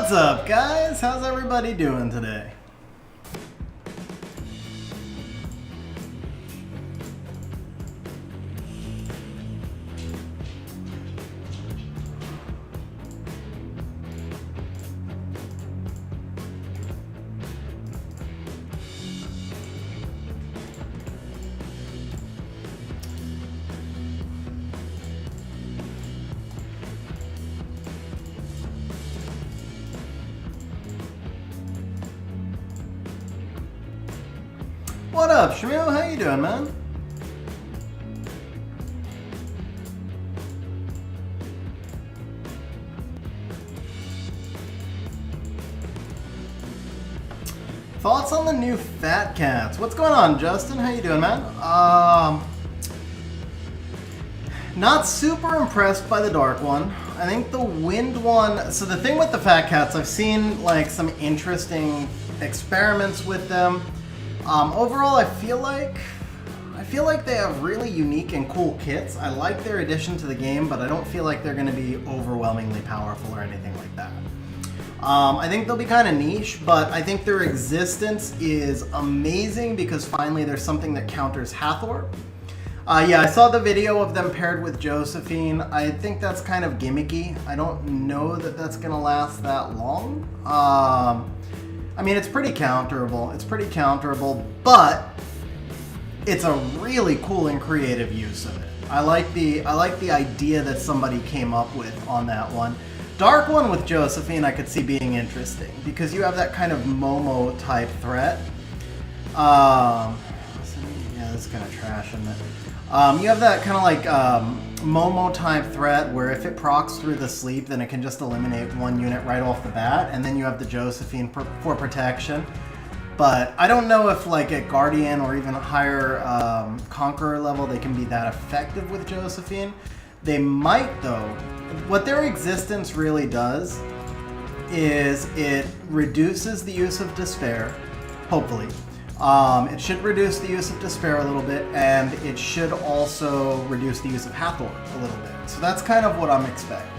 What's up, guys? How's everybody doing today? What up, Shmoo? How you doing, man? Thoughts on the new Fat Cats? What's going on, Justin? How you doing, man? Not super impressed by the dark one. I think the wind one. So the thing with the Fat Cats, I've seen like some interesting experiments with them. Overall, I feel like they have really unique and cool kits. I like their addition to the game, but I don't feel like they're going to be overwhelmingly powerful or anything like that. I think they'll be kind of niche, but I think their existence is amazing because finally there's something that counters Hathor. Yeah, I saw the video of them paired with Josephine. I think that's kind of gimmicky. I don't know that that's going to last that long. I mean, it's pretty counterable. But it's a really cool and creative use of it. I like the idea that somebody came up with on that one. Dark one with Josephine I could see being interesting because you have that kind of Momo type threat. Yeah, this is kind of trash, isn't it? You have that kind of like Momo type threat where if it procs through the sleep, then it can just eliminate one unit right off the bat, and then you have the Josephine for protection. But I don't know if like at Guardian or even a higher Conqueror level they can be that effective with Josephine. They might though. What their existence really does is it reduces the use of despair, hopefully. It should reduce the use of despair a little bit, and it should also reduce the use of Hathor a little bit. So that's kind of what I'm expecting.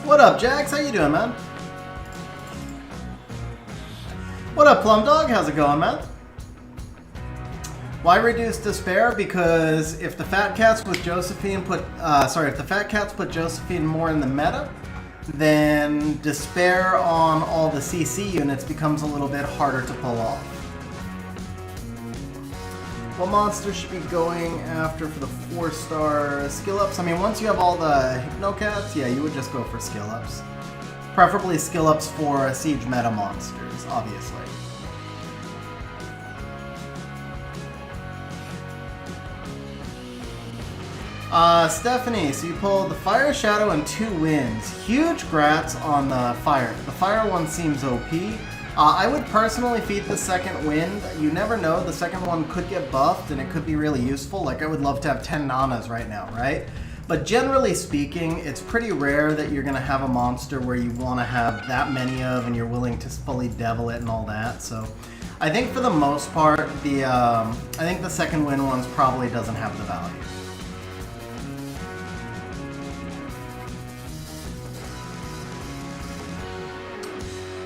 What up, Jax? How you doing, man? What up, Plum Dog? How's it going, man? Why reduce despair? Because if the Fat Cats with Josephine if the Fat Cats put Josephine more in the meta, then despair on all the CC units becomes a little bit harder to pull off. What monsters should be going after for the 4-star skill ups? I mean, once you have all the Hypno Cats, yeah, you would just go for skill ups. Preferably skill ups for siege meta monsters, obviously. Stephanie, so you pulled the Fire, Shadow, and 2 Winds. Huge grats on the Fire. The Fire one seems OP. I would personally feed the second Wind. You never know, the second one could get buffed and it could be really useful. Like, I would love to have 10 Nanas right now, right? But generally speaking, it's pretty rare that you're going to have a monster where you want to have that many of and you're willing to fully devil it and all that. So I think for the most part, I think the second Wind ones probably doesn't have the value.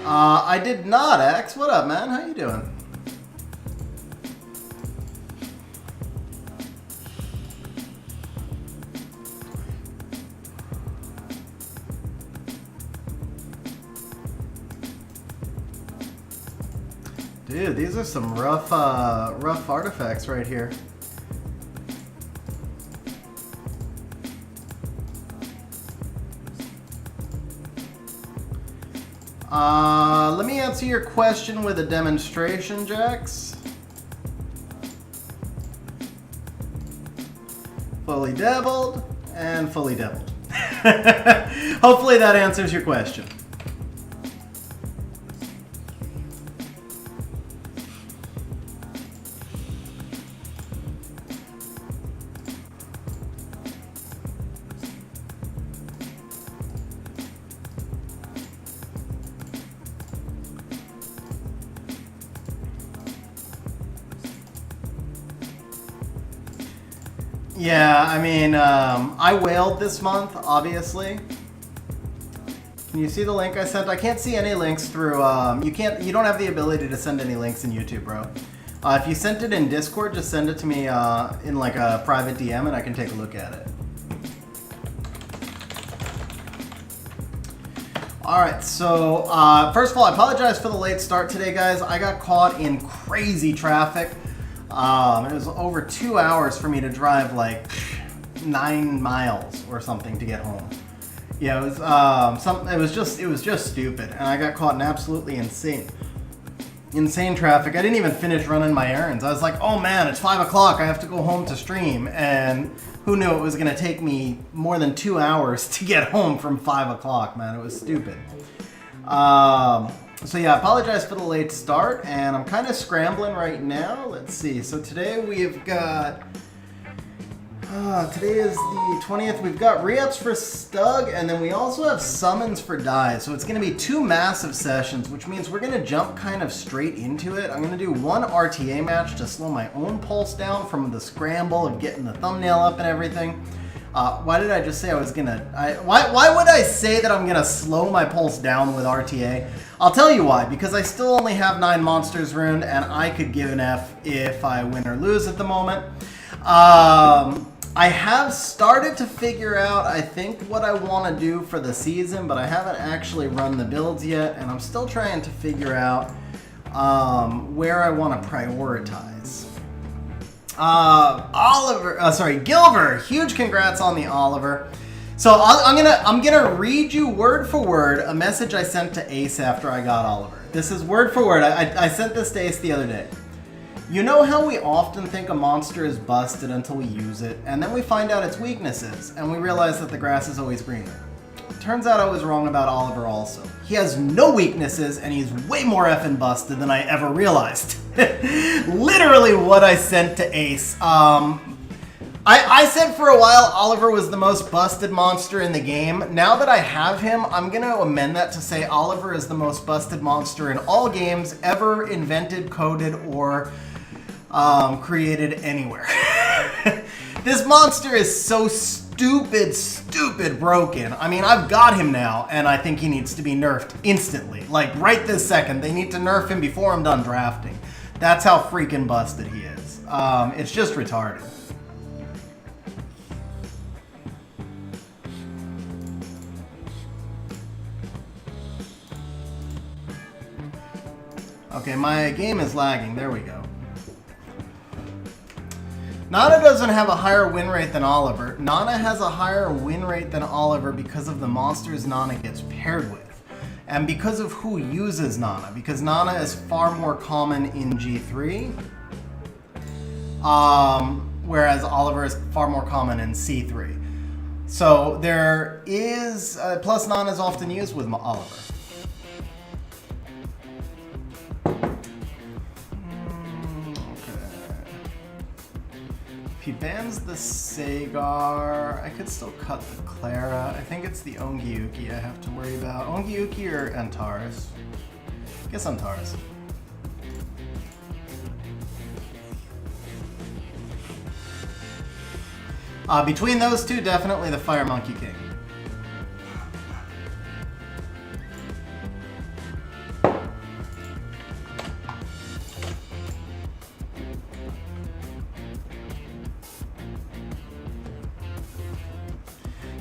I did not, X. What up, man? How you doing? Dude, these are some rough artifacts right here. Let me answer your question with a demonstration, Jax. Fully deviled and fully deviled. Hopefully that answers your question. Yeah, I mean, I whaled this month, obviously. Can you see the link I sent? I can't see any links through, you don't have the ability to send any links in YouTube, bro. If you sent it in Discord, just send it to me in like a private DM and I can take a look at it. Alright, so first of all, I apologize for the late start today, guys. I got caught in crazy traffic. It was over 2 hours for me to drive like 9 miles or something to get home. Yeah, it was just stupid, and I got caught in absolutely insane traffic. I didn't even finish running my errands. I was like, oh man, it's 5 o'clock. I have to go home to stream, and who knew it was gonna take me more than 2 hours to get home from 5 o'clock, man. It was stupid. So yeah, I apologize for the late start, and I'm kind of scrambling right now. Let's see. So today we've got, today is the 20th. We've got re-ups for Stug, and then we also have summons for Die. So it's going to be 2 massive sessions, which means we're going to jump kind of straight into it. I'm going to do 1 RTA match to slow my own pulse down from the scramble of getting the thumbnail up and everything. Why did I just say I was going to... Why would I say that I'm going to slow my pulse down with RTA? I'll tell you why. Because I still only have 9 monsters ruined, and I could give an F if I win or lose at the moment. I have started to figure out, I think, what I want to do for the season, but I haven't actually run the builds yet, and I'm still trying to figure out where I want to prioritize. Gilver, huge congrats on the Oliver. So I'm gonna read you word for word a message I sent to Ace after I got Oliver. This is word for word. I sent this to Ace the other day. You know how we often think a monster is busted until we use it, and then we find out its weaknesses, and we realize that the grass is always greener. Turns out I was wrong about Oliver also. He has no weaknesses, and he's way more effing busted than I ever realized. Literally what I sent to Ace. I said for a while Oliver was the most busted monster in the game. Now that I have him, I'm going to amend that to say Oliver is the most busted monster in all games ever invented, coded, or created anywhere. This monster is so stupid broken. I mean, I've got him now, and I think he needs to be nerfed instantly. Like, right this second. They need to nerf him before I'm done drafting. That's how freaking busted he is. It's just retarded. Okay, my game is lagging. There we go. Nana doesn't have a higher win rate than Oliver. Nana has a higher win rate than Oliver because of the monsters Nana gets paired with. And because of who uses Nana. Because Nana is far more common in G3. Whereas Oliver is far more common in C3. So there is... plus Nana is often used with Oliver. If he bans the Sagar, I could still cut the Clara. I think it's the Ongyuki I have to worry about. Ongyuki or Antares? I guess Antares. Between those two, definitely the Fire Monkey King.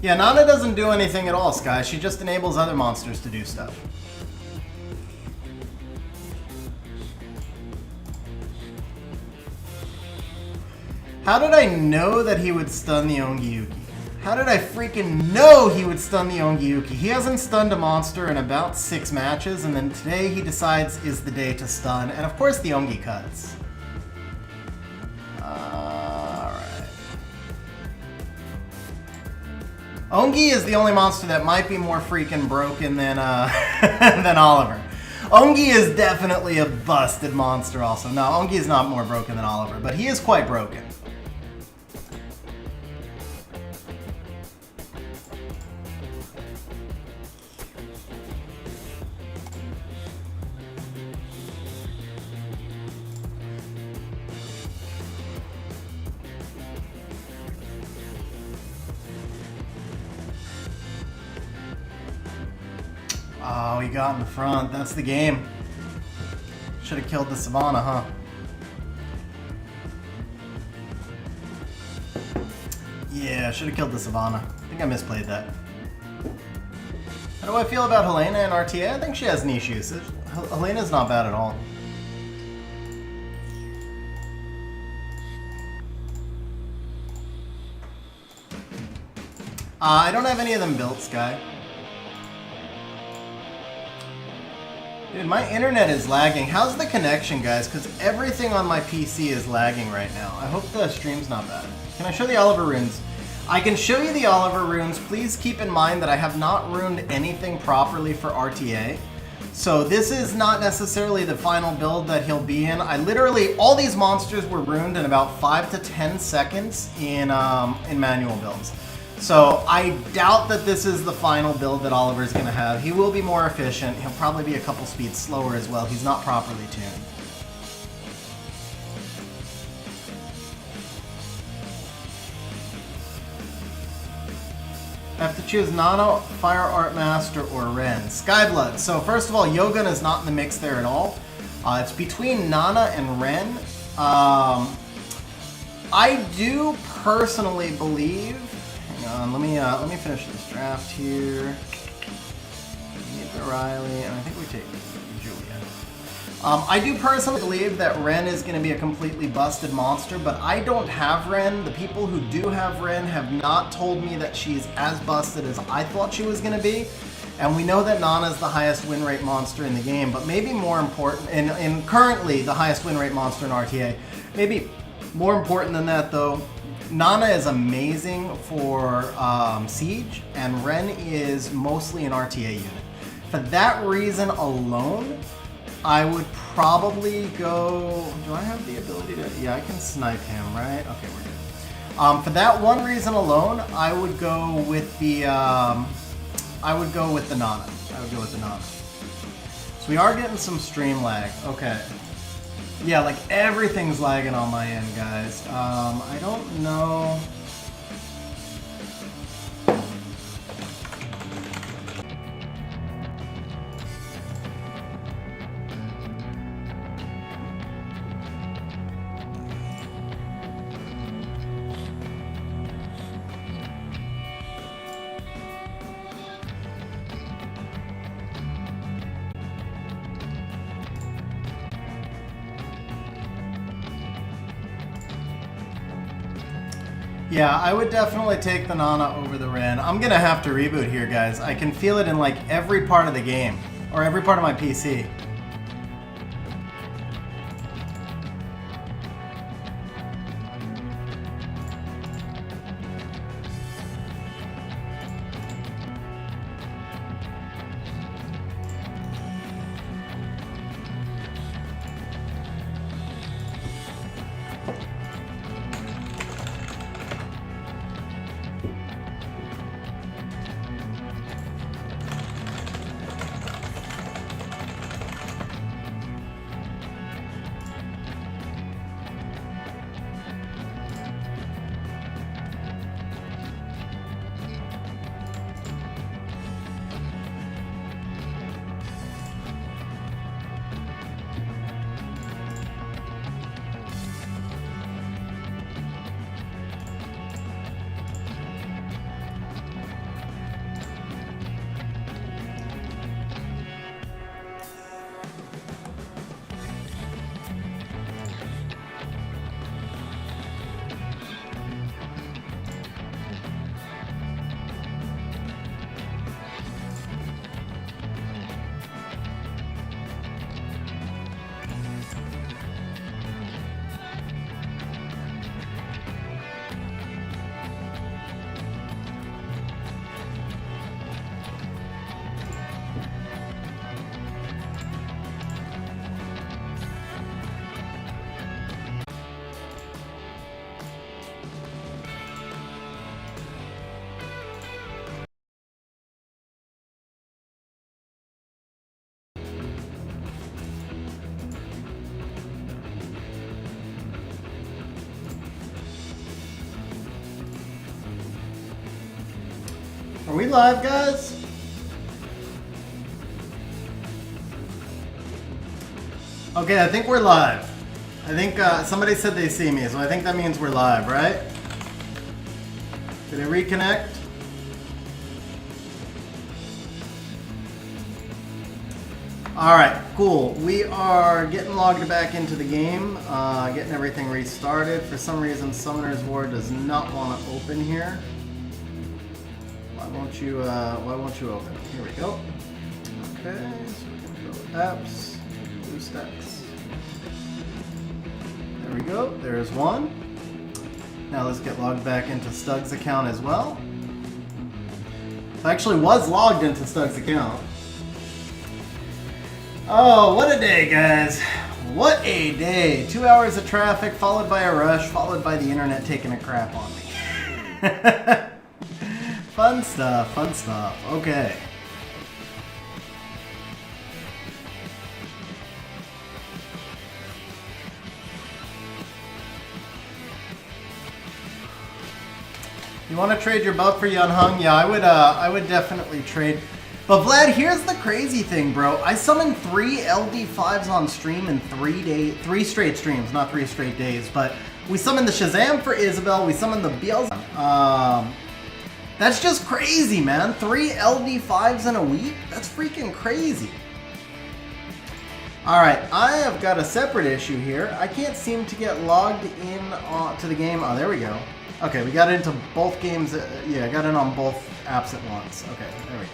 Yeah, Nana doesn't do anything at all, Sky. She just enables other monsters to do stuff. How did I know that he would stun the Ongyuki? How did I freaking know he would stun the Ongyuki? He hasn't stunned a monster in about 6 matches, and then today he decides is the day to stun, and of course the Ongi cuts. Ongi is the only monster that might be more freaking broken than than Oliver. Ongi is definitely a busted monster also. No, Ongi is not more broken than Oliver, but he is quite broken. Oh, he got in the front. That's the game. Should have killed the Savannah, huh? Yeah, should have killed the Savannah. I think I misplayed that. How do I feel about Helena and RTA? I think she has niche usage. Helena's not bad at all. I don't have any of them built, Sky. Dude, my internet is lagging. How's the connection, guys? Because everything on my PC is lagging right now. I hope the stream's not bad. Can I show the Oliver runes? I can show you the Oliver runes. Please keep in mind that I have not runed anything properly for RTA. So this is not necessarily the final build that he'll be in. I literally, all these monsters were runed in about 5 to 10 seconds in manual builds. So I doubt that this is the final build that Oliver's going to have. He will be more efficient. He'll probably be a couple speeds slower as well. He's not properly tuned. I have to choose Nano, Fire Art Master, or Ren. Skyblood. So first of all, Yogun is not in the mix there at all. It's between Nana and Ren. I do personally believe. Hang on, let me finish this draft here. Need the Riley, and I think we take Julia. I do personally believe that Ren is going to be a completely busted monster, but I don't have Ren. The people who do have Ren have not told me that she's as busted as I thought she was going to be. And we know that Nana is the highest win rate monster in the game, but maybe more important, and currently the highest win rate monster in RTA. Maybe more important than that, though, Nana is amazing for Siege, and Ren is mostly an RTA unit. For that reason alone, I would probably go... Do I have the ability to... Yeah, I can snipe him, right? Okay, we're good. For that one reason alone, I would go with the... Nana. I would go with the Nana. So we are getting some stream lag. Okay. Yeah, like everything's lagging on my end, guys. I don't know. Yeah, I would definitely take the Nana over the Ren. I'm gonna have to reboot here, guys. I can feel it in like every part of the game, or every part of my PC. Are we live, guys? Okay, I think we're live. I think somebody said they see me, so I think that means we're live, right? Did it reconnect? Alright, cool. We are getting logged back into the game, getting everything restarted. For some reason, Summoner's War does not want to open here. Why won't you open? Here we go. Okay, so we can go apps, BlueStacks. There we go, there's one. Now let's get logged back into Stug's account as well. I actually was logged into Stug's account. Oh, what a day, guys. What a day. 2 hours of traffic, followed by a rush, followed by the internet taking a crap on me. Fun stuff, fun stuff. Okay. You want to trade your buff for Yunhung? Yeah, I would definitely trade. But Vlad, here's the crazy thing, bro. I summoned 3 LD5s on stream in 3 straight streams, not 3 straight days. But we summoned the Shazam for Isabel. We summoned the Beelzebub. That's just crazy, man. 3 LD5s in a week? That's freaking crazy. Alright, I have got a separate issue here. I can't seem to get logged in to the game. Oh, there we go. Okay, we got into both games. Yeah, I got in on both apps at once. Okay, there we go.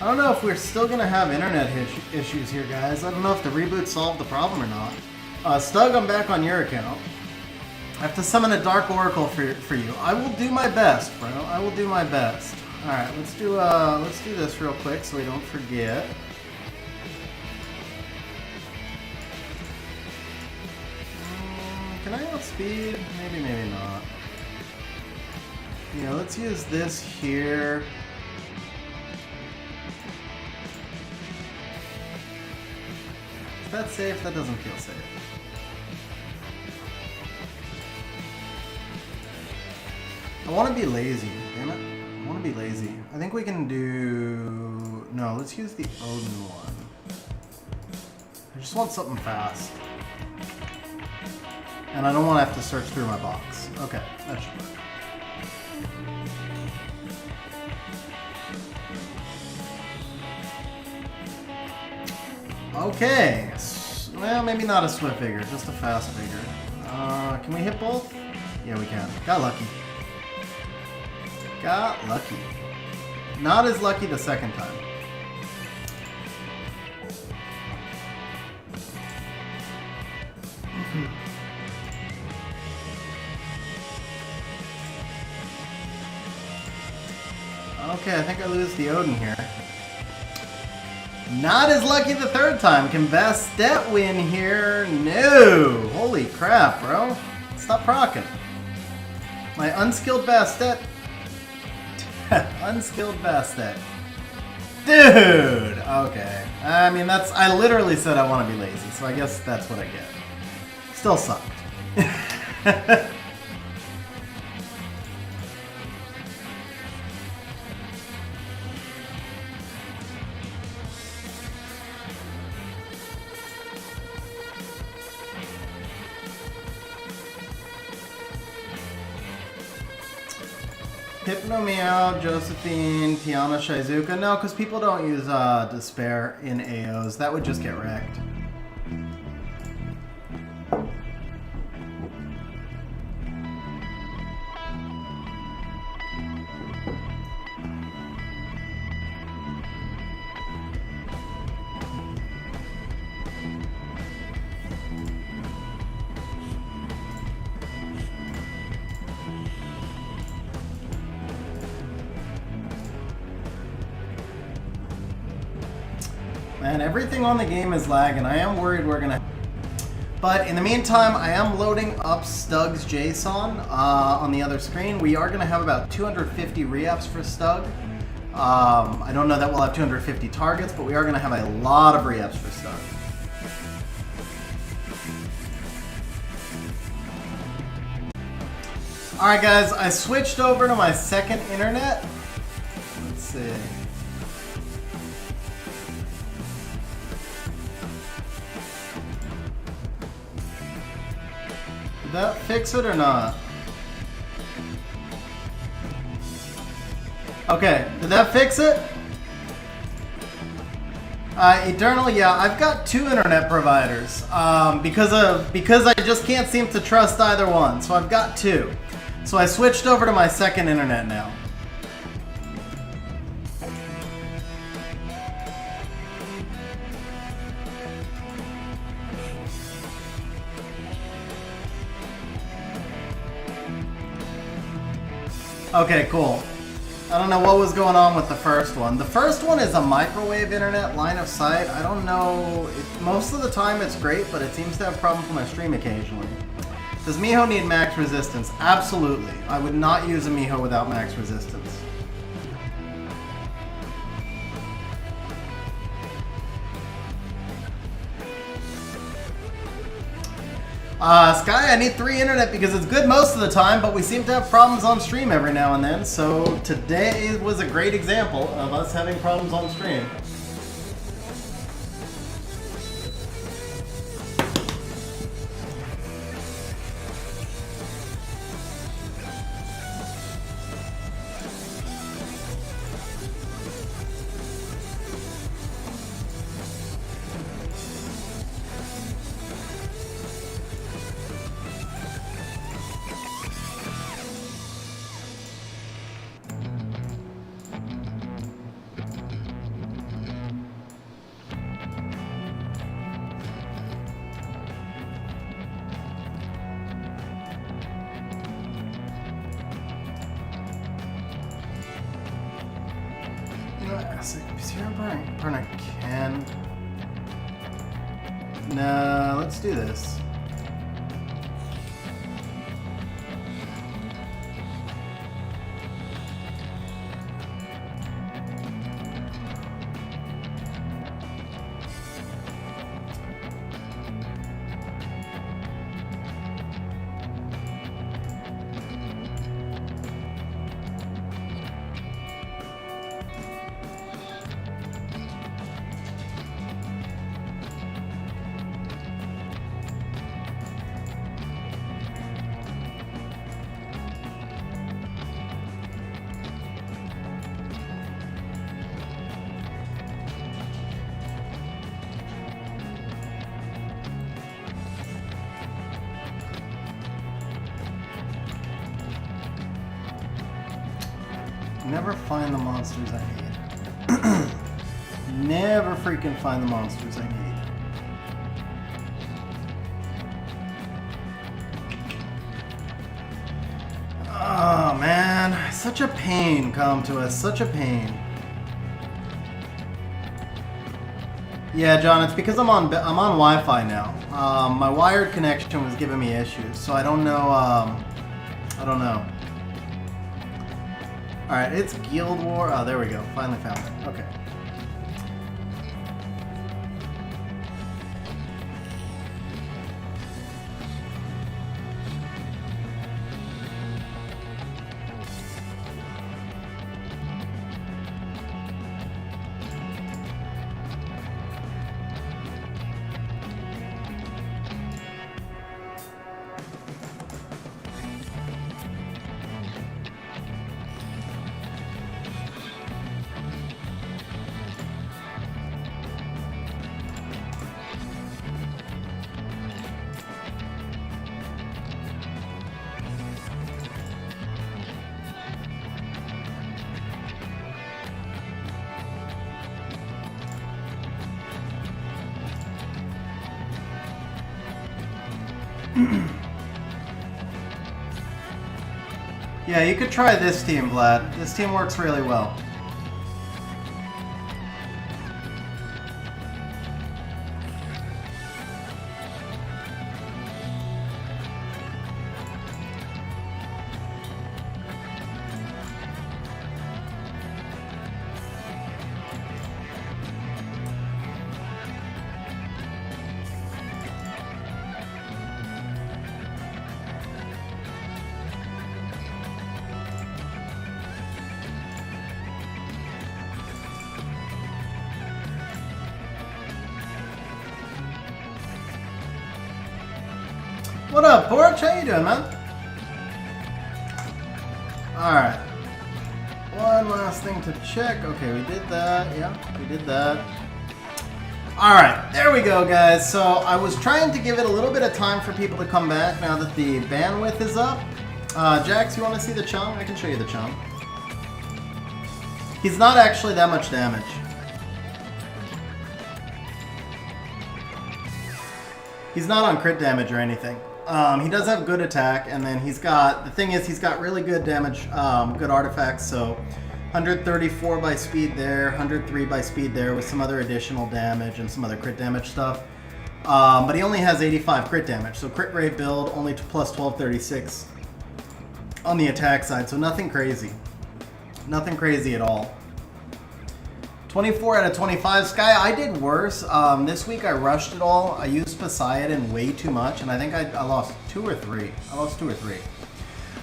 I don't know if we're still going to have internet issues here, guys. I don't know if the reboot solved the problem or not. Stug, I'm back on your account. I have to summon a Dark Oracle for you. I will do my best, bro. I will do my best. All right, let's do this real quick so we don't forget. Can I outspeed? Maybe, maybe not. Yeah, let's use this here. Is that safe? That doesn't feel safe. I want to be lazy, damn it. I want to be lazy. I think we can do... No, let's use the Odin one. I just want something fast. And I don't want to have to search through my box. Okay, that should work. Okay. Well, maybe not a swift vigor, just a fast vigor. Can we hit both? Yeah, we can. Got lucky. Got lucky. Not as lucky the second time. Okay, I think I lose the Odin here. Not as lucky the third time. Can Bastet win here? No! Holy crap, bro. Stop procking. My unskilled Bastet. Unskilled Bastet. Dude! Okay. I mean, I literally said I want to be lazy, so I guess that's what I get. Still sucked. Hypno Meow, Josephine, Tiana, Shizuka. No, because people don't use Despair in AOs. That would just get wrecked. Man, everything on the game is lagging. I am worried we're gonna... But in the meantime, I am loading up Stug's JSON on the other screen. We are gonna have about 250 reapps for Stug. I don't know that we'll have 250 targets, but we are gonna have a lot of reapps for Stug. Alright guys, I switched over to my second internet. Let's see. Did that fix it or not? Okay, did that fix it? Eternal, yeah, I've got 2 internet providers because I just can't seem to trust either one. So I've got 2. So I switched over to my second internet now. Okay, cool. I don't know what was going on with the first one. The first one is a microwave internet line of sight. I don't know. Most of the time it's great, but it seems to have problems with my stream occasionally. Does Miho need max resistance? Absolutely. I would not use a Miho without max resistance. Sky, I need 3 internet because it's good most of the time, but we seem to have problems on stream every now and then, so today was a great example of us having problems on stream. Burn a can. No, let's do this. Never find the monsters I need. Never freaking find the monsters I need. Oh man, such a pain come to us, such a pain. Yeah, John, it's because I'm on Wi-Fi now. My wired connection was giving me issues, so I don't know. I don't know. All right, it's Guild War. Oh, there we go. Finally found it. Okay. Yeah, you could try this team, Vlad. This team works really well. What up, Porch? How you doing, man? Alright. One last thing to check. Okay, we did that. Yeah, we did that. Alright, there we go, guys. So I was trying to give it a little bit of time for people to come back now that the bandwidth is up. Jax, you want to see the Chung? I can show you the Chung. He's not actually that much damage. He's not on crit damage or anything. He does have good attack, and then he's got, the thing is, he's got really good damage, good artifacts, so 134 by speed there, 103 by speed there with some other additional damage and some other crit damage stuff. But he only has 85 crit damage, so crit rate build only to plus 1236 on the attack side, so nothing crazy. Nothing crazy at all. 24 out of 25. Sky, I did worse. This week I rushed it all. I used Poseidon way too much, and I think I lost 2 or 3. I lost 2 or 3.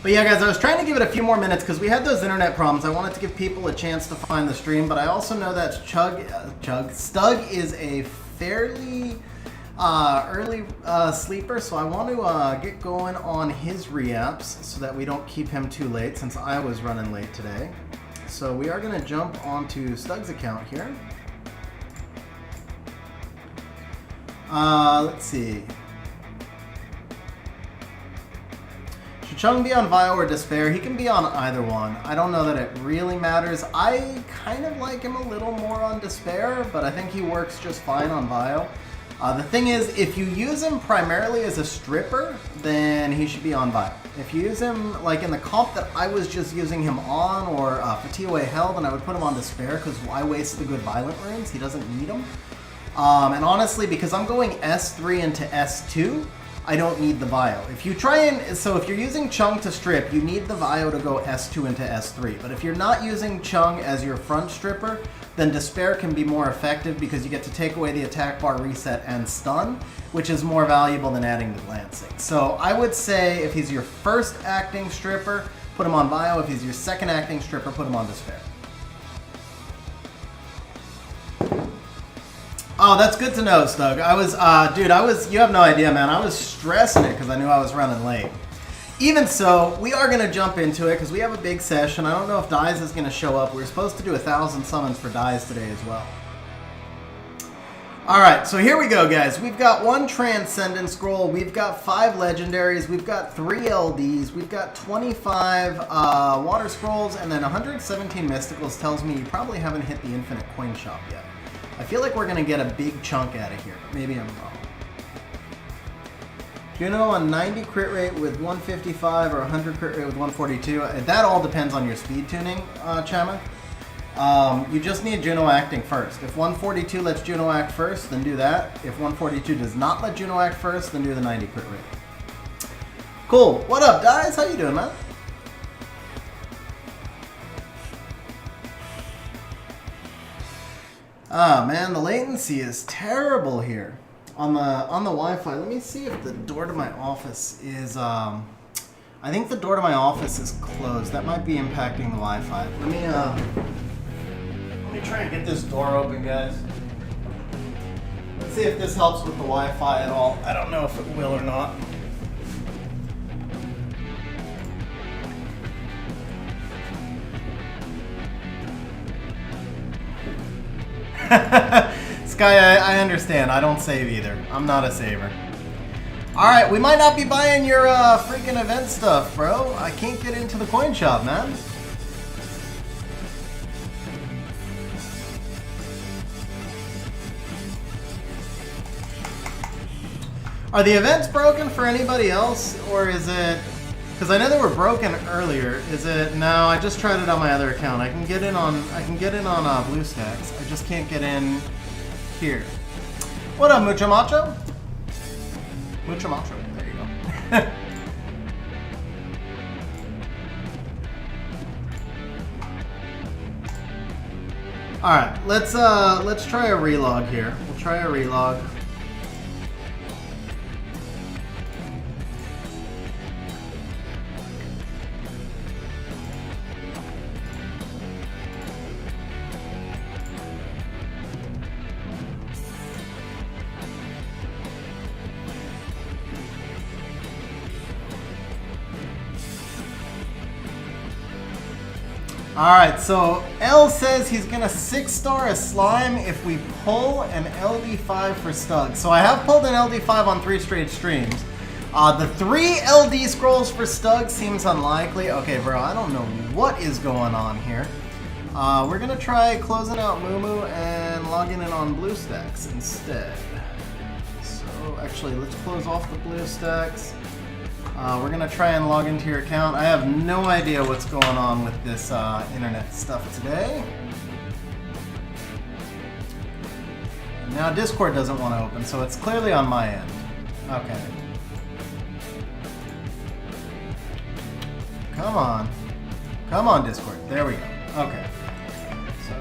But yeah, guys, I was trying to give it a few more minutes because we had those internet problems. I wanted to give people a chance to find the stream, but I also know that Stug is a fairly early sleeper, so I want to get going on his reapps so that we don't keep him too late since I was running late today. So we are going to jump onto Stug's account here. Let's see. Should Chung be on Vile or Despair? He can be on either one. I don't know that it really matters. I kind of like him a little more on Despair, but I think he works just fine on Vile. The thing is, if you use him primarily as a stripper, then he should be on Vile. If you use him, like in the comp that I was just using him on, or Fatigue Hell, then I would put him on Despair, because why waste the good Violent runes? He doesn't need them. And honestly, because I'm going S3 into S2, I don't need the Vile. If you try and, so if you're using Chung to strip, you need the Vile to go S2 into S3. But if you're not using Chung as your front stripper, then Despair can be more effective because you get to take away the attack bar reset and stun, which is more valuable than adding the glancing. So I would say if he's your first acting stripper, put him on Vile. If he's your second acting stripper, put him on Despair. Oh, that's good to know, Stug. You have no idea, man. I was stressing it because I knew I was running late. Even so, we are going to jump into it because we have a big session. I don't know if Dyes is going to show up. We were supposed to do 1,000 summons for Dyes today as well. Alright, so here we go, guys. We've got 1 Transcendent Scroll. We've got 5 Legendaries. We've got 3 LDs. We've got 25 Water Scrolls. And then 117 Mysticals tells me you probably haven't hit the Infinite Coin Shop yet. I feel like we're going to get a big chunk out of here. Maybe I'm wrong. Juno on 90 crit rate with 155 or 100 crit rate with 142. That all depends on your speed tuning, Chama. You just need Juno acting first. If 142 lets Juno act first, then do that. If 142 does not let Juno act first, then do the 90 crit rate. Cool. What up, Dyes? How you doing, man? Ah, man, the latency is terrible here on the Wi-Fi. Let me see if the door to my office is I think the door to my office is closed. That might be impacting the Wi-Fi. Let me try and get this door open, guys. Let's see if this helps with the Wi-Fi at all. I don't know if it will or not. Sky, I understand. I don't save either. I'm not a saver. Alright, we might not be buying your freaking event stuff, bro. I can't get into the coin shop, man. Are the events broken for anybody else, or is it... Because I know they were broken earlier. Is it? No, I just tried it on my other account. I can get in on BlueStacks. I just can't get in here. What up, Mucho Macho? Mucho Macho. There you go. All right, let's try a relog here. We'll try a relog. Alright, so L says he's gonna 6-star a slime if we pull an LD5 for Stug. So I have pulled an LD5 on 3 straight streams. The 3 LD scrolls for Stug seems unlikely. Okay, bro, I don't know what is going on here. We're gonna try closing out Moo and logging in on BlueStacks instead. So actually, let's close off the BlueStacks. We're gonna try and log into your account. I have no idea what's going on with this internet stuff today. Now Discord doesn't want to open, so it's clearly on my end. Okay. Come on. Come on, Discord. There we go. Okay. So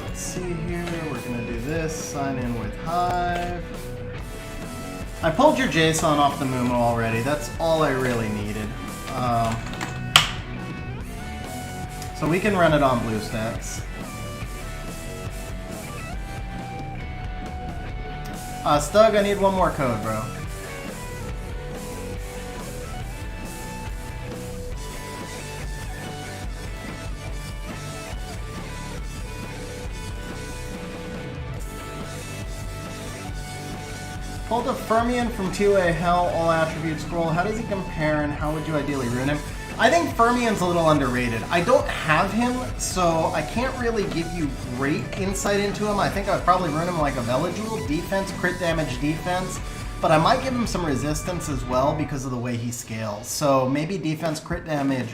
let's see here. We're gonna do this. Sign in with Hive. I pulled your JSON off the Moo already. That's all I really needed. So we can run it on BlueStacks. Stug, I need one more code, bro. Pulled a Fermion from 2A Hell, all attribute scroll. How does he compare and how would you ideally rune him? I think Fermion's a little underrated. I don't have him, so I can't really give you great insight into him. I think I would probably rune him like a Veligul, defense, crit damage, defense. But I might give him some resistance as well because of the way he scales. So maybe defense, crit damage,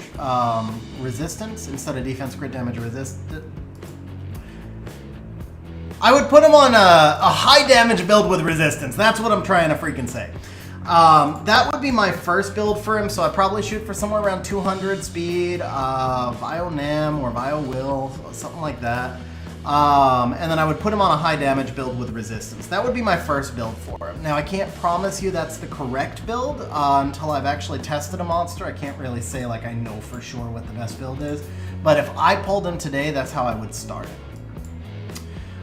resistance instead of defense, crit damage, resistance. I would put him on a high damage build with resistance. That's what I'm trying to freaking say. That would be my first build for him, so I'd probably shoot for somewhere around 200 speed, Bio Nem or Bio Will, something like that. And then I would put him on a high damage build with resistance. That would be my first build for him. Now, I can't promise you that's the correct build until I've actually tested a monster. I can't really say like I know for sure what the best build is. But if I pulled him today, that's how I would start it.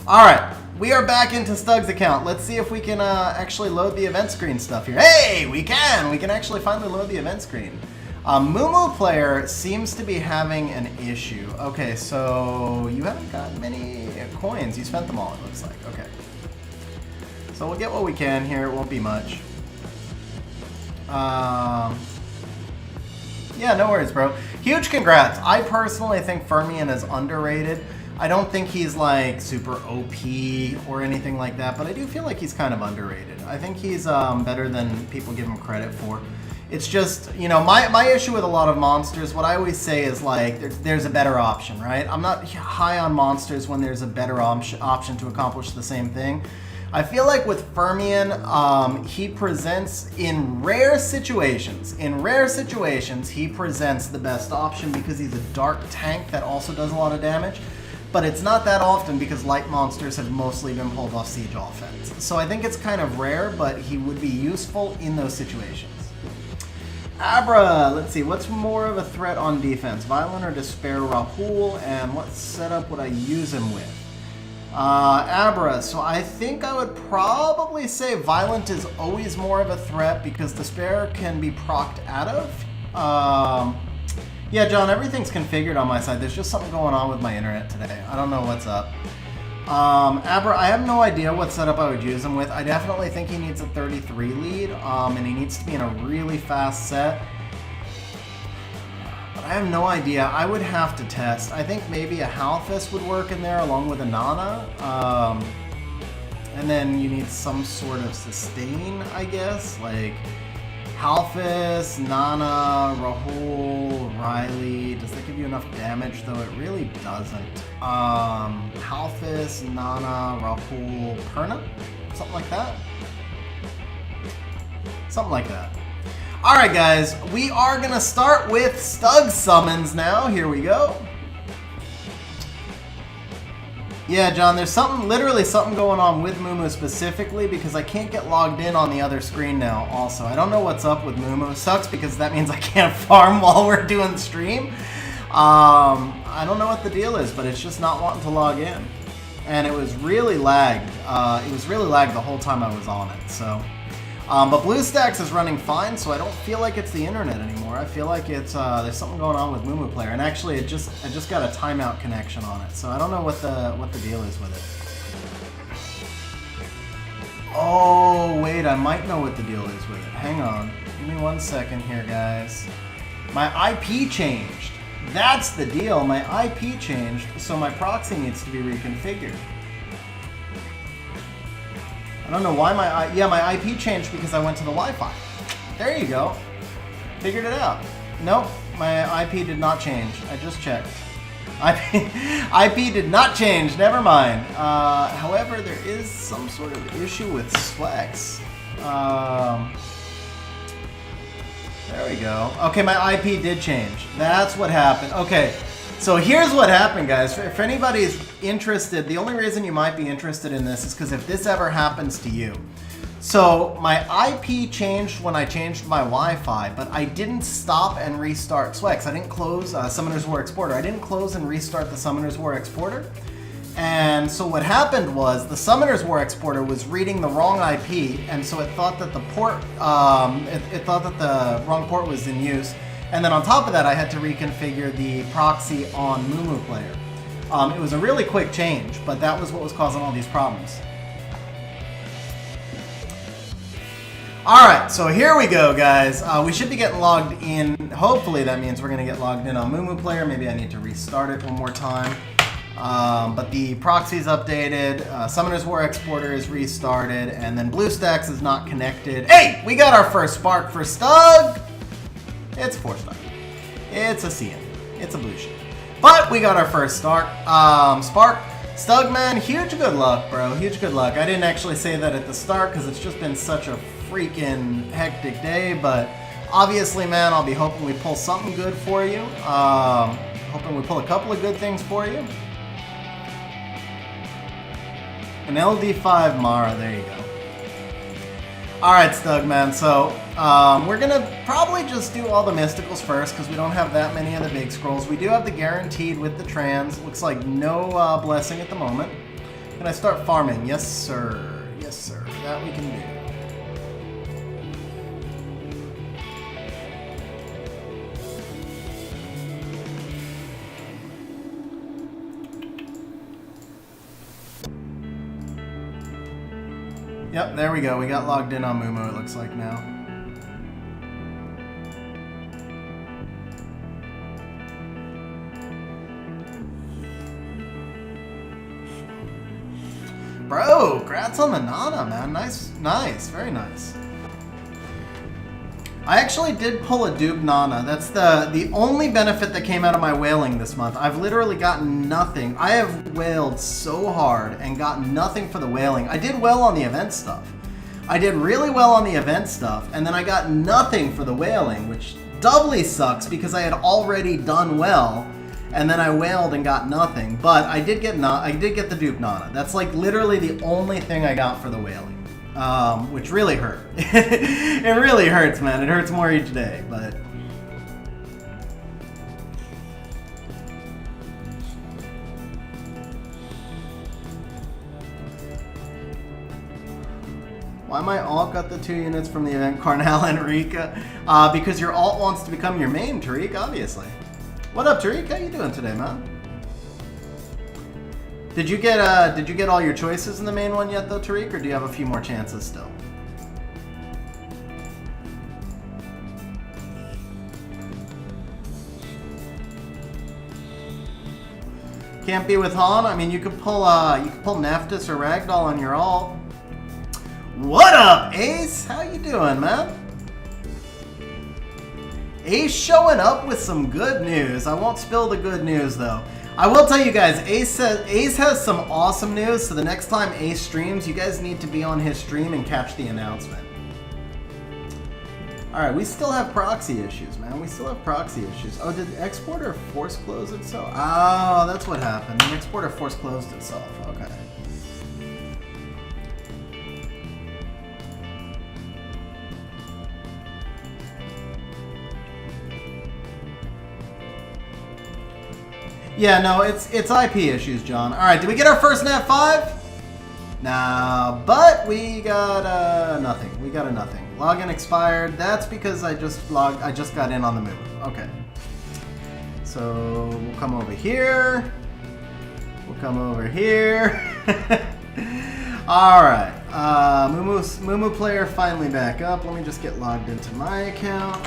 Alright, we are back into Stug's account. Let's see if we can actually load the event screen stuff here. Hey, we can! We can actually finally load the event screen. Moo player seems to be having an issue. Okay, so you haven't got many coins. You spent them all, it looks like. Okay. So we'll get what we can here. It won't be much. Yeah, no worries, bro. Huge congrats. I personally think Fermion is underrated. I don't think he's like super OP or anything like that, but I do feel like he's kind of underrated. I think he's better than people give him credit for. It's just, you know, my issue with a lot of monsters, what I always say is like, there's a better option, right? I'm not high on monsters when there's a better option to accomplish the same thing. I feel like with Fermion, he presents in rare situations, he presents the best option because he's a dark tank that also does a lot of damage. But it's not that often because light monsters have mostly been pulled off siege offense. So I think it's kind of rare, but he would be useful in those situations. Abra, let's see, what's more of a threat on defense? Violent or Despair Rahul, and what setup would I use him with? Abra, so I think I would probably say Violent is always more of a threat because Despair can be procced out of. Yeah, John, everything's configured on my side. There's just something going on with my internet today. I don't know what's up. Abra, I have no idea what setup I would use him with. I definitely think he needs a 33 lead, and he needs to be in a really fast set. But I have no idea. I would have to test. I think maybe a Halfist would work in there along with a Nana. And then you need some sort of sustain, I guess. Like Halfist, Nana, Rahul, Riley. Does that give you enough damage though? It really doesn't. Halfist, Nana, Rahul, Perna? Something like that? Something like that. Alright guys, we are gonna start with Stug summons now. Here we go. Yeah, John, there's literally something going on with Moo specifically because I can't get logged in on the other screen now also. I don't know what's up with Moo. Sucks because that means I can't farm while we're doing stream. I don't know what the deal is, but it's just not wanting to log in. And it was really lagged. It was really lagged the whole time I was on it, so. But BlueStacks is running fine, so I don't feel like it's the internet anymore. I feel like it's there's something going on with Mumu Player, and actually I just got a timeout connection on it, so I don't know what the deal is with it. Oh wait, I might know what the deal is with it. Hang on, give me 1 second here, guys. My IP changed. That's the deal. My IP changed, so my proxy needs to be reconfigured. I don't know why my IP changed because I went to the Wi-Fi. There you go. Figured it out. Nope, my IP did not change. I just checked. IP did not change. Never mind. However, there is some sort of issue with Swex. There we go. Okay, my IP did change. That's what happened. Okay. So here's what happened, guys. If anybody's interested, the only reason you might be interested in this is because if this ever happens to you. So my IP changed when I changed my Wi-Fi, but I didn't stop and restart Swex. I didn't close Summoner's War Exporter. I didn't close and restart the Summoner's War Exporter. And so what happened was the Summoner's War Exporter was reading the wrong IP, and so it thought that the port, it thought that the wrong port was in use. And then on top of that, I had to reconfigure the proxy on Mumu Player. It was a really quick change, but that was what was causing all these problems. All right, so here we go, guys. We should be getting logged in. Hopefully that means we're gonna get logged in on Mumu Player. Maybe I need to restart it one more time. But the proxy's updated, Summoner's War Exporter is restarted, and then BlueStacks is not connected. Hey, we got our first spark for Stug! It's a 4-star. It's a CN. It's a blue ship. But we got our first spark. Stug, man, huge good luck, bro. Huge good luck. I didn't actually say that at the start because it's just been such a freaking hectic day, but obviously, man, I'll be hoping we pull something good for you. Hoping we pull a couple of good things for you. An LD5 Mara, there you go. Alright, Stug, man, so we're gonna probably just do all the mysticals first because we don't have that many of the big scrolls. We do have the guaranteed with the trans. Looks like no blessing at the moment. Can I start farming? Yes, sir. Yes, sir. That we can do. Yep, there we go. We got logged in on Mumu, it looks like now. Bro, congrats on the Nana, man. Nice, nice, very nice. I actually did pull a Doob Nana. That's the only benefit that came out of my whaling this month. I've literally gotten nothing. I have whaled so hard and gotten nothing for the whaling. I did well on the event stuff. I did really well on the event stuff, and then I got nothing for the whaling, which doubly sucks because I had already done well, and then I whaled and got nothing. But I did get the Doob Nana. That's like literally the only thing I got for the whaling. Which really hurt. It really hurts, man. It hurts more each day, but... Why my alt got the 2 units from the event, Carnal and Rika? Because your alt wants to become your main, Tariq, obviously. What up, Tariq? How you doing today, man? Did you get all your choices in the main one yet, though, Tariq, or do you have a few more chances still? Can't be with Han. I mean, you could pull Nephthys or Ragdoll on your alt. What up, Ace? How you doing, man? Ace showing up with some good news. I won't spill the good news, though. I will tell you guys, Ace has some awesome news, so the next time Ace streams, you guys need to be on his stream and catch the announcement. Alright, we still have proxy issues, man. We still have proxy issues. Oh, did the exporter force close itself? Oh, that's what happened. The exporter force closed itself. Okay. Yeah, no, it's IP issues, John. All right, did we get our first Nat 5? Nah, but we got nothing. We got a nothing. Login expired. That's because I just got in on the move. Okay. So we'll come over here. We'll come over here. All right. Mumu player finally back up. Let me just get logged into my account.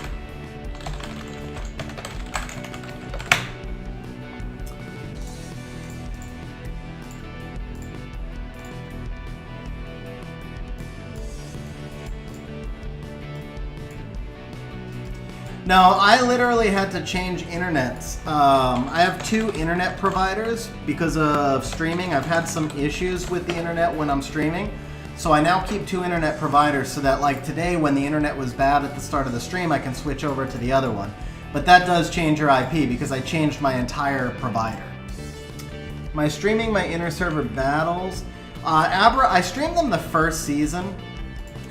No, I literally had to change internets. I have 2 internet providers because of streaming. I've had some issues with the internet when I'm streaming. So I now keep 2 internet providers so that like today when the internet was bad at the start of the stream, I can switch over to the other one. But that does change your IP because I changed my entire provider. My streaming my inner server battles. Abra, I streamed them the first season.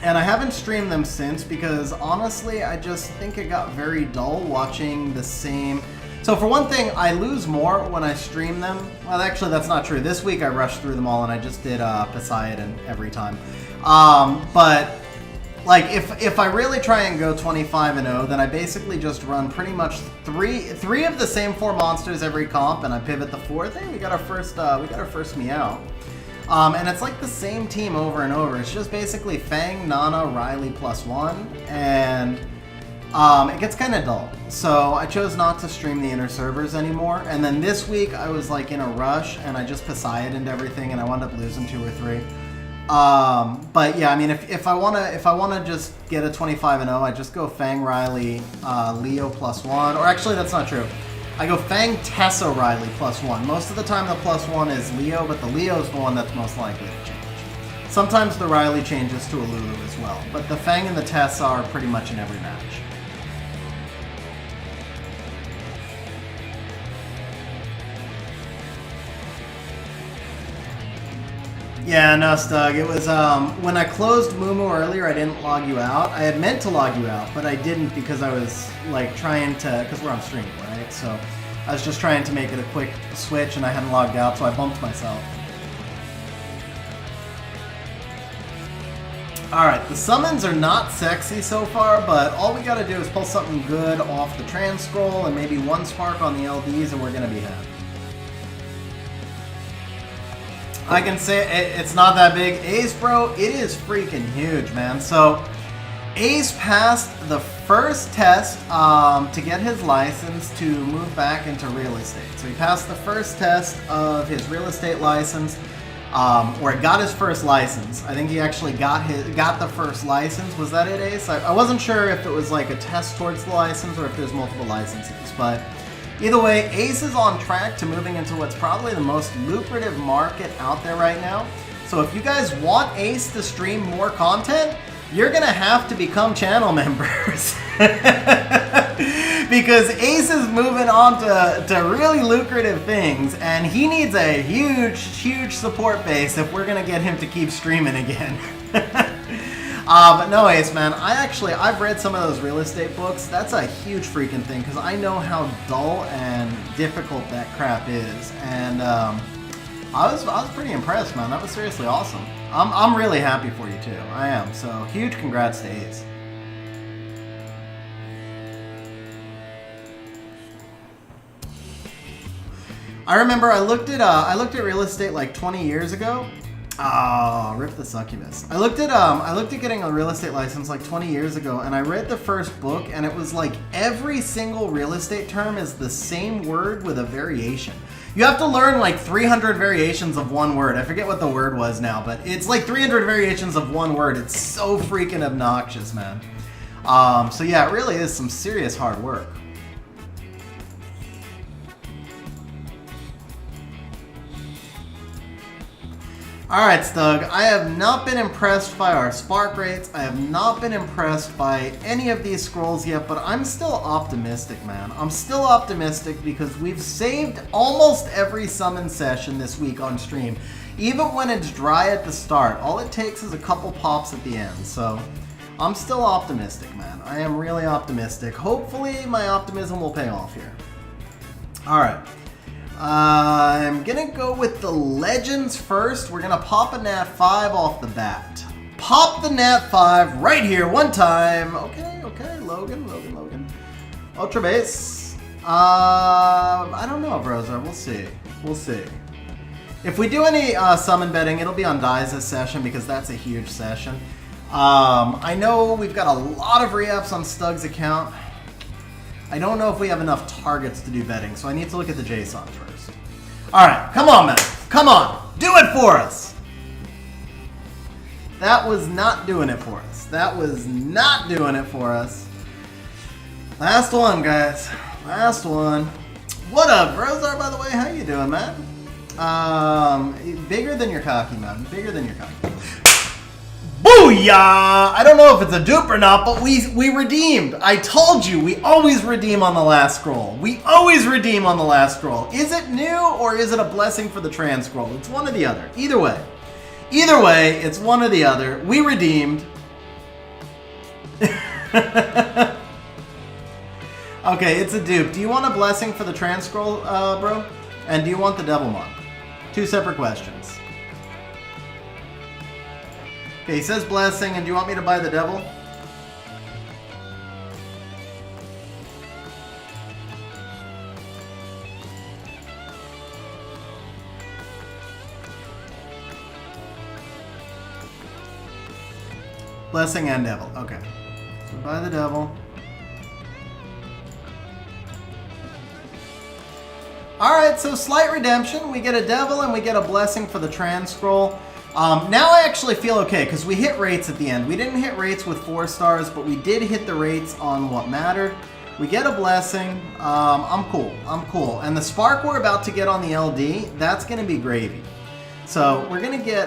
And I haven't streamed them since because honestly, I just think it got very dull watching the same. So for one thing, I lose more when I stream them. Well, actually, that's not true. This week I rushed through them all and I just did Poseidon every time. But like if I really try and go 25-0, then I basically just run pretty much three of the same 4 monsters every comp, and I pivot the 4th. Hey, we got our first meow. And it's like the same team over and over. It's just basically Fang, Nana, Riley +1, and it gets kind of dull. So I chose not to stream the inner servers anymore. And then this week I was like in a rush, and I just Poseidoned everything, and I wound up losing 2 or 3. But yeah, I mean, if I wanna just get a 25-0, I just go Fang, Riley, Leo +1, or actually that's not true. I go Fang, Tessa, Riley +1. Most of the time the +1 is Leo, but the Leo's the one that's most likely to change. Sometimes the Riley changes to a Lulu as well, but the Fang and the Tessa are pretty much in every match. Yeah, no, Stug. It was, when I closed Mumu earlier, I didn't log you out. I had meant to log you out, but I didn't because I was, like, trying to, because we're on stream, right? So I was just trying to make it a quick switch, and I hadn't logged out, so I bumped myself. Alright, the summons are not sexy so far, but all we gotta do is pull something good off the trans scroll and maybe 1 spark on the LDs, and we're gonna be happy. I can say it's not that big. Ace, bro, it is freaking huge, man. So Ace passed the first test to get his license to move back into real estate. So he passed the first test of his real estate license, or got his first license. I think he actually got the first license. Was that it, Ace? I wasn't sure if it was like a test towards the license or if there's multiple licenses, but either way, Ace is on track to moving into what's probably the most lucrative market out there right now. So if you guys want Ace to stream more content, you're gonna have to become channel members. Because Ace is moving on to really lucrative things, and he needs a huge support base if we're gonna get him to keep streaming again. But no, Ace, man, I've read some of those real estate books. That's a huge freaking thing, because I know how dull and difficult that crap is. And I was pretty impressed, man. That was seriously awesome. I'm really happy for you, too. I am. So, huge congrats to Ace. I remember I looked at real estate like 20 years ago. Oh, rip the succubus. I looked at getting a real estate license like 20 years ago, and I read the first book, and it was like every single real estate term is the same word with a variation. You have to learn like 300 variations of one word. I forget what the word was now, but it's like 300 variations of one word. It's so freaking obnoxious, man. So yeah, it really is some serious hard work. Alright, Stug, I have not been impressed by our spark rates. I have not been impressed by any of these scrolls yet, but I'm still optimistic, man. I'm still optimistic because we've saved almost every summon session this week on stream. Even when it's dry at the start, all it takes is a couple pops at the end. So I'm still optimistic, man. I am really optimistic. Hopefully my optimism will pay off here. Alright. I'm gonna go with the legends first. We're gonna pop a Nat 5 off the bat. Pop the Nat 5 right here, one time. Okay, Logan. Ultra base. I don't know, Brozar. We'll see. If we do any summon betting, it'll be on Dai's session because that's a huge session. I know we've got a lot of re-ups on Stug's account. I don't know if we have enough targets to do betting, so I need to look at the JSON first. Alright, come on, man. Come on. Do it for us. That was not doing it for us. Last one, guys. Last one. What up, Brozar, by the way? How you doing, man? Bigger than your cocky, man. Bigger than your cocky. Booyah! I don't know if it's a dupe or not, but we redeemed. I told you, we always redeem on the last scroll. Is it new or is it a blessing for the trans scroll? It's one or the other. Either way, it's one or the other. We redeemed. Okay, it's a dupe. Do you want a blessing for the trans scroll, bro? And do you want the Devilmon? Two separate questions. Okay, he says blessing, and do you want me to buy the devil? Blessing and devil. Okay. So buy the devil. Alright, so slight redemption. We get a devil and we get a blessing for the trans scroll. Now I actually feel okay, because we hit rates at the end. We didn't hit rates with 4 stars, but we did hit the rates on what mattered. We get a blessing. I'm cool. And the spark we're about to get on the LD, that's going to be gravy. So we're gonna get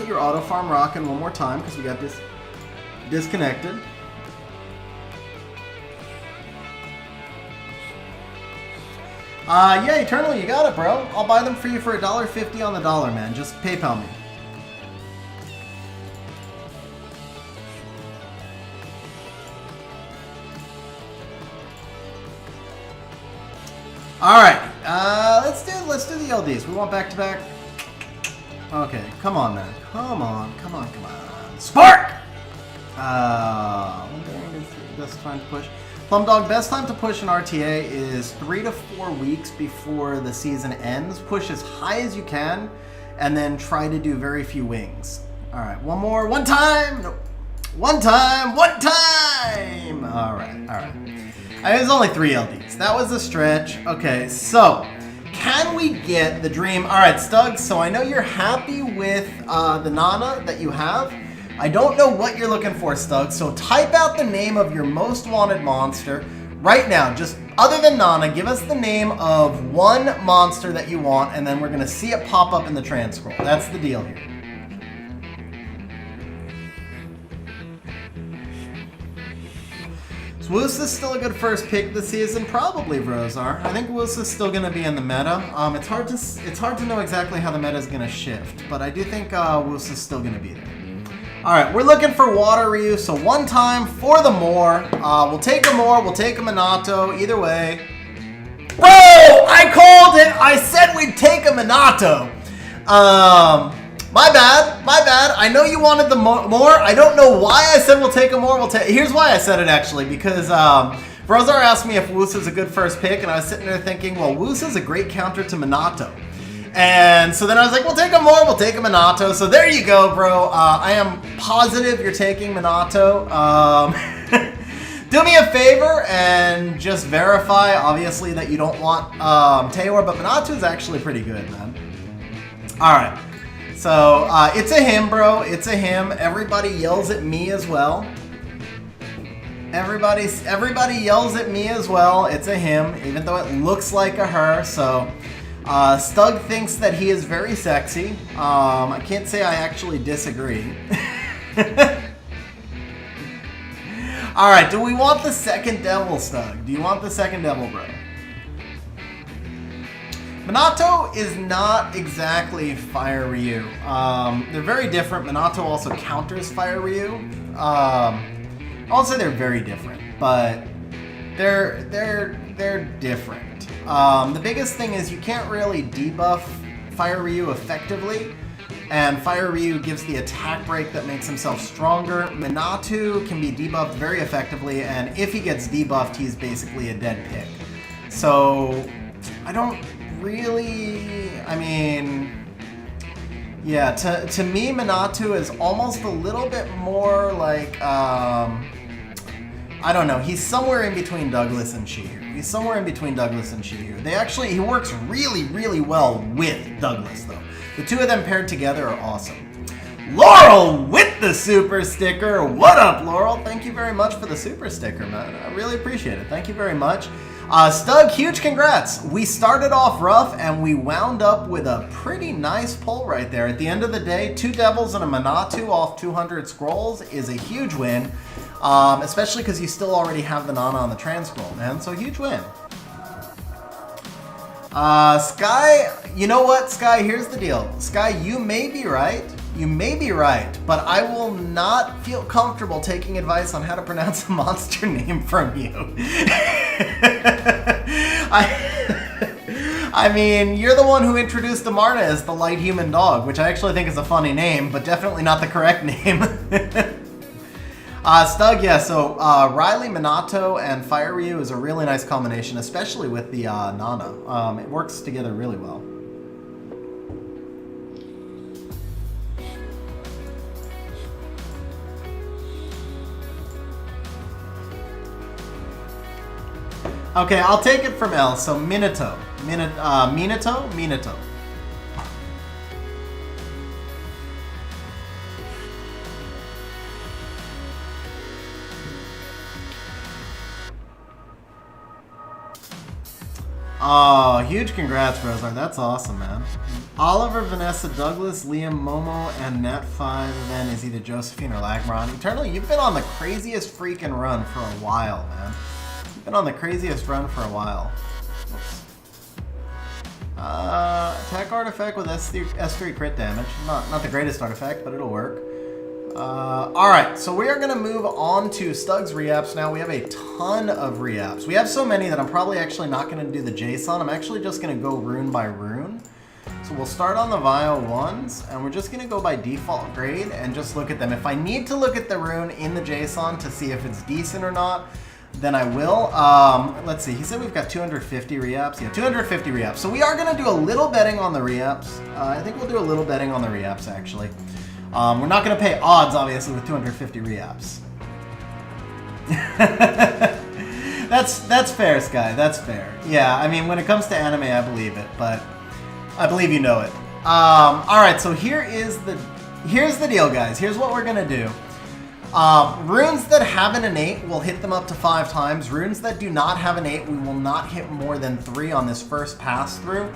your auto farm rocking one more time, because we got this disconnected. Yeah, Eternal, you got it, bro. I'll buy them for you for $1.50 on the dollar, man. Just PayPal me. All right, let's do the LDs. We want back-to-back. Okay, come on, man. Come on. Spark! Best time to push. Plumdog, best time to push an RTA is 3 to 4 weeks before the season ends. Push as high as you can, and then try to do very few wings. All right, one more. One time! Nope. One time! All right. It was only 3 LDs. That was a stretch. Okay, so can we get the dream? All right, Stug, so I know you're happy with the Nana that you have. I don't know what you're looking for, Stug, so type out the name of your most wanted monster right now. Just other than Nana, give us the name of one monster that you want, and then we're going to see it pop up in the trans scroll. That's the deal here. Is Woosa still a good first pick this season? Probably, Rosar. I think Woosa's still going to be in the meta. It's hard to know exactly how the meta is going to shift, but I do think Woosa's still going to be there. All right, we're looking for Water Ryu, so one time for the more. We'll take a more, we'll take a Minato, either way. Bro, I called it. I said we'd take a Minato. My bad. I know you wanted the more. I don't know why I said we'll take a more. Here's why I said it, actually, because Brozar asked me if Woosa's a good first pick, and I was sitting there thinking, well, Woosa's a great counter to Minato. And so then I was like, we'll take a more, we'll take a Minato. So there you go, bro. I am positive you're taking Minato. Do me a favor and just verify, obviously, that you don't want Teor, but Minato is actually pretty good, man. All right. So it's a him, bro. It's a him. Everybody yells at me as well. Everybody yells at me as well. It's a him, even though it looks like a her. So Stug thinks that he is very sexy. I can't say I actually disagree. All right, do we want the second devil, Stug? Do you want the second devil, bro? Minato is not exactly Fire Ryu. They're very different. Minato also counters Fire Ryu. I'll say they're very different, but they're different. The biggest thing is you can't really debuff Fire Ryu effectively, and Fire Ryu gives the attack break that makes himself stronger. Minato can be debuffed very effectively, and if he gets debuffed, he's basically a dead pick. So, I don't really... I mean... Yeah, to me, Minato is almost a little bit more like... I don't know, he's somewhere in between Douglas and Shihiro. He's somewhere in between Douglas and Shihiro. He works really, really well with Douglas, though. The two of them paired together are awesome. Laurel with the super sticker. What up, Laurel? Thank you very much for the super sticker, man. I really appreciate it. Thank you very much. Stug, huge congrats. We started off rough, and we wound up with a pretty nice pull right there. At the end of the day, 2 Devils and a Minato off 200 scrolls is a huge win, especially because you still already have the Nana on the trans scroll, man. So huge win. Sky, you know what, Sky, here's the deal. Sky, you may be right. You may be right, but I will not feel comfortable taking advice on how to pronounce a monster name from you. I mean, you're the one who introduced Amarna as the light human dog, which I actually think is a funny name, but definitely not the correct name. Stug, yeah, so Riley, Minato, and Fire Ryu is a really nice combination, especially with the Nana. It works together really well. Okay, I'll take it from L, so Minato. Minato. Oh, huge congrats, Rosar. That's awesome, man. Oliver, Vanessa, Douglas, Liam, Momo, and Net5 then is either Josephine or Lagmaron. Eternally, you've been on the craziest freaking run for a while, man. You've been on the craziest run for a while. Oops. Attack artifact with S3 crit damage. Not the greatest artifact, but it'll work. Alright, so we are going to move on to Stug's reapps now. We have a ton of reapps. We have so many that I'm probably actually not going to do the JSON. I'm actually just going to go rune by rune. So we'll start on the Vio ones, and we're just going to go by default grade and just look at them. If I need to look at the rune in the JSON to see if it's decent or not, then I will. Let's see, he said we've got 250 reapps. Yeah, 250 reapps. So we are going to do a little betting on the reapps. I think we'll do a little betting on the reapps, actually. We're not going to pay odds, obviously, with 250 reapps. That's fair, Sky. That's fair. Yeah, I mean, when it comes to anime, I believe it, but I believe you know it. All right, so here's the deal, guys. Here's what we're going to do. Runes that have an innate, we'll hit them up to 5 times. Runes that do not have an 8, we will not hit more than 3 on this first pass through.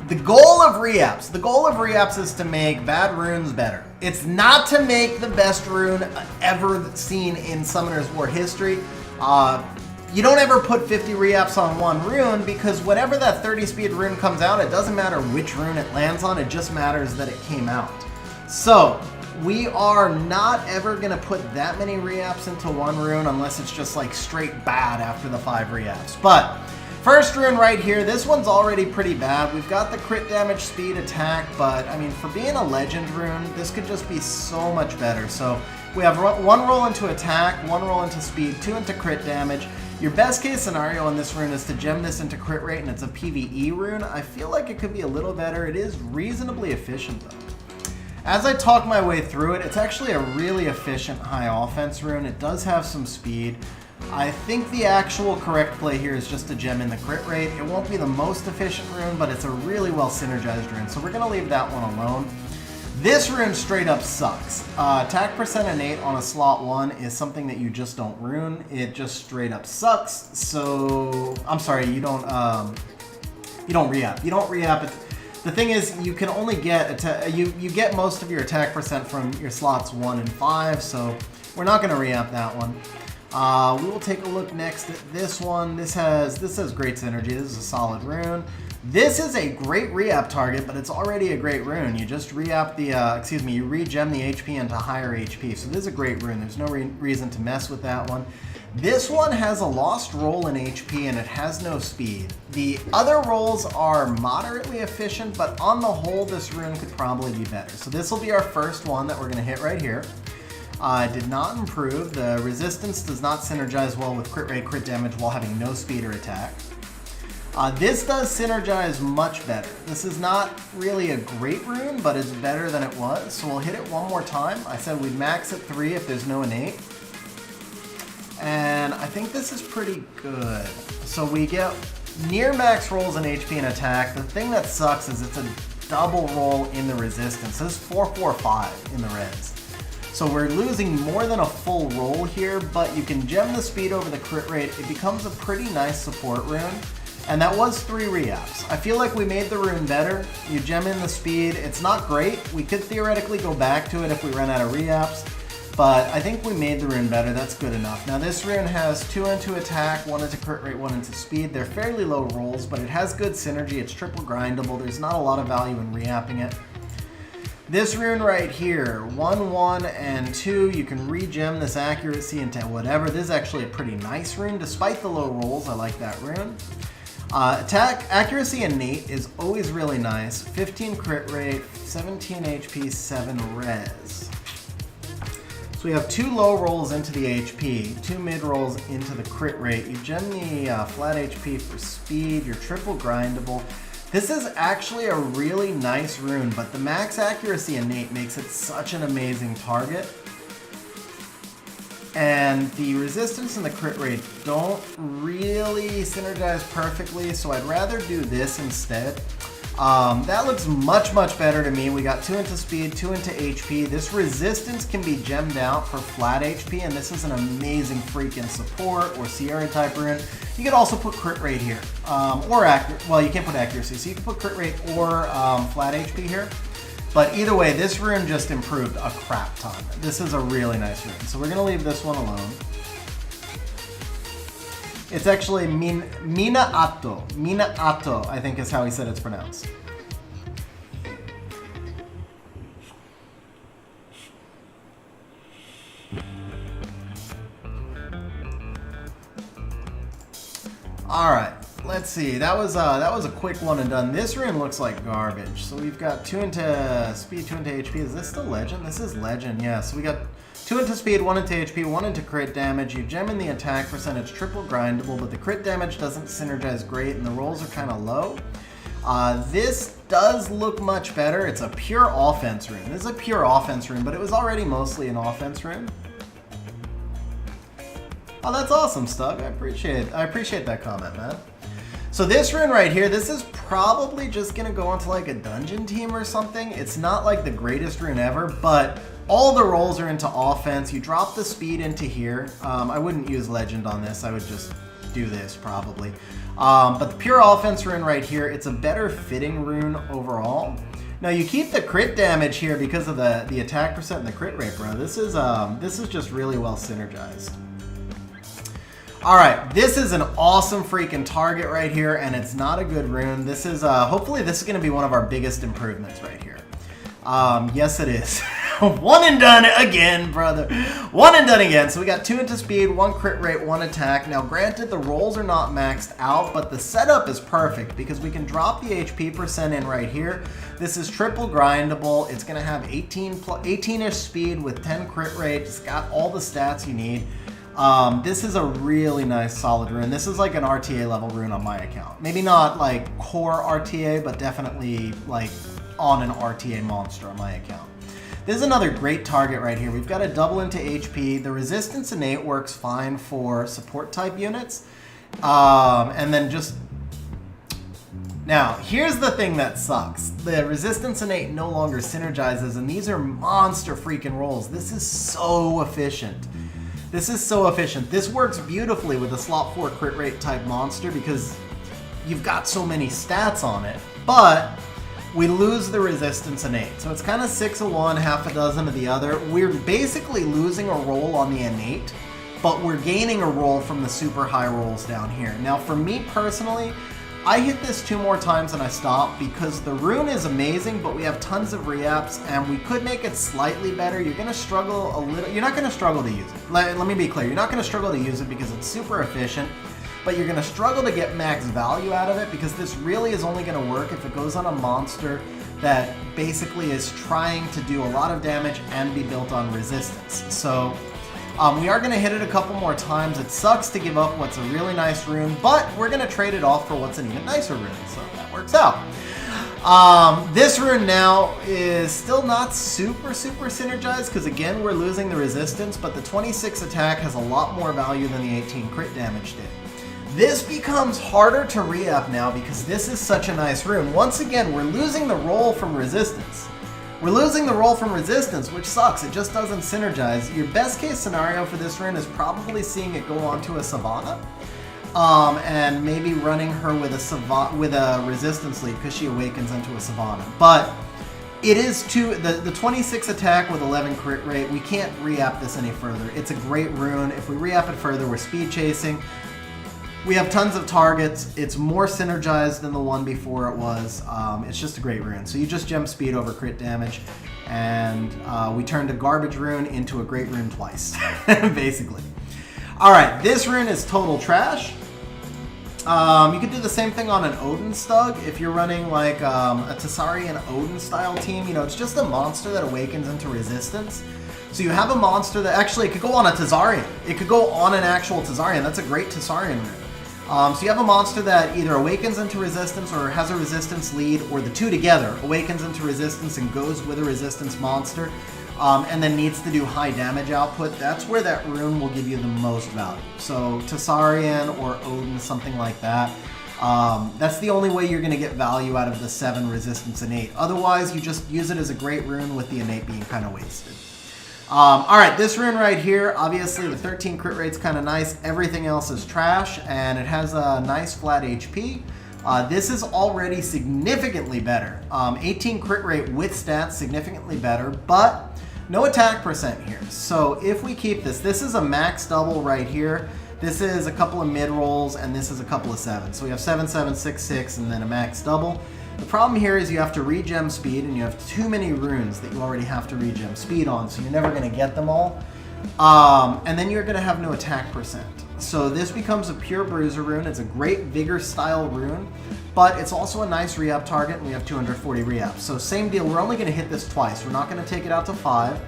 The goal of reapps is to make bad runes better. It's not to make the best rune ever seen in Summoner's War history. You don't ever put 50 reapps on one rune, because whenever that 30 speed rune comes out, it doesn't matter which rune it lands on, it just matters that it came out. So, we are not ever going to put that many reapps into one rune unless it's just like straight bad after the 5 reapps. But first rune right here, this one's already pretty bad. We've got the crit damage, speed, attack, but I mean, for being a legend rune, this could just be so much better. So we have 1 roll into attack, 1 roll into speed, 2 into crit damage. Your best case scenario on this rune is to gem this into crit rate, and it's a PvE rune. I feel like it could be a little better. It is reasonably efficient though. As I talk my way through it, it's actually a really efficient high offense rune. It does have some speed. I think the actual correct play here is just to gem in the crit rate. It won't be the most efficient rune, but it's a really well synergized rune, so we're going to leave that one alone. This rune straight up sucks. Attack percent innate on a slot 1 is something that you just don't rune. It just straight up sucks. So, I'm sorry, you don't reapp. You don't reapp it. The thing is, you can only get you get most of your attack percent from your slots 1 and 5, so we're not going to reapp that one. We will take a look next at this one. This has great synergy. This is a solid rune. This is a great re-app target, but it's already a great rune. You just re-app the, you re-gem the HP into higher HP. So this is a great rune. There's no reason to mess with that one. This one has a lost roll in HP and it has no speed. The other rolls are moderately efficient, but on the whole, this rune could probably be better. So this will be our first one that we're gonna hit right here. Did not improve. The resistance does not synergize well with crit rate, crit damage while having no speed or attack. This does synergize much better. This is not really a great rune, but it's better than it was. So we'll hit it one more time. I said we'd max at 3 if there's no innate. And I think this is pretty good. So we get near max rolls in HP and attack. The thing that sucks is it's a double roll in the resistance. This is 445 in the res. So we're losing more than a full roll here, but you can gem the speed over the crit rate. It becomes a pretty nice support rune. And that was 3 re-apps. I feel like we made the rune better. You gem in the speed. It's not great. We could theoretically go back to it if we run out of re-apps, but I think we made the rune better. That's good enough. Now this rune has 2 into attack, 1 into crit rate, 1 into speed. They're fairly low rolls, but it has good synergy. It's triple grindable. There's not a lot of value in re-apping it. This rune right here, 1, 1, and 2, you can re-gem this accuracy into whatever. This is actually a pretty nice rune. Despite the low rolls, I like that rune. Attack, accuracy, innate is always really nice. 15 crit rate, 17 HP, 7 res. So we have 2 low rolls into the HP, 2 mid rolls into the crit rate. You gem the flat HP for speed, you're triple grindable. This is actually a really nice rune, but the max accuracy innate makes it such an amazing target. And the resistance and the crit rate don't really synergize perfectly, so I'd rather do this instead. That looks much, much better to me. We got 2 into speed, 2 into HP. This resistance can be gemmed out for flat HP, and this is an amazing freaking support or Sierra type rune. You could also put crit rate here, well, you can't put accuracy, so you can put crit rate or flat HP here. But either way, this rune just improved a crap ton. This is a really nice rune. So we're gonna leave this one alone. It's actually Minato. Minato, I think is how he said it's pronounced. All right, let's see. That was a quick one and done. This rune looks like garbage. So we've got 2 into speed, 2 into HP. Is this still legend? This is legend, yeah. So we got 2 into speed, 1 into HP, 1 into crit damage. You gem in the attack percentage, triple grindable, but the crit damage doesn't synergize great and the rolls are kind of low. This does look much better. It's a pure offense rune. This is a pure offense rune, but it was already mostly an offense rune. Oh, that's awesome, Stug. I appreciate that comment, man. So this rune right here, this is probably just gonna go onto like a dungeon team or something. It's not like the greatest rune ever, but all the rolls are into offense. You drop the speed into here. I wouldn't use legend on this. I would just do this probably. But the pure offense rune right here, it's a better fitting rune overall. Now you keep the crit damage here because of the attack percent and the crit rate, bro. This is just really well synergized. All right, this is an awesome freaking target right here, and it's not a good rune. This is, hopefully this is gonna be one of our biggest improvements right here. Yes it is. One and done again, brother. One and done again. So we got 2 into speed, 1 crit rate, 1 attack. Now granted, the rolls are not maxed out, but the setup is perfect because we can drop the HP percent in right here. This is triple grindable. It's gonna have 18-ish speed with 10 crit rate. It's got all the stats you need. This is a really nice solid rune. This is like an RTA level rune on my account. Maybe not like core RTA, but definitely like on an RTA monster on my account. This is another great target right here. We've got a double into HP. The resistance innate works fine for support type units. And then just... Now, here's the thing that sucks. The resistance innate no longer synergizes, and these are monster freaking rolls. This is so efficient. This is so efficient. This works beautifully with a slot 4 crit rate type monster because you've got so many stats on it, but we lose the resistance innate. So it's kind of 6 of one, half a dozen of the other. We're basically losing a roll on the innate, but we're gaining a roll from the super high rolls down here. Now for me personally, I hit this 2 more times and I stop because the rune is amazing, but we have tons of reapps and we could make it slightly better. You're going to struggle a little. You're not going to struggle to use it. Let me be clear. You're not going to struggle to use it because it's super efficient, but you're going to struggle to get max value out of it because this really is only going to work if it goes on a monster that basically is trying to do a lot of damage and be built on resistance. So we are going to hit it a couple more times. It sucks to give up what's a really nice rune, but we're going to trade it off for what's an even nicer rune, so that works out. This rune now is still not super synergized because again we're losing the resistance, but the 26 attack has a lot more value than the 18 crit damage did. This becomes harder to re-up now because this is such a nice rune. Once again, we're losing the roll from resistance. We're losing the roll from resistance, which sucks. It just doesn't synergize. Your best case scenario for this rune is probably seeing it go onto a Savannah, and maybe running her with a resistance lead because she awakens into a Savannah. But it is the 26 attack with 11 crit rate. We can't re-app this any further. It's a great rune. If we re-app it further, we're speed chasing. We have tons of targets. It's more synergized than the one before it was. It's just a great rune. So you just gem speed over crit damage, and we turned a garbage rune into a great rune twice, basically. All right, this rune is total trash. You could do the same thing on an Odin Stug if you're running like a Tsarian Odin style team. You know, it's just a monster that awakens into resistance. So you have a monster that actually it could go on a Tsarian. It could go on an actual Tsarian. That's a great Tsarian rune. So you have a monster that either awakens into resistance or has a resistance lead, or the two together, awakens into resistance and goes with a resistance monster, and then needs to do high damage output. That's where that rune will give you the most value. So Tsarian or Odin, something like that. That's the only way you're going to get value out of the 7 resistance innate. Otherwise, you just use it as a great rune with the innate being kind of wasted. Alright, this rune right here, obviously the 13 crit rate's kind of nice. Everything else is trash, and it has a nice flat HP. This is already significantly better. 18 crit rate with stats, significantly better, but no attack percent here. So if we keep this, this is a max double right here. This is a couple of mid rolls, and this is a couple of 7s. So we have 7, 7, 6, 6, and then a max double. The problem here is you have to regen speed, and you have too many runes that you already have to regen speed on, so you're never going to get them all. And then you're going to have no attack percent. So this becomes a pure bruiser rune. It's a great vigor style rune, but it's also a nice re-up target, and we have 240 re-ups. So same deal, we're only going to hit this twice. We're not going to take it out to 5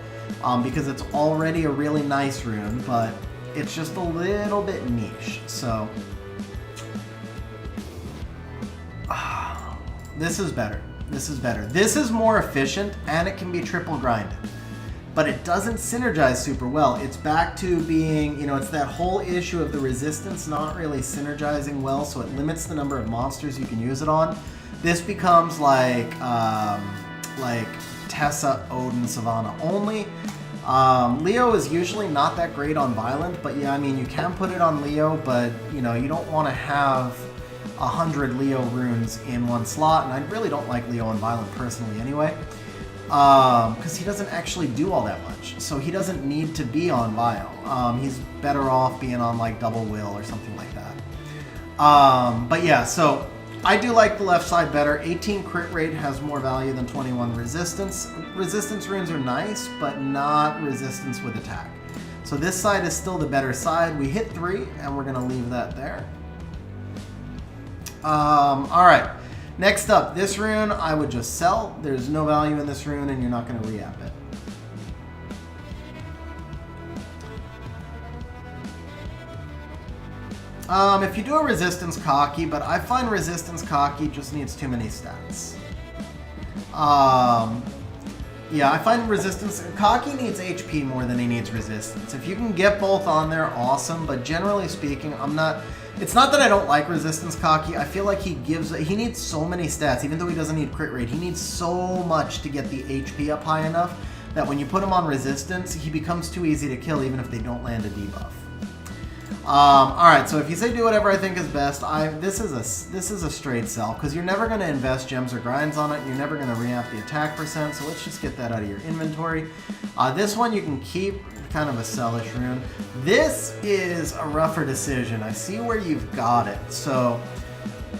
because it's already a really nice rune, but it's just a little bit niche. So this is better. This is better. This is more efficient, and it can be triple grinded. But it doesn't synergize super well. It's back to being, you know, it's that whole issue of the resistance not really synergizing well, so it limits the number of monsters you can use it on. This becomes like Tessa, Odin, Savannah only. Leo is usually not that great on Violent, but yeah, I mean, you can put it on Leo, but, you know, you don't want to have 100 Leo runes in one slot, and I really don't like Leo on Violent personally anyway, because he doesn't actually do all that much, so he doesn't need to be on Vile. He's better off being on like Double Will or something like that. But yeah, so I do like the left side better. 18 crit rate has more value than 21 resistance. Resistance runes are nice, but not resistance with attack. So this side is still the better side. We hit 3, and we're going to leave that there. Alright, next up, this rune I would just sell. There's no value in this rune, and you're not going to re-app it. If you do a resistance cocky, but I find resistance cocky just needs too many stats. Yeah, I find resistance cocky needs HP more than he needs resistance. If you can get both on there, awesome, but generally speaking, it's not that I don't like resistance cocky. I feel like he needs so many stats, even though he doesn't need crit rate. He needs so much to get the HP up high enough that when you put him on resistance, he becomes too easy to kill even if they don't land a debuff. Alright, so if you say do whatever I think is best, this is a straight sell, because you're never going to invest gems or grinds on it, and you're never going to re-up the attack percent, so let's just get that out of your inventory. This one you can keep, kind of a sellish rune. This is a rougher decision. I see where you've got it. So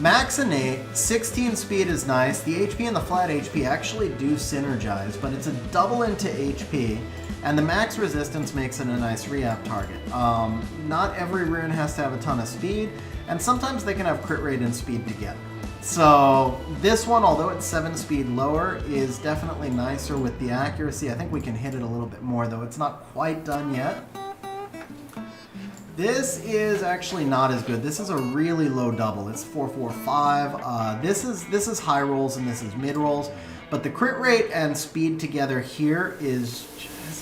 Max innate, 16 speed is nice. The HP and the flat HP actually do synergize, but it's a double into HP, and the max resistance makes it a nice re-app target. Not every rune has to have a ton of speed, and sometimes they can have crit rate and speed together. So this one, although it's 7 speed lower, is definitely nicer with the accuracy. I think we can hit it a little bit more, though it's not quite done yet. This is actually not as good. This is a really low double. It's 445. This is high rolls and this is mid rolls, but the crit rate and speed together here is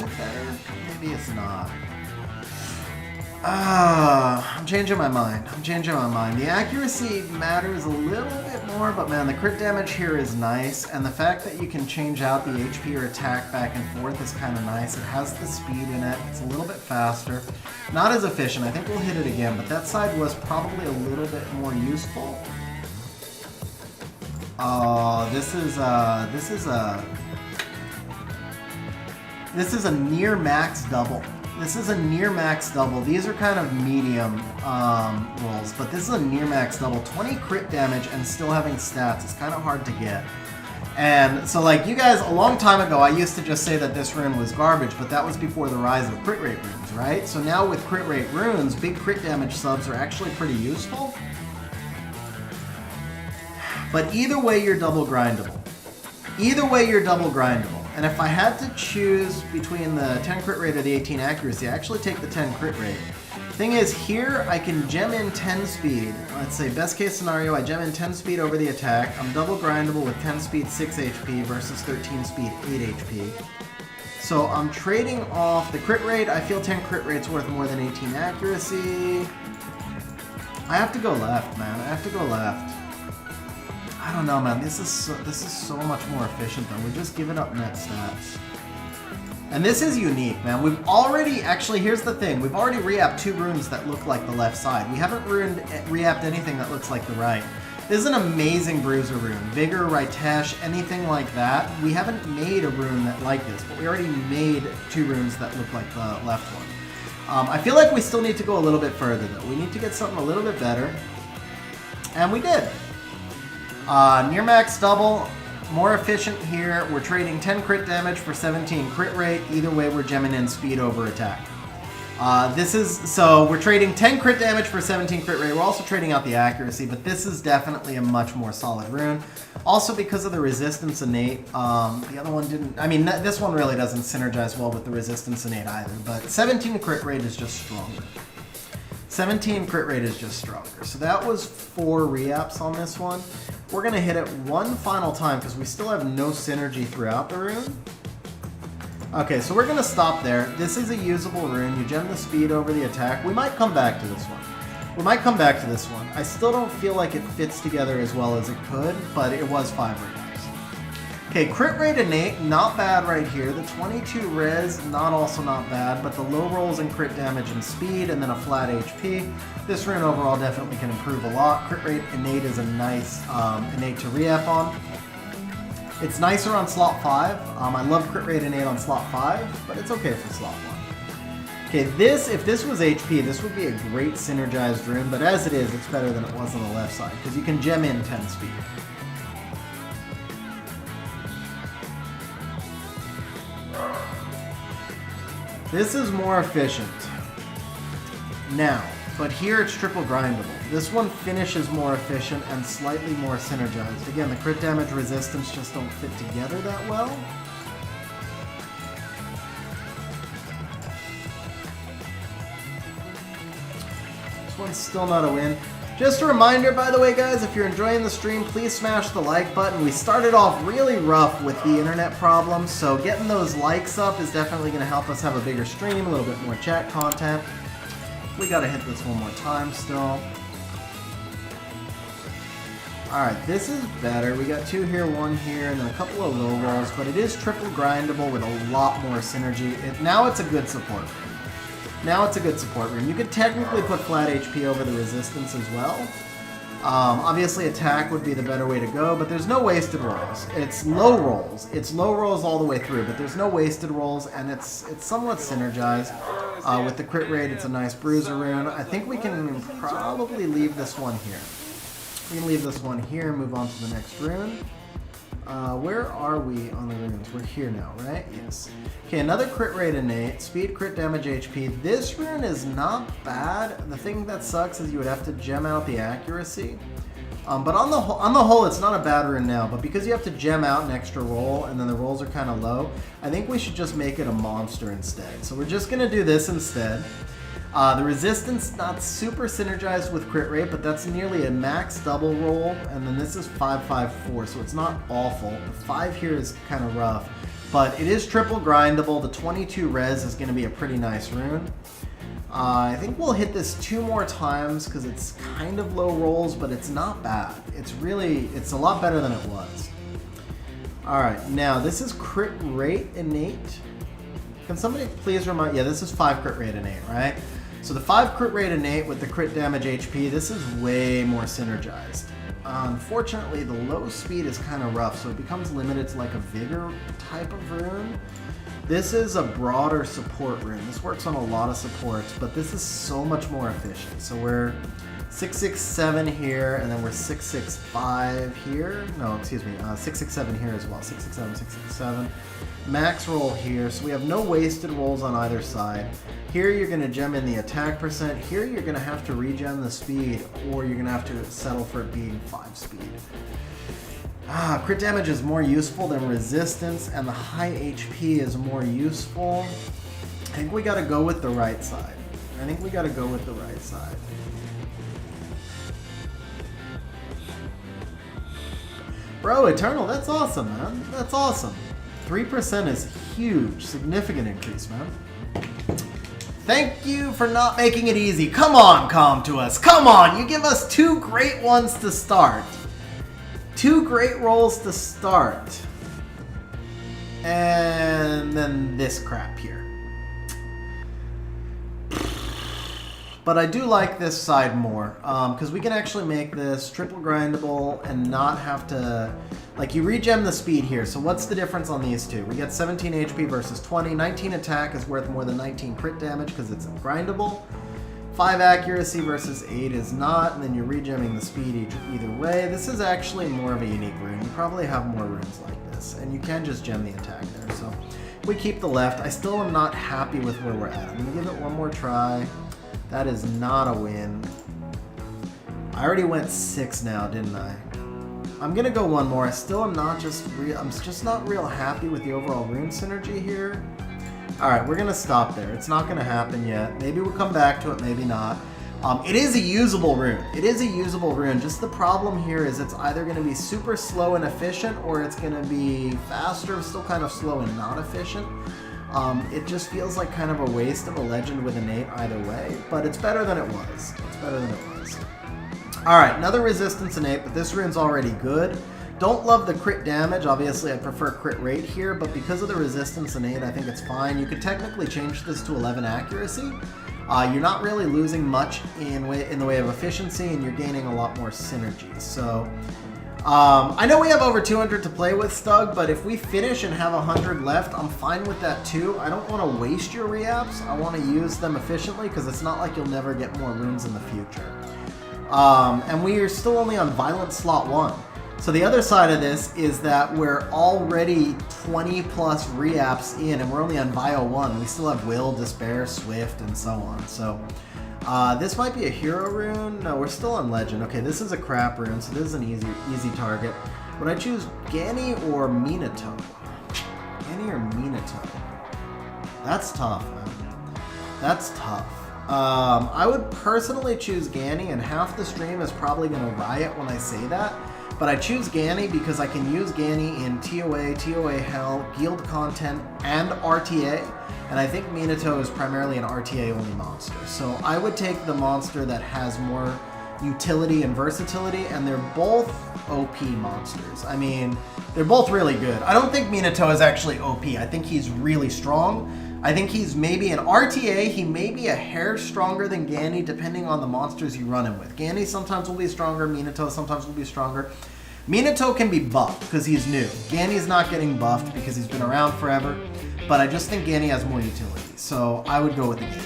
it better? Maybe it's not. I'm changing my mind. The accuracy matters a little bit more, but man, the crit damage here is nice, and the fact that you can change out the HP or attack back and forth is kind of nice. It has the speed in it. It's a little bit faster. Not as efficient. I think we'll hit it again, but that side was probably a little bit more useful. This is a near max double. These are kind of medium rolls, but this is a near max double. 20 crit damage and still having stats is kind of hard to get. And so, like, you guys, a long time ago, I used to just say that this rune was garbage, but that was before the rise of crit rate runes, right? So now with crit rate runes, big crit damage subs are actually pretty useful. But either way, you're double grindable. And if I had to choose between the 10 crit rate or the 18 accuracy, I actually take the 10 crit rate. Thing is, here I can gem in 10 speed. Let's say best case scenario, I gem in 10 speed over the attack. I'm double grindable with 10 speed 6 HP versus 13 speed 8 HP. So I'm trading off the crit rate. I feel 10 crit rate's worth more than 18 accuracy. I have to go left, man. I don't know, man. This is so much more efficient, though. We're just giving up net stats. And this is unique, man. We've already, actually, here's the thing. We've already re-apped 2 runes that look like the left side. We haven't re-apped anything that looks like the right. This is an amazing bruiser rune. Vigor, Ritesh, anything like that. We haven't made a rune that like this, but we already made 2 runes that look like the left one. I feel like we still need to go a little bit further, though. We need to get something a little bit better. And we did. Near max double, more efficient here. We're trading 10 crit damage for 17 crit rate. Either way, we're gemming in speed over attack. So we're trading 10 crit damage for 17 crit rate. We're also trading out the accuracy, but this is definitely a much more solid rune. Also because of the resistance innate. The other one didn't, I mean, this one really doesn't synergize well with the resistance innate either, but 17 crit rate is just stronger. 17 crit rate is just stronger. So that was 4 re-apps on this one. We're going to hit it one final time because we still have no synergy throughout the rune. Okay, so we're going to stop there. This is a usable rune. You gem the speed over the attack. We might come back to this one. I still don't feel like it fits together as well as it could, but it was 5 re-apps. Okay, crit rate innate, not bad right here. The 22 res, not bad, but the low rolls and crit damage and speed, and then a flat HP. This rune overall definitely can improve a lot. Crit rate innate is a nice innate to re-app on. It's nicer on slot 5. I love crit rate innate on slot 5, but it's okay for slot 1. Okay, if this was HP, this would be a great synergized rune, but as it is, it's better than it was on the left side, because you can gem in 10 speed. This is more efficient. Now, but here it's triple grindable. This one finishes more efficient and slightly more synergized. Again, the crit damage resistance just don't fit together that well. This one's still not a win. Just a reminder, by the way, guys, if you're enjoying the stream, please smash the like button. We started off really rough with the internet problems, so getting those likes up is definitely going to help us have a bigger stream, a little bit more chat content. We got to hit this one more time still. Alright, this is better. We got 2 here, 1 here, and then a couple of low rolls, but it is triple grindable with a lot more synergy. Now it's a good support rune. You could technically put flat HP over the resistance as well. Obviously attack would be the better way to go, but there's no wasted rolls. It's low rolls. It's low rolls all the way through, but there's no wasted rolls, and it's somewhat synergized. With the crit rate, it's a nice bruiser rune. I think we can probably leave this one here. We can leave this one here and move on to the next rune. Where are we on the runes? We're here now, right? Yes. Okay, another crit rate innate, speed, crit damage, HP. This rune is not bad. The thing that sucks is you would have to gem out the accuracy. But on the whole, it's not a bad rune now. But because you have to gem out an extra roll, and then the rolls are kind of low, I think we should just make it a monster instead. So we're just gonna do this instead. The resistance not super synergized with crit rate, but that's nearly a max double roll, and then this is 554, so it's not awful. The 5 here is kind of rough, but it is triple grindable. The 22 res is going to be a pretty nice rune. I think we'll hit this 2 more times because it's kind of low rolls, but it's not bad. It's a lot better than it was. Alright, now this is crit rate innate. Can somebody please remind, yeah, this is 5 crit rate innate, right? So the 5 crit rate innate with the crit damage HP, this is way more synergized. Unfortunately, the low speed is kind of rough, so it becomes limited to like a vigor type of rune. This is a broader support rune. This works on a lot of supports, but this is so much more efficient. So we're 667 here, and then we're 665 here. No, excuse me, 667 here as well. 667, 667. Max roll here, so we have no wasted rolls on either side. Here you're going to gem in the attack percent. Here you're going to have to regen the speed, or you're going to have to settle for it being 5 speed. Crit damage is more useful than resistance, and the high HP is more useful. I think we got to go with the right side. Bro, Eternal, that's awesome, man. That's awesome. 3% is huge, significant increase, man. Thank you for not making it easy. Come on, Calm to us. Come on, you give us 2 great ones to start. 2 great rolls to start. And then this crap here. But I do like this side more, because we can actually make this triple grindable and not have to, like, you regem the speed here. So what's the difference on these two? We get 17 HP versus 20. 19 attack is worth more than 19 crit damage because it's grindable. 5 accuracy versus 8 is not, and then you're regemming the speed either way. This is actually more of a unique rune. You probably have more runes like this, and you can just gem the attack there. So we keep the left. I still am not happy with where we're at. I'm going to give it one more try. That is not a win. I already went 6 now, didn't I? I'm gonna go one more. I still am not I'm just not real happy with the overall rune synergy here. Alright, we're gonna stop there. It's not gonna happen yet. Maybe we'll come back to it, maybe not. It is a usable rune. It is a usable rune. Just the problem here is it's either gonna be super slow and efficient, or it's gonna be faster, still kind of slow and not efficient. It just feels like kind of a waste of a legend with innate either way, but it's better than it was. Alright, another resistance innate, but this rune's already good. Don't love the crit damage. Obviously, I prefer crit rate here, but because of the resistance innate, I think it's fine. You could technically change this to 11 accuracy. You're not really losing much in the way of efficiency, and you're gaining a lot more synergy. So, I know we have over 200 to play with, Stug, but if we finish and have 100 left, I'm fine with that too. I don't want to waste your reapps. I want to use them efficiently because it's not like you'll never get more runes in the future. And we are still only on Violent Slot 1. So the other side of this is that we're already 20 plus reapps in, and we're only on Bio 1. We still have Will, Despair, Swift, and so on. So this might be a hero rune. No, we're still on Legend. Okay, this is a crap rune, so this is an easy target. Would I choose Gani or Minato? Gani or Minato? That's tough, man. That's tough. I would personally choose Gani, and half the stream is probably going to riot when I say that. But I choose Gani because I can use Gani in TOA, TOA Hell, Guild content, and RTA. And I think Minato is primarily an RTA-only monster. So I would take the monster that has more utility and versatility, and they're both OP monsters. I mean, they're both really good. I don't think Minato is actually OP. I think he's really strong. I think he's maybe an RTA, he may be a hair stronger than Gani depending on the monsters you run him with. Gani sometimes will be stronger, Minato sometimes will be stronger. Minato can be buffed because he's new. Gani's not getting buffed because he's been around forever, but I just think Gani has more utility, so I would go with the Gani.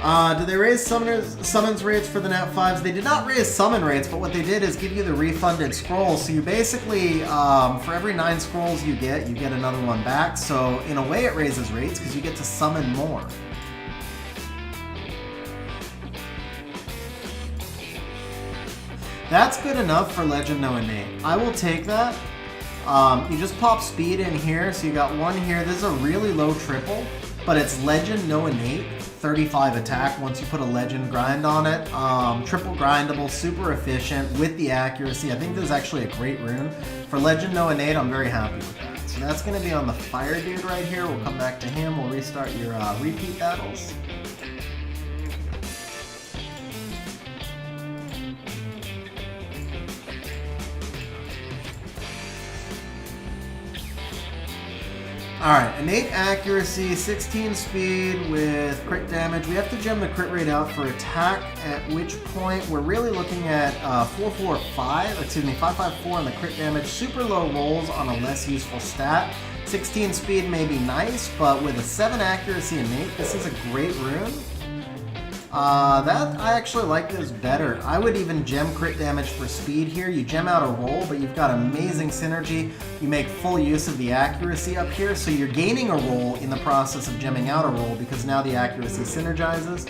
Did they raise summons rates for the Nat 5s? They did not raise summon rates, but what they did is give you the refunded scrolls. So you basically, for every 9 scrolls you get another one back. So in a way it raises rates because you get to summon more. That's good enough for Legend No Innate. I will take that. You just pop speed in here, so you got 1 here. This is a really low triple, but it's Legend No Innate. 35 attack once you put a legend grind on it. Triple grindable, super efficient with the accuracy. I think this is actually a great rune. For Legend No Innate, I'm very happy with that. So that's going to be on the Fire Dude right here. We'll come back to him. We'll restart your repeat battles. Alright, innate accuracy, 16 speed with crit damage. We have to gem the crit rate out for attack, at which point we're really looking at 554 on the crit damage. Super low rolls on a less useful stat. 16 speed may be nice, but with a 7 accuracy innate, this is a great rune. I actually like this better. I would even gem crit damage for speed here. You gem out a roll, but you've got amazing synergy. You make full use of the accuracy up here, so you're gaining a roll in the process of gemming out a roll because now the accuracy synergizes.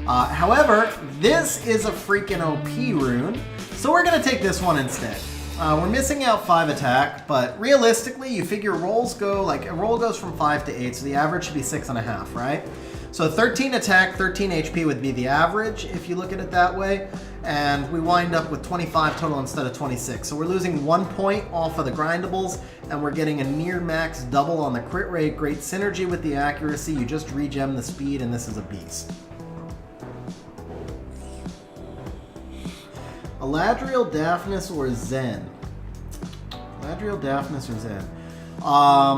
However, this is a freaking OP rune, so we're going to take this one instead. We're missing out 5 attack, but realistically, you figure rolls go, like a roll goes from 5 to 8, so the average should be 6.5, right? So 13 attack, 13 HP would be the average if you look at it that way. And we wind up with 25 total instead of 26. So we're losing 1 point off of the grindables and we're getting a near max double on the crit rate. Great synergy with the accuracy. You just regem the speed and this is a beast. Eladriel, Daphnis, or Zen? Eladriel, Daphnis, or Zen?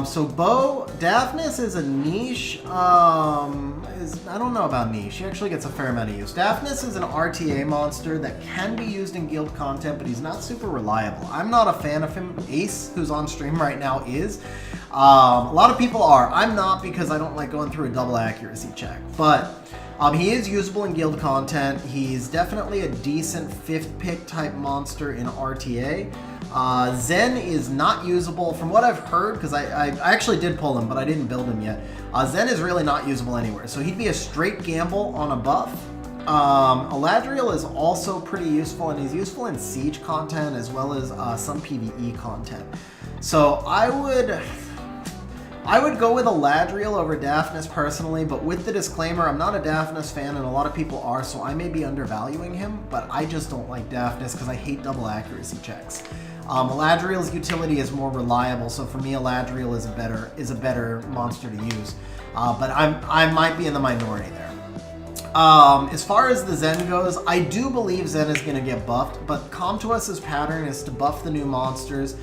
So Daphnis is a niche, I don't know about niche, he actually gets a fair amount of use. Daphnis is an RTA monster that can be used in guild content, but he's not super reliable. I'm not a fan of him. Ace, who's on stream right now, is. A lot of people are. I'm not because I don't like going through a double accuracy check, but he is usable in guild content. He's definitely a decent 5th pick type monster in RTA. Zen is not usable from what I've heard, because I actually did pull him, but I didn't build him yet. Zen is really not usable anywhere, so he'd be a straight gamble on a buff. Eladriel is also pretty useful, and he's useful in siege content as well as some PvE content. So I would go with Eladriel over Daphnis personally, but with the disclaimer, I'm not a Daphnis fan and a lot of people are, so I may be undervaluing him, but I just don't like Daphnis because I hate double accuracy checks. Eladriel's utility is more reliable, so for me Eladriel is a better monster to use, but I might be in the minority there. As far as the Zen goes, I do believe Zen is going to get buffed, but Comtuus's pattern is to buff the new monsters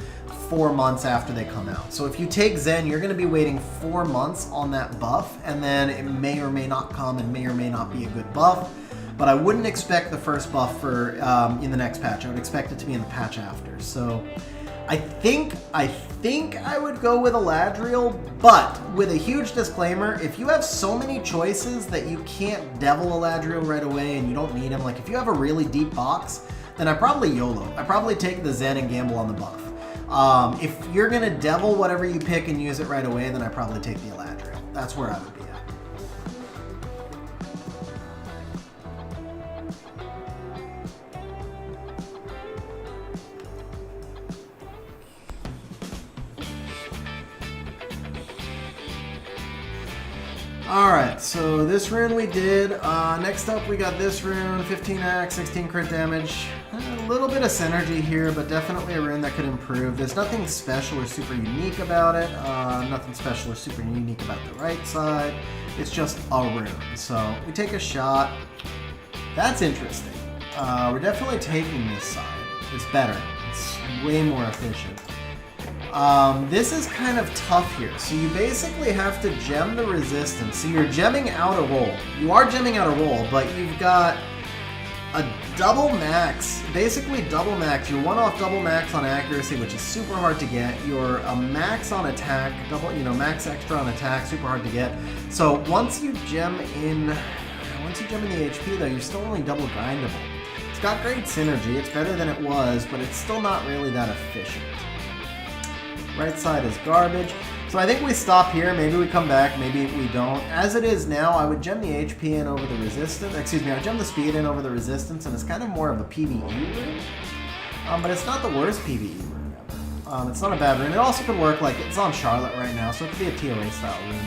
4 months after they come out. So if you take Zen, you're going to be waiting 4 months on that buff, and then it may or may not come and may or may not be a good buff. But I wouldn't expect the first buff for in the next patch. I would expect it to be in the patch after. So I think I would go with Eladriel, but with a huge disclaimer, if you have so many choices that you can't devil Eladriel right away and you don't need him, like if you have a really deep box, then I probably YOLO. I probably take the Zen and gamble on the buff. If you're gonna devil whatever you pick and use it right away, then I probably take the Eladriel. That's where I would be at. Alright, so this rune we did. Next up we got this rune, 15 axe, 16 crit damage. A little bit of synergy here, but definitely a rune that could improve. There's nothing special or super unique about it. Nothing special or super unique about the right side. It's just a rune. So we take a shot. That's interesting. We're definitely taking this side. It's better. It's way more efficient. This is kind of tough here. So you basically have to gem the resistance. So you're gemming out a roll. You are gemming out a roll, but you've got a double max, basically double max. You're 1 off double max on accuracy, which is super hard to get. You're a max on attack, double, max extra on attack, super hard to get. So once you gem in, Once you gem in the HP though, you're still only double grindable. It's got great synergy, it's better than it was, but it's still not really that efficient. Right side is garbage. So I think we stop here, maybe we come back, maybe we don't. As it is now, I would gem the HP in over the resistance, excuse me, I would gem the speed in over the resistance, and it's kind of more of a PvE rune. But it's not the worst PvE rune ever. It's not a bad rune. It also could work, like, it's on Charlotte right now, so it could be a TOA style rune.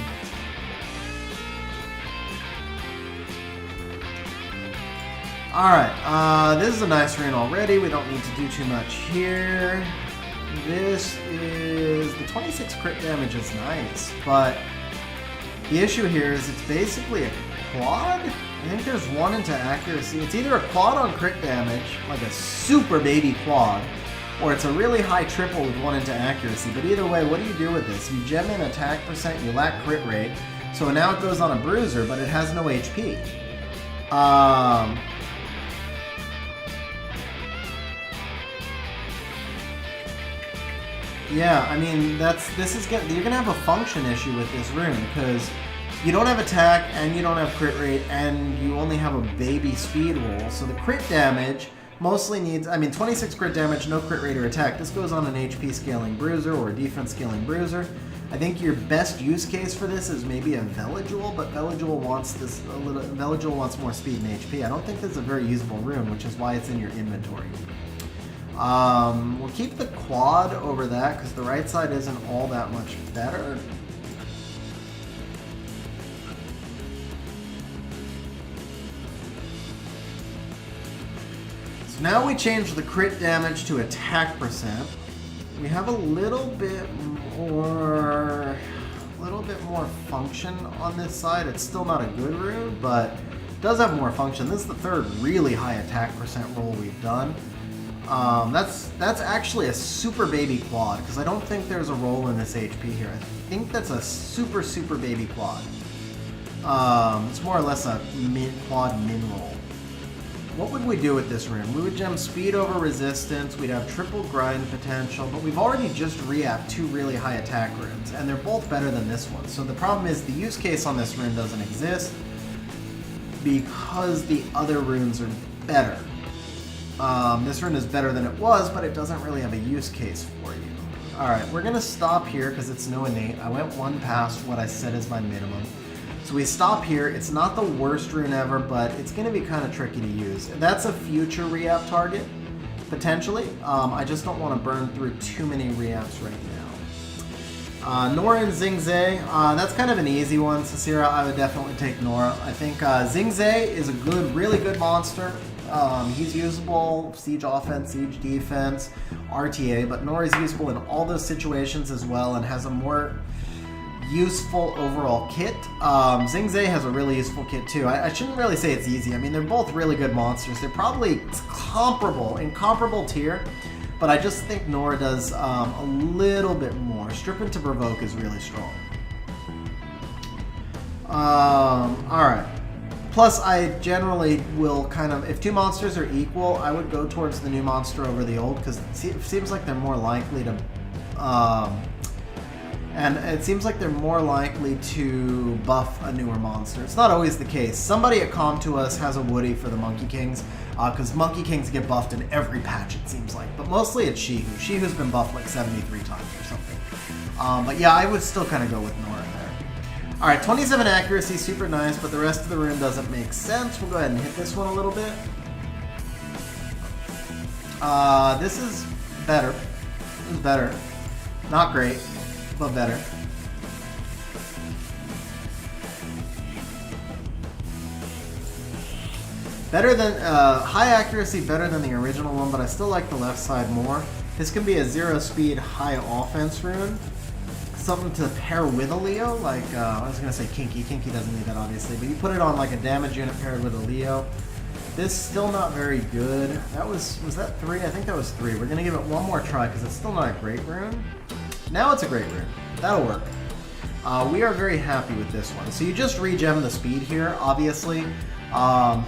Alright, this is a nice rune already, we don't need to do too much here. This is, the 26 crit damage is nice, but the issue here is it's basically a quad. I think there's 1 into accuracy. It's either a quad on crit damage, like a super baby quad, or it's a really high triple with 1 into accuracy. But either way, what do you do with this? You gem in attack percent, you lack crit rate, so now it goes on a bruiser, but it has no HP. Yeah, I mean, you're gonna have a function issue with this rune because you don't have attack and you don't have crit rate and you only have a baby speed roll. So the crit damage mostly needs, I mean, 26 crit damage, no crit rate or attack. This goes on an HP scaling bruiser or a defense scaling bruiser. I think your best use case for this is maybe a Veligul, but Veligul wants more speed and HP. I don't think this is a very usable rune, which is why it's in your inventory. We'll keep the quad over that because the right side isn't all that much better. So now we change the crit damage to attack percent. We have a little bit more function on this side. It's still not a good rune, but it does have more function. This is the third really high attack percent roll we've done. That's actually a super baby quad, because I don't think there's a roll in this HP here. I think that's a super baby quad. It's more or less a quad min roll. What would we do with this rune? We would gem speed over resistance, we'd have triple grind potential, but we've already just re-apped 2 really high attack runes, and they're both better than this one. So the problem is the use case on this rune doesn't exist because the other runes are better. This rune is better than it was, but it doesn't really have a use case for you. Alright, we're going to stop here because it's no innate. I went 1 past what I said is my minimum. So we stop here. It's not the worst rune ever, but it's going to be kind of tricky to use. That's a future re-app target, potentially. I just don't want to burn through too many re-apps right now. Nora and Xingzhe, that's kind of an easy one. Sasira, I would definitely take Nora. I think Xingzhe is a really good monster. He's usable, siege offense, siege defense, RTA, but Nora is usable in all those situations as well and has a more useful overall kit. Xingzhe has a really useful kit too. I shouldn't really say it's easy. I mean, they're both really good monsters. They're probably in comparable tier, but I just think Nora does a little bit more. Stripping to provoke is really strong. Alright. Plus, I generally will kind of, if 2 monsters are equal, I would go towards the new monster over the old, because it seems like they're more likely to, buff a newer monster. It's not always the case. Somebody at Com to Us has a Woody for the Monkey Kings, because Monkey Kings get buffed in every patch, it seems like. But mostly it's Shihu. Shihu's been buffed like 73 times or something. But yeah, I would still kind of go with Nora there. Alright, 27 accuracy, super nice, but the rest of the rune doesn't make sense. We'll go ahead and hit this one a little bit. This is better. This is better. Not great, but better. Better than, high accuracy, better than the original one, but I still like the left side more. This can be a 0 speed, high offense rune. Something to pair with a Leo, like, I was going to say Kinky. Kinky doesn't need that, obviously, but you put it on like a damage unit paired with a Leo. This still not very good. That was that 3? I think that was 3. We're going to give it one more try because it's still not a great rune. Now it's a great rune. That'll work. We are very happy with this one. So you just regem the speed here, obviously.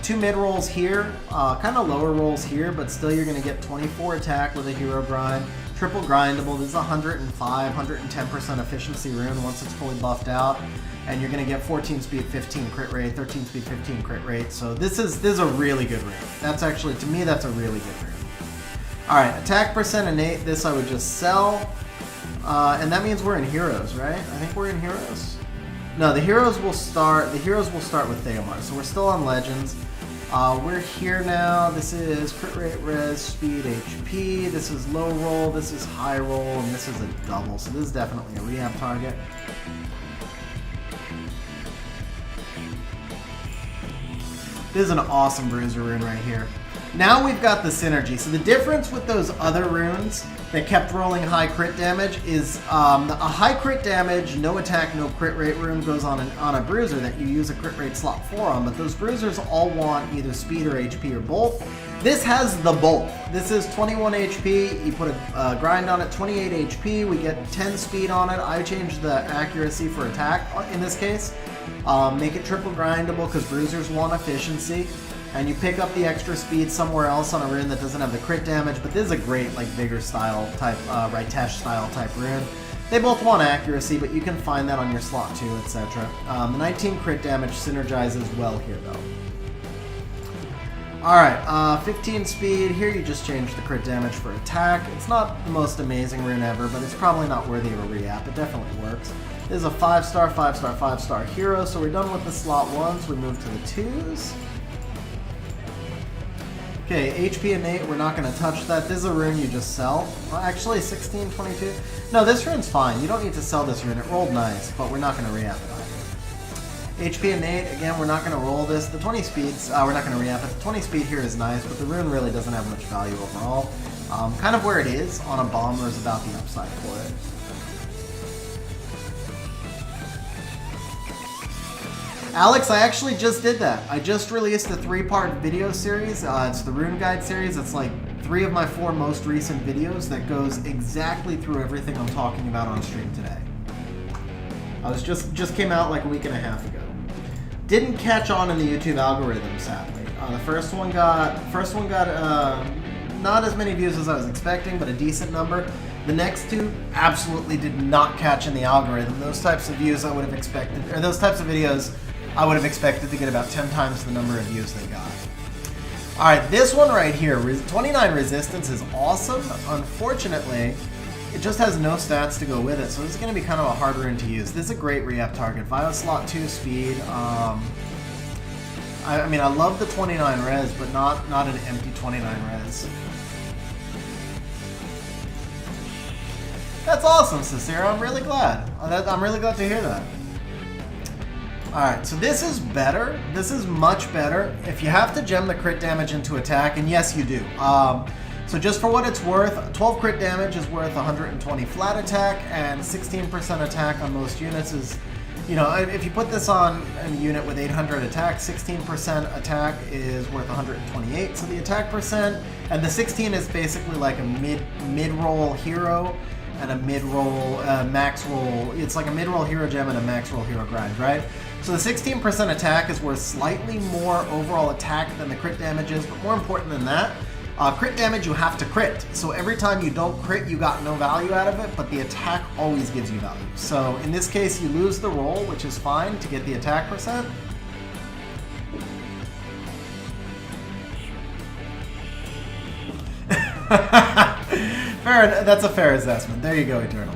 2 mid rolls here, kind of lower rolls here, but still you're going to get 24 attack with a hero grind, Triple grindable. This is 105, 110% efficiency rune once it's fully buffed out. And you're going to get 14 speed, 15 crit rate, 13 speed, 15 crit rate. So this is a really good rune. That's actually, to me, that's a really good rune. Alright, attack percent innate. This I would just sell. And that means we're in heroes, right? I think we're in heroes. No, the heroes will start with Theomar. So we're still on legends. We're here now. This is crit rate, res, speed, HP. This is low roll, this is high roll, and this is a double. So this is definitely a re-app target. This is an awesome bruiser rune right here. Now we've got the synergy. So the difference with those other runes that kept rolling high crit damage is a high crit damage, no attack, no crit rate rune goes on a bruiser that you use a crit rate slot 4 on, but those bruisers all want either speed or HP or both. This has the both. This is 21 HP, you put a grind on it, 28 HP, we get 10 speed on it. I changed the accuracy for attack in this case. Make it triple grindable because bruisers want efficiency. And you pick up the extra speed somewhere else on a rune that doesn't have the crit damage, but this is a great like Vigor style type, Raitesh style type rune. They both want accuracy, but you can find that on your slot 2, etc. The 19 crit damage synergizes well here though. Alright, 15 speed, here you just change the crit damage for attack. It's not the most amazing rune ever, but it's probably not worthy of a re-app, it definitely works. This is a 5-star, 5-star, 5-star hero, so we're done with the slot 1s, we move to the 2s. Okay, HP innate, we're not going to touch that. This is a rune you just sell. Well, actually, 16, 22. No, this rune's fine. You don't need to sell this rune. It rolled nice, but we're not going to re-app it either. HP innate, again, we're not going to roll this. The 20 speeds, we're not going to re-app it. The 20 speed here is nice, but the rune really doesn't have much value overall. Kind of where it is on a bomber is about the upside for it. Alex, I actually just did that. I just released a 3-part video series. It's the Rune Guide series. It's like 3 of my 4 most recent videos that goes exactly through everything I'm talking about on stream today. I was just came out like a week and a half ago. Didn't catch on in the YouTube algorithm, sadly. The first one got not as many views as I was expecting, but a decent number. The next 2 absolutely did not catch in the algorithm. Those types of views I would have expected, or those types of videos I would have expected to get about 10 times the number of views they got. Alright, this one right here, 29 resistance is awesome. Unfortunately, it just has no stats to go with it, so this is going to be kind of a hard rune to use. This is a great re-app target. Vio slot 2 speed. I mean, I love the 29 res, but not an empty 29 res. That's awesome, Cicero. I'm really glad. I'm really glad to hear that. Alright, so this is better. This is much better. If you have to gem the crit damage into attack, and yes, you do. So just for what it's worth, 12 crit damage is worth 120 flat attack, and 16% attack on most units is, you know, if you put this on a unit with 800 attack, 16% attack is worth 128. So the attack percent, and the 16 is basically like a mid-roll hero, and a mid-roll, max roll. It's like a mid-roll hero gem and a max roll hero grind, right? So the 16% attack is worth slightly more overall attack than the crit damage is, but more important than that, crit damage you have to crit. So every time you don't crit, you got no value out of it, but the attack always gives you value. So in this case, you lose the roll, which is fine to get the attack percent. That's a fair assessment. There you go, Eternal.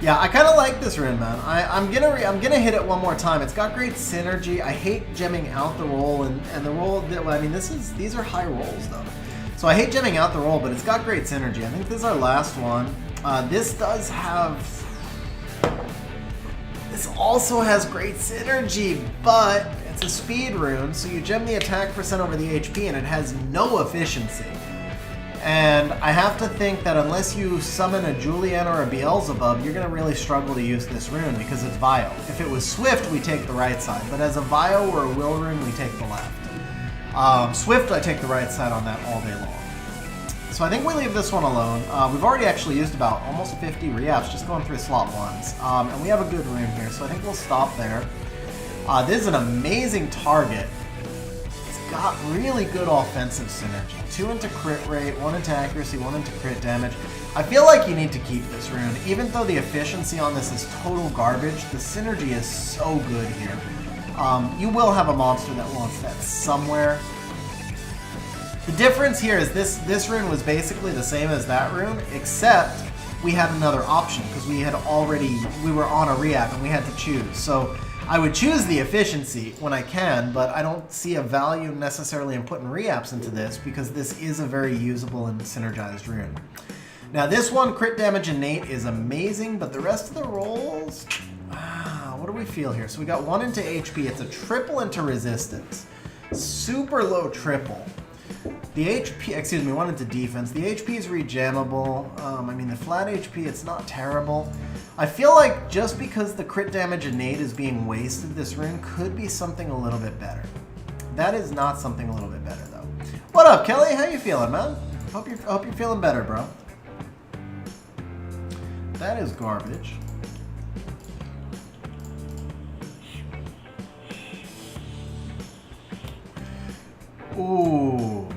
Yeah, I kind of like this rune, man. I'm gonna hit it one more time. It's got great synergy. I hate gemming out the roll and the roll. I mean, these are high rolls though, so I hate gemming out the roll. But it's got great synergy. I think this is our last one. This also has great synergy, but it's a speed rune, so you gem the attack percent over the HP, and it has no efficiency. And I have to think that unless you summon a Julian or a Beelzebub, you're going to really struggle to use this rune because it's Vile. If it was Swift, we take the right side, but as a Vile or a Will rune, we take the left. Swift, I take the right side on that all day long. So I think we leave this one alone. We've already actually used about almost 50 re-apps just going through slot 1s, and we have a good rune here, so I think we'll stop there. This is an amazing target. It's got really good offensive synergy. 2 into crit rate, 1 into accuracy, 1 into crit damage. I feel like you need to keep this rune. Even though the efficiency on this is total garbage, the synergy is so good here. You will have a monster that wants that somewhere. The difference here is this rune was basically the same as that rune, except we had another option because we were on a reapp and we had to choose. So I would choose the efficiency when I can, but I don't see a value necessarily in putting reapps into this because this is a very usable and synergized rune. Now this one, crit damage innate, is amazing, but the rest of the rolls, what do we feel here? So we got 1 into HP, it's a triple into resistance. Super low triple. The HP, excuse me, 1 into defense. The HP is rejammable. I mean, the flat HP, it's not terrible. I feel like just because the crit damage innate is being wasted, this rune could be something a little bit better. That is not something a little bit better, though. What up, Kelly? How you feeling, man? Hope you're feeling better, bro. That is garbage. Ooh,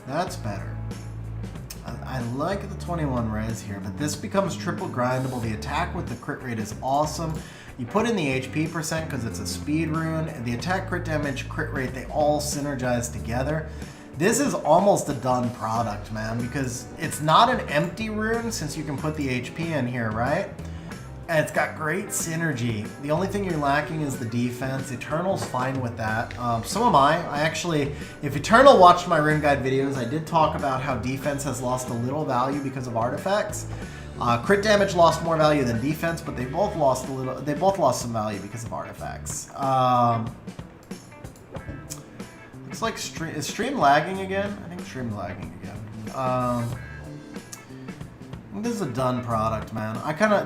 that's better. I like the 21 res here, but this becomes triple grindable. The attack with the crit rate is awesome. You put in the HP percent because it's a speed rune, and the attack, crit damage, crit rate, they all synergize together. This is almost a done product, man, because it's not an empty rune since you can put the HP in here, right? And it's got great synergy. The only thing you're lacking is the defense. Eternal's fine with that. So am I. I actually, if Eternal watched my rune guide videos, I did talk about how defense has lost a little value because of artifacts. Crit damage lost more value than defense, but they both lost a little. They both lost some value because of artifacts. Looks like is stream lagging again? I think stream lagging again. This is a done product, man.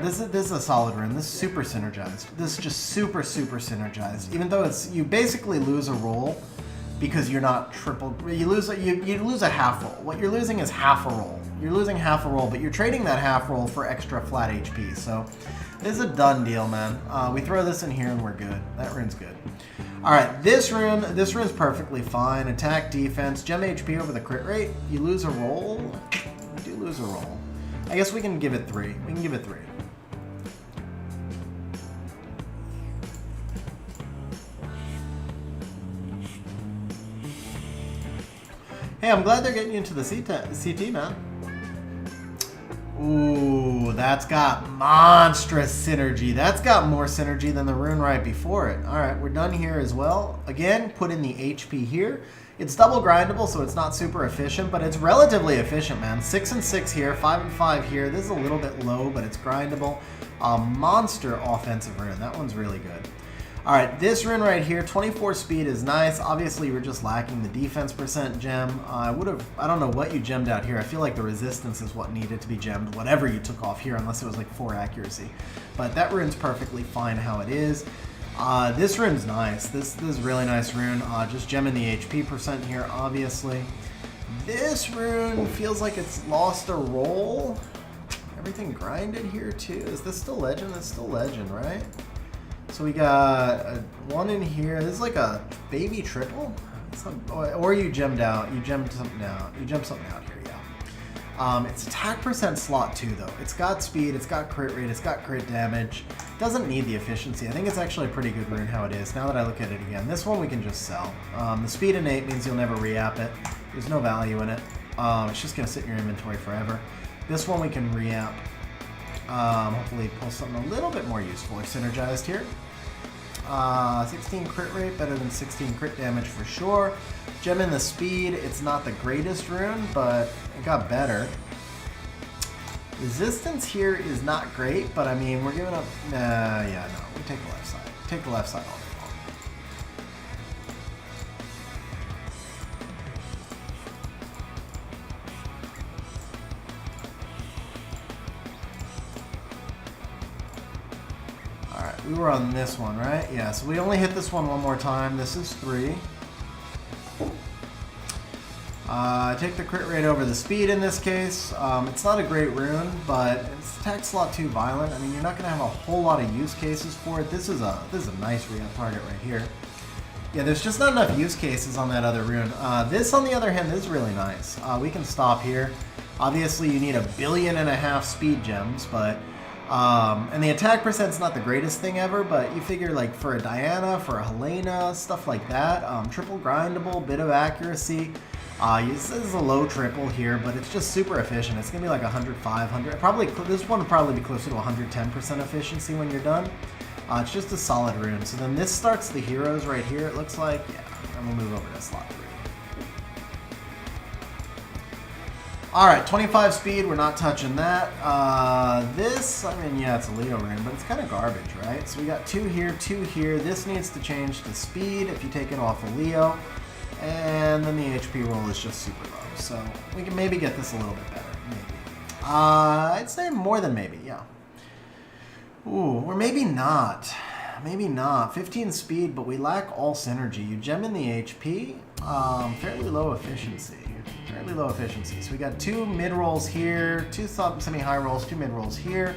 This is a solid rune. This is super synergized. This is just super synergized. Even though you basically lose a roll because you're not triple. You lose a half roll. What you're losing is half a roll. You're losing half a roll, but you're trading that half roll for extra flat HP. So this is a done deal, man. We throw this in here and we're good. That rune's good. All right, this rune's perfectly fine. Attack, defense, gem HP over the crit rate. You lose a roll. You do lose a roll. I guess we can give it 3. We can give it 3. Hey, I'm glad they're getting you into the CT, man. Ooh, that's got monstrous synergy. That's got more synergy than the rune right before it. All right, we're done here as well. Again, put in the HP here. It's double grindable, so it's not super efficient, but it's relatively efficient, man. 6 and 6 here, 5 and 5 here. This is a little bit low, but it's grindable. Monster offensive rune. That one's really good. All right, this rune right here, 24 speed is nice. Obviously, we're just lacking the defense percent gem. I don't know what you gemmed out here. I feel like the resistance is what needed to be gemmed, whatever you took off here, unless it was like 4 accuracy. But that rune's perfectly fine how it is. This rune's nice. This is a really nice rune. Just gemming the HP percent here, obviously. This rune feels like it's lost a roll. Everything grinded here too. Is this still legend? It's still legend, right? So we got one in here. This is like a baby triple. Or you gemmed out. You gemmed something out. You gemmed something out here, yeah. It's attack percent slot too, though. It's got speed, it's got crit rate, it's got crit damage. Doesn't need the efficiency. I think it's actually a pretty good rune how it is, now that I look at it again. This one we can just sell. The speed innate means you'll never re-app it. There's no value in it. It's just going to sit in your inventory forever. This one we can re-app. Hopefully pull something a little bit more useful or synergized here. 16 crit rate, better than 16 crit damage for sure. Gem in the speed, it's not the greatest rune, but it got better. Resistance here is not great, but I mean, we're giving up, yeah, no, we take the left side. Take the left side all day long. All right, we were on this one, right? Yeah, so we only hit this one more time. This is 3. Take the crit rate over the speed in this case. It's not a great rune, but it's attack slot too violent. I mean, you're not going to have a whole lot of use cases for it. This is a nice re-up target right here. Yeah, there's just not enough use cases on that other rune. This, on the other hand, is really nice. We can stop here. Obviously, you need 1.5 billion speed gems, but... and the attack percent's not the greatest thing ever, but you figure, like, for a Diana, for a Helena, stuff like that, triple grindable, bit of accuracy. This is a low triple here, but it's just super efficient. It's going to be like 105, 100... Probably, this one would probably be closer to 110% efficiency when you're done. It's just a solid rune. So then this starts the heroes right here, it looks like. Yeah, I'm going to move over to slot 3. Alright, 25 speed, we're not touching that. This, I mean, yeah, it's a Leo rune, but it's kind of garbage, right? So we got 2 here, 2 here. This needs to change to speed if you take it off of Leo. And then the HP roll is just super low. So we can maybe get this a little bit better, maybe. I'd say more than maybe, yeah. Ooh, or maybe not. Maybe not. 15 speed, but we lack all synergy. You gem in the HP, fairly low efficiency. Fairly low efficiency. So we got 2 mid rolls here, 2 semi-high rolls, 2 mid rolls here,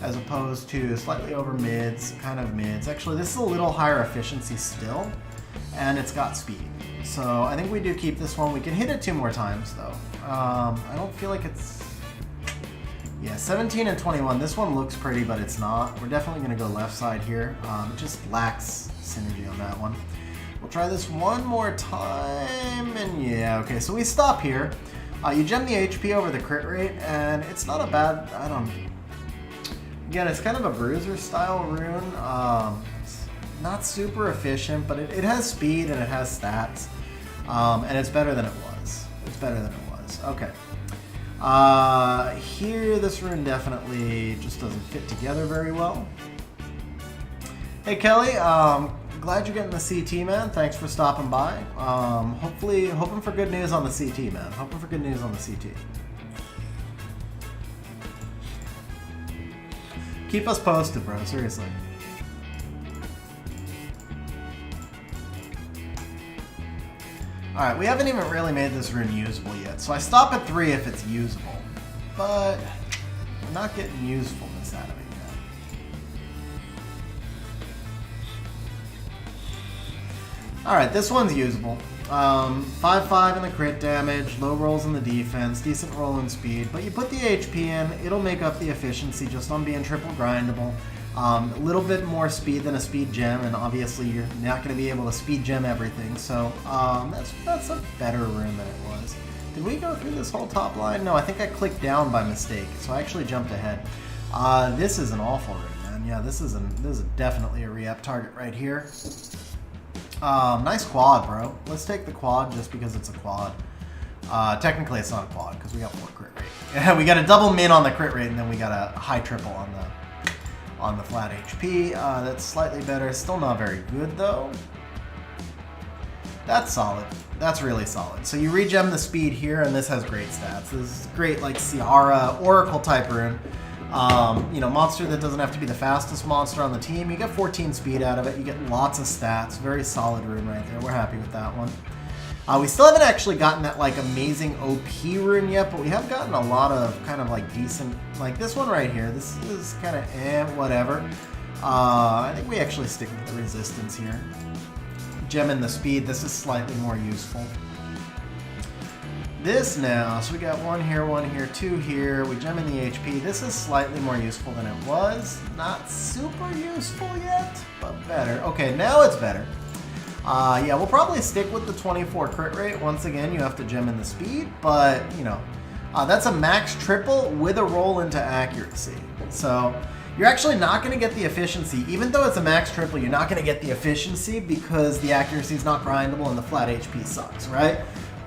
as opposed to slightly over mids, kind of mids. Actually, this is a little higher efficiency still, and it's got speed. So I think we do keep this one. We can hit it 2 more times, though. I don't feel like it's... Yeah, 17 and 21. This one looks pretty, but it's not. We're definitely going to go left side here. It just lacks synergy on that one. We'll try this one more time, and yeah, okay, so we stop here. You gem the HP over the crit rate, and it's not a bad, again, it's kind of a bruiser style rune. It's not super efficient, but it has speed and it has stats, and it's better than it was. It's better than it was, okay. Here, this rune definitely just doesn't fit together very well. Hey, Kelly, glad you're getting the CT, man. Thanks for stopping by. Hopefully, hoping for good news on the CT, man. Hoping for good news on the CT. Keep us posted, bro. Seriously. Alright, we haven't even really made this rune usable yet. So I stop at 3 if it's usable. But I'm not getting usefulness out of it. Alright, this one's usable. 5-5 in the crit damage, low rolls in the defense, decent roll in speed, but you put the HP in, it'll make up the efficiency just on being triple grindable. A little bit more speed than a speed gem, and obviously you're not going to be able to speed gem everything, so that's a better rune than it was. Did we go through this whole top line? No, I think I clicked down by mistake, so I actually jumped ahead. This is an awful rune, man. Yeah, this is definitely a re-up target right here. Nice quad, bro. Let's take the quad just because it's a quad. Technically, it's not a quad because we got 4 crit rate. We got a double min on the crit rate, and then we got a high triple on the flat HP. That's slightly better. Still not very good though. That's solid. That's really solid. So you regem the speed here, and this has great stats. This is great, like Ciara, Oracle type rune. You know, monster that doesn't have to be the fastest monster on the team. You get 14 speed out of it. You get lots of stats. Very solid rune right there. We're happy with that one. We still haven't actually gotten that like amazing OP rune yet, but we have gotten a lot of kind of like decent, like this one right here. This is kind of whatever. I think we actually stick with the resistance here. Gem in the speed. This is slightly more useful. This now, so we got 1 here, 2 here. We gem in the HP. This is slightly more useful than it was. Not super useful yet, but better. Okay, now it's better. Yeah, we'll probably stick with the 24 crit rate. Once again, you have to gem in the speed, but, you know, that's a max triple with a roll into accuracy. So you're actually not going to get the efficiency. Even though it's a max triple, you're not going to get the efficiency because the accuracy is not grindable and the flat HP sucks, right?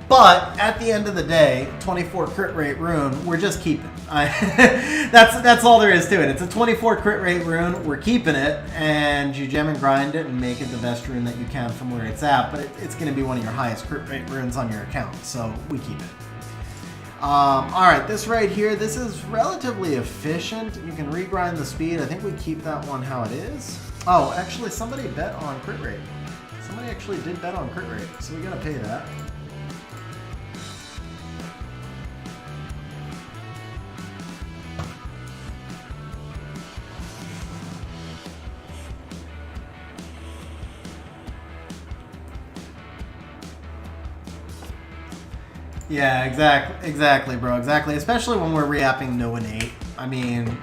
But at the end of the day, 24 crit rate rune, we're just keeping. That's all there is to it. It's a 24 crit rate rune. We're keeping it, and you gem and grind it and make it the best rune that you can from where it's at. But it's going to be one of your highest crit rate runes on your account, so we keep it. All right, this right here, this is relatively efficient. You can regrind the speed. I think we keep that one how it is. Oh, actually, somebody bet on crit rate. Somebody actually did bet on crit rate, so we got to pay that. Yeah, exactly, bro, exactly. Especially when we're reapping no innate. I mean,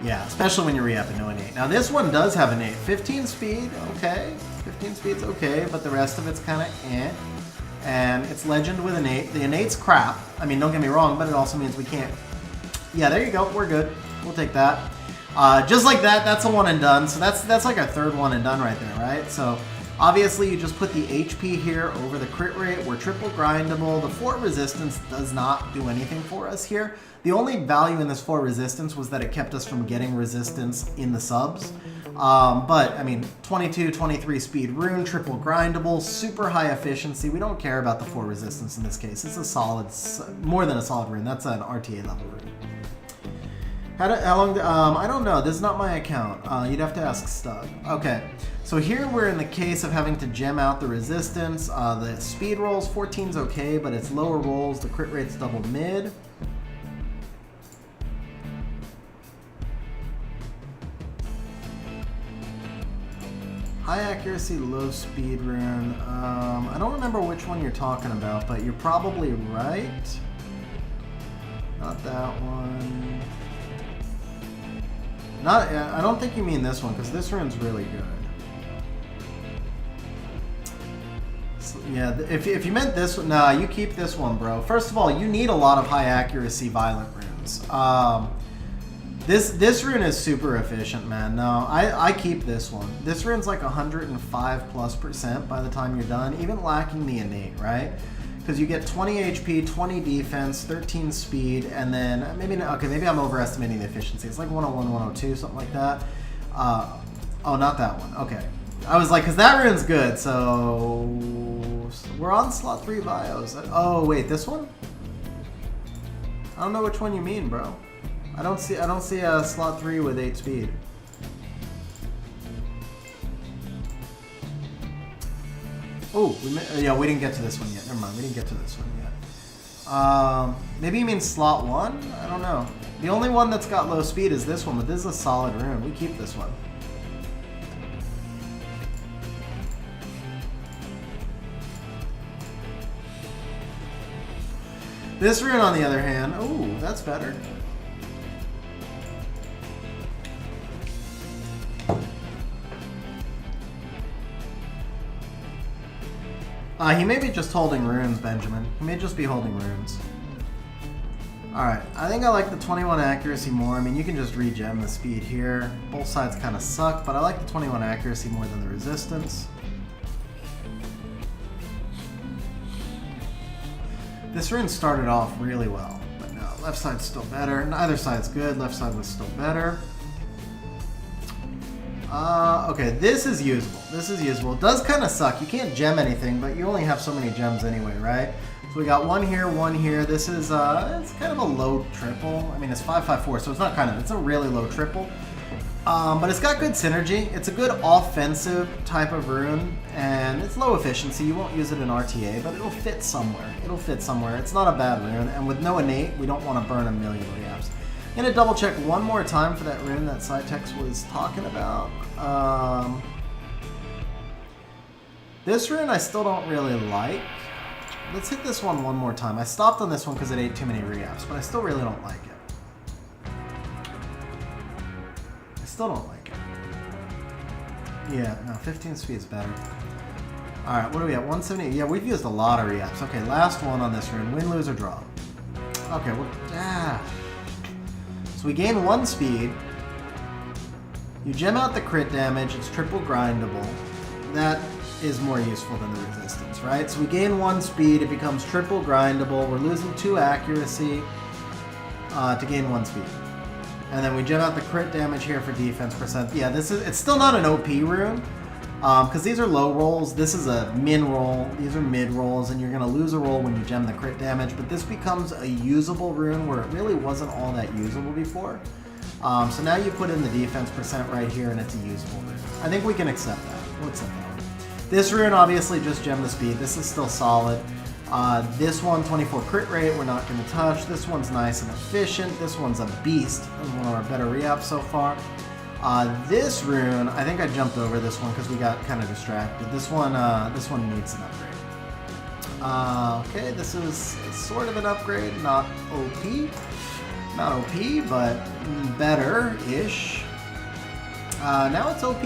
yeah, especially when you're reapping no innate. Now this one does have innate. 15 speed, okay. 15 speed's okay, but the rest of it's kind of eh. And it's legend with innate. The innate's crap. I mean, don't get me wrong, but it also means we can't. Yeah, there you go. We're good. We'll take that. Just like that, that's a one and done. So that's like our third one and done right there, right? So obviously you just put the HP here over the crit rate. We're triple grindable. The 4 resistance does not do anything for us here. The only value in this 4 resistance was that it kept us from getting resistance in the subs. But I mean, 22, 23 speed rune, triple grindable, super high efficiency. We don't care about the 4 resistance in this case. It's a solid, more than a solid rune. That's an RTA level rune. How long? I don't know. This is not my account. You'd have to ask Stug. Okay. So here we're in the case of having to gem out the resistance. The speed rolls, 14's okay, but it's lower rolls. The crit rate's double mid. High accuracy, low speed rune. I don't remember which one you're talking about, but you're probably right. Not that one. I don't think you mean this one, because this rune's really good. So, yeah, if you meant this one, nah, you keep this one, bro. First of all, you need a lot of high accuracy violent runes. This rune is super efficient, man. No, I keep this one. This rune's like 105+% by the time you're done, even lacking the innate, right? Because you get 20 HP, 20 defense, 13 speed, and then maybe I'm overestimating the efficiency. It's like 101, 102, something like that. Oh, not that one. Okay. I was like, because that rune's good, so we're on slot 3 bios. Oh, wait, this one? I don't know which one you mean, bro. I don't see a slot 3 with 8 speed. Oh, yeah, we didn't get to this one yet. Never mind, we didn't get to this one yet. Maybe you mean slot 1? I don't know. The only one that's got low speed is this one, but this is a solid rune. We keep this one. This rune, on the other hand, ooh, that's better. He may be just holding runes, Benjamin. He may just be holding runes. Alright, I think I like the 21 accuracy more. I mean, you can just regen the speed here. Both sides kind of suck, but I like the 21 accuracy more than the resistance. This rune started off really well, but no, left side's still better. Neither side's good, left side was still better. Okay, this is usable. This is usable. It does kind of suck. You can't gem anything, but you only have so many gems anyway, right? So we got one here, one here. This is, it's kind of a low triple. I mean, it's 554, so it's not kind of, it's a really low triple. But it's got good synergy. It's a good offensive type of rune, and it's low efficiency. You won't use it in RTA, but it'll fit somewhere. It'll fit somewhere. It's not a bad rune, and with no innate, we don't want to burn a million reapps. I'm going to double check one more time for that rune that Cytex was talking about. This rune I still don't really like. Let's hit this one more time. I stopped on this one because it ate too many reapps, but I still really don't like it. I still don't like it. Yeah, no, 15 speed is better. Alright, what are we at? 170? Yeah, we've used a lot of reapps. Okay, last one on this rune. Win, lose, or draw. Okay, so we gain 1 speed. You gem out the crit damage. It's triple grindable. That is more useful than the resistance, right? So we gain 1 speed. It becomes triple grindable. We're losing 2 accuracy to gain 1 speed. And then we gem out the crit damage here for defense percent. Yeah, it's still not an OP rune. Because these are low rolls. This is a min roll. These are mid rolls, and you're going to lose a roll when you gem the crit damage. But this becomes a usable rune where it really wasn't all that usable before. So now you put in the defense percent right here, and it's a usable rune. I think we can accept that. We'll accept that one. This rune obviously just gem the speed. This is still solid. This one, 24 crit rate, we're not going to touch. This one's nice and efficient. This one's a beast. This is one of our better re-ups so far. This rune, I think I jumped over this one because we got kind of distracted. This one needs an upgrade. Okay, this is sort of an upgrade, not OP. Not OP, but better-ish. Now it's OP.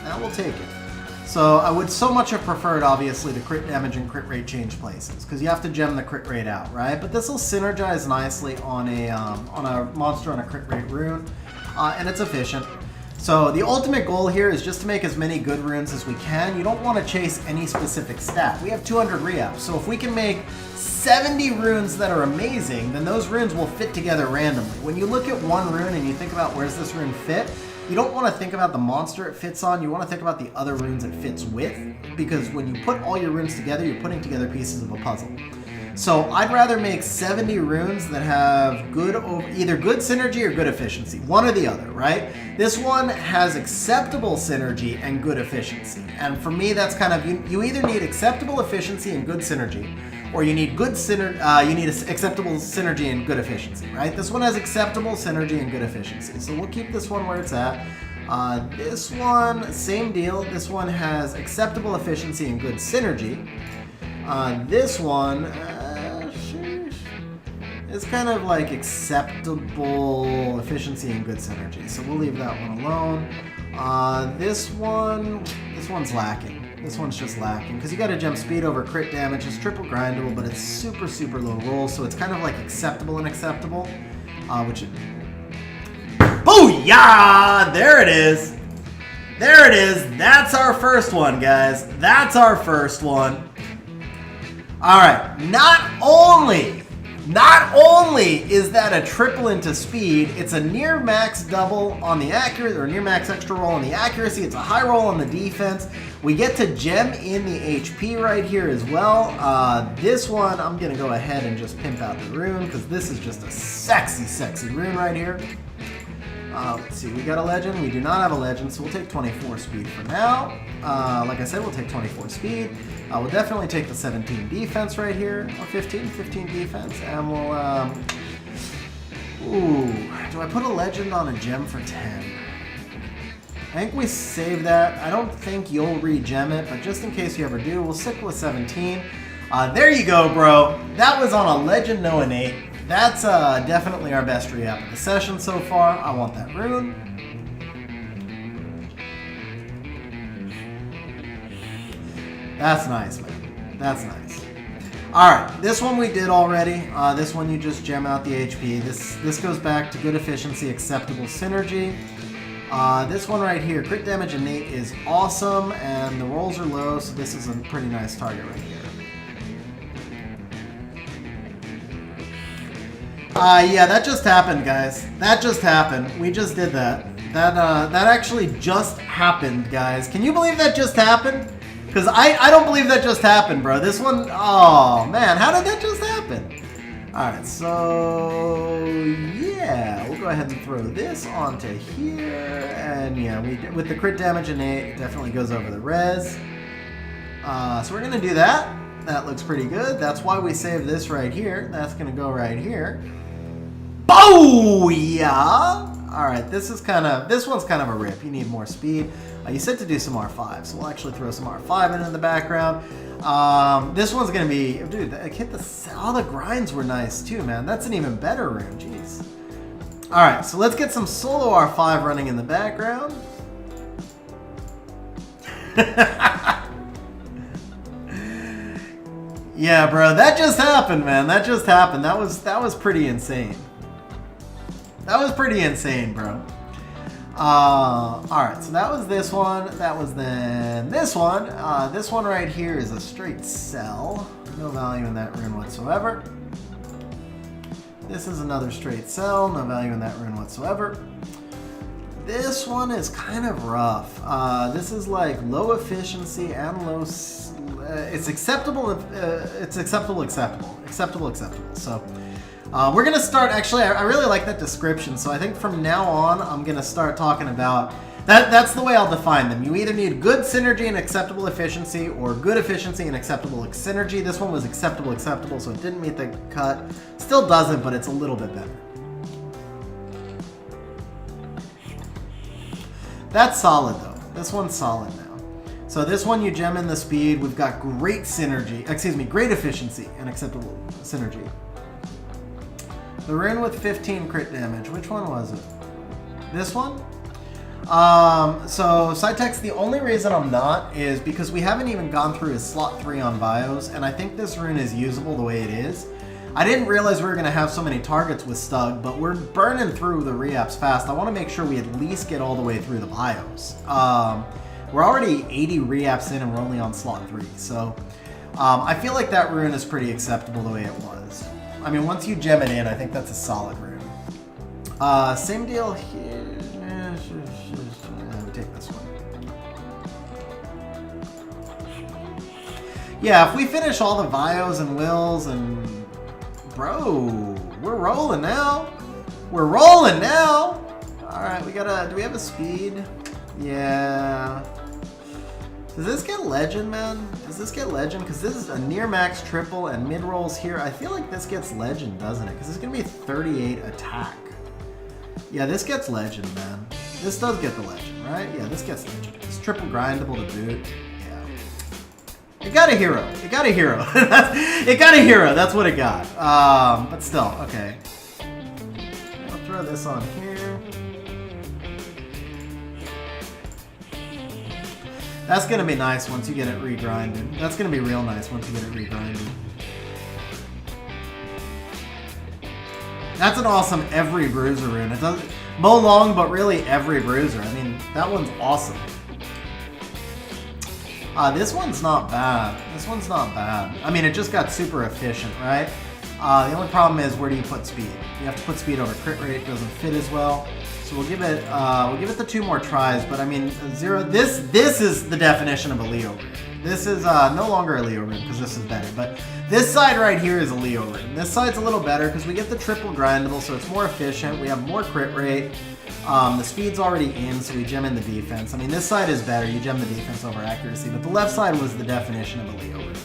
Now we'll take it. So I would so much have preferred, obviously, the crit damage and crit rate change places, because you have to gem the crit rate out, right? But this will synergize nicely on a monster on a crit rate rune, and it's efficient. So the ultimate goal here is just to make as many good runes as we can. You don't want to chase any specific stat. We have 200 reapps, so if we can make 70 runes that are amazing, then those runes will fit together randomly. When you look at one rune and you think about where's this rune fit, you don't want to think about the monster it fits on, you want to think about the other runes it fits with, because when you put all your runes together, you're putting together pieces of a puzzle. So I'd rather make 70 runes that have either good synergy or good efficiency, one or the other, right? This one has acceptable synergy and good efficiency, and for me that's kind of, you either need acceptable efficiency and good synergy, or you need acceptable synergy and good efficiency, right? This one has acceptable synergy and good efficiency, so we'll keep this one where it's at. This one, same deal. This one has acceptable efficiency and good synergy. This one is kind of like acceptable efficiency and good synergy, so we'll leave that one alone. This one's lacking. This one's just lacking, because you got to gem speed over crit damage. It's triple grindable, but it's super, super low roll, so it's kind of like acceptable and acceptable, Booyah! There it is! There it is! That's our first one, guys. That's our first one. Alright, not only is that a triple into speed, it's a near max double on the accuracy, or near max extra roll on the accuracy. It's a high roll on the defense. We get to gem in the HP right here as well. This one, I'm going to go ahead and just pimp out the rune, because this is just a sexy, sexy rune right here. Let's see, we got a legend. We do not have a legend, so we'll take 24 speed for now. Like I said, we'll take 24 speed. We'll definitely take the 17 defense right here, or 15 defense, and we'll, do I put a legend on a gem for 10? I think we save that. I don't think you'll re-gem it, but just in case you ever do, we'll stick with 17. There you go, bro. That was on a legend, no innate. That's definitely our best re-app of the session so far. I want that rune. That's nice, man. That's nice. Alright, this one we did already. This one you just gem out the HP. This goes back to good efficiency, acceptable synergy. This one right here, crit damage innate is awesome, and the rolls are low, so this is a pretty nice target right here. Yeah, that just happened, guys. That just happened. We just did that. That actually just happened, guys. Can you believe that just happened? Because I don't believe that just happened, bro. This one, oh man, how did that just happen? Alright, so yeah, we'll go ahead and throw this onto here, and yeah, with the crit damage innate, it definitely goes over the res. So we're gonna do that. That looks pretty good. That's why we save this right here. That's gonna go right here. Booyah! Alright, this one's kind of a rip. You need more speed. You said to do some R5, so we'll actually throw some R5 in the background. This one's gonna be, dude, all the grinds were nice too, man. That's an even better rune, jeez. Alright, so let's get some solo R5 running in the background. Yeah, bro, that just happened, man. That just happened. That was pretty insane. That was pretty insane, bro. Alright, so that was this one. That was then this one. This one right here is a straight sell. No value in that rune whatsoever. This is another straight sell. No value in that rune whatsoever. This one is kind of rough. This is like low efficiency and low... it's acceptable. It's acceptable. So we're gonna start. Actually, I really like that description. So I think from now on, I'm gonna start talking about that. That's the way I'll define them. You either need good synergy and acceptable efficiency, or good efficiency and acceptable synergy. This one was acceptable, so it didn't meet the cut. Still doesn't, but it's a little bit better. That's solid though. This one's solid now. So this one you gem in the speed. We've got great synergy, excuse me, great efficiency and acceptable synergy. The rune with 15 crit damage. Which one was it? This one? So Cytex, the only reason I'm not is because we haven't even gone through his slot 3 on bios, and I think this rune is usable the way it is. I didn't realize we were going to have so many targets with Stug, but we're burning through the reapps fast. I want to make sure we at least get all the way through the bios. We're already 80 reapps in and we're only on slot 3, so I feel like that rune is pretty acceptable the way it was. I mean, once you gem it in, I think that's a solid rune. Same deal here. We take this one. Yeah, if we finish all the Vios and Wills and... Bro, we're rolling now. We're rolling now. Alright, we gotta... Do we have a speed? Yeah. Does this get legend, man? Does this get legend? Because this is a near max triple and mid rolls here. I feel like this gets legend, doesn't it? Because it's gonna be 38 attack. Yeah, this gets legend, man. This does get the legend, right? Yeah, this gets legend. It's triple grindable to boot. Yeah. It got a hero. It got a hero. It got a hero. That's what it got. But still, okay. I'll throw this on here. That's gonna be nice once you get it regrinded. That's gonna be real nice once you get it regrinded. That's an awesome every bruiser rune. It doesn't mow long, but really every bruiser. I mean, that one's awesome. This one's not bad. This one's not bad. I mean, it just got super efficient, right? The only problem is, where do you put speed? You have to put speed over crit rate. It doesn't fit as well. So we'll give it the 2 more tries. But I mean, 0. This is the definition of a Leo rune. This is no longer a Leo rune because this is better. But this side right here is a Leo rune. This side's a little better because we get the triple grindable, so it's more efficient. We have more crit rate. The speed's already in, so we gem in the defense. I mean, this side is better. You gem the defense over accuracy. But the left side was the definition of a Leo rune.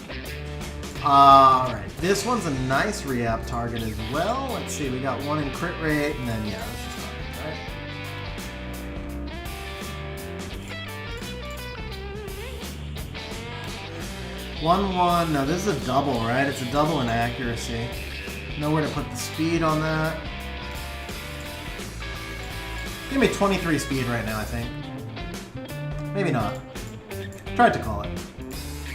Alright, this one's a nice re-app target as well. Let's see, we got 1 in crit rate, and then, yeah, let's just target, right? 1-1, no, this is a double, right? It's a double in accuracy. Nowhere to put the speed on that. Give me 23 speed right now, I think. Maybe not. Tried to call it.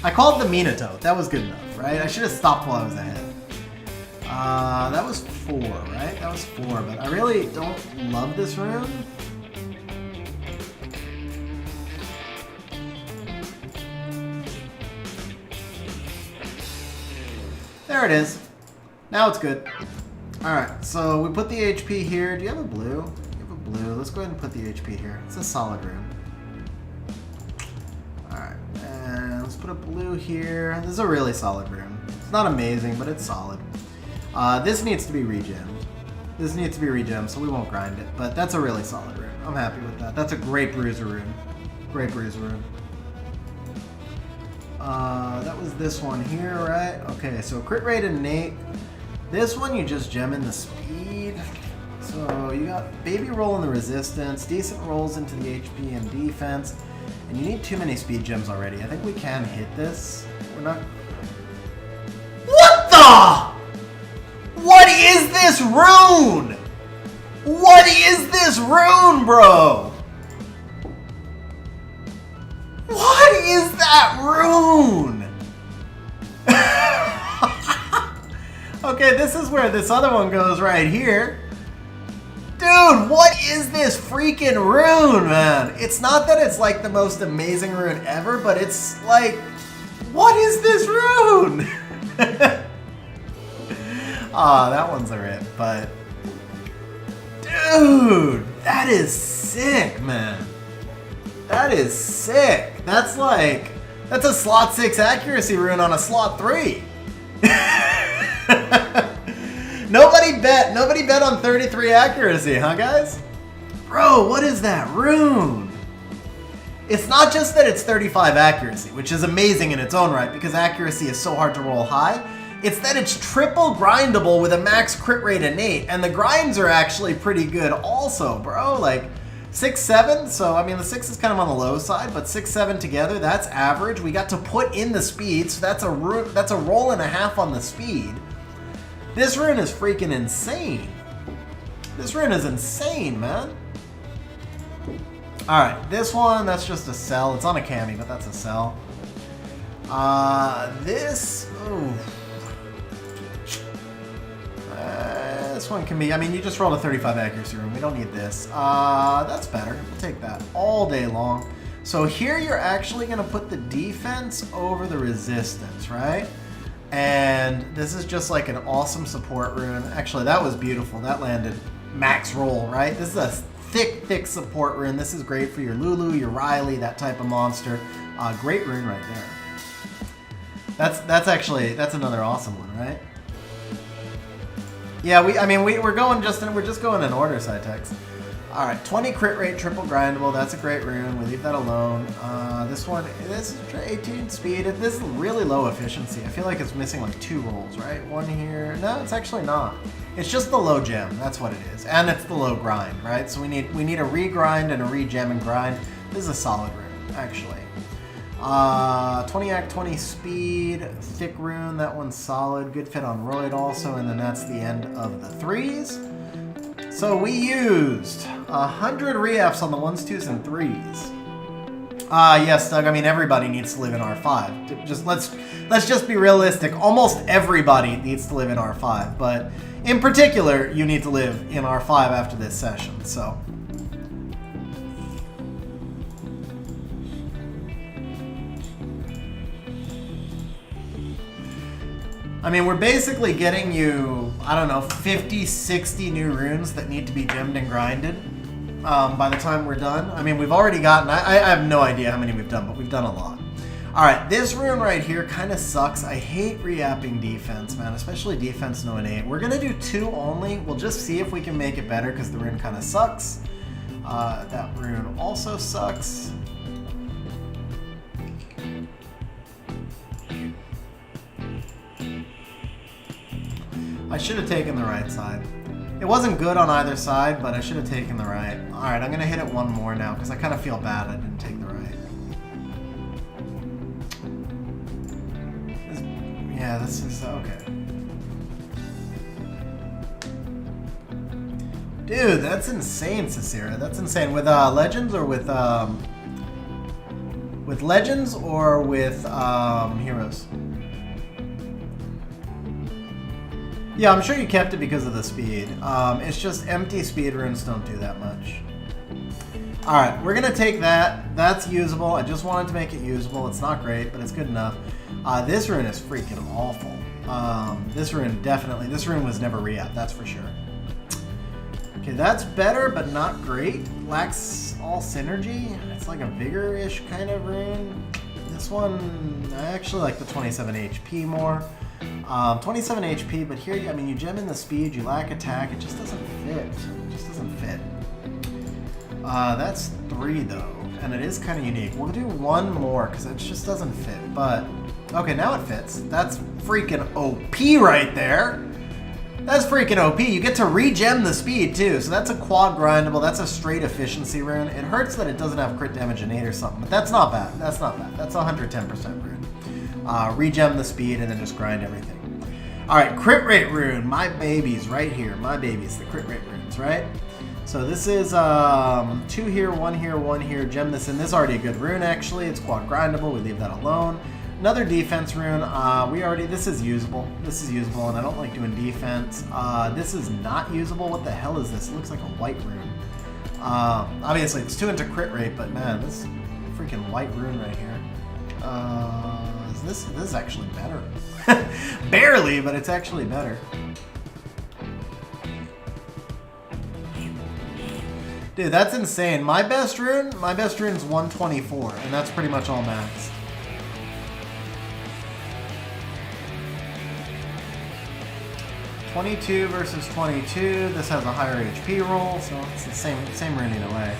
I called the Minato. That was good enough, right? I should have stopped while I was ahead. That was 4, right? That was 4, but I really don't love this rune. There it is. Now it's good. Alright, so we put the HP here. Do you have a blue? You have a blue. Let's go ahead and put the HP here. It's a solid rune. Alright, and let's put a blue here. This is a really solid rune. It's not amazing, but it's solid. This needs to be regemmed. This needs to be regemmed, so we won't grind it. But that's a really solid rune. I'm happy with that. That's a great bruiser rune. Great bruiser rune. That was this one here, right? Okay, so crit rate innate. This one you just gem in the speed. So you got baby roll in the resistance, decent rolls into the HP and defense, and you need too many speed gems already. I think we can hit this. We're not... What the? What is this rune? What is this rune, bro? What is that rune? Okay, this is where this other one goes right here. Dude, what is this freaking rune, man? It's not that it's like the most amazing rune ever, but it's like, what is this rune? Ah, that one's a rip, but dude, that is sick, man. That is sick. That's like, that's a slot 6 accuracy rune on a slot 3. Nobody bet on 33 accuracy, huh guys? Bro, what is that rune? It's not just that it's 35 accuracy, which is amazing in its own right because accuracy is so hard to roll high. It's that it's triple grindable with a max crit rate innate, and the grinds are actually pretty good also, bro. Like, 6-7, so I mean the 6 is kind of on the low side, but 6-7 together, that's average. We got to put in the speed, so that's a roll and a half on the speed. This rune is freaking insane. This rune is insane, man. Alright, this one, that's just a sell. It's on a cami, but that's a sell. This one can be, I mean, you just rolled a 35 accuracy rune. We don't need this. That's better. We'll take that all day long. So here you're actually going to put the defense over the resistance, right? And this is just like an awesome support rune. Actually, that was beautiful. That landed max roll, right? This is a thick support rune. This is great for your Lulu, your Riley, that type of monster. Great rune right there. That's another awesome one, right? Yeah, we're just going in order, Cytex. All right, 20 crit rate, triple grindable. That's a great rune. We leave that alone. This is 18 speed. This is really low efficiency. I feel like it's missing like 2 rolls, right? One here. No, it's actually not. It's just the low gem. That's what it is, and it's the low grind, right? So we need a regrind and a regem and grind. This is a solid rune, actually. 20 act, 20 speed, thick rune, that one's solid. Good fit on Royd also, and then that's the end of the 3s. So we used 100 reapps on the 1s, 2s, and 3s. Yes, Doug, I mean, everybody needs to live in R5. Let's just be realistic. Almost everybody needs to live in R5, but in particular, you need to live in R5 after this session, so... I mean, we're basically getting you, I don't know, 50, 60 new runes that need to be gemmed and grinded by the time we're done. I mean, we've already gotten, I have no idea how many we've done, but we've done a lot. All right, this rune right here kind of sucks. I hate reapping defense, man, especially defense no and 8. We're going to do 2 only. We'll just see if we can make it better because the rune kind of sucks. That rune also sucks. I should have taken the right side. It wasn't good on either side, but I should have taken the right. All right, I'm going to hit it one more now because I kind of feel bad I didn't take the right. This is okay. Dude, that's insane, Cicera. That's insane. With Legends or with Legends or with Heroes? Yeah, I'm sure you kept it because of the speed. It's just empty speed runes don't do that much. Alright, we're going to take that. That's usable. I just wanted to make it usable. It's not great, but it's good enough. This rune is freaking awful. This rune was never re-up, that's for sure. Okay, that's better, but not great. Lacks all synergy. It's like a vigor-ish kind of rune. This one, I actually like the 27 HP more. 27 HP, but here, I mean, you gem in the speed, you lack attack, it just doesn't fit. It just doesn't fit. That's 3 though, and it is kind of unique. We'll do 1 more because it just doesn't fit, but okay, now it fits. That's freaking OP right there. That's freaking OP. You get to regem the speed too, so that's a quad grindable. That's a straight efficiency rune. It hurts that it doesn't have crit damage in 8 or something, but that's not bad. That's not bad. That's 110% rune. Regem the speed and then just grind everything. Alright, crit rate rune. My babies right here. My babies, the crit rate runes, right? So this is 2 here, 1 here, 1 here. Gem this in. This is already a good rune actually. It's quad grindable. We leave that alone. Another defense rune. This is usable. This is usable and I don't like doing defense. This is not usable. What the hell is this? It looks like a white rune. Obviously it's 2 into crit rate, but man, this freaking white rune right here. This is actually better. Barely, but it's actually better. Dude, that's insane. My best rune's 124, and that's pretty much all max. (22) versus 22. This has a higher HP roll, so it's the same rune either way.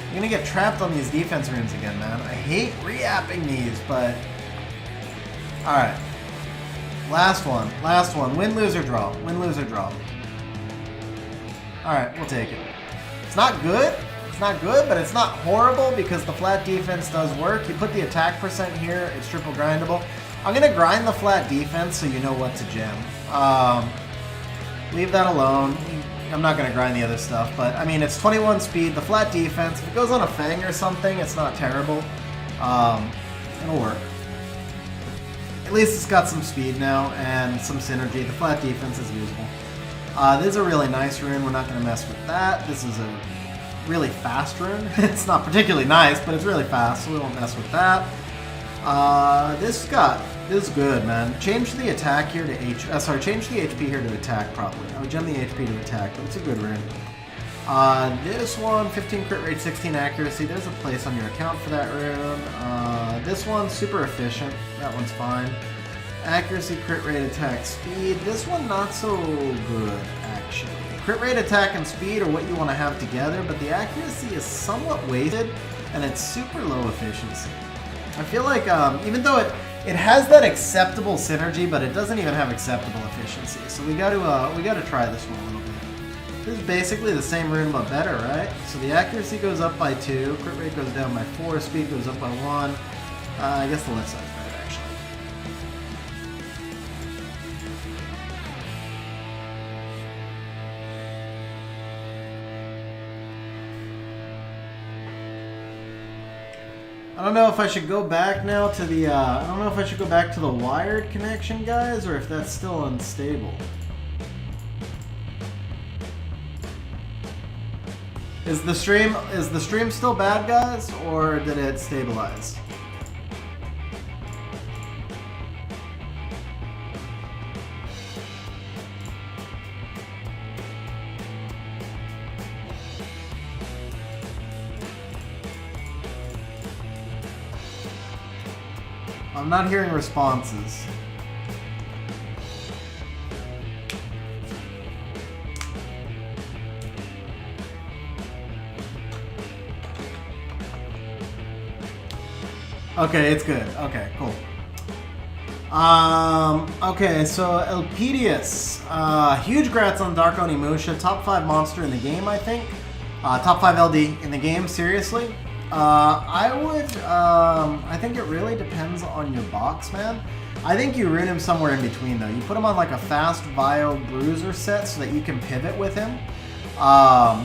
You're gonna get trapped on these defense runes again, man. I hate re-apping these, but alright. Last one. Win, lose, or draw. Win, lose, or draw. Alright, we'll take it. It's not good. It's not good, but it's not horrible because the flat defense does work. You put the attack percent here, it's triple grindable. I'm going to grind the flat defense so you know what to gem. Leave that alone. I'm not going to grind the other stuff, but I mean, it's 21 speed, the flat defense. If it goes on a Fang or something, it's not terrible. It'll work. At least it's got some speed now and some synergy. The flat defense is usable. This is a really nice rune. We're not going to mess with that. This is a really fast rune. It's not particularly nice, but it's really fast, so we won't mess with that. This is good, man. Change the attack here to change the HP here to attack properly. I would gem the HP to attack, but it's a good rune. This one, 15 crit rate, 16 accuracy. There's a place on your account for that rune. This one's super efficient. That one's fine. Accuracy, crit rate, attack, speed. This one not so good, actually. Crit rate, attack, and speed are what you want to have together, but the accuracy is somewhat wasted, and it's super low efficiency. I feel like, even though it has that acceptable synergy, but it doesn't even have acceptable efficiency. So we got to try this one a little bit. This is basically the same rune, but better, right? So the accuracy goes up by 2, crit rate goes down by 4, speed goes up by 1. I guess the left side's better, actually. I don't know if I should go back now to the, I don't know if I should go back to the wired connection, guys, or if that's still unstable. Is the stream still bad, guys, or did it stabilize? I'm not hearing responses. Okay, it's good. Okay, cool. Okay, so Elpedius. Huge grats on Dark Onimusha. Top 5 monster in the game, I think. Top 5 LD in the game, seriously. I think it really depends on your box, man. I think you rune him somewhere in between, though. You put him on like a fast Bio Bruiser set so that you can pivot with him.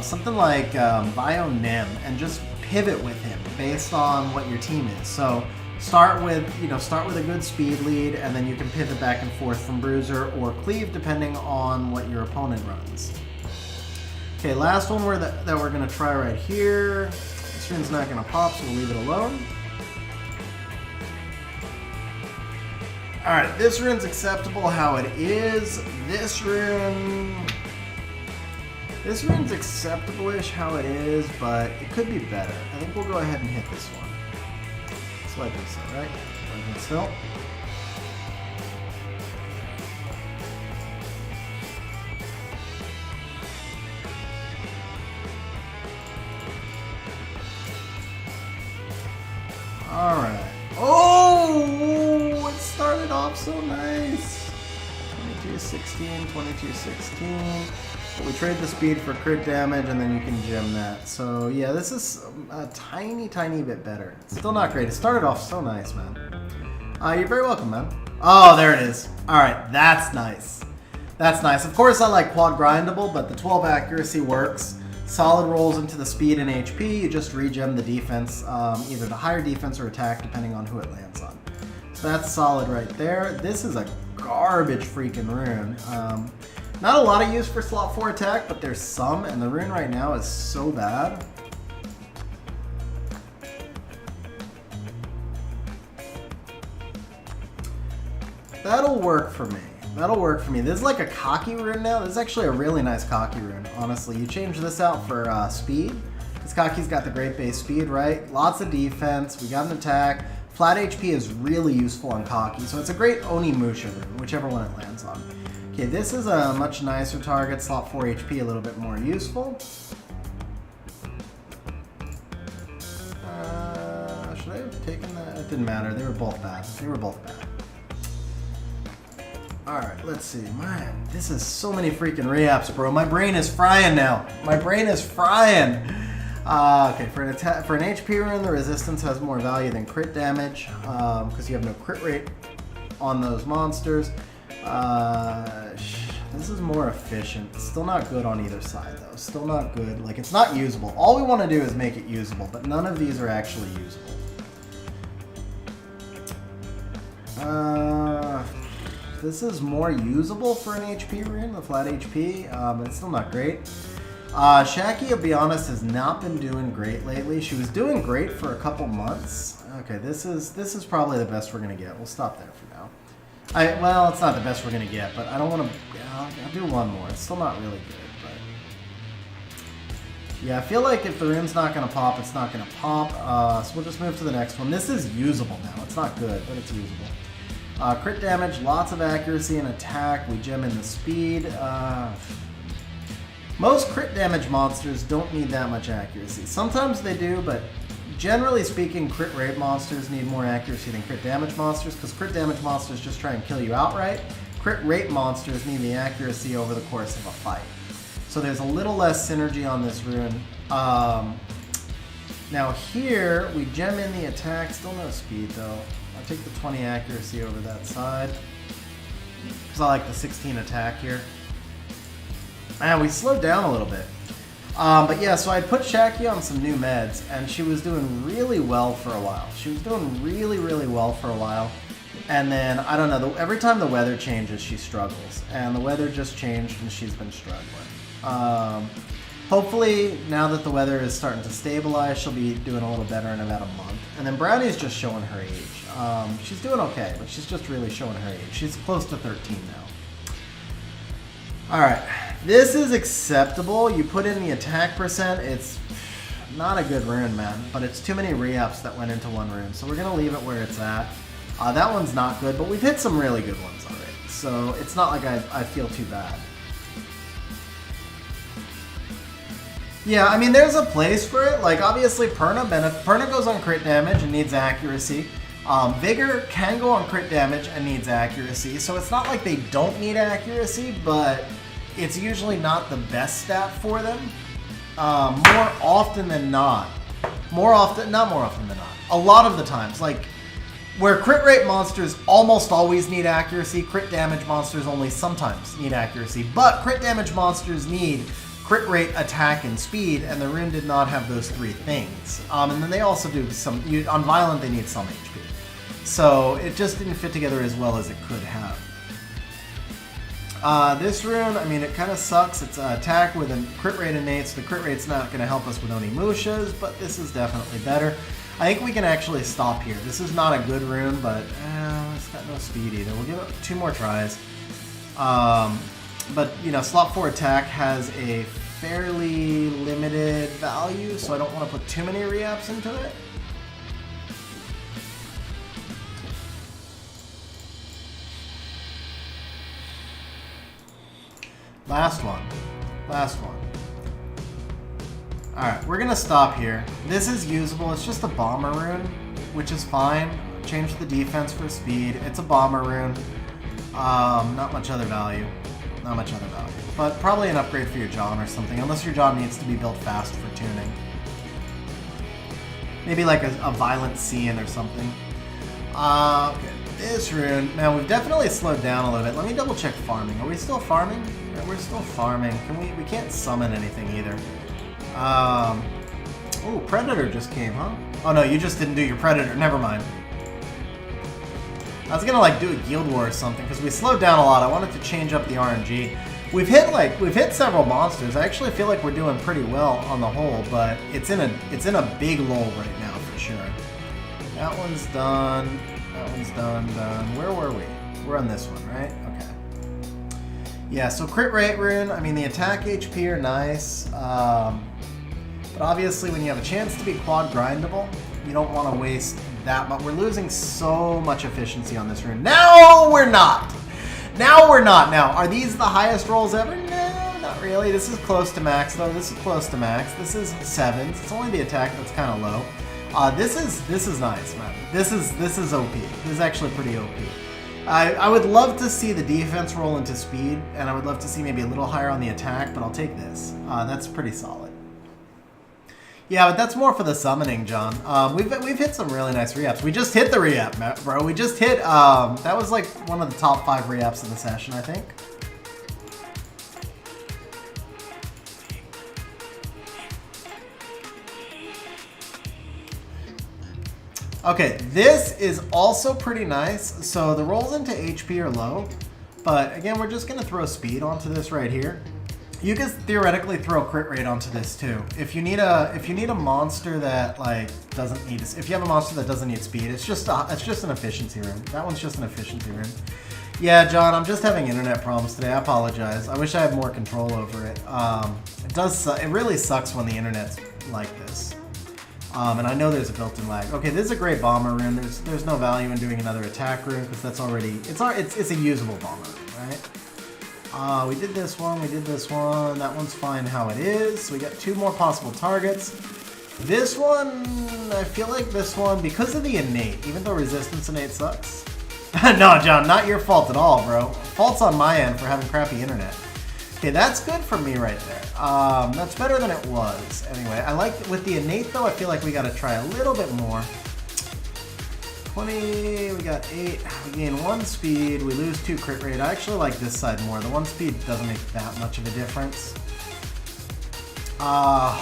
Something like Bio Nim, and just pivot with him based on what your team is. So start with a good speed lead, and then you can pivot back and forth from Bruiser or Cleave depending on what your opponent runs. Okay, last one that we're gonna try right here. This rune's not gonna pop, so we'll leave it alone. Alright, this rune's acceptable how it is. This rune's acceptable-ish how it is, but it could be better. I think we'll go ahead and hit this one. Swipe and still, right? Swipe and still. Alright. Oh! It started off so nice! 22-16, 22-16. But we trade the speed for crit damage, and then you can gem that. So yeah, this is a tiny bit better. It's still not great. It started off so nice, man. You're very welcome, man. Oh, there it is. Alright, that's nice. That's nice. Of course, I like quad grindable, but the 12 accuracy works. Solid rolls into the speed and HP. You just regen the defense, either to higher defense or attack, depending on who it lands on. So that's solid right there. This is a garbage freaking rune. Not a lot of use for slot 4 attack, but there's some, and the rune right now is so bad. That'll work for me. That'll work for me. This is like a cocky rune now. This is actually a really nice cocky rune, honestly. You change this out for speed. This cocky's got the great base speed, right? Lots of defense. We got an attack. Flat HP is really useful on cocky, so it's a great Onimusha rune, whichever one it lands on. Okay, this is a much nicer target. Slot 4 HP, a little bit more useful. Should I have taken that? It didn't matter. They were both bad. They were both bad. Alright, let's see. Man, this is so many freaking reapps, bro. My brain is frying now. My brain is frying. Okay, for an attack, for an HP rune, the resistance has more value than crit damage because you have no crit rate on those monsters. This is more efficient. Still not good on either side though. Still not good. Like, it's not usable. All we want to do is make it usable, but none of these are actually usable. This is more usable for an HP rune, the flat HP, but it's still not great. Shaki, I'll be honest, has not been doing great lately. She was doing great for a couple months. Okay, this is probably the best we're gonna get. We'll stop there for now. Well, it's not the best we're gonna get, but I don't want to. I'll do one more. It's still not really good, but yeah, I feel like if the rune's not gonna pop, it's not gonna pop. So we'll just move to the next one. This is usable now. It's not good, but it's usable. Crit damage, lots of accuracy and attack. We gem in the speed. Most crit damage monsters don't need that much accuracy. Sometimes they do, but generally speaking, crit rate monsters need more accuracy than crit damage monsters because crit damage monsters just try and kill you outright. Crit rate monsters need the accuracy over the course of a fight. So there's a little less synergy on this rune. Now here, we gem in the attack. Still no speed though. I'll take the 20 accuracy over that side because I like the 16 attack here. Man, we slowed down a little bit. But yeah, so I put Shaki on some new meds, and she was doing really well for a while. She was doing really, really well for a while. And then, I don't know, every time the weather changes, she struggles. And the weather just changed, and she's been struggling. Hopefully, now that the weather is starting to stabilize, she'll be doing a little better in about a month. And then Brownie's just showing her age. She's doing okay, but she's just really showing her age. She's close to 13 now. Alright, this is acceptable. You put in the attack percent, it's not a good rune, man, but it's too many re-ups that went into one rune, so we're going to leave it where it's at. That one's not good, but we've hit some really good ones already, so it's not like I feel too bad. Yeah, I mean, there's a place for it. Like, obviously, Perna goes on crit damage and needs accuracy. Vigor can go on crit damage and needs accuracy, so it's not like they don't need accuracy, but it's usually not the best stat for them. More often than not. Not more often than not. A lot of the times, like, where crit rate monsters almost always need accuracy, crit damage monsters only sometimes need accuracy, but crit damage monsters need crit rate, attack, and speed, and the rune did not have those three things. And then they also do some, on Violent they need some HP. So it just didn't fit together as well as it could have. This rune, I mean, it kind of sucks. It's attack with a crit rate innate, so the crit rate's not going to help us with Onimushas, but this is definitely better. I think we can actually stop here. This is not a good rune, but it's got no speed either. We'll give it 2 more tries. But, you know, slot 4 attack has a fairly limited value, so I don't want to put too many re-ups into it. Last one. Alright, we're gonna stop here. This is usable. It's just a bomber rune, which is fine. Change the defense for speed. It's a bomber rune. Not much other value. But probably an upgrade for your John or something, unless your John needs to be built fast for tuning. Maybe like a Violent Cian or something. Okay, this rune. Man, we've definitely slowed down a little bit. Let me double check farming. Are we still farming? Yeah, we're still farming. We can't summon anything either. Oh, Predator just came, huh? Oh no, you just didn't do your Predator. Never mind. I was gonna like do a Guild War or something because we slowed down a lot. I wanted to change up the RNG. We've hit several monsters. I actually feel like we're doing pretty well on the whole, but it's in a big lull right now for sure. That one's done. That one's done. Where were we? We're on this one, right? Okay. Yeah. So crit rate rune. I mean, the attack HP are nice, but obviously when you have a chance to be quad grindable, you don't want to waste that much. We're losing so much efficiency on this rune. Now we're not. Now, are these the highest rolls ever? No, not really. This is close to max, though. This is 7s. It's only the attack that's kind of low. This is nice, man. This is OP. This is actually pretty OP. I would love to see the defense roll into speed, and I would love to see maybe a little higher on the attack, but I'll take this. That's pretty solid. Yeah, but that's more for the summoning, John. We've hit some really nice re-ups. We just hit the re-up, bro. We just hit, that was like one of the top 5 re-ups in the session, I think. Okay, this is also pretty nice. So the rolls into HP are low, but again, we're just gonna throw speed onto this right here. You can theoretically throw crit rate onto this too. If you need a monster that like doesn't need, if you have a monster that doesn't need speed, it's just an efficiency room. That one's just an efficiency room. Yeah, John, I'm just having internet problems today. I apologize. I wish I had more control over it. It really sucks when the internet's like this. And I know there's a built-in lag. Okay, this is a great bomber rune. There's no value in doing another attack rune because that's already it's a usable bomber rune, right? We did this one. We did this one. That one's fine how it is. So we got 2 more possible targets. This one, I feel like this one, because of the innate, even though resistance innate sucks. No, John, not your fault at all, bro. Fault's on my end for having crappy internet. Okay, that's good for me right there. That's better than it was. Anyway, I like, with the innate though, I feel like we gotta try a little bit more. 20, we got 8, we gain 1 speed, we lose 2 crit rate. I actually like this side more. The 1 speed doesn't make that much of a difference. Oh,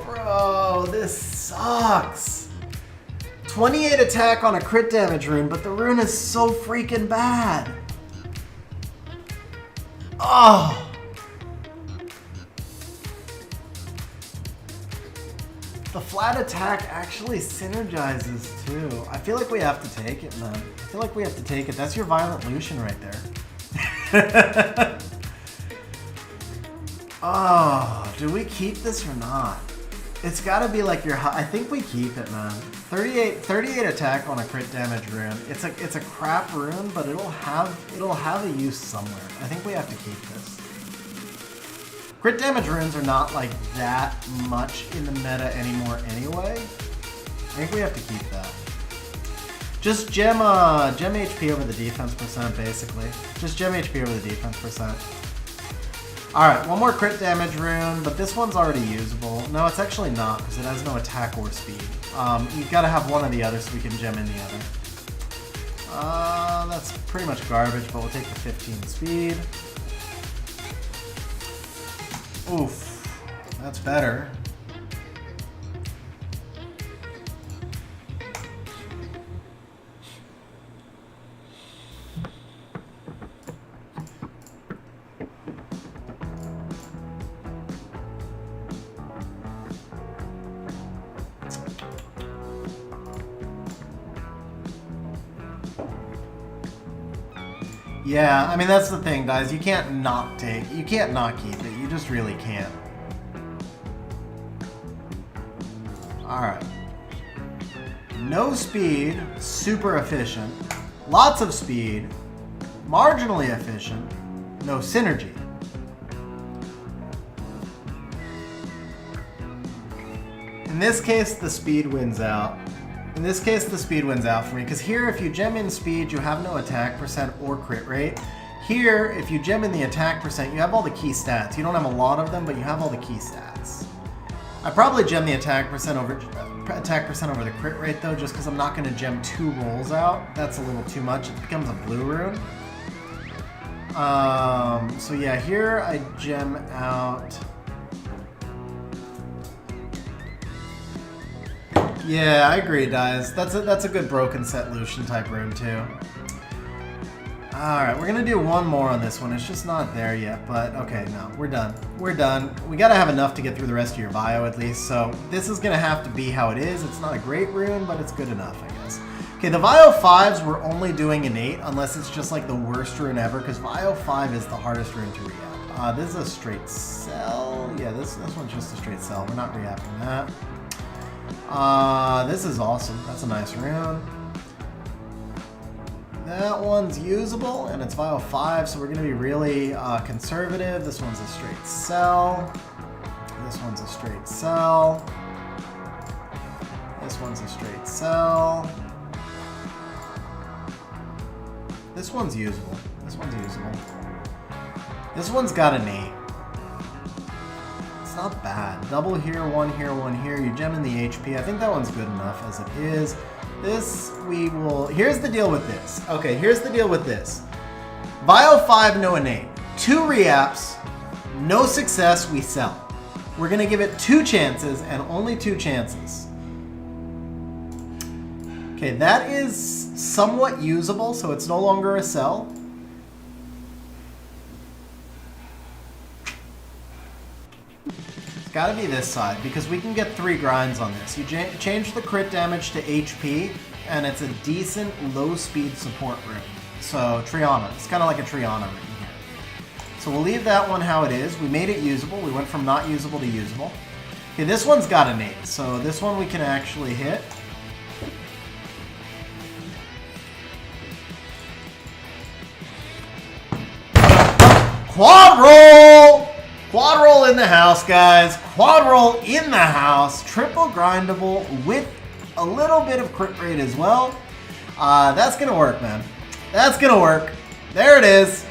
bro, this sucks. 28 attack on a crit damage rune, but the rune is so freaking bad. Oh. The flat attack actually synergizes too. I feel like we have to take it, man. I feel like we have to take it. That's your Violent Lucian right there. Oh, do we keep this or not? It's gotta be like your, I think we keep it, man. 38 attack on a crit damage rune. It's a crap rune, but it'll have a use somewhere. I think we have to keep this. Crit damage runes are not like that much in the meta anymore anyway. I think we have to keep that. Just gem HP over the defense percent, basically. Just gem HP over the defense percent. Alright, 1 more crit damage rune, but this one's already usable. No, it's actually not, because it has no attack or speed. You've got to have one or the other so we can gem in the other. That's pretty much garbage, but we'll take the 15 speed. Oof, that's better. Yeah, I mean, that's the thing, guys. You can't not keep it. You just really can't. Alright. No speed, super efficient. Lots of speed, marginally efficient. No synergy. In this case, the speed wins out. In this case, the speed wins out for me, because here, if you gem in speed, you have no attack percent or crit rate. Here, if you gem in the attack percent, you have all the key stats. You don't have a lot of them, but you have all the key stats. I probably gem the attack percent over the crit rate, though, just because I'm not going to gem 2 rolls out. That's a little too much. It becomes a blue rune. So yeah, here I gem out... Yeah, I agree, guys. That's a good broken set Lucian type rune too. Alright, we're gonna do 1 more on this one. It's just not there yet, but okay, no, we're done. We're done. We gotta have enough to get through the rest of your bio at least, so this is gonna have to be how it is. It's not a great rune, but it's good enough, I guess. Okay, the Vio 5s we're only doing innate, unless it's just like the worst rune ever, because Vio 5 is the hardest rune to re-up. This is a straight sell. Yeah, this one's just a straight sell. We're not re-upping that. This is awesome. That's a nice rune. That one's usable, and it's Vio 5, so we're going to be really conservative. This one's a straight sell. This one's a straight sell. This one's a straight sell. This one's usable. This one's usable. This one's got an 8. not bad. Double here, one here, one here. You gem in the HP. I think that one's good enough as it is. This we will... Here's the deal with this. Okay, here's the deal with this. Bio 5, no innate. 2 reapps, no success, we sell. We're going to give it 2 chances and only 2 chances. Okay, that is somewhat usable, so it's no longer a sell. It's got to be this side because we can get 3 grinds on this. You change the crit damage to HP, and it's a decent low-speed support room. So, Triana. It's kind of like a Triana room here. So we'll leave that one how it is. We made it usable. We went from not usable to usable. Okay, this one's got innate, so this one we can actually hit. Quad roll! Quad roll in the house, guys. Quad roll in the house. Triple grindable with a little bit of crit rate as well. That's gonna work, man. That's gonna work. There it is.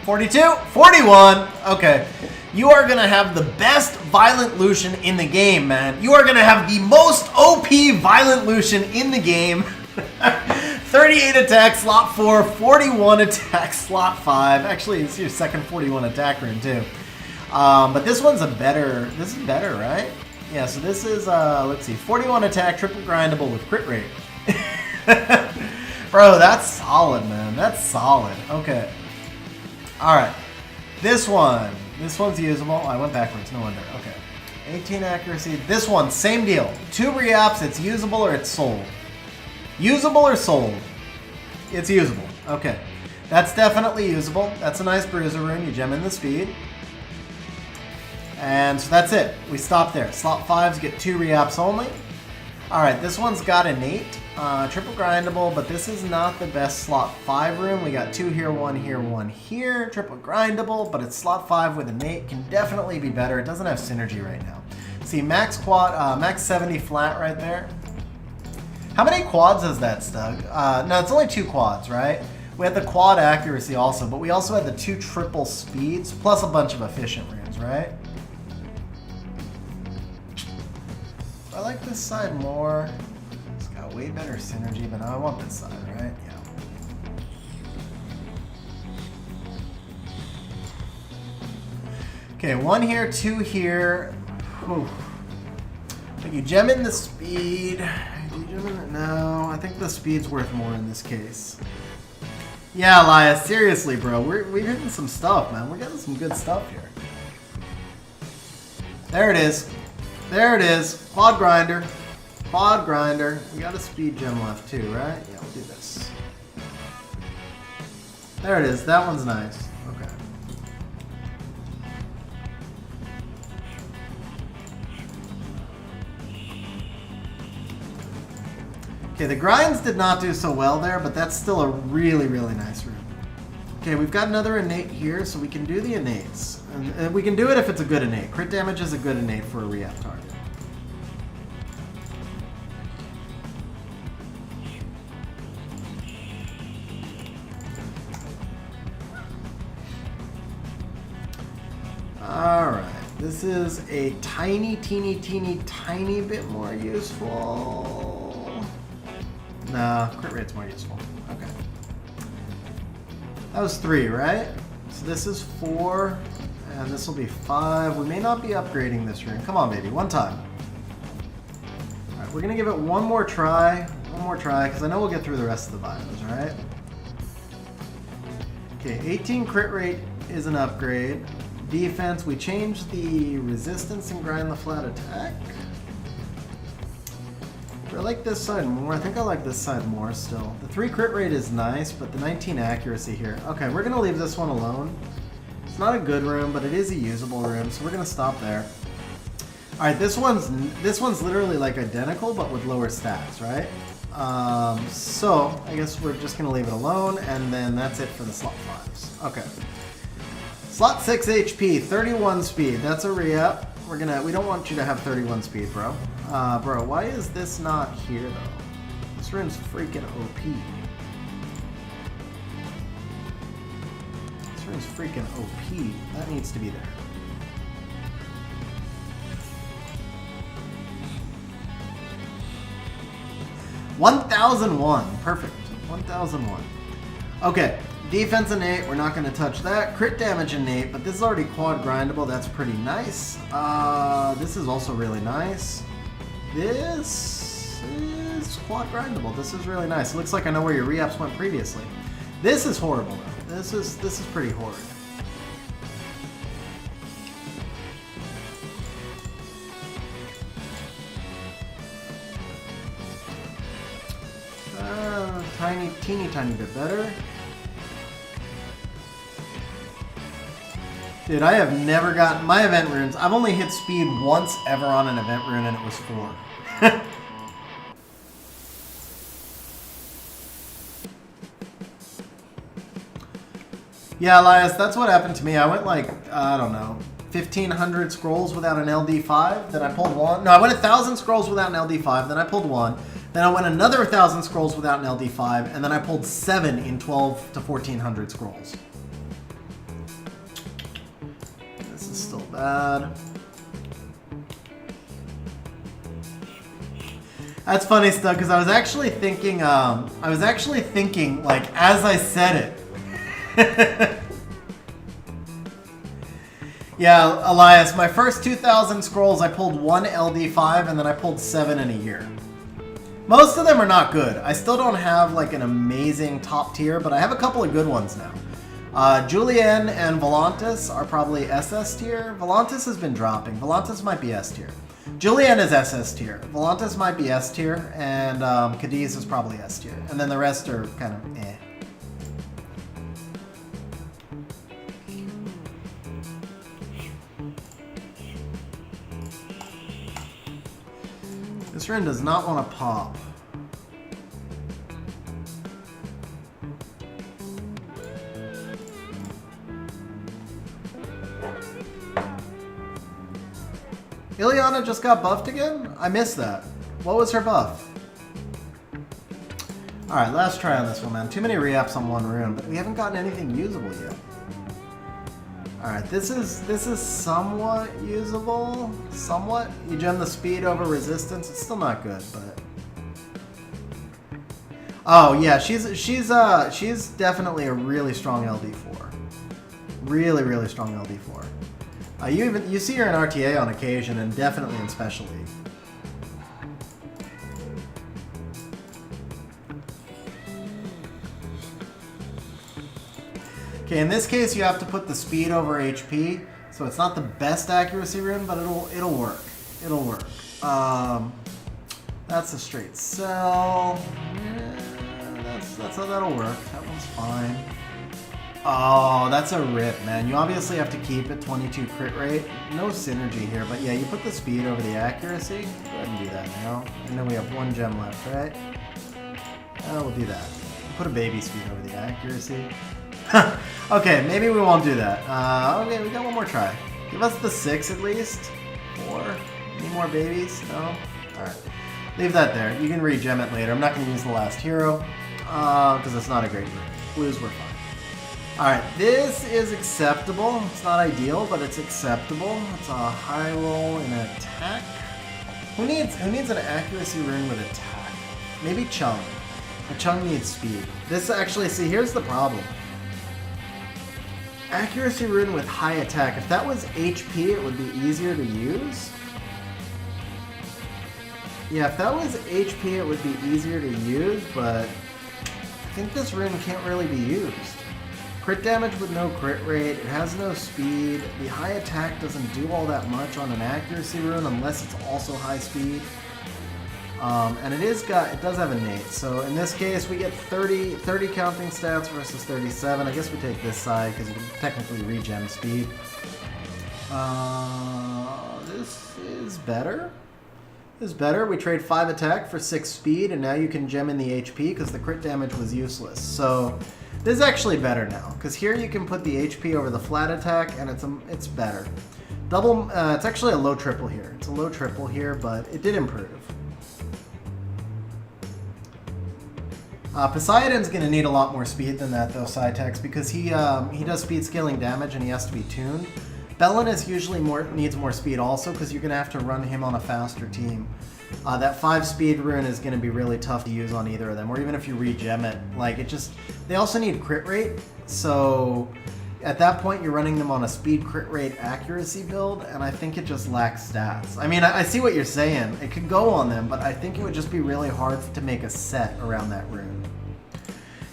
42, 41. Okay. You are gonna have the best Violent Lucian in the game, man. You are gonna have the most OP Violent Lucian in the game. 38 attack, slot 4, 41 attack, slot 5. Actually, it's your second 41 attack rune, too. But this one's a better... This is better, right? Yeah, so this is, let's see, 41 attack, triple grindable with crit rate. Bro, that's solid, man. That's solid. Okay. Alright. This one's usable. I went backwards, no wonder. Okay. 18 accuracy. This one, same deal. 2 reapps, it's usable or it's sold. Usable or sold? It's usable. Okay. That's definitely usable. That's a nice bruiser rune. You gem in the speed. And so that's it. We stop there. Slot 5s get 2 reapps only. Alright, this one's got innate. Triple grindable, but this is not the best slot 5 room. We got 2 here, 1 here, 1 here. Triple grindable, but it's slot 5 with innate. Can definitely be better. It doesn't have synergy right now. See, max quad, max 70 flat right there. How many quads has that, Stug? No, it's only 2 quads, right? We had the quad accuracy also, but we also had the 2 triple speeds, plus a bunch of efficient runes, right? I like this side more. It's got way better synergy, but I want this side, right? Yeah. Okay, 1 here, 2 here. Whew. But you gem in the speed. No, I think the speed's worth more in this case. Yeah, Elias, seriously, bro. We're hitting some stuff, man. We're getting some good stuff here. There it is. There it is. Quad grinder. Quad grinder. We got a speed gem left too, right? Yeah, we'll do this. There it is. That one's nice. Okay. Okay, the grinds did not do so well there, but that's still a really, really nice room. Okay, we've got another innate here, so we can do the innates. And we can do it if it's a good innate. Crit damage is a good innate for a re-up target. Alright, this is a tiny bit more useful. Nah, crit rate's more useful. Okay. That was 3, right? So this is 4, and this will be 5. We may not be upgrading this rune. Come on, baby, one time. Alright, we're gonna give it one more try, because I know we'll get through the rest of the bios, right? Okay, 18 crit rate is an upgrade. Defense, we changed the resistance and grind the flat attack. I like this side more. I think I like this side more still. The 3 crit rate is nice, but the 19 accuracy here. Okay, we're gonna leave this one alone. It's not a good room, but it is a usable room, so we're gonna stop there. Alright, this one's literally like identical, but with lower stats, right? So I guess we're just gonna leave it alone, and then that's it for the slot 5s. Okay. Slot 6 HP, 31 speed. That's a re-up. We don't want you to have 31 speed, bro. Bro, why is this not here though? This room's freaking OP. This rune's freaking OP. That needs to be there. $1,001. Perfect. 1,001. Okay. Defense innate. We're not going to touch that. Crit damage innate, but this is already quad grindable. That's pretty nice. This is also really nice. This is quad grindable. This is really nice. It looks like I know where your reapps went previously. This is horrible though. This is pretty horrid. Teeny bit better. Dude, I have never gotten my event runes. I've only hit speed once ever on an event rune, and it was 4. Yeah, Elias, that's what happened to me. I went like, I don't know, 1,500 scrolls without an LD5. Then I pulled one. No, I went 1,000 scrolls without an LD5. Then I pulled one. Then I went another 1,000 scrolls without an LD5. And then I pulled 7 in 12 to 1,400 scrolls. This is still bad. That's funny stuff because I was actually thinking, like as I said it. Yeah, Elias, my first 2,000 scrolls, I pulled 1 LD5 and then I pulled 7 in a year. Most of them are not good. I still don't have like an amazing top tier, but I have a couple of good ones now. Julian and Volantis are probably SS tier. Volantis has been dropping. Volantis might be S tier. Julian is SS tier. Volantis might be S tier, and Cadiz is probably S tier. And then the rest are kind of eh. This rune does not want to pop. Ileana just got buffed again? I missed that. What was her buff? Alright, last try on this one, man. Too many reapps on one rune, but we haven't gotten anything usable yet. Alright, this is somewhat usable. Somewhat. You gem the speed over resistance. It's still not good, but... Oh, yeah, she's definitely a really strong LD4. Really, really strong LD4. You see her in RTA on occasion, and definitely in Special League. Okay, in this case, you have to put the speed over HP, so it's not the best accuracy rune, but it'll work. It'll work. That's a straight sell. Yeah, that'll work. That one's fine. Oh, that's a rip, man. You obviously have to keep it 22 crit rate. No synergy here, but yeah, you put the speed over the accuracy. Go ahead and do that now. And then we have 1 gem left, right? We'll do that. Put a baby speed over the accuracy. Okay, maybe we won't do that. Okay, we got one more try. Give us the 6 at least. 4. Any more babies? No? Alright. Leave that there. You can re-gem it later. I'm not going to use the last hero because it's not a great rune. Blues were fine. Alright, this is acceptable. It's not ideal, but it's acceptable. It's a high roll in attack. Who needs an accuracy rune with attack? Maybe Chung. But Chung needs speed. This actually, see, here's the problem. Accuracy rune with high attack. If that was HP, it would be easier to use. Yeah, if that was HP, it would be easier to use, but I think this rune can't really be used. Crit damage with no crit rate, it has no speed, the high attack doesn't do all that much on an accuracy rune unless it's also high speed. And it does have innate, so in this case we get 30 counting stats versus 37. I guess we take this side because you can technically regen speed. This is better. This is better. We trade 5 attack for 6 speed, and now you can gem in the HP because the crit damage was useless. So this is actually better now, because here you can put the HP over the flat attack, and it's better. Double, it's actually a low triple here. It's a low triple here, but it did improve. Poseidon's going to need a lot more speed than that, though, Cytex, because he does speed scaling damage and he has to be tuned. Belenus usually needs more speed also, because you're going to have to run him on a faster team. That 5-speed rune is going to be really tough to use on either of them, or even if you regem it. Like, they also need crit rate, so at that point you're running them on a speed crit rate accuracy build, and I think it just lacks stats. I mean, I see what you're saying. It could go on them, but I think it would just be really hard to make a set around that rune.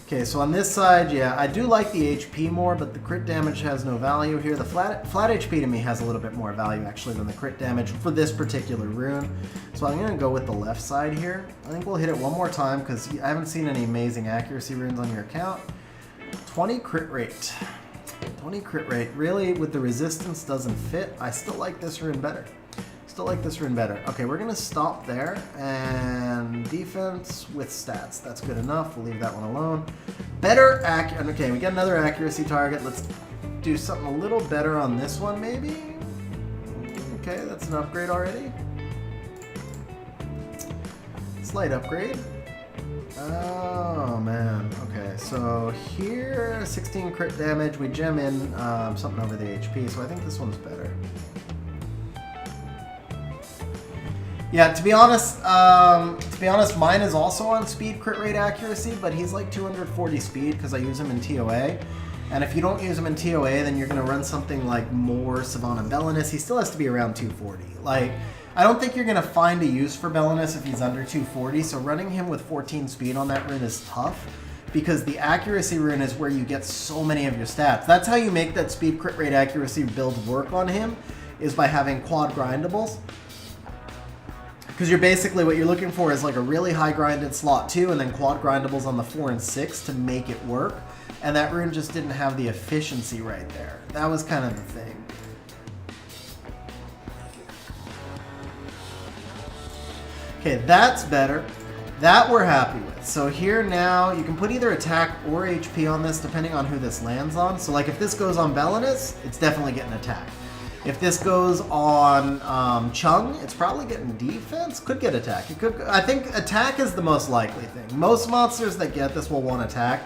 Okay, so on this side, yeah, I do like the HP more, but the crit damage has no value here. The flat HP to me has a little bit more value, actually, than the crit damage for this particular rune. So I'm going to go with the left side here. I think we'll hit it one more time, because I haven't seen any amazing accuracy runes on your account. 20 crit rate. 20 crit rate. Really, with the resistance doesn't fit. I still like this rune better. Still like this rune better. Okay, we're going to stop there, and defense with stats. That's good enough. We'll leave that one alone. Better okay, we got another accuracy target. Let's do something a little better on this one, maybe? Okay, that's an upgrade already. Slight upgrade. Oh, man. Okay, so here, 16 crit damage. We gem in something over the HP, so I think this one's better. Yeah, to be honest, mine is also on speed crit rate accuracy, but he's like 240 speed because I use him in TOA. And if you don't use him in TOA, then you're going to run something like more Savannah Belenus. He still has to be around 240. Like, I don't think you're going to find a use for Belenus if he's under 240, so running him with 14 speed on that rune is tough, because the accuracy rune is where you get so many of your stats. That's how you make that speed crit rate accuracy build work on him, is by having quad grindables. Because you're basically, what you're looking for is like a really high grinded slot 2 and then quad grindables on the 4 and 6 to make it work. And that rune just didn't have the efficiency right there. That was kind of the thing. Okay, that's better. That we're happy with. So here now, you can put either attack or HP on this depending on who this lands on. So like if this goes on Belenus, it's definitely getting attack. If this goes on Chung, it's probably getting defense. Could get attack. It could. I think attack is the most likely thing. Most monsters that get this will want attack.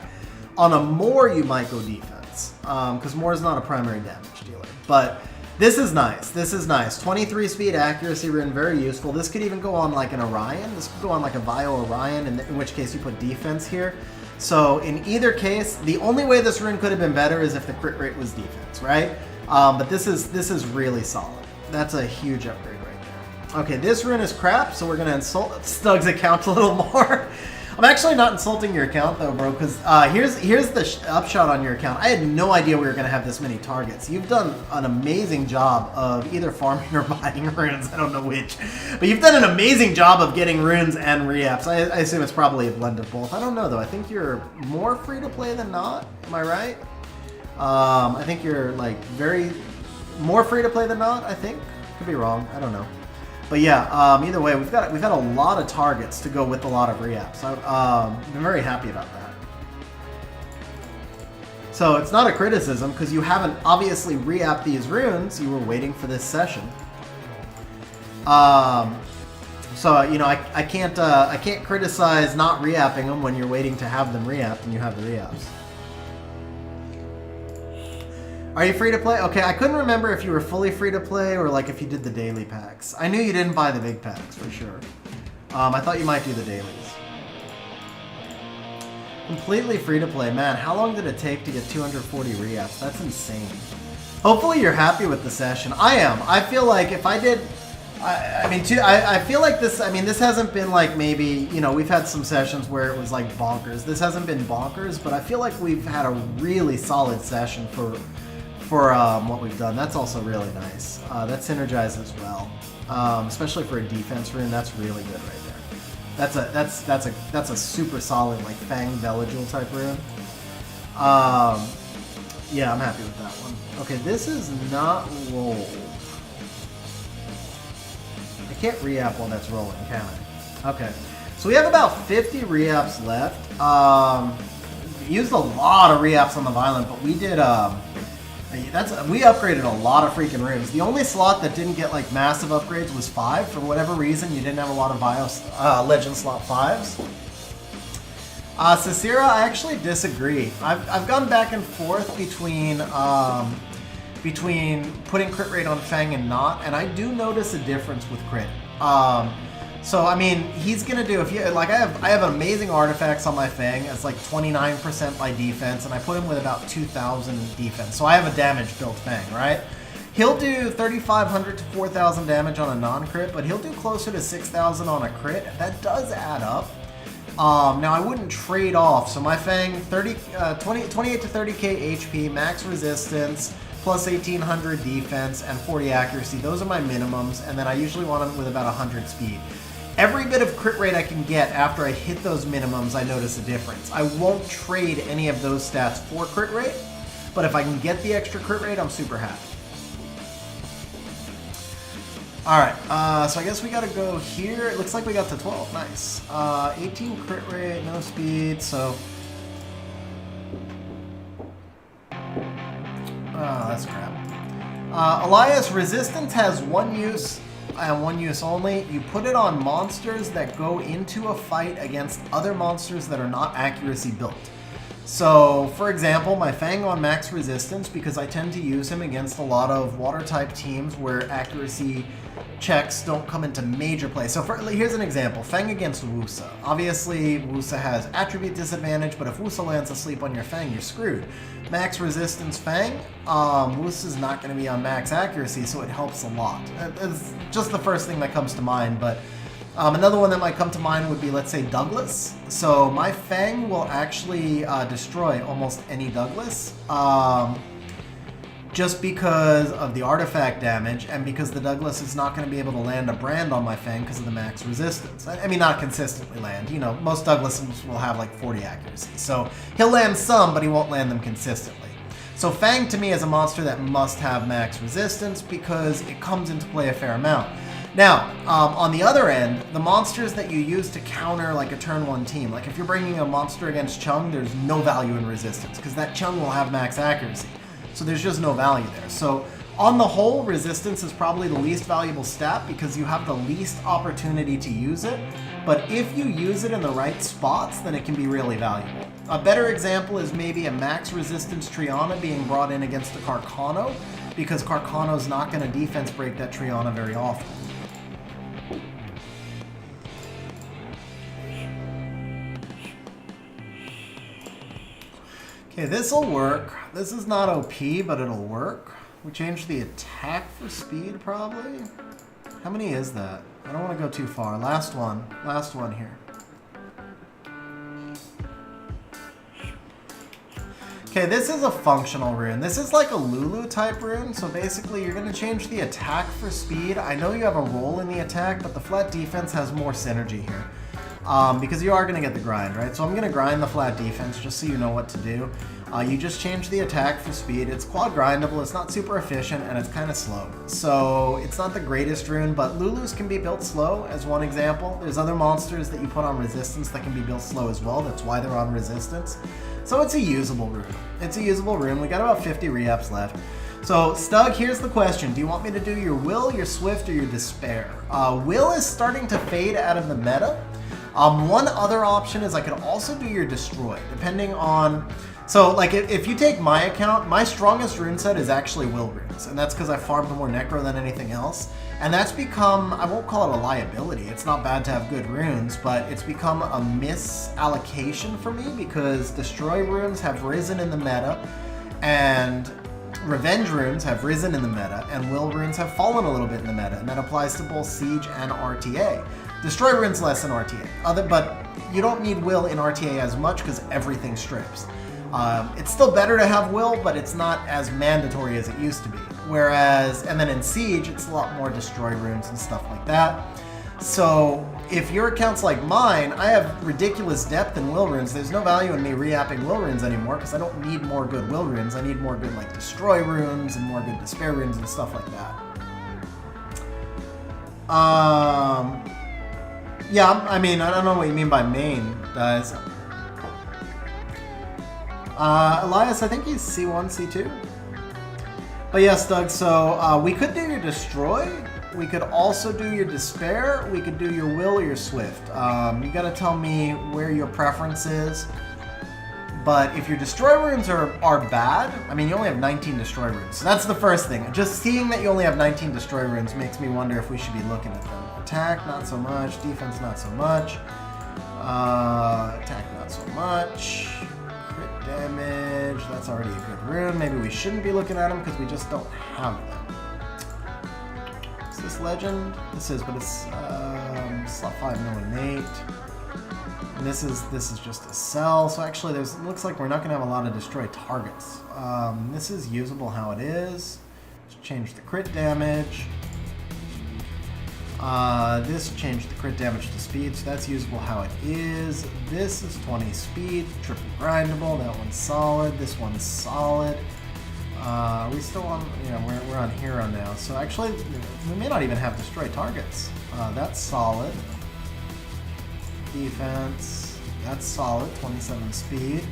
On a Moor, you might go defense, because Moor is not a primary damage dealer. But this is nice. This is nice. 23 speed accuracy rune, very useful. This could even go on like an Orion. This could go on like a Vio Orion, in which case you put defense here. So in either case, the only way this rune could have been better is if the crit rate was defense, right? But this is really solid. That's a huge upgrade right there. Okay, this rune is crap, so we're going to insult Stug's account a little more. I'm actually not insulting your account, though, bro, because here's the upshot on your account. I had no idea we were going to have this many targets. You've done an amazing job of either farming or buying runes. I don't know which. But you've done an amazing job of getting runes and reapps. I assume it's probably a blend of both. I don't know, though. I think you're more free-to-play than not. Am I right? I think you're like more free to play than not. I think could be wrong. I don't know, but yeah. Either way, we've got a lot of targets to go with a lot of reapps. I've been very happy about that. So it's not a criticism because you haven't obviously reapped these runes. You were waiting for this session. So you know I can't criticize not reapping them when you're waiting to have them reapped and you have the reapps. Are you free to play? Okay, I couldn't remember if you were fully free to play or like if you did the daily packs. I knew you didn't buy the big packs for sure. I thought you might do the dailies. Completely free to play. Man, how long did it take to get 240 re-apps? That's insane. Hopefully you're happy with the session. I am. I feel like if I did... I feel like this... I mean, this hasn't been like maybe... You know, we've had some sessions where it was like bonkers. This hasn't been bonkers, but I feel like we've had a really solid session for what we've done. That's also really nice. That synergizes as well, especially for a defense rune. That's really good right there. That's a super solid like Fang Veligil type rune. Yeah, I'm happy with that one. Okay, this is not rolled. I can't re-app while that's rolling, can I? Okay, so we have about 50 re-apps left. We used a lot of re-apps on the Violent, but we did we upgraded a lot of freaking runes. The only slot that didn't get like massive upgrades was 5. For whatever reason, you didn't have a lot of Legend slot 5s. Cicera, I actually disagree. I've gone back and forth between putting crit rate on Fang and not, and I do notice a difference with crit. So I mean, he's gonna do, if you like, I have amazing artifacts on my Fang. It's like 29% by defense, and I put him with about 2,000 defense. So I have a damage built Fang, right? He'll do 3,500 to 4,000 damage on a non-crit, but he'll do closer to 6,000 on a crit. That does add up. Now I wouldn't trade off. So my Fang, 28 to 30k HP, max resistance, plus 1,800 defense, and 40 accuracy. Those are my minimums, and then I usually want them with about 100 speed. Every bit of crit rate I can get after I hit those minimums, I notice a difference. I won't trade any of those stats for crit rate, but if I can get the extra crit rate, I'm super happy. Alright, so I guess we gotta go here. It looks like we got to 12. Nice. 18 crit rate, no speed, so... Oh, that's crap. Elias, resistance has one use and one use only. You put it on monsters that go into a fight against other monsters that are not accuracy built. So, for example, my Fang on max resistance, because I tend to use him against a lot of water-type teams where accuracy checks don't come into major play. So here's an example. Fang against Wusa. Obviously, Wusa has attribute disadvantage, but if Wusa lands asleep on your Fang, you're screwed. Max resistance Fang, Wusa's not going to be on max accuracy, so it helps a lot. It's just the first thing that comes to mind, but another one that might come to mind would be, let's say, Douglas. So my Fang will actually destroy almost any Douglas, just because of the artifact damage, and because the Douglas is not going to be able to land a brand on my Fang because of the max resistance. I mean, not consistently land. You know, most Douglases will have like 40 accuracy. So he'll land some, but he won't land them consistently. So Fang to me is a monster that must have max resistance because it comes into play a fair amount. Now, on the other end, the monsters that you use to counter like a turn 1 team, like if you're bringing a monster against Chung, there's no value in resistance because that Chung will have max accuracy. So there's just no value there. So on the whole, resistance is probably the least valuable stat because you have the least opportunity to use it. But if you use it in the right spots, then it can be really valuable. A better example is maybe a max resistance Triana being brought in against a Carcano, because Carcano's not going to defense break that Triana very often. Okay, this'll work. This is not OP, but it'll work. We changed the attack for speed, probably. How many is that? I don't want to go too far. Last one here. Okay, this is a functional rune. This is like a Lulu type rune, so basically you're going to change the attack for speed. I know you have a roll in the attack, but the flat defense has more synergy here. Because you are going to get the grind, right? So I'm going to grind the flat defense just so you know what to do. You just change the attack for speed. It's quad grindable, it's not super efficient, and it's kind of slow. So it's not the greatest rune, but Lulus can be built slow as one example. There's other monsters that you put on resistance that can be built slow as well. That's why they're on resistance. So it's a usable rune. It's a usable rune. We got about 50 reapps left. So, Stug, here's the question. Do you want me to do your Will, your Swift, or your Despair? Will is starting to fade out of the meta. One other option is I could also do your Destroy, depending on... So, like, if you take my account, my strongest rune set is actually Will runes, and that's because I farmed more Necro than anything else. And that's become, I won't call it a liability, it's not bad to have good runes, but it's become a misallocation for me because Destroy runes have risen in the meta, and Revenge runes have risen in the meta, and Will runes have fallen a little bit in the meta, and that applies to both Siege and RTA. Destroy runes less than RTA, but you don't need Will in RTA as much because everything strips. It's still better to have Will, but it's not as mandatory as it used to be. Whereas, and then in Siege, it's a lot more Destroy runes and stuff like that. So if your account's like mine, I have ridiculous depth in Will runes. There's no value in me re-apping Will runes anymore because I don't need more good Will runes. I need more good like Destroy runes and more good Despair runes and stuff like that. Yeah, I mean, I don't know what you mean by main, guys. Elias, I think he's C1, C2. But yes, Doug, so we could do your Destroy. We could also do your despair. We could do your will or your swift. You gotta tell me where your preference is. But if your destroy runes are bad, I mean, you only have 19 destroy runes. So that's the first thing. Just seeing that you only have 19 destroy runes makes me wonder if we should be looking at them. Attack, not so much. Defense, not so much. Attack, not so much. Crit damage, that's already a good rune. Maybe we shouldn't be looking at them because we just don't have them. Is this legend? This is, but it's slot 5, no innate. And this is just a cell. So actually, it looks like we're not going to have a lot of destroy targets. This is usable how it is. Let's change the crit damage. This changed the crit damage to speed, so that's usable how it is. This is 20 speed, triple grindable. That one's solid. This one's solid. We still on, we're on hero now. So actually, we may not even have destroy targets. That's solid. Defense, that's solid. 27 speed.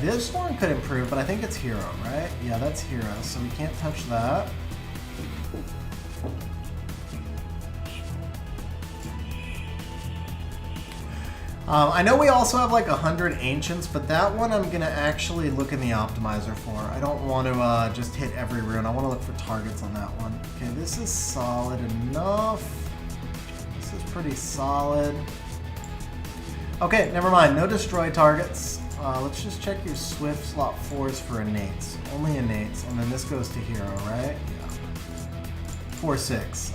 This one could improve, but I think it's hero, right? Yeah, that's hero, so we can't touch that. I know we also have like 100 ancients, but that one I'm going to actually look in the optimizer for. I don't want to just hit every rune. I want to look for targets on that one. Okay, this is solid enough. This is pretty solid. Okay, never mind. No destroy targets. Let's just check your Swift slot 4s for innates. Only innates. And then this goes to hero, right? Yeah. 4-6.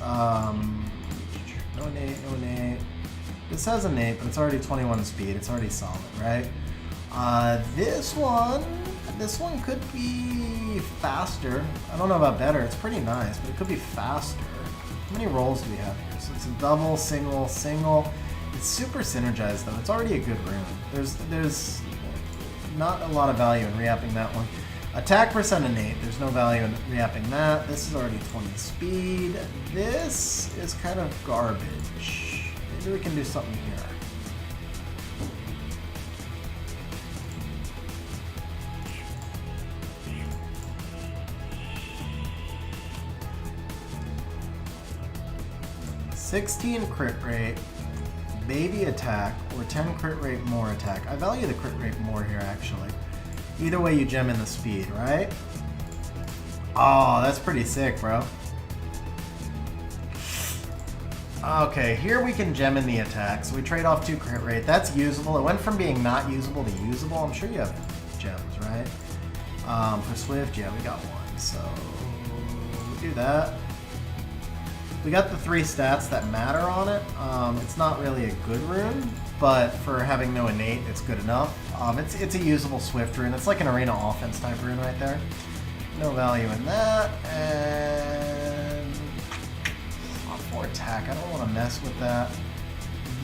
No innate, no innate. This has innate, but it's already 21 speed. It's already solid, right? This one could be faster. I don't know about better. It's pretty nice, but it could be faster. How many rolls do we have here? So it's a double, single, single. It's super synergized though. It's already a good rune. There's not a lot of value in re-upping that one. Attack percent innate. There's no value in re-upping that. This is already 20 speed. This is kind of garbage. Maybe we can do something here. $16 crit rate, baby attack, or 10 crit rate more attack. I value the crit rate more here, actually. Either way, you gem in the speed, right? Oh, that's pretty sick, bro. Okay, here we can gem in the attack. So we trade off 2 crit rate. That's usable. It went from being not usable to usable. I'm sure you have gems, right? For Swift, yeah, we got one. So we do that. We got the 3 stats that matter on it. It's not really a good rune, but for having no innate, it's good enough. It's a usable Swift rune. It's like an arena offense type rune right there. No value in that. And for attack, I don't want to mess with that.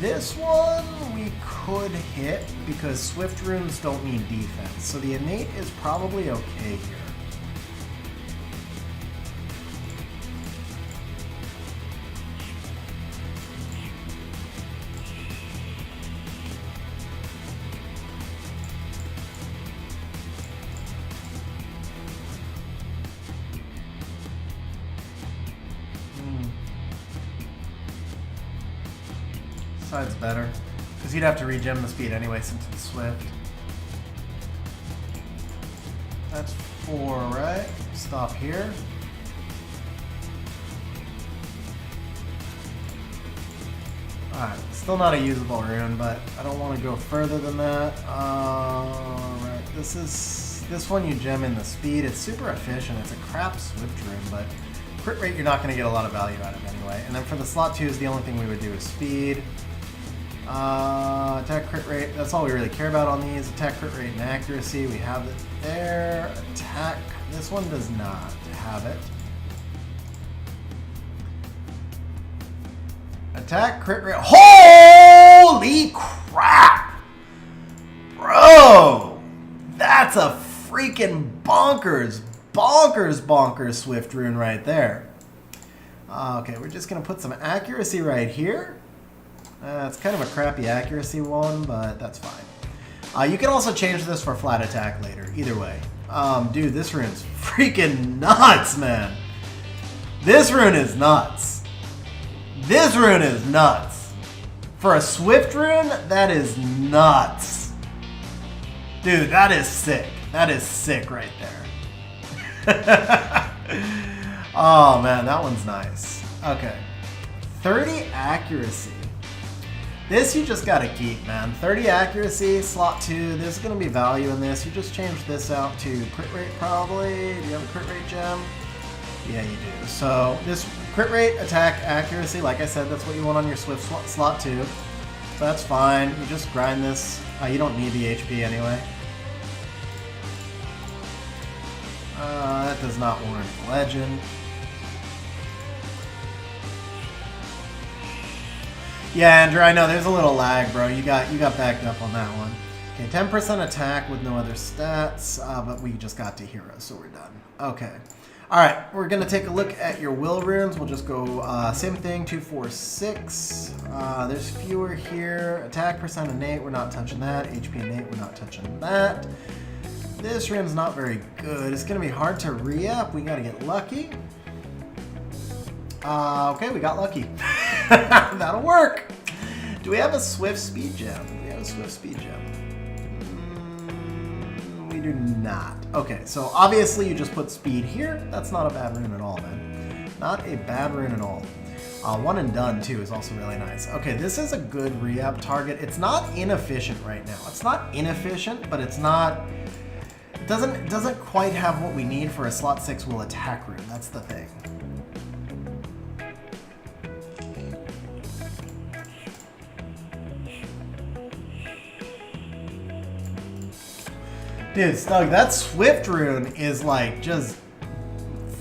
This one we could hit because Swift runes don't need defense, so the innate is probably okay here. Side's better, because you'd have to regem the speed anyway since it's Swift. That's 4, right? Stop here. Alright, still not a usable rune, but I don't want to go further than that. Alright, this one you gem in the speed. It's super efficient. It's a crap Swift rune, but crit rate you're not going to get a lot of value out of anyway. And then for the slot 2s, the only thing we would do is speed. Attack crit rate, that's all we really care about on these. Attack crit rate and accuracy, we have it there. Attack, this one does not have it. Attack crit rate, holy crap! Bro, that's a freaking bonkers Swift rune right there. Okay, we're just gonna put some accuracy right here. It's kind of a crappy accuracy one, but that's fine. You can also change this for flat attack later, either way. Dude, this rune's freaking nuts, man. This rune is nuts. This rune is nuts. For a Swift rune, that is nuts. Dude, that is sick. That is sick right there. Oh man, that one's nice. Okay. 30 accuracy. This you just gotta keep, man. 30 accuracy, slot 2. There's gonna be value in this. You just change this out to crit rate probably. Do you have a crit rate gem? Yeah, you do. So this crit rate, attack, accuracy, like I said, that's what you want on your Swift slot 2. So that's fine. You just grind this. You don't need the HP anyway. That does not warrant legend. Yeah, Andrew, I know there's a little lag, bro. You got backed up on that one. Okay, 10% attack with no other stats, but we just got to hero, so we're done. Okay. All right, we're gonna take a look at your will runes. We'll just go same thing, 2, 4, 6. There's fewer here. Attack percent innate, we're not touching that. HP innate, we're not touching that. This rune's not very good. It's gonna be hard to re-up. We gotta get lucky. Okay, we got lucky. That'll work. Do we have a Swift speed gem? Do we have a Swift speed gem? We do not. Okay, so obviously you just put speed here. That's not a bad rune at all, man. Not a bad rune at all. One and done too is also really nice. Okay, this is a good re-up target. It's not inefficient right now. It's not inefficient, but it's not. It doesn't quite have what we need for a slot 6 will attack rune. That's the thing. Dude, Stug, that Swift rune is like just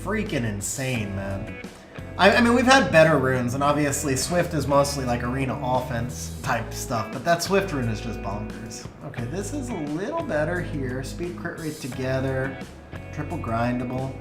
freaking insane, man. I mean, we've had better runes, and obviously Swift is mostly like arena offense type stuff, but that Swift rune is just bonkers. Okay, this is a little better here. Speed crit rate together, triple grindable.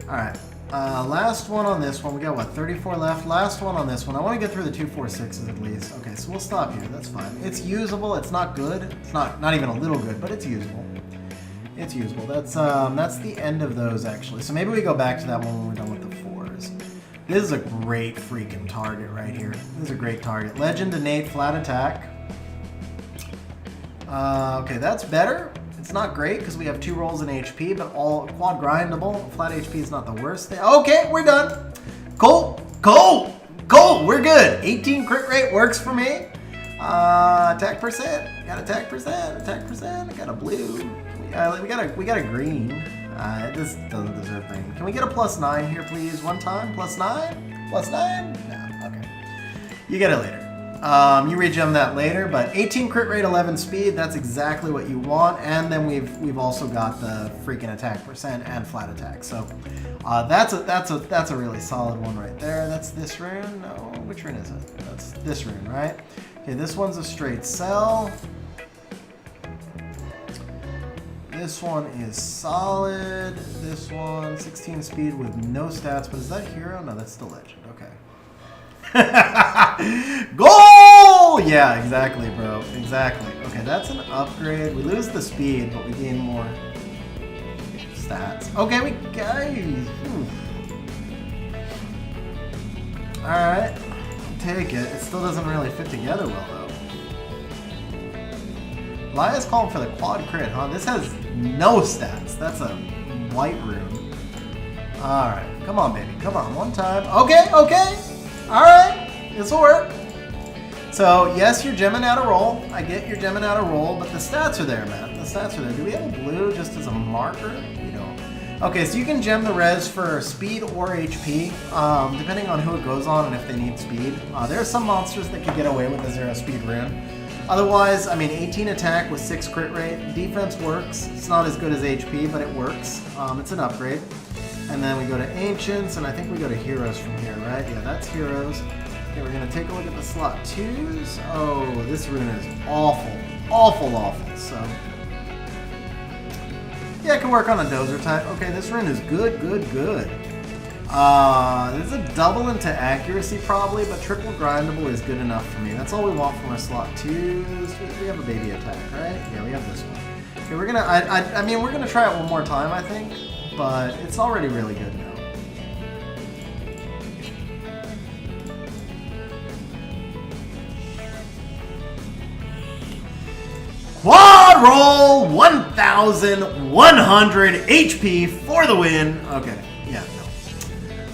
Alright, last one on this one. We got, what, 34 left? Last one on this one. I want to get through the 2, 4, 6s at least. Okay, so we'll stop here. That's fine. It's usable. It's not good. It's not even a little good, but it's usable. It's usable. That's the end of those, actually. So maybe we go back to that one when we're done with the 4s. This is a great freaking target right here. This is a great target. Legend, innate, flat attack. Okay, that's better. It's not great because we have 2 rolls in HP, but all quad grindable. Flat HP is not the worst thing. Okay, we're done. Cool. We're good. 18 crit rate works for me. Attack percent. Got attack percent. I got a blue. We got a green. This doesn't deserve green. Can we get a +9 here, please? One time. +9. +9. No. Okay. You get it later. You regem that later, but 18 crit rate, 11 speed, that's exactly what you want. And then we've also got the freaking attack percent and flat attack. So that's a really solid one right there. That's this rune. No, which rune is it? That's this rune, right? Okay, this one's a straight sell. This one is solid. This one, 16 speed with no stats, but is that hero? No, that's the legend. Okay. Goal! Yeah, exactly, bro. Exactly. Okay, that's an upgrade. We lose the speed, but we gain more stats. Okay, we guys. Alright. Take it. It still doesn't really fit together well, though. Lia's calling for the quad crit, huh? This has no stats. That's a white rune. Alright. Come on, baby. Come on. One time. Okay. Alright, this'll work. So, yes, you're gemming out a roll. I get you're gemming out a roll, but the stats are there, man. The stats are there. Do we have a blue just as a marker? We don't. Okay, so you can gem the res for speed or HP, depending on who it goes on and if they need speed. There are some monsters that can get away with a 0 speed rune. Otherwise, I mean, 18 attack with 6 crit rate. Defense works. It's not as good as HP, but it works. It's an upgrade. And then we go to Ancients, and I think we go to Heroes from here, right? Yeah, that's Heroes. Okay, we're going to take a look at the slot 2s. Oh, this rune is awful. So, yeah, it can work on a Dozer type. Okay, this rune is good. This is a double into accuracy probably, but triple grindable is good enough for me. That's all we want from our slot 2s. We have a baby attack, right? Yeah, we have this one. Okay, we're gonna, I mean, we're gonna try it one more time, I think, but it's already really good now. Quad roll, 1,100 HP for the win. Okay, yeah,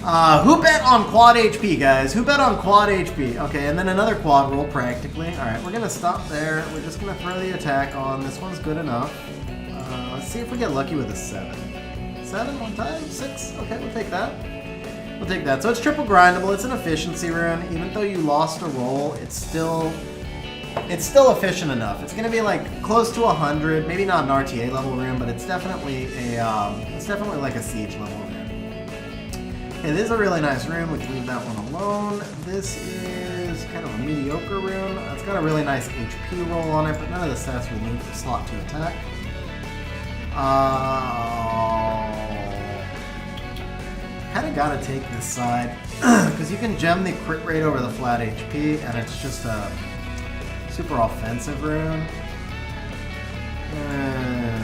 no. Who bet on quad HP, guys? Who bet on quad HP? Okay, and then another quad roll, practically. All right, we're gonna stop there. We're just gonna throw the attack on. This one's good enough. Let's see if we get lucky with a 7. 7 one time? 6? Okay, we'll take that. We'll take that. So it's triple grindable. It's an efficiency rune. Even though you lost a roll, it's still efficient enough. It's gonna be like close to 100, maybe not an RTA level rune, but it's definitely like a siege level rune. Okay, this is a really nice rune. We can leave that one alone. This is kind of a mediocre rune. It's got a really nice HP roll on it, but none of the stats we need for slot 2 attack. Kind of gotta take this side because you can gem the crit rate over the flat HP, and it's just a super offensive rune.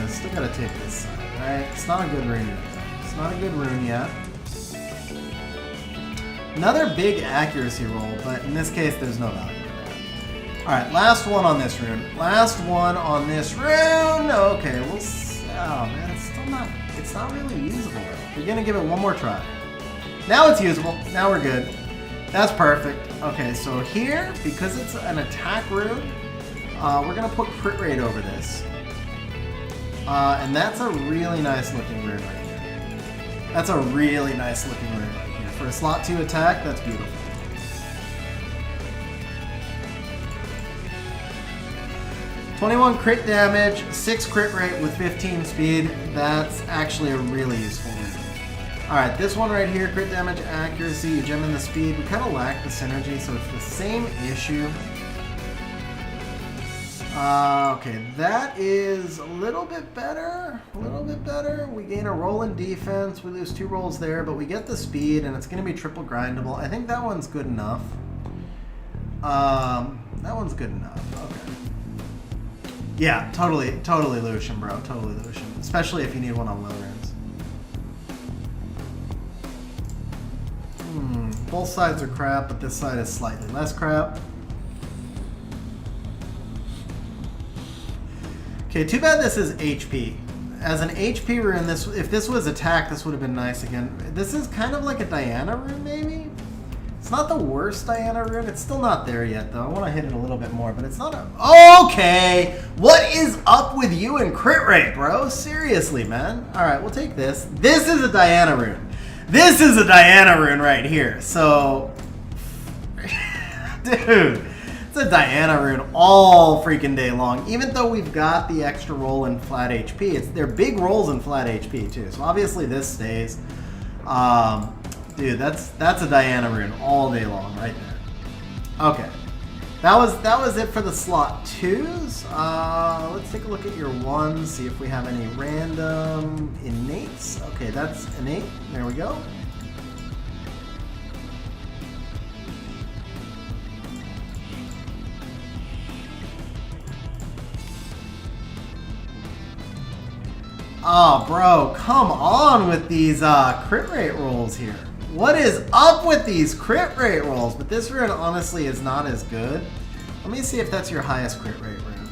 Still gotta take this side, right? It's not a good rune yet, though. It's not a good rune yet. Another big accuracy roll, but in this case, there's no value in that. Alright, last one on this rune. Last one on this rune! Okay, we'll see. Oh man, it's not really usable though. We're gonna give it one more try. Now it's usable. Now we're good. That's perfect. Okay, so here, because it's an attack rune, we're gonna put crit rate over this. And that's a really nice looking rune right here. That's a really nice looking rune right here. For a slot 2 attack, that's beautiful. "21 crit damage, 6 crit rate with 15 speed." That's actually a really useful rune. Alright, this one right here, crit damage, accuracy, you gem in the speed. We kind of lack the synergy, so it's the same issue. Okay, that is a little bit better. A little bit better. We gain a roll in defense. We lose 2 rolls there, but we get the speed, and it's going to be triple grindable. I think that one's good enough. That one's good enough. Okay. Yeah, totally Lucian, bro. Totally Lucian. Especially if you need one on low runes. Both sides are crap, but this side is slightly less crap. Okay, too bad this is HP. As an HP rune, if this was attack, this would have been nice again. This is kind of like a Diana rune, maybe? It's not the worst Diana rune. It's still not there yet, though. I want to hit it a little bit more, but it's not a... Okay! What is up with you and crit rate, bro? Seriously, man. Alright, we'll take this. This is a Diana rune. This is a Diana rune right here. So... Dude... It's a Diana rune all freaking day long. Even though we've got the extra roll in flat HP, they're big rolls in flat HP too. So obviously this stays. Dude, that's a Diana rune all day long right there. Okay, that was it for the slot 2s. Let's take a look at your 1s, see if we have any random innates. Okay, that's innate. There we go. Oh, bro, come on with these crit rate rolls here. What is up with these crit rate rolls? But this rune honestly is not as good. Let me see if that's your highest crit rate rune.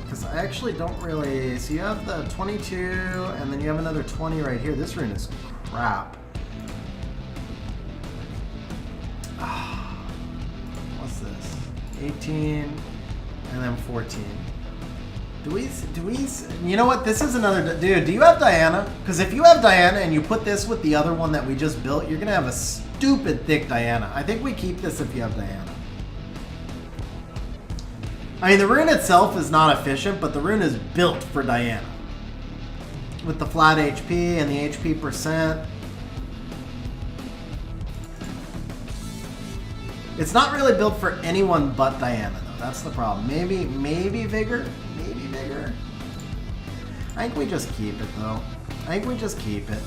Because I actually don't really... So you have the 22, and then you have another 20 right here. This rune is crap. What's this? 18, and then 14. Do we, you know what, this is another, dude, do you have Diana? Because if you have Diana and you put this with the other one that we just built, you're going to have a stupid thick Diana. I think we keep this if you have Diana. I mean, the rune itself is not efficient, but the rune is built for Diana. With the flat HP and the HP percent. It's not really built for anyone but Diana, though. That's the problem. Maybe Vigor? Maybe Vigor? I think we just keep it, though. I think we just keep it.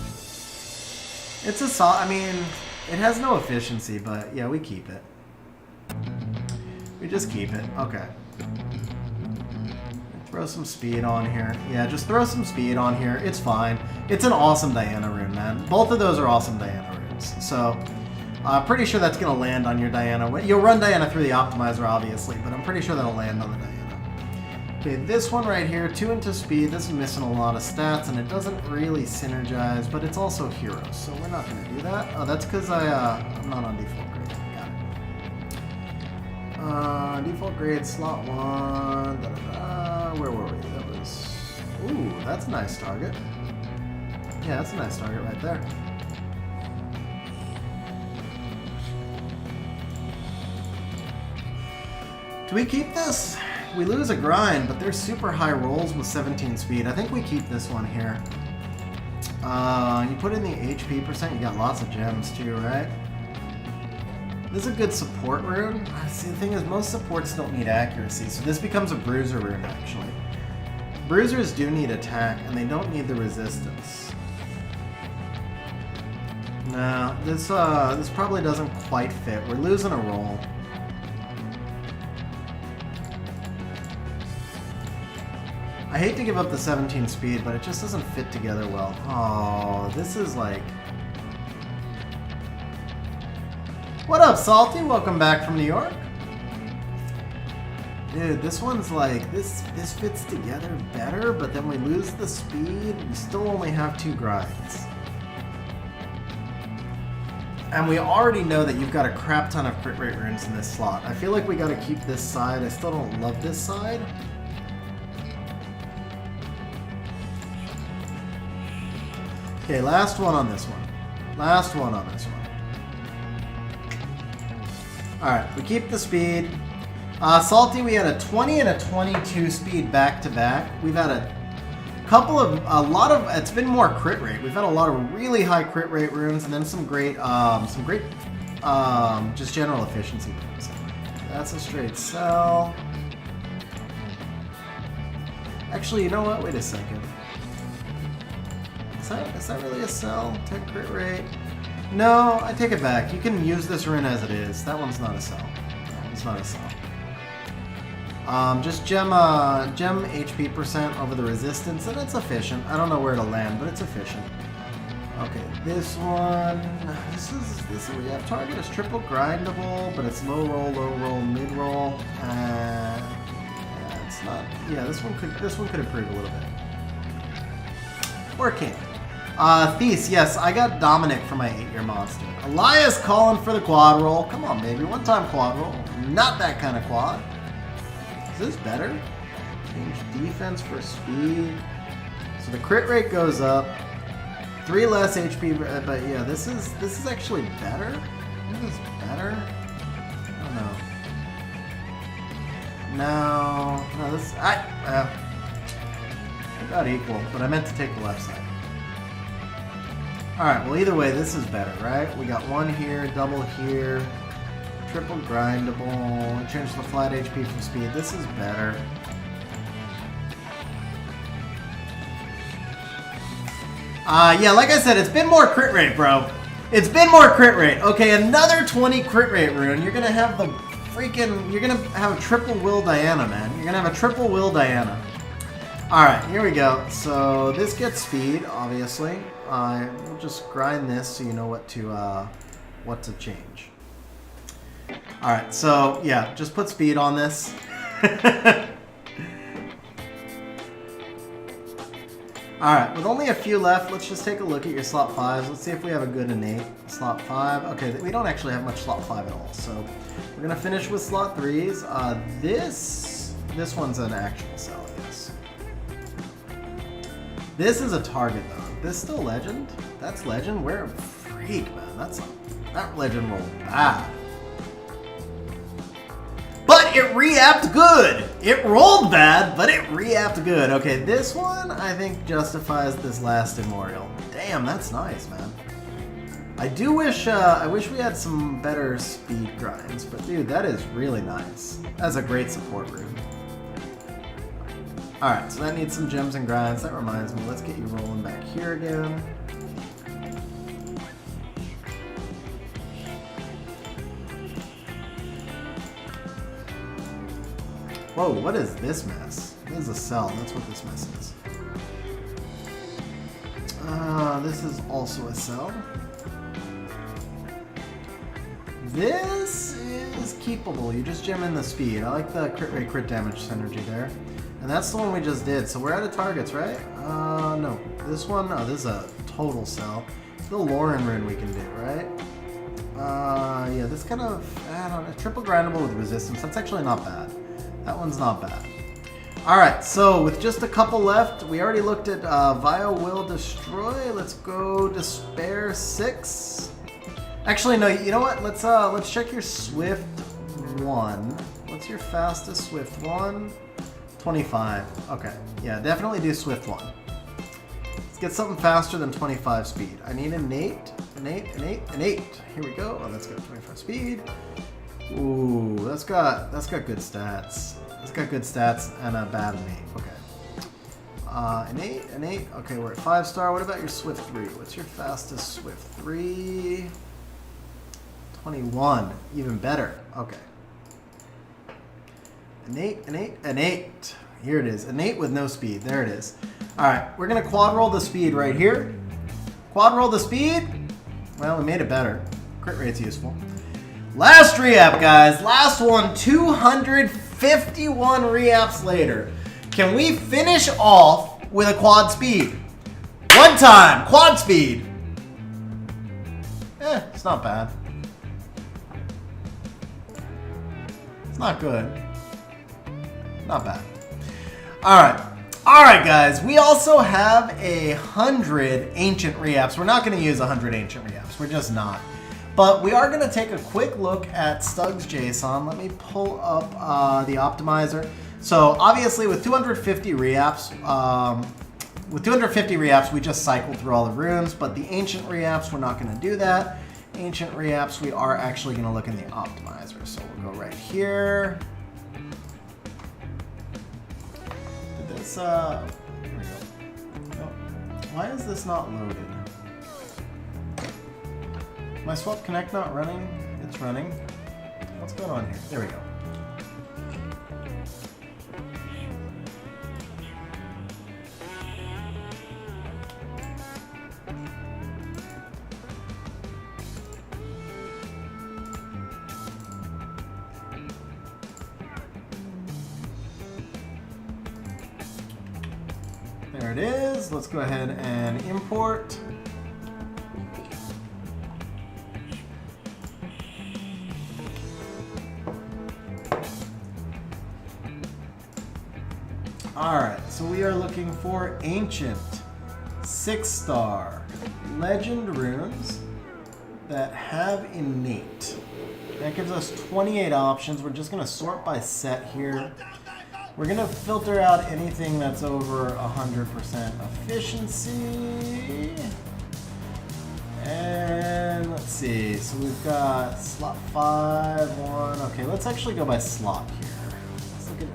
It's a I mean, it has no efficiency, but yeah, we keep it. We just keep it. Okay. Throw some speed on here. Yeah, just throw some speed on here. It's fine. It's an awesome Diana rune, man. Both of those are awesome Diana runes. So, pretty sure that's going to land on your Diana. You'll run Diana through the optimizer, obviously, but I'm pretty sure that'll land on the Diana. Okay, this one right here, 2 into speed. This is missing a lot of stats, and it doesn't really synergize, but it's also heroes, so we're not going to do that. Oh, that's because I'm not on default grade. Got it. Default grade, slot 1. Where were we? That was... Ooh, that's a nice target. Yeah, that's a nice target right there. Do we keep this? We lose a grind, but they're super high rolls with 17 speed. I think we keep this one here. You put in the HP percent, you got lots of gems too, right? This is a good support rune. See, the thing is, most supports don't need accuracy, so this becomes a bruiser rune, actually. Bruisers do need attack, and they don't need the resistance. No, this probably doesn't quite fit. We're losing a roll. I hate to give up the 17 speed, but it just doesn't fit together well. Oh, this is like... What up, Salty? Welcome back from New York. Dude, this one's like, this fits together better, but then we lose the speed. We still only have 2 grinds. And we already know that you've got a crap ton of crit rate runes in this slot. I feel like we gotta keep this side. I still don't love this side. Okay, last one on this one. Last one on this one. Alright, we keep the speed. Salty, we had a 20 and a 22 speed back to back. We've had a lot of, it's been more crit rate. We've had a lot of really high crit rate runes and then some great, just general efficiency runes. That's a straight sell. Actually, you know what? Wait a second. Is that really a sell? 10 crit rate? No, I take it back. You can use this rune as it is. That one's not a sell. It's not a sell. Just gem HP percent over the resistance, and it's efficient. I don't know where it'll land, but it's efficient. Okay, this one. This is a reap target. It's triple grindable, but it's low roll, mid roll. Yeah, it's not. Yeah, this one could improve a little bit. Or it can't. Thies, yes, I got Dominic for my 8-year monster. Elias calling for the quad roll. Come on, baby. One time quad roll. Not that kind of quad. Is this better? Change defense for speed. So the crit rate goes up. 3 less HP, but yeah, this is actually better. This is better. I don't know. No, this about equal, but I meant to take the left side. Alright, well either way, this is better, right? We got 1 here, double here, triple grindable, change the flat HP from speed. This is better. Yeah, like I said, it's been more crit rate, bro. It's been more crit rate. Okay, another 20 crit rate rune. You're gonna have the freaking, you're gonna have a triple will Diana, man. You're gonna have a triple will Diana. Alright, here we go. So this gets speed, obviously. We'll just grind this so you know what to change. Alright, so yeah, just put speed on this. Alright, with only a few left, let's just take a look at your slot 5s. Let's see if we have a good innate. Slot 5. Okay, we don't actually have much slot 5 at all, so we're gonna finish with slot 3s. This one's an actual sell, yes. This is a target though. This still legend? That's legend? We're a freak, man. That legend rolled bad. But it reapped good! It rolled bad, but it reapped good. Okay, this one I think justifies this last immortal. Damn, that's nice, man. I wish we had some better speed grinds, but dude, that is really nice. That's a great support rune. Alright, so that needs some gems and grinds. That reminds me, let's get you rolling back here again. Whoa, what is this mess? This is a cell. That's what this mess is. This is also a cell. This is keepable. You just gem in the speed. I like the crit rate, crit damage synergy there. And that's the one we just did. So we're out of targets, right? No. This one, oh, this is a total cell. The Lauren rune we can do, right? Yeah, this kind of, I don't know, triple grindable with resistance. That's actually not bad. That one's not bad. Alright, so with just a couple left, we already looked at Vile Will Destroy. Let's go Despair 6. Actually, no, you know what? Let's check your Swift 1. What's your fastest Swift 1? 25. Okay, yeah, definitely do Swift 1. Let's get something faster than 25 speed. I need an 8, an 8, an 8, an 8. Here we go. Oh, that's got 25 speed. Ooh, that's got good stats. It's got good stats and a bad an 8. Okay. An 8, an 8. Okay, we're at 5-star. What about your Swift 3? What's your fastest Swift 3? 21. Even better. Okay. An 8, an 8, an 8. Here it is. An 8 with no speed. There it is. Alright, we're going to quad roll the speed right here. Quad roll the speed. Well, we made it better. Crit rate's useful. Last re-app, guys. Last one. 251 re-apps later. Can we finish off with a quad speed? One time. Quad speed. It's not bad. It's not good. Not bad. Alright. Alright, guys. We also have 100 ancient re-apps. We're not going to use 100 ancient re-apps. We're just not. But we are going to take a quick look at Stug's JSON. Let me pull up the optimizer. So obviously with 250 re-apps, we just cycled through all the runes. But the ancient re-apps, we're not going to do that. Ancient re-apps, we are actually going to look in the optimizer. So we'll go right here. Did this, here we go. Oh, why is this not loaded? My Swap Connect not running? It's running. What's going on here? There we go. There it is. Let's go ahead and import. Alright, so we are looking for ancient 6-star legend runes that have innate. That gives us 28 options. We're just going to sort by set here. We're going to filter out anything that's over 100% efficiency. And let's see. So we've got slot 5, 1. Okay, let's actually go by slot here.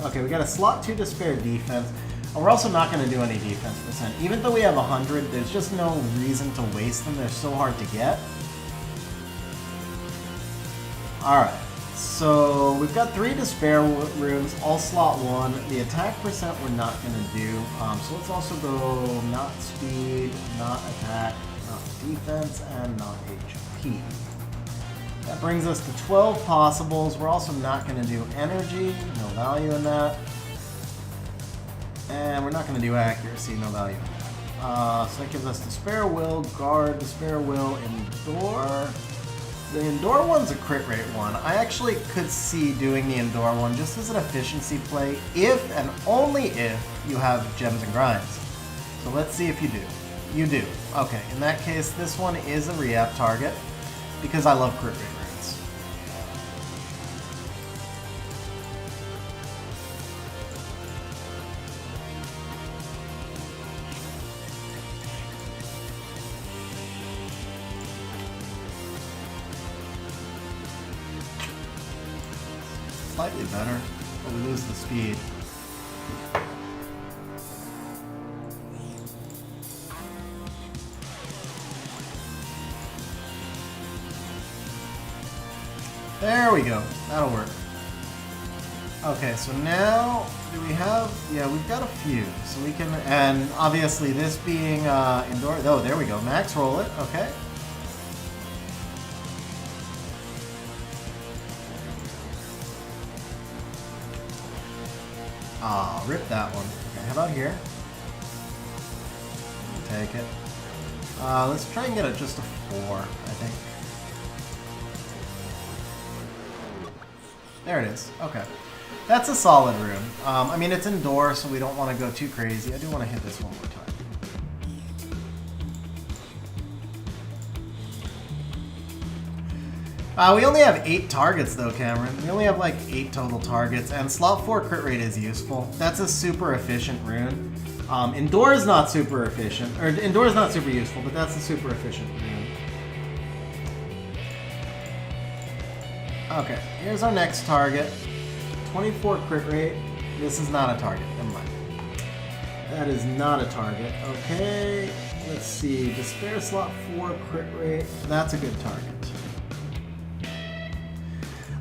Okay, we got a slot 2 Despair defense. And we're also not going to do any defense percent. Even though we have 100, there's just no reason to waste them. They're so hard to get. Alright, so we've got 3 Despair runes, all slot 1. The attack percent we're not going to do. So let's also go not speed, not attack, not defense, and not HP. That brings us to 12 possibles. We're also not going to do energy, no value in that. And we're not going to do accuracy, no value in that. So that gives us Despair Will, Guard, Despair Will, Endure. The Endure one's a crit rate one. I actually could see doing the Endure one just as an efficiency play if and only if you have gems and grinds. So let's see if you do. You do. Okay, in that case, this one is a re-app target because I love crit rate rates. Slightly better, but we lose the speed. There we go. That'll work. Okay, so now, do we have, yeah, we've got a few, so we can, and obviously this being indoor, oh, there we go, max roll it, okay. Ah, rip that one. Okay, how about here? Take it. Let's try and get it just a 4, I think. There it is, okay. That's a solid rune. I mean, it's indoor, so we don't want to go too crazy. I do want to hit this one more time. We only have 8 targets, though, Cameron. We only have, like, 8 total targets, and slot 4 crit rate is useful. That's a super efficient rune. Indoor is not super efficient, or indoor is not super useful, but that's a super efficient rune. Okay, here's our next target. 24 crit rate. This is not a target. Never mind. That is not a target. Okay, let's see. Despair slot 4 crit rate. That's a good target.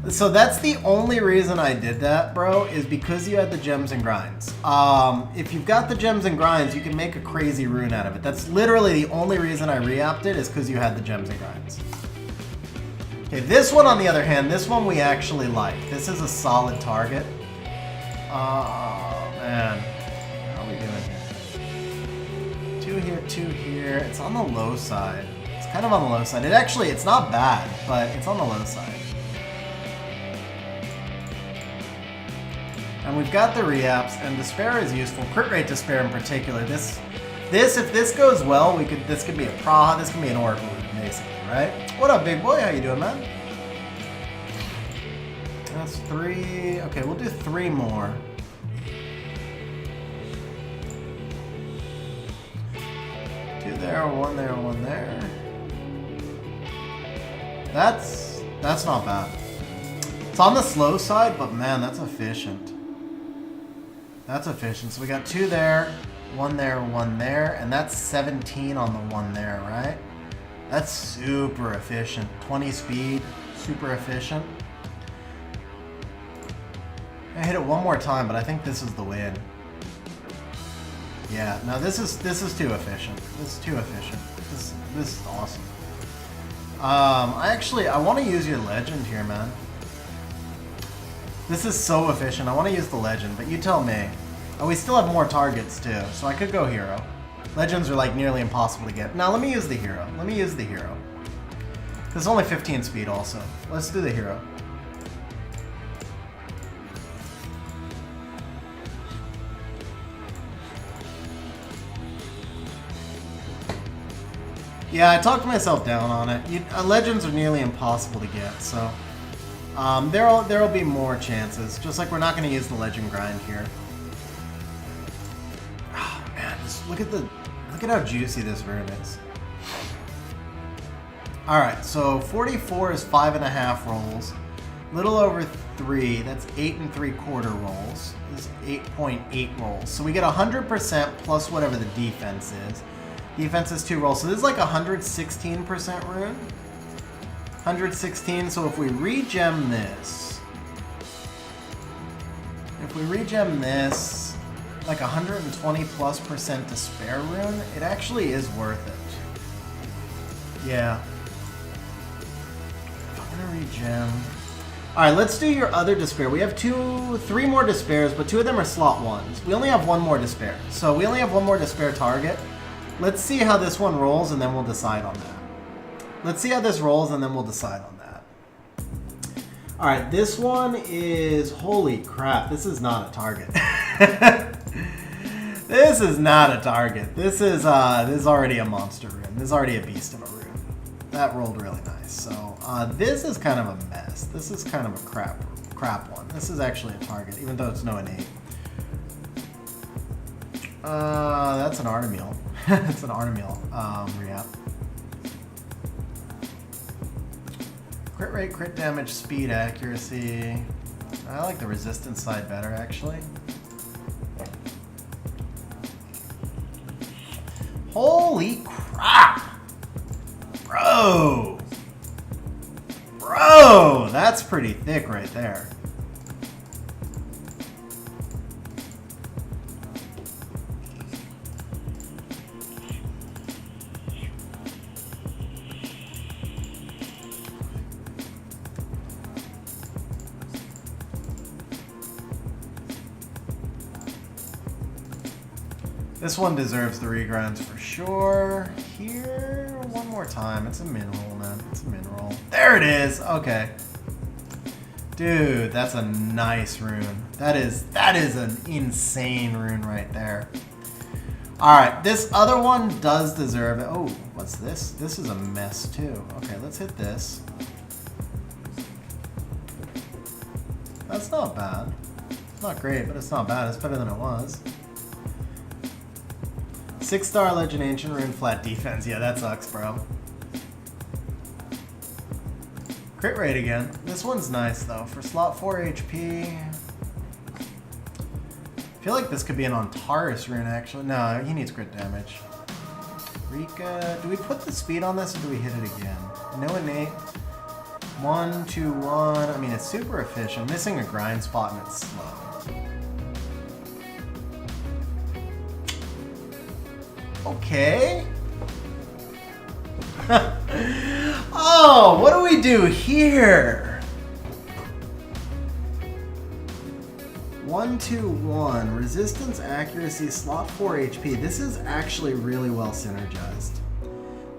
So that's the only reason I did that, bro, is because you had the gems and grinds. If you've got the gems and grinds, you can make a crazy rune out of it. That's literally the only reason I re-apped it is because you had the gems and grinds. Okay, this one, on the other hand, this one we actually like. This is a solid target. Oh, man. How are we doing here? 2 here, 2 here. It's on the low side. It's kind of on the low side. It's not bad, but it's on the low side. And we've got the reapps, and despair is useful. Crit rate despair in particular. If this goes well, this could be a Praha, this could be an Oracle, basically. Right? What up, big boy? How you doing, man? That's 3. Okay, we'll do 3 more. Two there, 1 there, 1 there. That's not bad. It's on the slow side, but man, that's efficient. That's efficient. So we got 2 there, 1 there, 1 there, and that's 17 on the 1 there, right? That's super efficient. 20 speed, super efficient. I hit it one more time, but I think this is the win. Yeah, no, this is too efficient. This is too efficient. This is awesome. I want to use your legend here, man. This is so efficient. I want to use the legend, but you tell me. Oh, we still have more targets too, so I could go hero. Legends are like nearly impossible to get. Now let me use the hero. There's only 15 speed also. Let's do the hero. Yeah, I talked myself down on it. Legends are nearly impossible to get, so there'll be more chances. Just like we're not going to use the legend grind here. Oh man, just look at how juicy this rune is. All right, so 44 is 5.5 rolls. Little over 3. That's 8 3/4 rolls. This is 8.8 rolls. So we get 100% plus whatever the defense is. Defense is 2 rolls, so this is like 116% rune. 116, so if we regem this, like 120 plus % despair rune, it actually is worth it. Yeah. I'm gonna regem. Alright, let's do your other despair. We have 3 more despairs, but 2 of them are slot 1s. We only have 1 more despair. So we only have 1 more despair target. Let's see how this one rolls, and then we'll decide on that. Let's see how this rolls, and then we'll decide on that. Alright, this one is... Holy crap, this is not a target. This is not a target. This is already a monster rune. This is already a beast of a rune. That rolled really nice. So, this is kind of a mess. This is kind of a crap one. This is actually a target, even though it's no innate. That's an Artemil. It's an Artemil reapp. Crit rate, crit damage, speed, accuracy. I like the resistance side better, actually. Holy crap! Bro! Bro! That's pretty thick right there. This one deserves the regrinds for sure. Here, one more time. It's a mineral, man. It's a mineral. There it is. Okay. Dude, that's a nice rune. That is an insane rune right there. Alright, this other one does deserve it. Oh, what's this? This is a mess too. Okay, let's hit this. That's not bad. It's not great, but it's not bad. It's better than it was. 6-star Legend Ancient Rune, flat defense. Yeah, that sucks, bro. Crit rate again. This one's nice, though. For slot 4 HP. I feel like this could be an Antares rune, actually. No, he needs crit damage. Rika. Do we put the speed on this, or do we hit it again? No innate. 1, 2, 1. I mean, it's super efficient. Missing a grind spot, and it's slow. Okay. Oh, what do we do here? 1, 2, 1. Resistance, accuracy, slot 4 HP. This is actually really well synergized.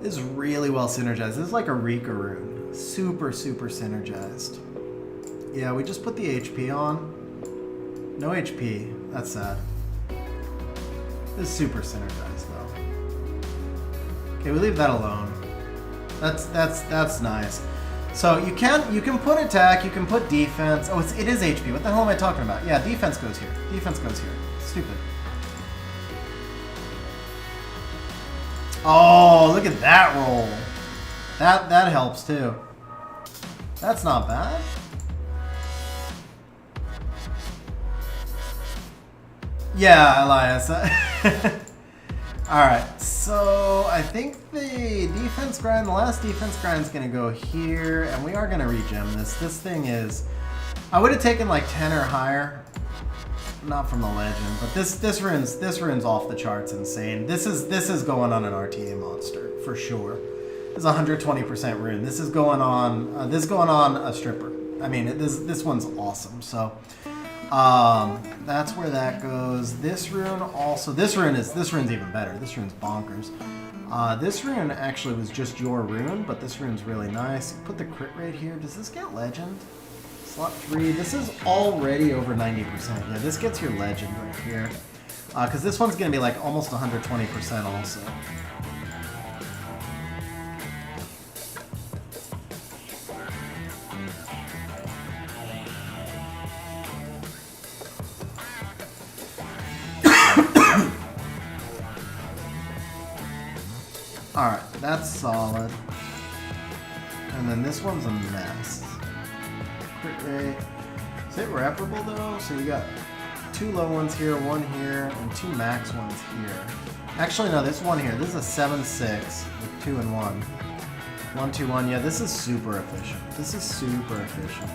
This is really well synergized. This is like a Rika rune. Super, super synergized. Yeah, we just put the HP on. No HP. That's sad. This is super synergized though. Okay, we leave that alone. That's nice. So you can put attack, you can put defense. Oh, it is HP. What the hell am I talking about? Yeah, defense goes here. Defense goes here. Stupid. Oh, look at that roll. That helps too. That's not bad. Yeah, Elias. Alright, so I think the defense grind, the last defense grind is going to go here, and we are going to regem this. This thing is, I would have taken like 10 or higher, not from the legend, but this rune's off the charts insane. This is going on an RTA monster for sure. This is 120% rune. This is going on a stripper. I mean, this one's awesome. So. That's where that goes. This rune also. This rune's even better. This rune's bonkers. This rune actually was just your rune, but this rune's really nice. Put the crit rate here. Does this get legend? Slot 3. This is already over 90%. Yeah, this gets your legend right here. Because this one's gonna be like almost 120% also. Alright, that's solid. And then this one's a mess. Crit rate. Is it reparable though? So you got 2 low ones here, 1 here, and 2 max ones here. Actually, no, this one here. This is a 7-6 with 2 and 1. 1, 2, 1. Yeah, this is super efficient. This is super efficient.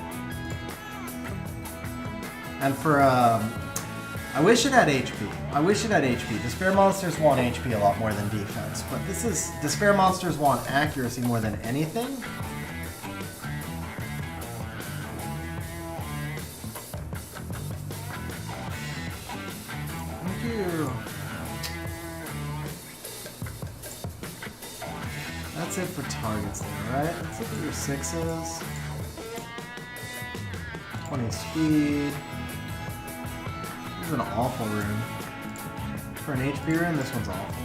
And for I wish it had HP. I wish it had HP. Despair monsters want HP a lot more than defense, but Despair monsters want accuracy more than anything. Thank you. That's it for targets there, right? Let's look at your 6s. 20 speed. This is an awful rune. For an HP rune, this one's awful.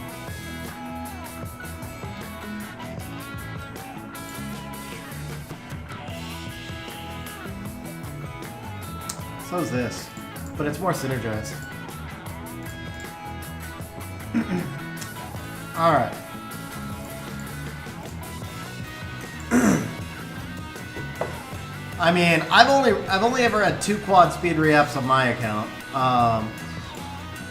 So is this, but it's more synergized. All right. I mean, I've only ever had 2 quad speed reapps on my account.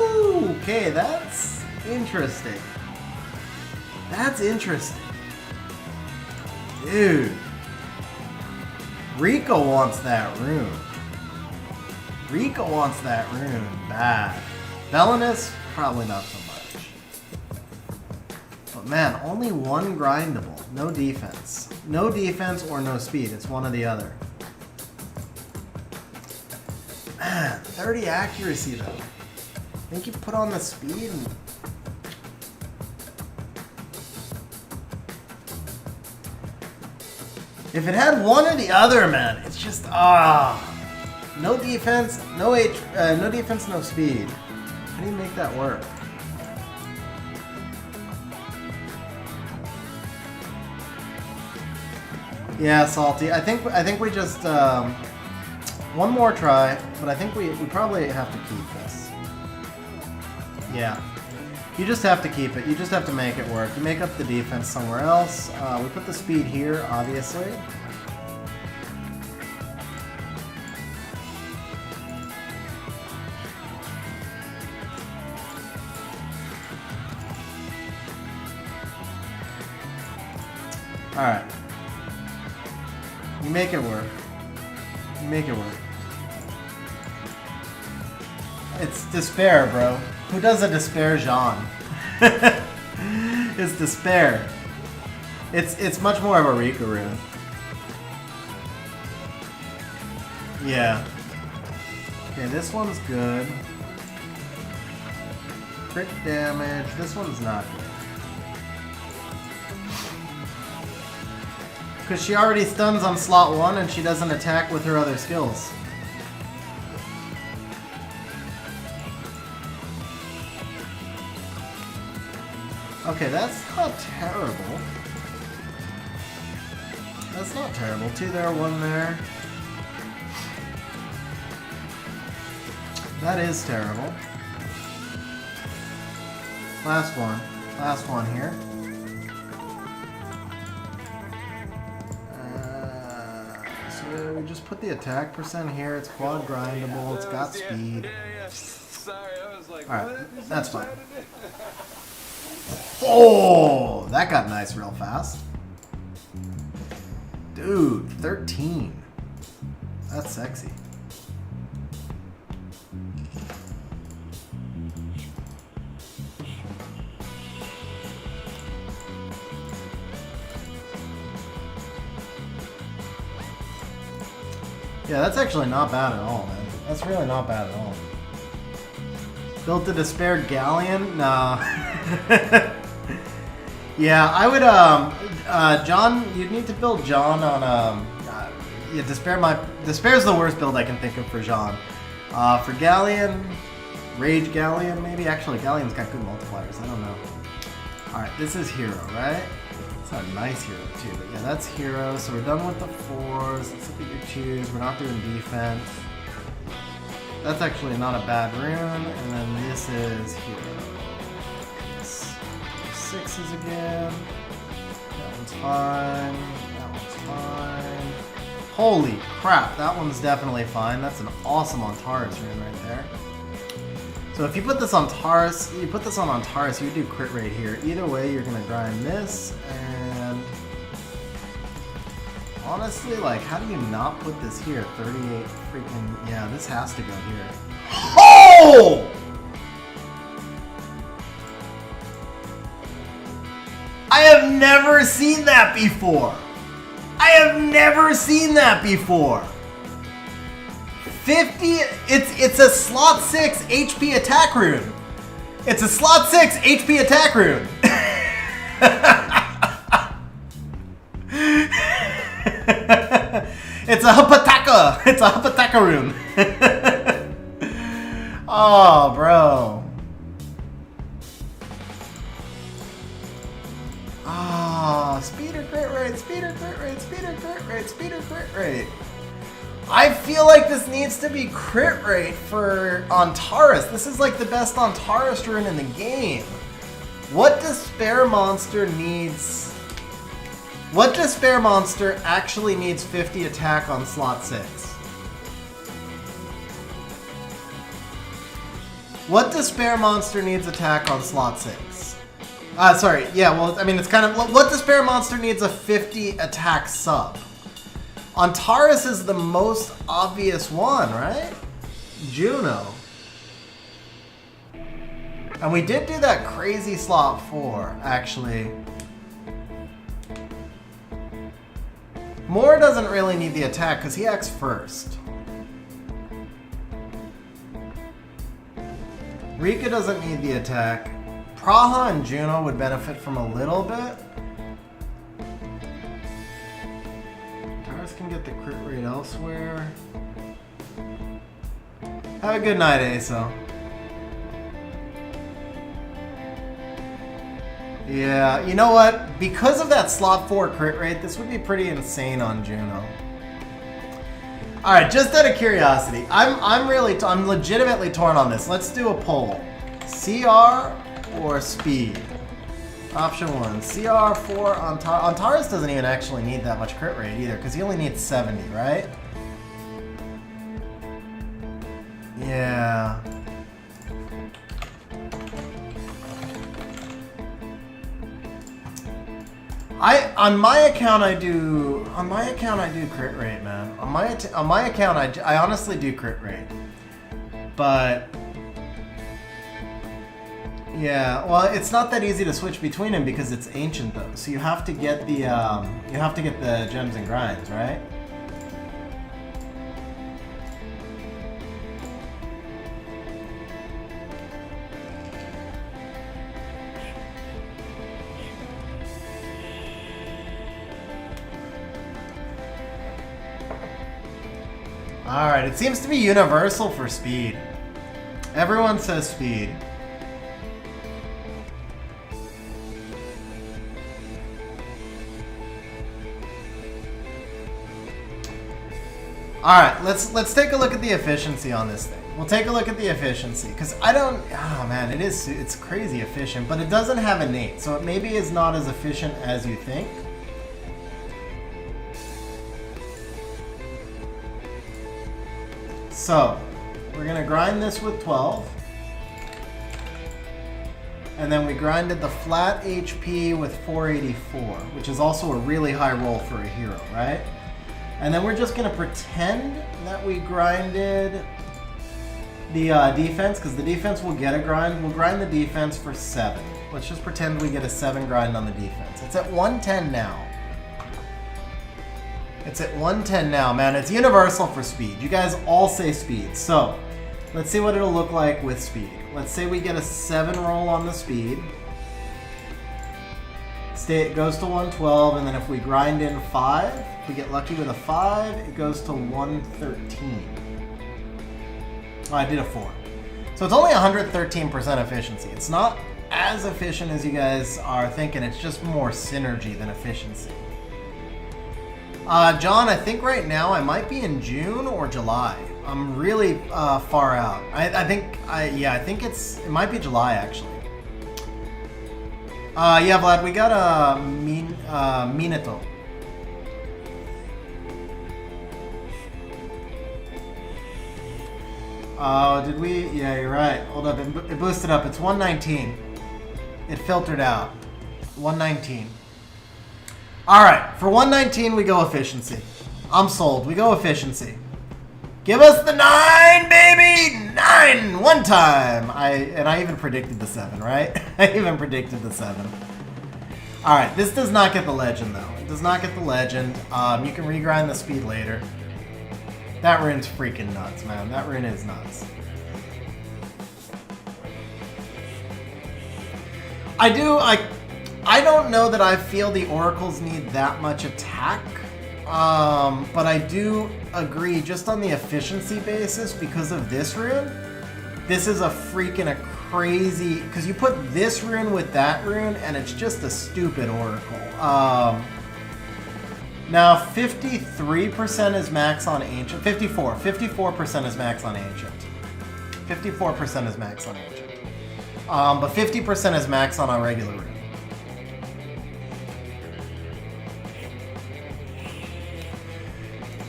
Okay, that's interesting. That's interesting. Dude. Rico wants that rune. Rico wants that rune bad. Belinus, probably not so much. But man, only 1 grindable. No defense. No defense or no speed. It's one or the other. Man, 30 accuracy though. I think you put on the speed and If it had one or the other, man, it's just no defense, no defense, no speed. How do you make that work? Yeah, Salty. I think we just one more try, but I think we probably have to keep this. Yeah. You just have to keep it. You just have to make it work. You make up the defense somewhere else. We put the speed here, obviously. Alright. You make it work. You make it work. It's despair, bro. Who does a despair Jean? It's despair. It's much more of a Rika rune. Yeah. Okay, this one's good. Crit damage. This one's not good. Because she already stuns on slot 1 and she doesn't attack with her other skills. Okay, that's not terrible. That's not terrible. 2 there, 1 there. That is terrible. Last one. Last one here. So we just put the attack percent here. It's quad grindable. It's got speed. Alright, that's fine. Oh, that got nice real fast. Dude, 13. That's sexy. Yeah, that's actually not bad at all, man. That's really not bad at all. Built a despair galleon? Nah. Yeah, I would, John, you'd need to build John on, yeah, Despair's the worst build I can think of for Jean. For Galleon, Rage Galleon, maybe? Actually, Galleon's got good multipliers, I don't know. Alright, this is Hero, right? It's a nice Hero, too, but yeah, that's Hero, so we're done with the 4s. Let's look at your 2s, we're not doing defense. That's actually not a bad rune, and then this is Hero. 6s again. That one's fine. That one's fine. Holy crap, that one's definitely fine. That's an awesome Antares rune right there. So if you put this on Taurus, you put this on Antares, you do crit rate here. Either way, you're gonna grind this, and honestly, like, how do you not put this here? 38 freaking, yeah, this has to go here. Oh! I have never seen that before. I have never seen that before. 50, it's a slot 6 HP attack rune. It's a slot 6 HP attack rune. It's a Hapataka. It's a Hapataka rune. Oh, bro. Ah, speeder crit rate, speeder crit rate, speeder crit rate, speeder crit rate. I feel like this needs to be crit rate for Antares. This is like the best Antares rune in the game. What despair monster needs? What despair monster actually needs 50 attack on slot 6? What despair monster needs attack on slot 6? Sorry, yeah, well, I mean, it's kind of... What despair monster needs a 50 attack sub? Antares is the most obvious one, right? Juno. And we did do that crazy slot 4, actually. Moore doesn't really need the attack because he acts first. Rika doesn't need the attack. Praha and Juno would benefit from a little bit. can get the crit rate elsewhere. Have a good night, Aso. Yeah, you know what? Because of that slot 4 crit rate, this would be pretty insane on Juno. All right, just out of curiosity, I'm legitimately torn on this. Let's do a poll. CR or speed? Option 1, CR for Antares doesn't even actually need that much crit rate either, because he only needs 70, right? Yeah. On my account I do crit rate, man. On my account I honestly do crit rate. But yeah, well, it's not that easy to switch between them because it's ancient though. So you have to get the gems and grinds, right? Alright, it seems to be universal for speed. Everyone says speed. Alright, let's take a look at the efficiency on this thing. We'll take a look at the efficiency, because oh man, it's crazy efficient, but it doesn't have innate, so it maybe is not as efficient as you think. So, we're going to grind this with 12. And then we grinded the flat HP with 484, which is also a really high roll for a hero, right? And then we're just going to pretend that we grinded the defense, because the defense will get a grind. We'll grind the defense for 7. Let's just pretend we get a 7 grind on the defense. It's at 110 now. It's at 110 now, man. It's universal for speed. You guys all say speed. So, let's see what it'll look like with speed. Let's say we get a 7 roll on the speed. It goes to 112, and then if we grind in 5, if we get lucky with a 5, it goes to 113. Oh, I did a 4. So it's only 113% efficiency. It's not as efficient as you guys are thinking. It's just more synergy than efficiency. John, I think right now I might be in June or July. I'm really far out. I think it might be July actually. Yeah, Vlad, we got a Minato. Oh, did we? Yeah, you're right. Hold up, it boosted up. It's 119. It filtered out. 119. All right, for 119 we go efficiency. I'm sold. We go efficiency. Give us the 9, baby! 9! One time! I even predicted the 7, right? I even predicted the 7. Alright, this does not get the legend, though. It does not get the legend. You can regrind the speed later. That rune's freaking nuts, man. That rune is nuts. I don't know that I feel the oracles need that much attack. But I do agree, just on the efficiency basis, because of this rune, this is a freaking crazy, because you put this rune with that rune, and it's just a stupid oracle. Now, 53% is max on Ancient. 54% is max on Ancient. 54% is max on Ancient. But 50% is max on a regular rune.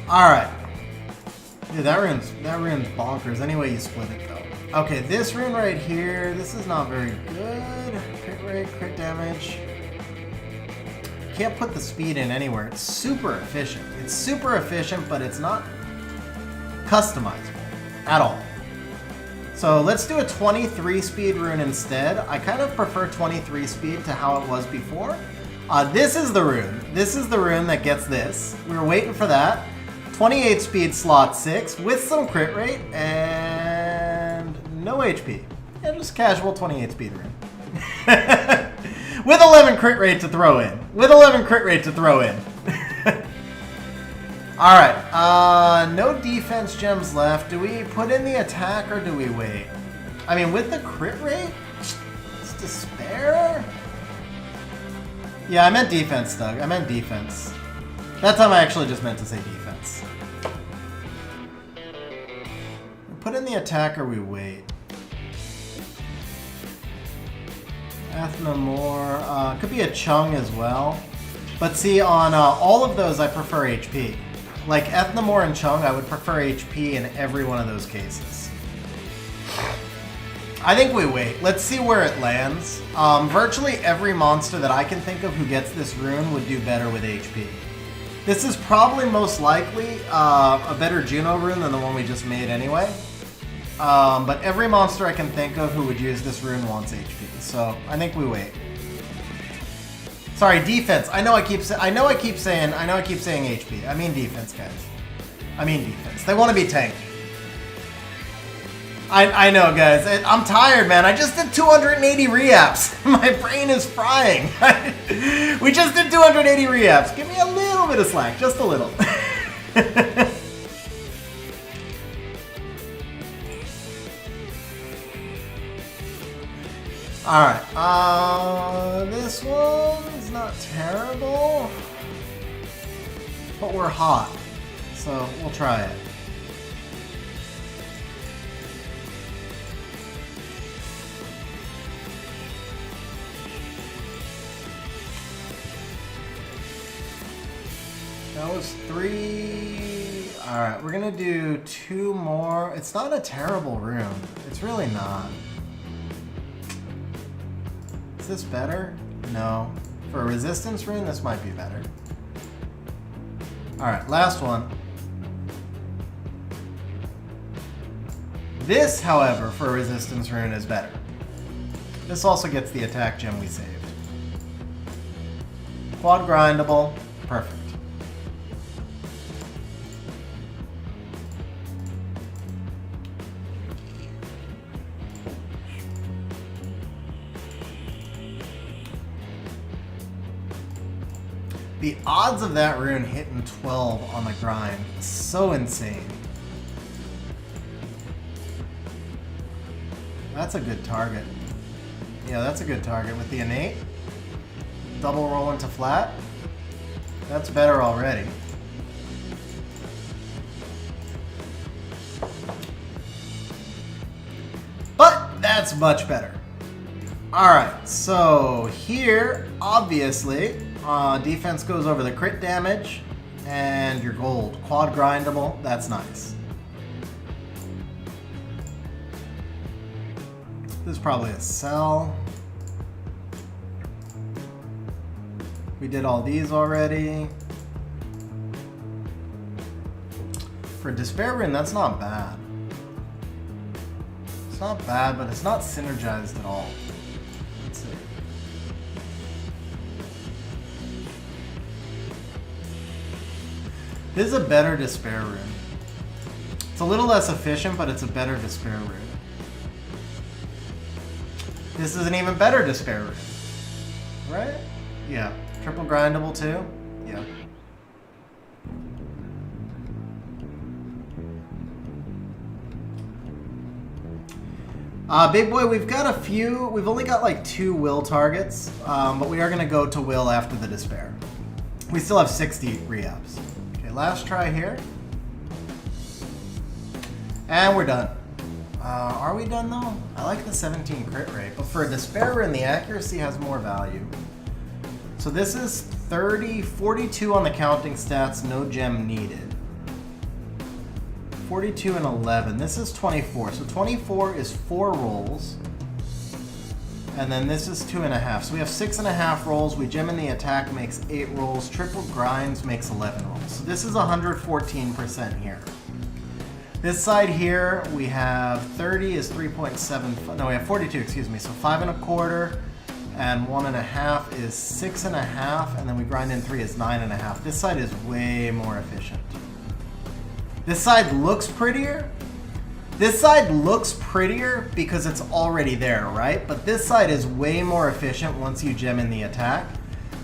Alright. Dude, that rune's bonkers. Any way you split it, though. Okay, this rune right here, this is not very good. Crit rate, crit damage. Can't put the speed in anywhere. It's super efficient. It's super efficient, but it's not customizable at all. So let's do a 23 speed rune instead. I kind of prefer 23 speed to how it was before. This is the rune. This is the rune that gets this. We were waiting for that. 28 speed slot 6 with some crit rate and no HP. Yeah, just casual 28 speed rune. With 11 crit rate to throw in. With 11 crit rate to throw in. Alright, no defense gems left. Do we put in the attack or do we wait? I mean, with the crit rate? It's despair? Yeah, I meant defense, Doug. I meant defense. That time I actually just meant to say defense. We put in the attack or we wait? Ethnamore, could be a Chung as well. But see, on all of those I prefer HP. Like Ethnamore and Chung, I would prefer HP in every one of those cases. I think we wait. Let's see where it lands. Virtually every monster that I can think of who gets this rune would do better with HP. This is probably most likely a better Juno rune than the one we just made anyway. But every monster I can think of who would use this rune wants HP. So I think we wait. Sorry, defense. I know I keep saying HP. I mean defense, guys. I mean defense. They want to be tanky. I know, guys. I'm tired, man. I just did 280 reapps. My brain is frying. We just did 280 reapps. Give me a little bit of slack, just a little. Alright, this one's not terrible, but we're hot, so we'll try it. That was 3. Alright, we're gonna do 2 more. It's not a terrible rune. It's really not. Is this better? No. For a resistance rune, this might be better. Alright, last one. This, however, for a resistance rune is better. This also gets the attack gem we saved. Quad grindable. Perfect. The odds of that rune hitting 12 on the grind, so insane. That's a good target. Yeah, that's a good target with the innate. Double roll into flat. That's better already. But that's much better. Alright, so here, obviously, defense goes over the crit damage, and your gold. Quad grindable, that's nice. This is probably a sell. We did all these already. For Despair Rune, that's not bad. It's not bad, but it's not synergized at all. Let's see. This is a better Despair Rune. It's a little less efficient, but it's a better Despair Rune. This is an even better Despair Rune. Right? Yeah. Triple grindable too? Yeah. Big boy, we've got a few. We've only got like 2 will targets, but we are going to go to will after the Despair. We still have 60 re-ups. Okay, last try here. And we're done. Are we done though? I like the 17 crit rate, but for a Despair Rune, the accuracy has more value. So this is 30, 42 on the counting stats, no gem needed. 42 and 11. This is 24. So 24 is 4 rolls. And then this is 2.5. So we have 6.5 rolls. We gem in the attack makes 8 rolls. Triple grinds makes 11 rolls. So this is 114% here. This side here, we have 30 is 3.7. No, we have 42, excuse me. So 5.25. And 1.5 is 6.5. And then we grind in 3 is 9.5. This side is way more efficient. This side looks prettier. This side looks prettier because it's already there, right? But this side is way more efficient once you gem in the attack.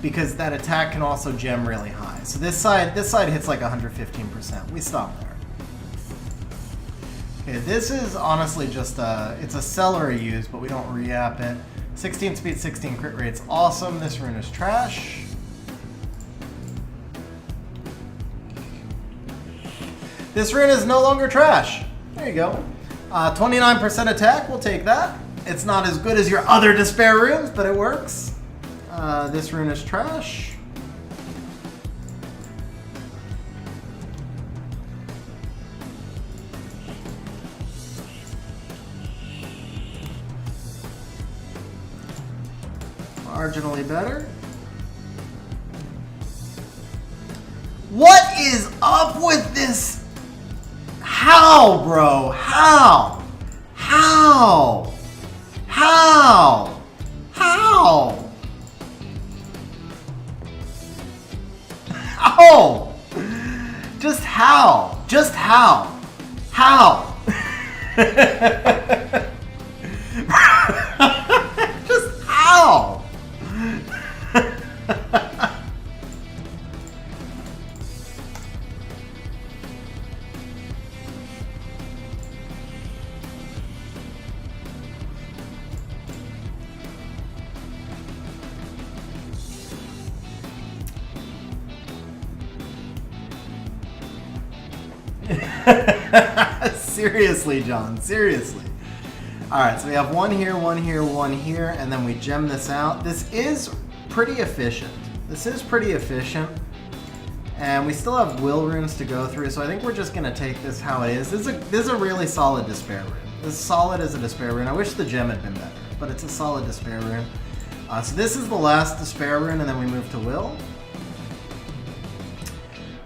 because that attack can also gem really high. So this side hits like 115%. We stop there. Okay, this is honestly just it's a celery use, but we don't re-app it. 16 speed, 16 crit rate's awesome. This rune is trash. This rune is no longer trash. There you go. 29% attack, we'll take that. It's not as good as your other despair runes, but it works. This rune is trash. Marginally better. What is up with this? How, bro? How? How? How? How? How? Just how? Just how? How? Just how? Seriously, John, seriously. Alright, so we have one here, one here, one here, and then we gem this out. This is pretty efficient. This is pretty efficient. And we still have will runes to go through, so I think we're just going to take this how it is. This is a really solid despair rune. This is solid as a despair rune. I wish the gem had been better, but it's a solid despair rune. So this is the last despair rune, and then we move to will.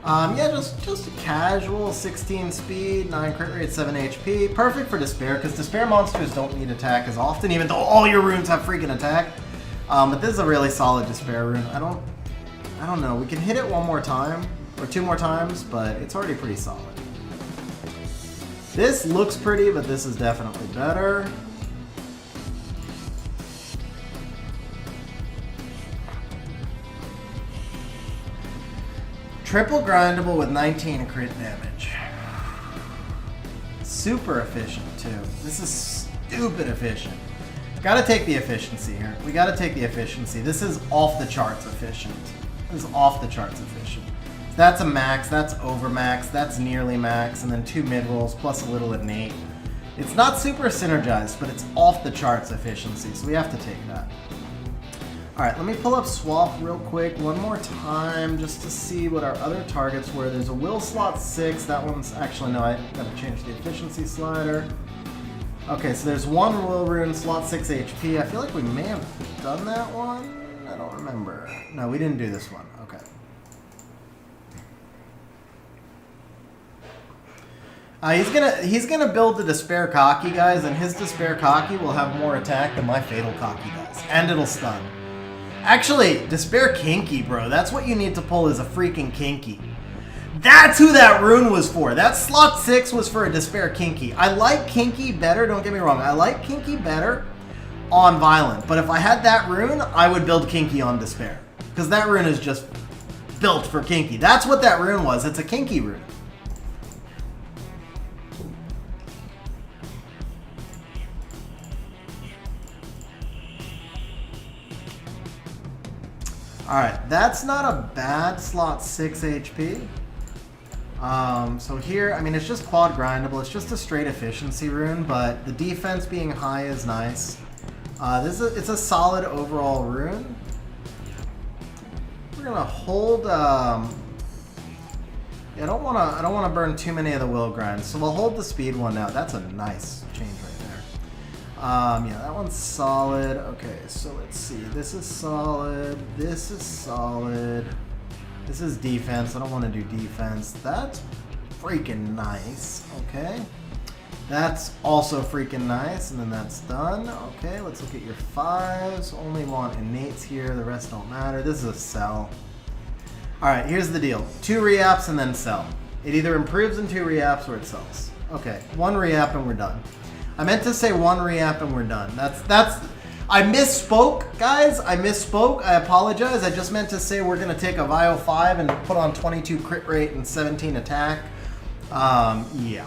Yeah, just a casual 16 speed, 9 crit rate, 7 HP. Perfect for despair, because despair monsters don't need attack as often, even though all your runes have freaking attack. But this is a really solid despair rune. I don't know. We can hit it one more time, or two more times, but it's already pretty solid. This looks pretty, but this is definitely better. Triple grindable with 19 crit damage. Super efficient, too. This is stupid efficient. Gotta take the efficiency here. We gotta take the efficiency. This is off the charts efficient. This is off the charts efficient. That's a max, that's over max, that's nearly max, and then 2 mid rolls plus a little innate. It's not super synergized, but it's off the charts efficiency, so we have to take that. Alright, let me pull up swap real quick one more time just to see what our other targets were. There's a will slot 6. That one's actually, no, I gotta change the efficiency slider. Okay, so there's one will rune, slot 6 HP. I feel like we may have done that one. I don't remember. No, we didn't do this one. Okay. He's gonna build the Despair Cocky, guys, and his Despair Cocky will have more attack than my Fatal Cocky does. And it'll stun. Actually, Despair Kinky, bro. That's what you need to pull is a freaking Kinky. That's who that rune was for. That slot 6 was for a Despair Kinky. I like Kinky better, don't get me wrong. I like Kinky better on Violent. But if I had that rune, I would build Kinky on Despair. Because that rune is just built for Kinky. That's what that rune was. It's a Kinky rune. Alright, that's not a bad slot 6 HP. So here, I mean, it's just quad grindable. It's just a straight efficiency rune, but the defense being high is nice. It's a solid overall rune. We're gonna hold. Yeah, I don't wanna burn too many of the will grinds, so we'll hold the speed one now. That's a nice change right there. Yeah, that one's solid. Okay, so let's see. This is solid. This is solid. This is defense. I don't want to do defense. That's freaking nice. Okay. That's also freaking nice. And then that's done. Okay, let's look at your 5s. Only want innates here. The rest don't matter. This is a sell. Alright, here's the deal. 2 reapps and then sell. It either improves in 2 reapps or it sells. Okay, 1 reapp and we're done. I meant to say 1 reapp and we're done. I misspoke, guys. I misspoke. I apologize. I just meant to say we're going to take a Vio 5 and put on 22 crit rate and 17 attack. Yeah.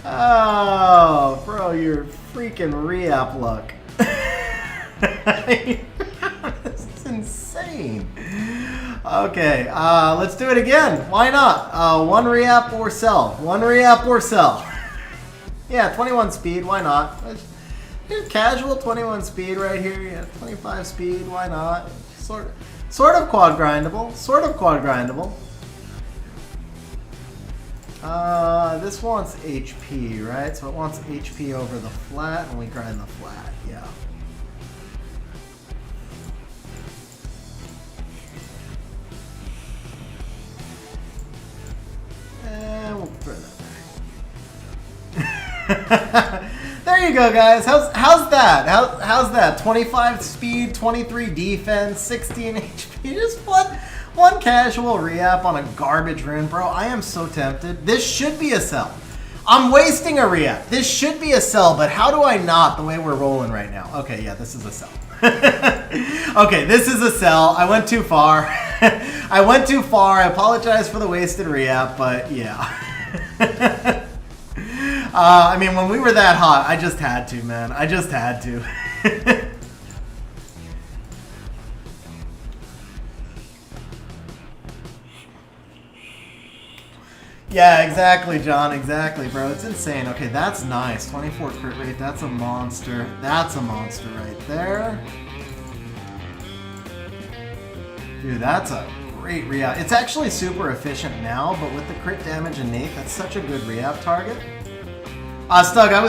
Oh, bro, you're freaking re-app luck. This is insane. Okay, let's do it again. Why not? One re-app or sell. One re-app or sell. Yeah, 21 speed. Why not? Casual 21 speed right here. Yeah, 25 speed. Why not? Sort of quad grindable. Sort of quad grindable. This wants HP, right? So it wants HP over the flat, and we grind the flat. Yeah. And we'll throw that back. There you go, guys. How's that? How's that? 25 speed, 23 defense, 16 HP. Just one casual re-app on a garbage rune, bro. I am so tempted. This should be a sell. I'm wasting a re-app. This should be a sell, but how do I not the way we're rolling right now? Okay, yeah, this is a sell. Okay, this is a sell. I went too far. I went too far. I apologize for the wasted re-app, but yeah. I mean, when we were that hot, I just had to, man. I just had to. Yeah, exactly, John. Exactly, bro. It's insane. Okay, that's nice. 24 crit rate. That's a monster. That's a monster right there. Dude, that's a great re-app. It's actually super efficient now, but with the crit damage innate, that's such a good re-app target. Stug, I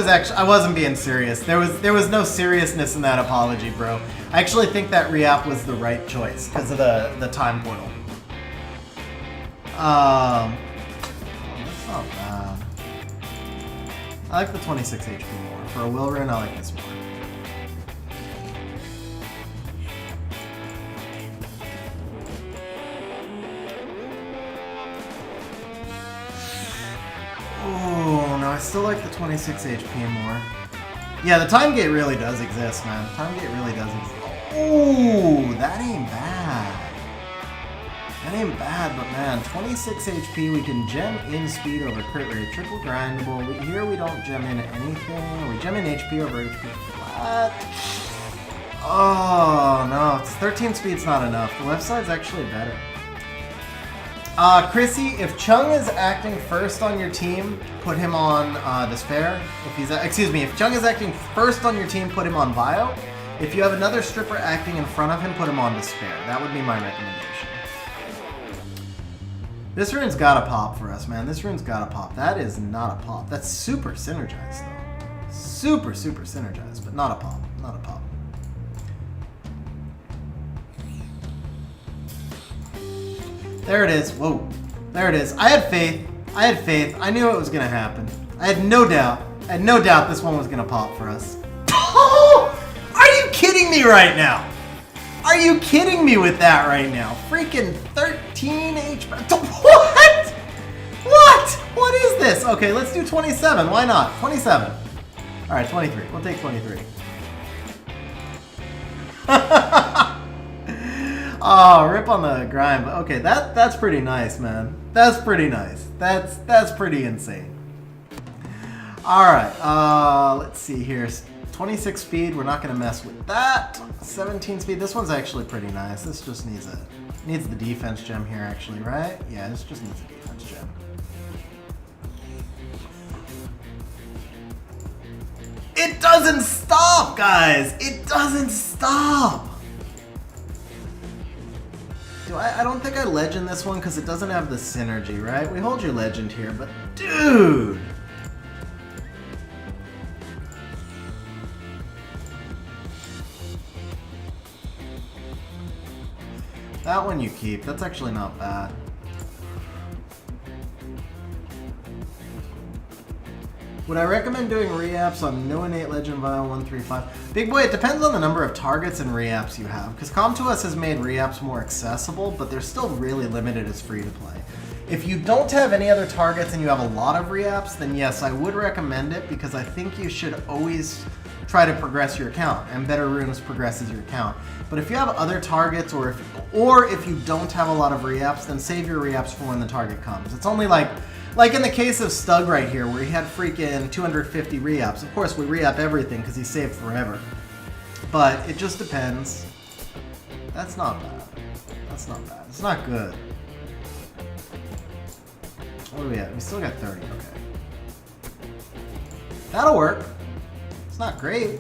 wasn't being serious. There was no seriousness in that apology, bro. I actually think that re-app was the right choice because of the time portal. That's not bad. I like the 26 HP more. For a will rune, I like this more. Oh, no, I still like the 26 HP more. Yeah, the time gate really does exist, man. Time gate really does exist. Oh, that ain't bad. That ain't bad, but man, 26 HP, we can gem in speed over crit rate, triple grindable. Here we don't gem in anything. We gem in HP over HP flat. Oh, no, it's 13 speed's not enough. The left side's actually better. Chrissy, if Chung is acting first on your team, put him on Despair. If Chung is acting first on your team, put him on Vio. If you have another stripper acting in front of him, put him on Despair. That would be my recommendation. This rune's gotta pop for us, man. This rune's gotta pop. That is not a pop. That's super synergized, though. Super, super synergized, but not a pop. Not a pop. There it is. Whoa. There it is. I had faith. I had faith. I knew it was going to happen. I had no doubt. I had no doubt this one was going to pop for us. Oh! Are you kidding me right now? Are you kidding me with that right now? Freaking 13 HP. What? What? What is this? Okay, let's do 27. Why not? 27. All right, 23. We'll take 23. Oh, rip on the grind. But okay, that's pretty nice, man. That's pretty nice. That's pretty insane. All right, let's see here. 26 speed, we're not gonna mess with that. 17 speed, this one's actually pretty nice. This just needs the defense gem here, actually, right? Yeah, this just needs a defense gem. It doesn't stop, guys. It doesn't stop. I don't think I legend this one because it doesn't have the synergy, right? We hold your legend here, but dude! That one you keep. That's actually not bad. Would I recommend doing re-apps on no innate legend Vile 135? Big boy, it depends on the number of targets and re-apps you have, because Com2Us has made re-apps more accessible, but they're still really limited as free to play. If you don't have any other targets and you have a lot of reapps, then yes, I would recommend it because I think you should always try to progress your account, and Better Runes progresses your account. But if you have other targets, or if you don't have a lot of reapps, then save your reapps for when the target comes. It's only like in the case of Stug right here, where he had freaking 250 reapps. Of course, we reapp everything because he saved forever. But it just depends. That's not bad. That's not bad. It's not good. What do we have? We still got 30. Okay. That'll work. It's not great.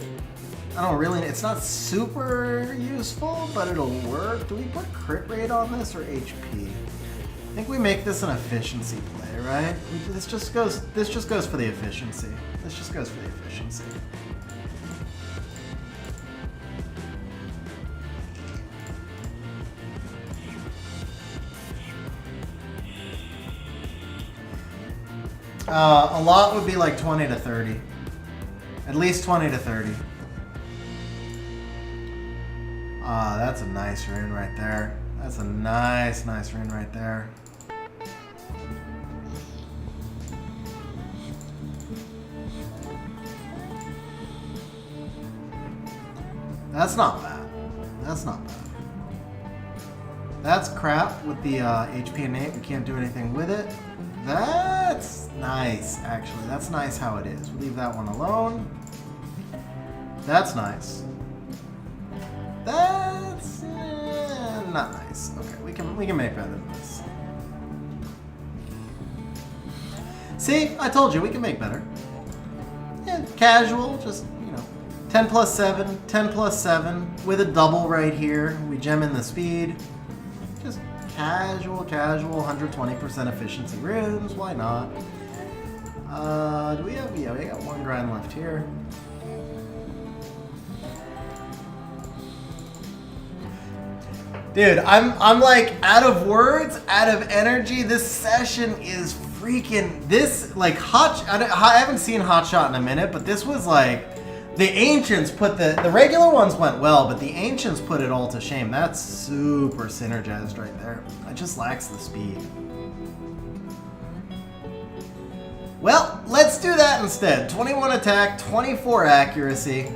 It's not super useful, but it'll work. Do we put crit rate on this or HP? I think we make this an efficiency play, right? This just goes for the efficiency. This just goes for the efficiency. A lot would be like 20 to 30. At least 20 to 30. That's a nice rune right there. That's a nice rune right there. That's not bad. That's not bad. That's crap with the HP innate. We can't do anything with it. That's nice, actually. That's nice how it is. We'll leave that one alone. That's nice. That's not nice. Okay, we can make better than this. See, I told you we can make better. Yeah, casual, just 10 plus 7, 10 plus 7 with a double right here. We gem in the speed. Just casual, 120% efficiency runes. Why not? Do we have? Yeah, we got one grind left here. Dude, I'm like out of words, out of energy. This session is freaking I haven't seen Hot Shot in a minute, but this was like the Ancients put the regular ones went well, but the Ancients put it all to shame. That's super synergized right there. It just lacks the speed. Well, let's do that instead. 21 attack, 24 accuracy.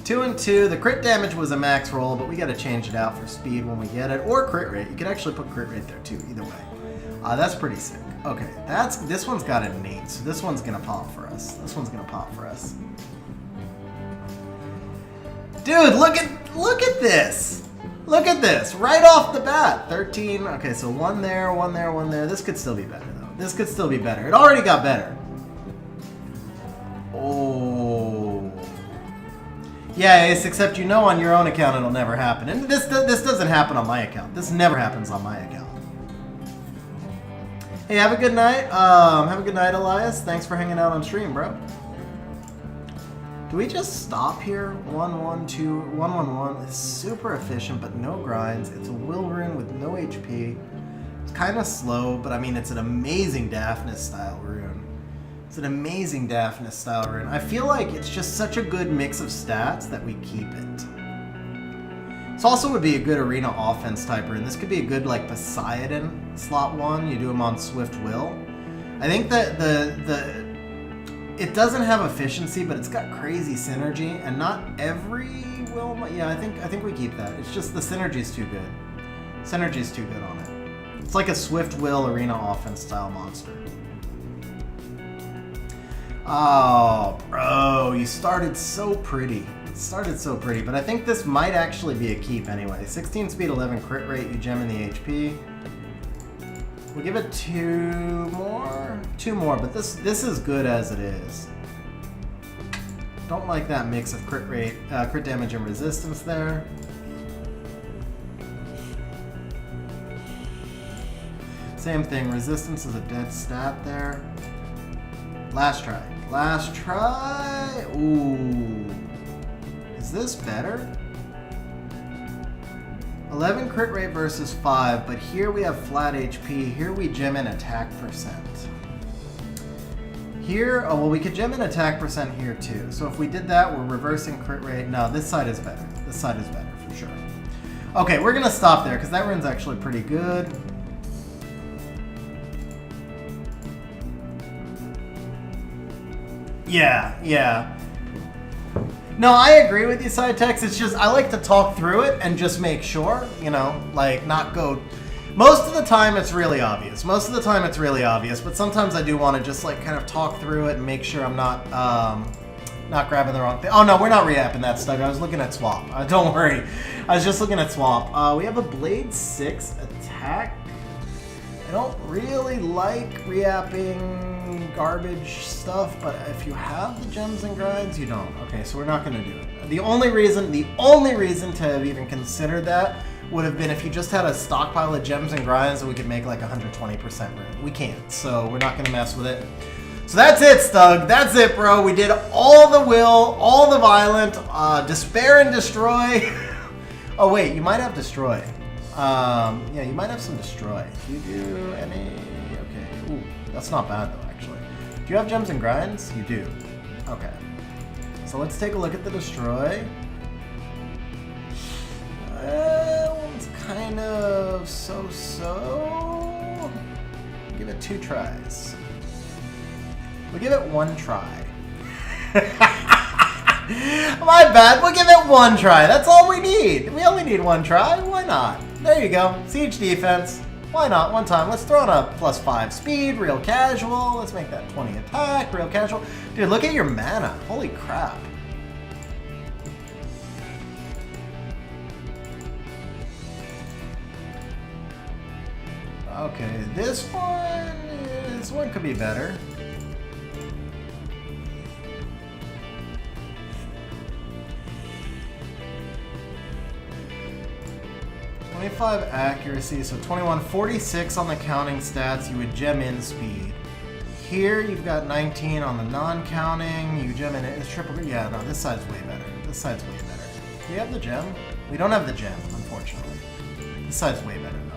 2 and 2. The crit damage was a max roll, but we got to change it out for speed when we get it, or crit rate. You could actually put crit rate there too. Either way, that's pretty sick. Okay, this one's got an innate, so this one's gonna pop for us. This one's gonna pop for us. Dude, look at this. Look at this right off the bat. 13. Okay, so one there, one there, one there. This could still be better though. This could still be better. It already got better. Oh. Yeah, Ace, except on your own account it'll never happen. And this doesn't happen on my account. This never happens on my account. Hey, have a good night. Have a good night, Elias. Thanks for hanging out on stream, bro. Do we just stop here? 1, 1, 2, 1, 1, 1. It's super efficient, but no grinds. It's a will rune with no HP. It's kind of slow, but I mean, it's an amazing Daphnis style rune. It's an amazing Daphnis style rune. I feel like it's just such a good mix of stats that we keep it. This also would be a good arena offense type rune. This could be a good like Poseidon slot 1. You do him on Swift Will. I think that it doesn't have efficiency, but it's got crazy synergy, and not every will. Yeah, I think we keep that. It's just the synergy's too good. Synergy's too good on it. It's like a Swift Will arena offense style monster. Oh, bro, you started so pretty. It started so pretty, but I think this might actually be a keep anyway. 16 speed, 11 crit rate, you gem in the HP. We'll give it 2 more. 2 more, but this is good as it is. Don't like that mix of crit rate, crit damage and resistance there. Same thing, resistance is a dead stat there. Last try. Last try. Ooh. Is this better? 11 crit rate versus 5, but here we have flat HP. Here we gem in attack percent. Here, oh well, we could gem in attack percent here too. So if we did that, we're reversing crit rate. No, this side is better. This side is better for sure. Okay, we're gonna stop there because that rune's actually pretty good. Yeah, yeah. No, I agree with you, Side-Tex. It's just, I like to talk through it and just make sure, you know, like, not go... Most of the time, it's really obvious. But sometimes I do want to just, like, kind of talk through it and make sure I'm not grabbing the wrong thing. Oh, no, we're not reapping that stuff. I was looking at swap. Don't worry. I was just looking at swap. We have a Blade 6 attack. I don't really like reapping garbage stuff, but if you have the gems and grinds, you don't. Okay, so we're not going to do it. The only reason to have even considered that would have been if you just had a stockpile of gems and grinds and we could make like 120% Rune. We can't, so we're not going to mess with it. So that's it, Stug. That's it, bro. We did all the will, all the violent, despair and destroy. Oh, wait, you might have destroy. Yeah, you might have some destroy. Do you do any? Okay. Ooh, that's not bad, though, actually. Do you have gems and grinds? You do. Okay. So let's take a look at the destroy. One's kind of so-so. Give it 2 tries. We'll give it 1 try. My bad, we'll give it 1 try. That's all we need. We only need 1 try. Why not? There you go. Siege defense. Why not? 1 time. Let's throw in a +5 speed, real casual. Let's make that 20 attack, real casual. Dude, look at your mana. Holy crap. Okay, this one could be better. .25 accuracy, so 21, 46 on the counting stats. You would gem in speed. Here you've got 19 on the non-counting. You gem in it. It's triple. Yeah, no, this side's way better. This side's way better. Do you have the gem? We don't have the gem, unfortunately. This side's way better though.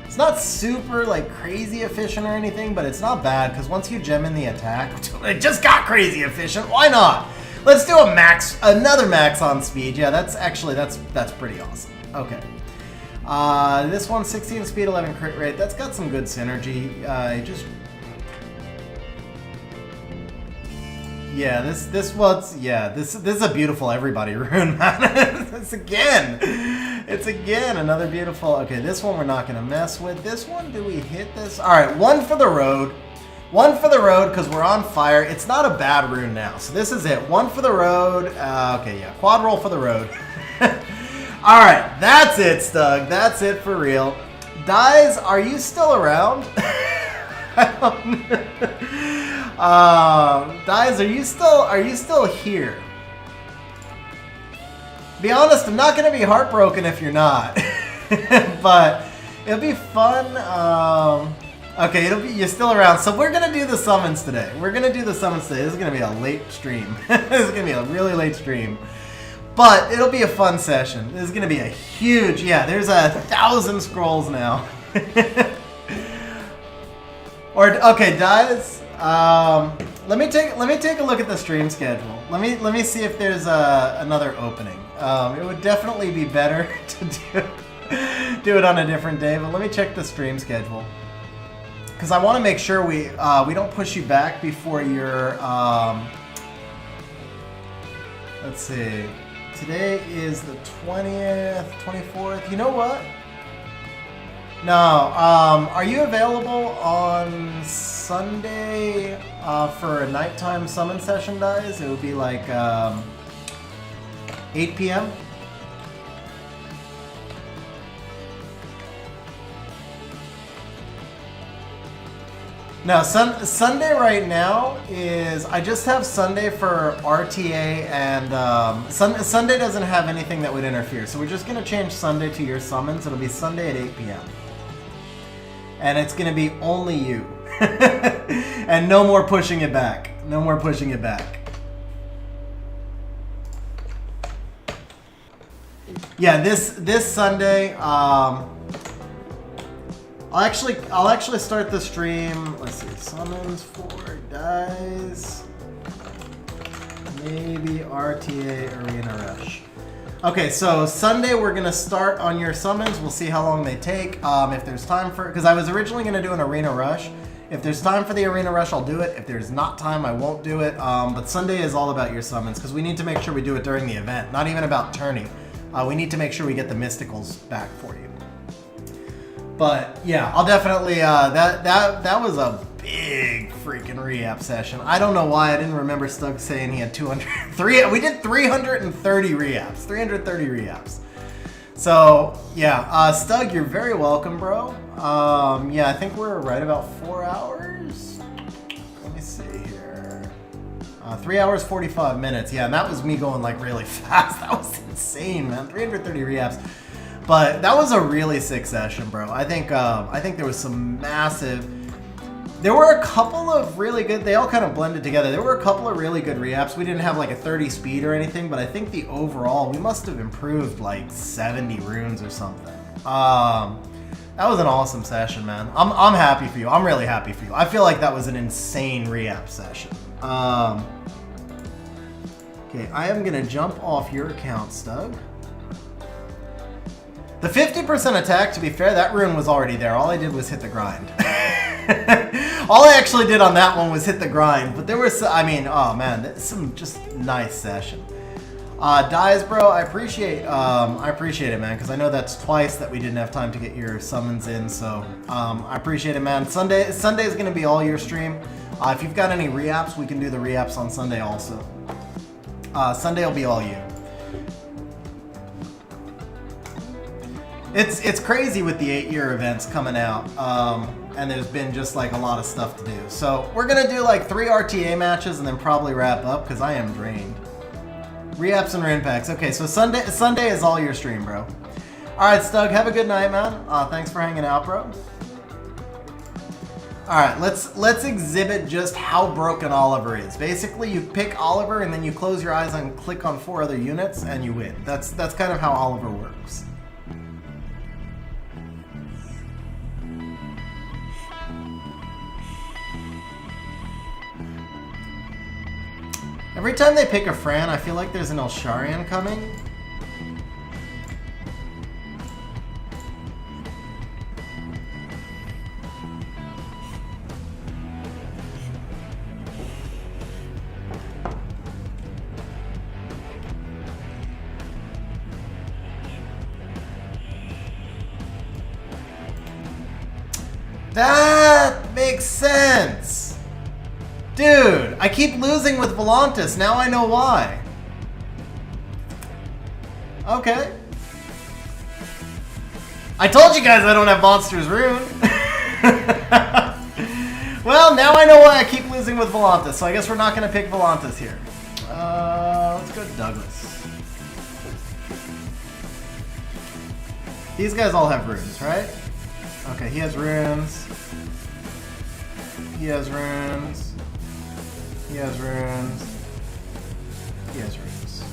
It's not super like crazy efficient or anything, but it's not bad because once you gem in the attack, it just got crazy efficient. Why not? Let's do another max on speed. Yeah, that's pretty awesome. Okay. This one's 16 speed, 11 crit rate. That's got some good synergy. Yeah, this is a beautiful everybody rune, man. It's again another beautiful. Okay, this one we're not gonna mess with. This one, do we hit this? All right, 1 for the road. 1 for the road because we're on fire. It's not a bad rune now, so this is it. 1 for the road. Okay, yeah, quad roll for the road. All right, that's it, Stug. That's it for real. Dies, are you still around? Dies, are you still here? Be honest, I'm not gonna be heartbroken if you're not, but it'll be fun. Okay, you're still around. So we're gonna do the summons today. This is gonna be a late stream. This is gonna be a really late stream. But it'll be a fun session. This is gonna be a huge, yeah, there's 1,000 scrolls now. Okay, guys, let me take a look at the stream schedule. Let me see if there's another opening. It would definitely be better to do it on a different day, but let me check the stream schedule. Because I want to make sure we don't push you back before your, let's see, today is the 20th, 24th, you know what? No, are you available on Sunday for a nighttime summon session, guys? It would be like 8 p.m. No, Sunday right now is, I just have Sunday for RTA and Sunday doesn't have anything that would interfere. So we're just going to change Sunday to your summons. It'll be Sunday at 8 p.m. And it's going to be only you. And no more pushing it back. No more pushing it back. Yeah, this Sunday, I'll actually start the stream. Let's see, summons for guys. Maybe RTA Arena Rush. Okay, so Sunday we're gonna start on your summons. We'll see how long they take. If there's time for, because I was originally gonna do an Arena Rush, If there's time for the arena rush, I'll do it. If there's not time, I won't do it. But Sunday is all about your summons because we need to make sure we do it during the event. Not even about tourney. We need to make sure we get the mysticals back for you. But yeah, I'll definitely. That was a big freaking re-app session. I don't know why I didn't remember Stug saying he had 203. We did 330 re-apps. 330 re-apps. So yeah, Stug, you're very welcome, bro. Yeah, I think we're right about 4 hours. Let me see here. 3 hours 45 minutes. Yeah, and that was me going like really fast. That was insane, man. 330 re-apps. But that was a really sick session, bro. I think there was some massive. There were a couple of really good. They all kind of blended together. There were a couple of really good re-apps. We didn't have like a 30 speed or anything, but I think the overall we must have improved like 70 runes or something. That was an awesome session, man. I'm happy for you. I'm really happy for you. I feel like that was an insane re-app session. Okay, I am gonna jump off your account, Stug. The 50% attack, to be fair, that rune was already there. All I did was hit the grind. All I actually did on that one was hit the grind. But there was, I mean, oh man, that's some just nice session. Dies, bro, I appreciate it, man, because I know that's twice that we didn't have time to get your summons in. So I appreciate it, man. Sunday is going to be all your stream. If you've got any re-apps, we can do the re-apps on Sunday also. Sunday will be all you. It's crazy with the 8-year events coming out, and there's been just like a lot of stuff to do. So we're gonna do like 3 RTA matches and then probably wrap up because I am drained. Re-apps and Rune packs. Okay, so Sunday is all your stream, bro. All right, Stug, have a good night, man. Thanks for hanging out, bro. All right, let's exhibit just how broken Oliver is. Basically, you pick Oliver and then you close your eyes and click on 4 other units and you win. That's kind of how Oliver works. Every time they pick a Fran, I feel like there's an Elsharian coming. That makes sense. Dude, I keep losing with Volantis. Now I know why. Okay. I told you guys I don't have Monsters Rune. Well, now I know why I keep losing with Volantis, so I guess we're not going to pick Volantis here. Let's go to Douglas. These guys all have runes, right? Okay, he has runes. He has runes. He has runes. He has runes.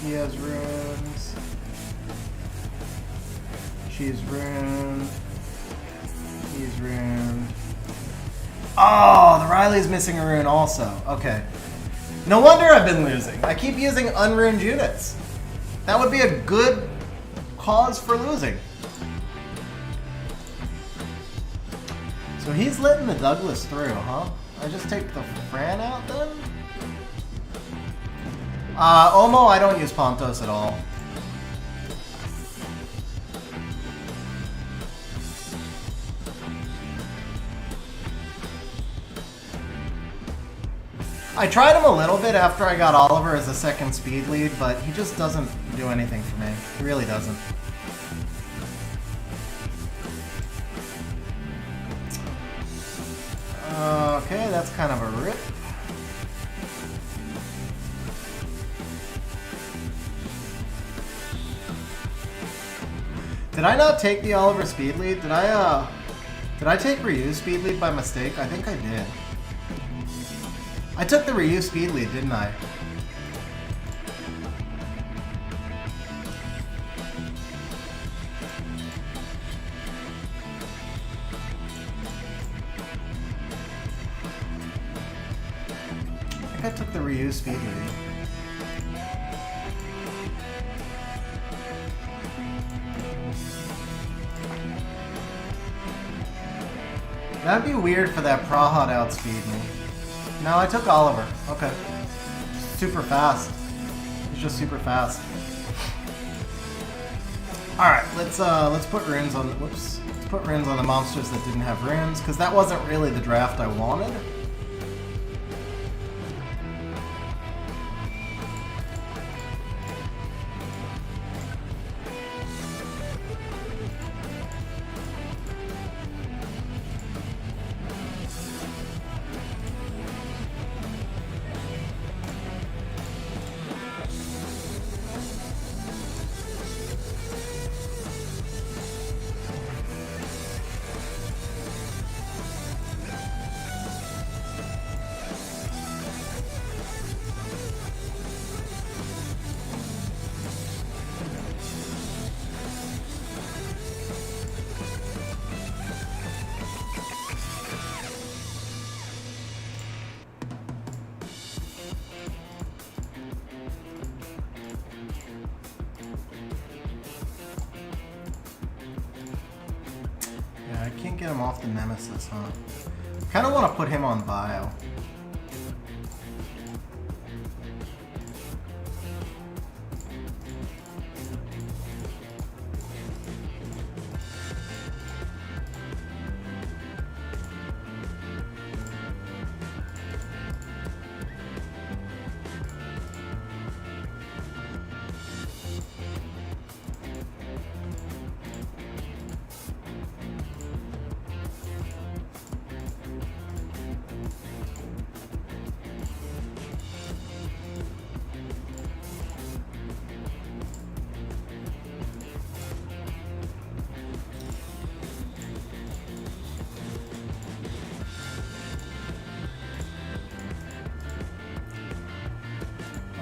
He has runes. She's ruined. He's ruined. Oh, the Riley's missing a rune also. Okay. No wonder I've been losing. I keep using unruined units. That would be a good cause for losing. So he's letting the Douglas through, huh? I just take the Fran out then? Omo, I don't use Pontos at all. I tried him a little bit after I got Oliver as a second speed lead, but he just doesn't do anything for me. He really doesn't. Okay, that's kind of a rip. Did I not take the Oliver speed lead? Did I take Ryu speed lead by mistake? I think I did. I took the Ryu speed lead, didn't I? I took the Ryu speed lead. That'd be weird for that Praha to outspeed me. No, I took Oliver. Okay. Super fast. He's just super fast. Alright, let's put runes on let's put runes on the monsters that didn't have runes, because that wasn't really the draft I wanted. I can't get him off the Nemesis, huh? Kind of want to put him on bio.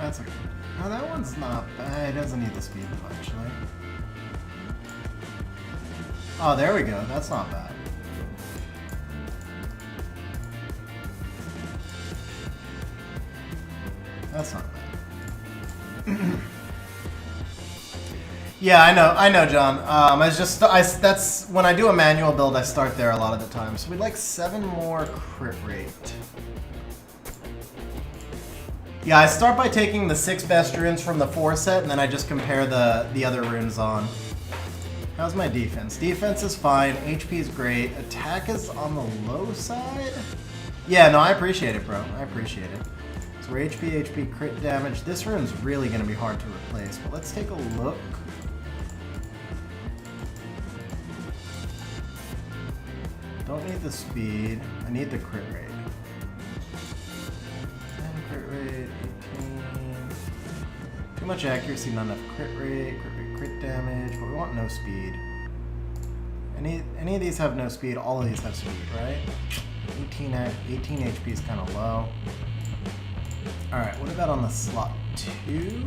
That's okay. No, that one's not bad. It doesn't need the speed though, actually. Oh, there we go. That's not bad. That's not bad. Yeah, I know, John. That's when I do a manual build, I start there a lot of the time. So we'd like 7 more crit rate. Yeah, I start by taking the 6 best runes from the 4 set, and then I just compare the other runes on. How's my defense? Defense is fine. HP is great. Attack is on the low side? Yeah, no, I appreciate it, bro. I appreciate it. So we're HP, crit damage. This rune's really going to be hard to replace, but let's take a look. Don't need the speed. I need the crit rate. Crit rate, 18. Too much accuracy, not enough crit rate, crit damage, but we want no speed. Any of these have no speed, all of these have speed, right? 18 HP is kind of low. Alright, what about on the slot 2? Do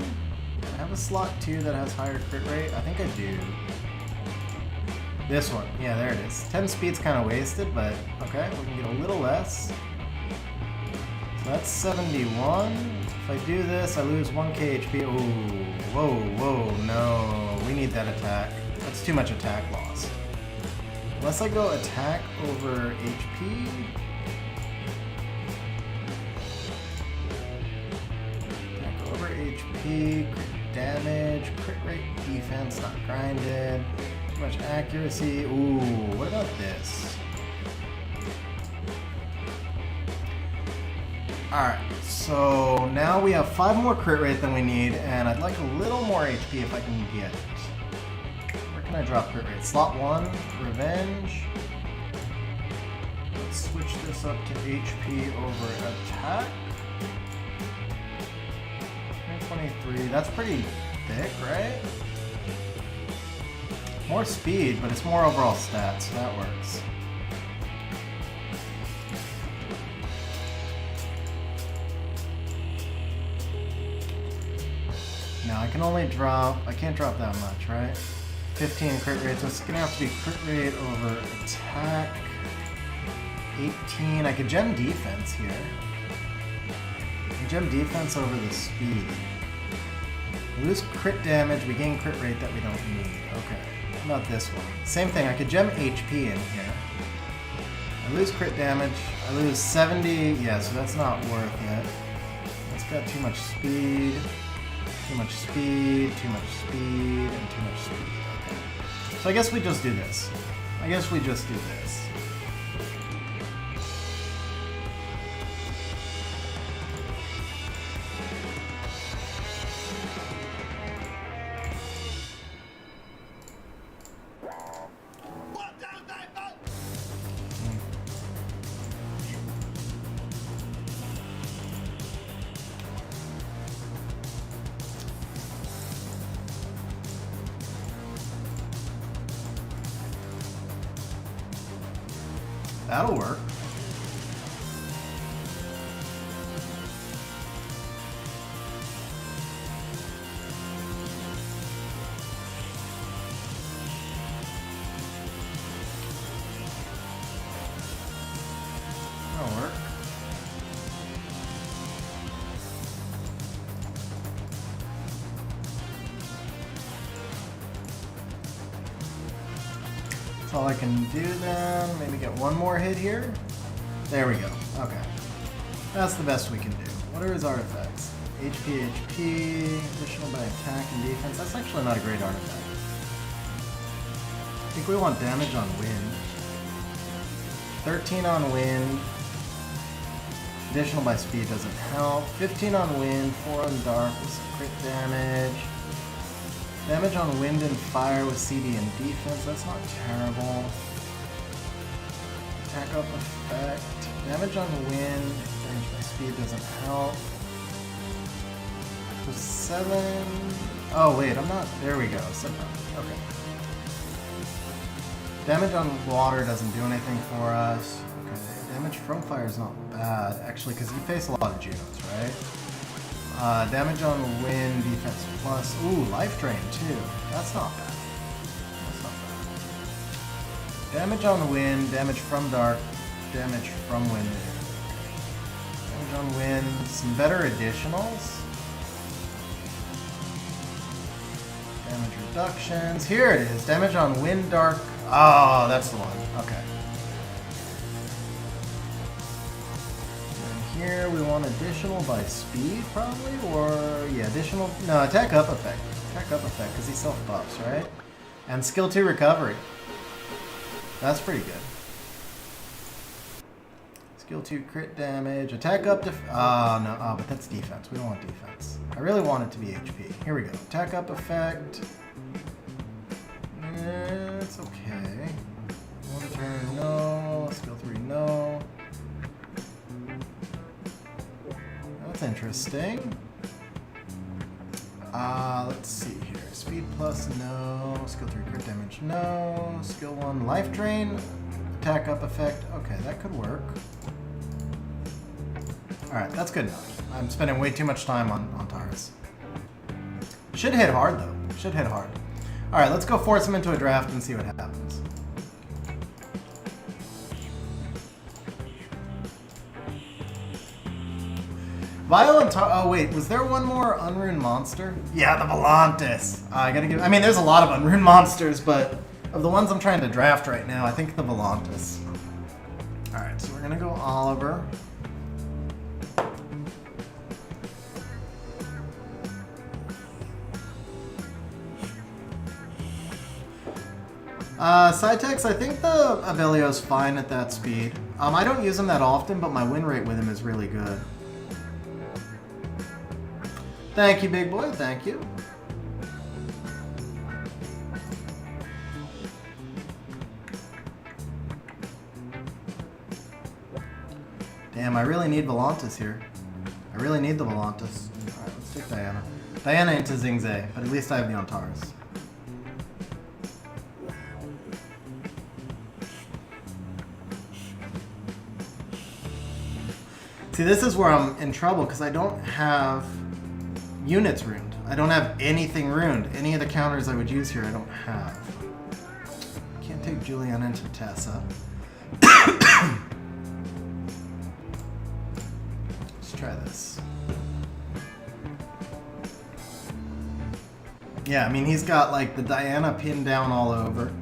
I have a slot 2 that has higher crit rate? I think I do. This one, yeah, there it is. 10 speed's kind of wasted, but okay, we can get a little less. That's 71. If I do this, I lose 1k HP. Ooh, whoa, no. We need that attack. That's too much attack loss. Unless I go attack over HP. Attack over HP, crit damage, crit rate, defense, not grinded. Too much accuracy. Ooh, what about this? Alright, so now we have 5 more crit rate than we need, and I'd like a little more HP if I can get it. Where can I drop crit rate? Slot 1, Revenge. Let's switch this up to HP over attack. 23, that's pretty thick, right? More speed, but it's more overall stats, so that works. Now I can only drop, I can't drop that much, right? 15 crit rate, so it's gonna have to be crit rate over attack. 18, I could gem defense here. I can gem defense over the speed. We lose crit damage, we gain crit rate that we don't need. Okay, how about this one? Same thing, I could gem HP in here. I lose crit damage. I lose 70. Yeah, so that's not worth it. It's got too much speed. Too much speed, too much speed, and too much speed. Okay. So I guess we just do this. I guess we just do this. That'll work. That'll work. That's all I can do then. Maybe get one more hit here. There we go. Okay. That's the best we can do. What are his artifacts? HP, HP, additional by attack and defense. That's actually not a great artifact. I think we want damage on wind. 13 on wind. Additional by speed doesn't help. 15 on wind, 4 on dark with crit damage. Damage on wind and fire with CD and defense. That's not terrible. Attack up effect. Damage on wind. Damage by speed doesn't help. So 7. Oh wait, I'm not. There we go. 7. Okay. Damage on water doesn't do anything for us. Okay. Damage from fire is not bad, actually, because you face a lot of Junos, right? Damage on wind, defense plus. Ooh, life drain too. That's not bad. That's not bad. Damage on wind, damage from dark, damage from wind. Damage on wind, some better additionals. Damage reductions. Here it is. Damage on wind, dark. Oh, that's the one. Okay. And here we want additional by speed, probably, or yeah, additional. No, attack up effect. Attack up effect because he self buffs, right? And skill 2 recovery. That's pretty good. Skill 2 crit damage. Attack up def. Oh no. Oh, but that's defense. We don't want defense. I really want it to be HP. Here we go. Attack up effect. It's okay. One turn, no. Skill 3, no. That's interesting. Let's see here. Speed plus, no. Skill 3, crit damage, no. Skill 1, life drain. Attack up effect. Okay, that could work. Alright, that's good enough. I'm spending way too much time on Taurus. Should hit hard, though. Should hit hard. Alright, let's go force him into a draft and see what happens. Violent oh wait, was there one more unruned monster? Yeah, the Volantis. I gotta give. I mean, there's a lot of unruned monsters, but of the ones I'm trying to draft right now, I think the Volantis. Alright, so we're gonna go Oliver. Cytex, I think the Abelio's fine at that speed. I don't use him that often, but my win rate with him is really good. Thank you, big boy. Thank you. Damn, I really need Volantis here. I really need the Volantis. Alright, let's take Diana. Diana into Zingze, but at least I have the Antares. See, this is where I'm in trouble because I don't have units runed. I don't have anything runed. Any of the counters I would use here, I don't have. Can't take Julian into Tessa. Let's try this. Yeah, I mean, he's got like the Diana pinned down all over.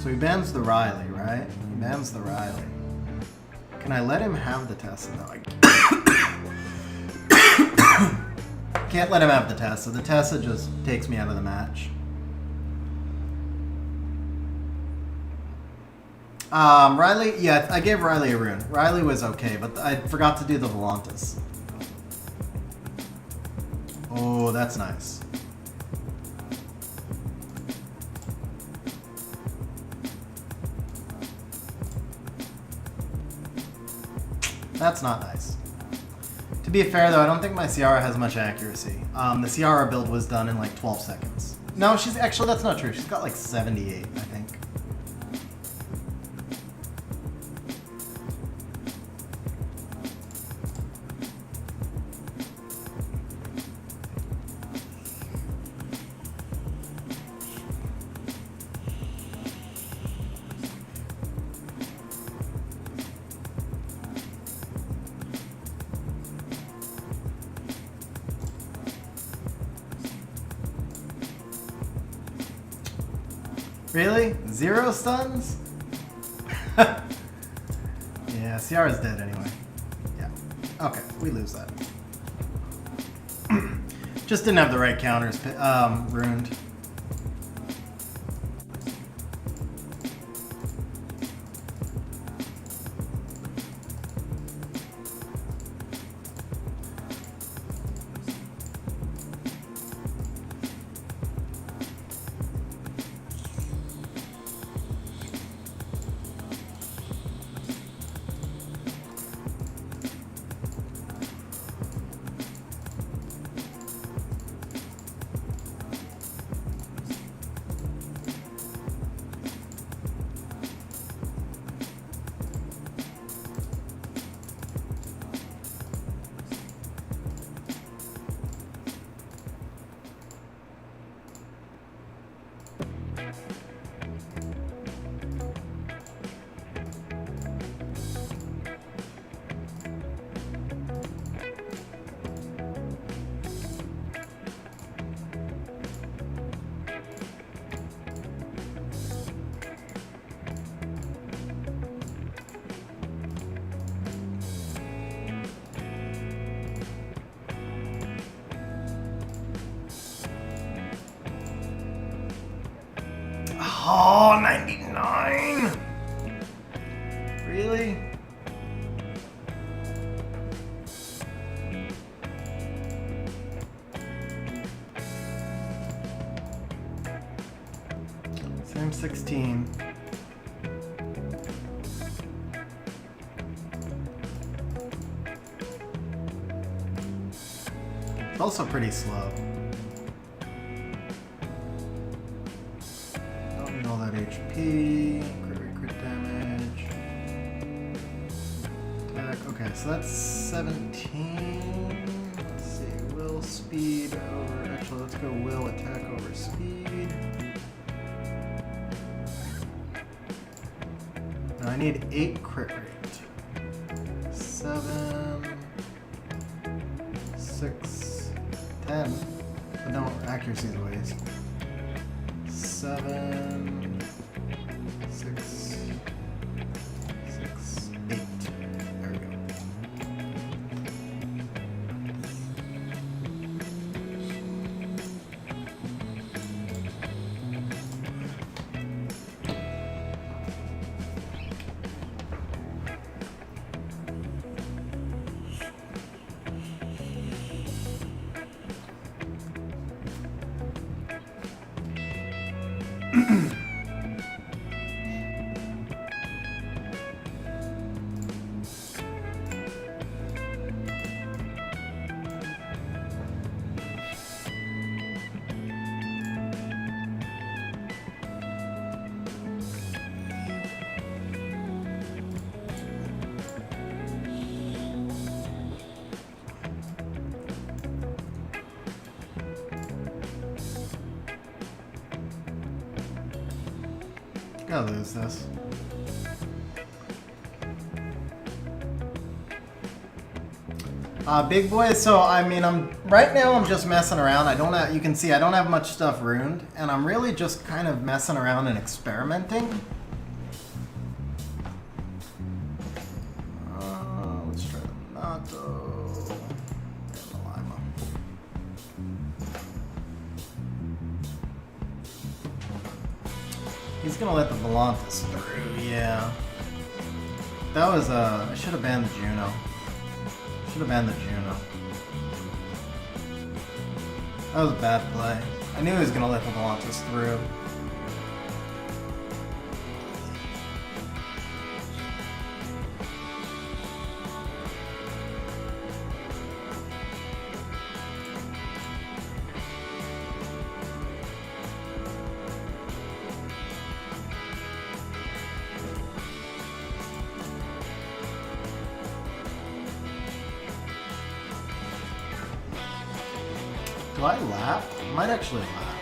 So he bans the Riley, right? He bans the Riley. Can I let him have the Tessa though? Can't let him have the Tessa. The Tessa just takes me out of the match. Riley, yeah, I gave Riley a rune. Riley was okay, but I forgot to do the Volantis. Oh, that's nice. That's not nice. To be fair though, I don't think my Ciara has much accuracy. The Ciara build was done in like 12 seconds. No, she's actually, that's not true. She's got like 78, I think. Really? 0 stuns? Yeah, Ciara's dead anyway. Yeah. Okay, we lose that. Just didn't have the right counters ruined. Oh, 99! Really? Same 16. It's also pretty slow. All that HP, crit damage, attack. Okay, so that's 17. Let's see, will speed over. Actually, let's go will attack over speed. Now I need 8 crit rate. 7, 6, 10. But no, accuracy is way easier. 7, 6, 6, 8. There we go. Gotta lose this. Big boy, so I mean, right now I'm just messing around. I don't have, you can see I don't have much stuff ruined, and I'm really just kind of messing around and experimenting. Let's try the Nato and the Lima. He's gonna let the Volantis through, yeah. That was, I should have banned the Juno. Should have banned the Juno. That was a bad play. I knew he was going to let the Volantis through. Do I lap? I might actually lap.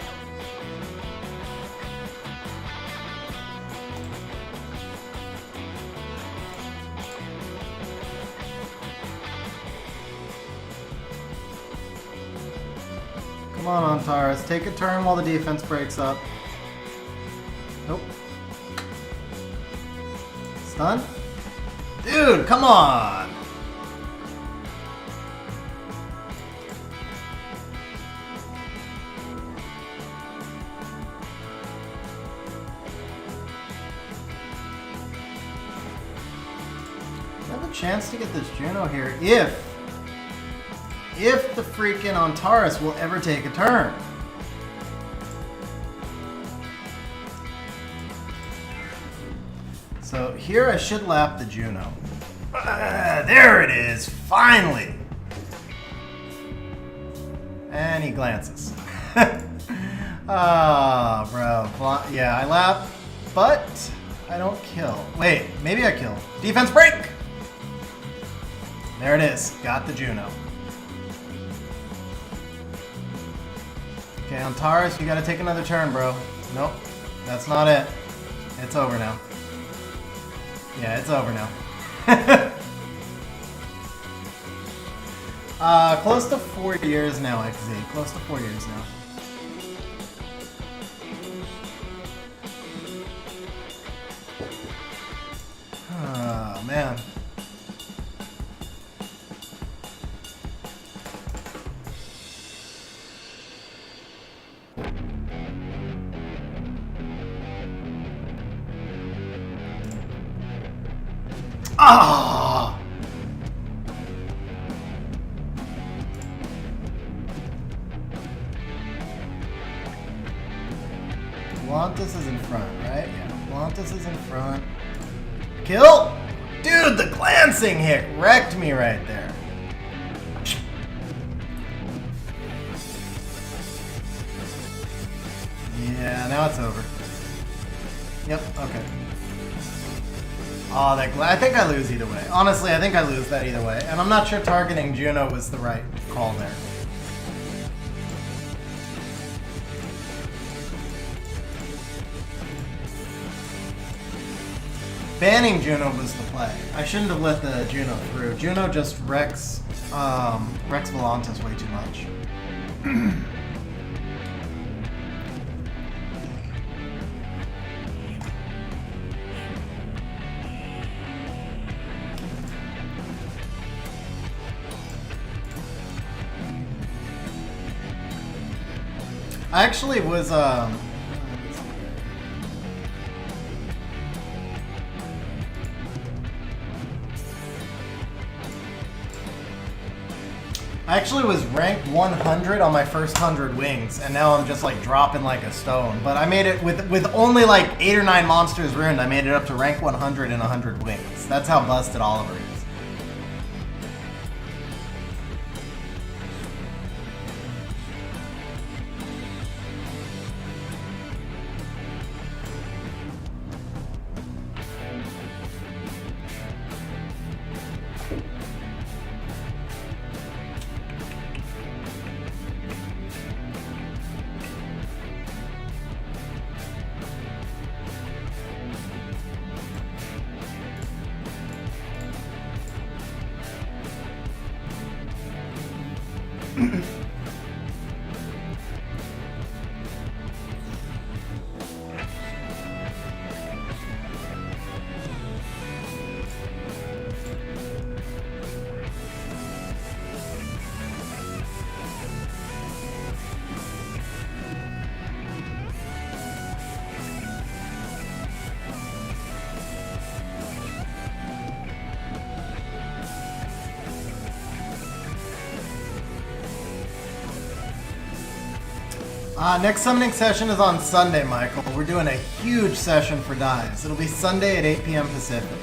Come on, Antares. Take a turn while the defense breaks up. Nope. Stun? Dude, come on! Chance to get this Juno here if the freaking Antares will ever take a turn. So here I should lap the Juno. There it is, finally. And he glances. Oh, bro. Yeah, I lap, but I don't kill. Wait, maybe I kill. Defense break! There it is. Got the Juno. Okay, Antares, you gotta take another turn, bro. Nope. That's not it. It's over now. Yeah, it's over now. Close to 4 years now, XZ. Close to 4 years now. Oh, man. Ah! Volantis is in front, right? Yeah, Volantis is in front. Kill! Dude, the glancing hit wrecked me right there. Yeah, now it's over. Yep, okay. Oh, I think I lose either way. Honestly, I think I lose that either way. And I'm not sure targeting Juno was the right call there. Banning Juno was the play. I shouldn't have let the Juno through. Juno just wrecks Volantis way too much. I actually was ranked 100 on my first 100 wings, and now I'm just like dropping like a stone. But I made it with only like 8 or 9 monsters ruined. I made it up to rank 100 in 100 wings. That's how busted Oliver is. Next summoning session is on Sunday, Michael. We're doing a huge session for dies. It'll be Sunday at 8 p.m. Pacific.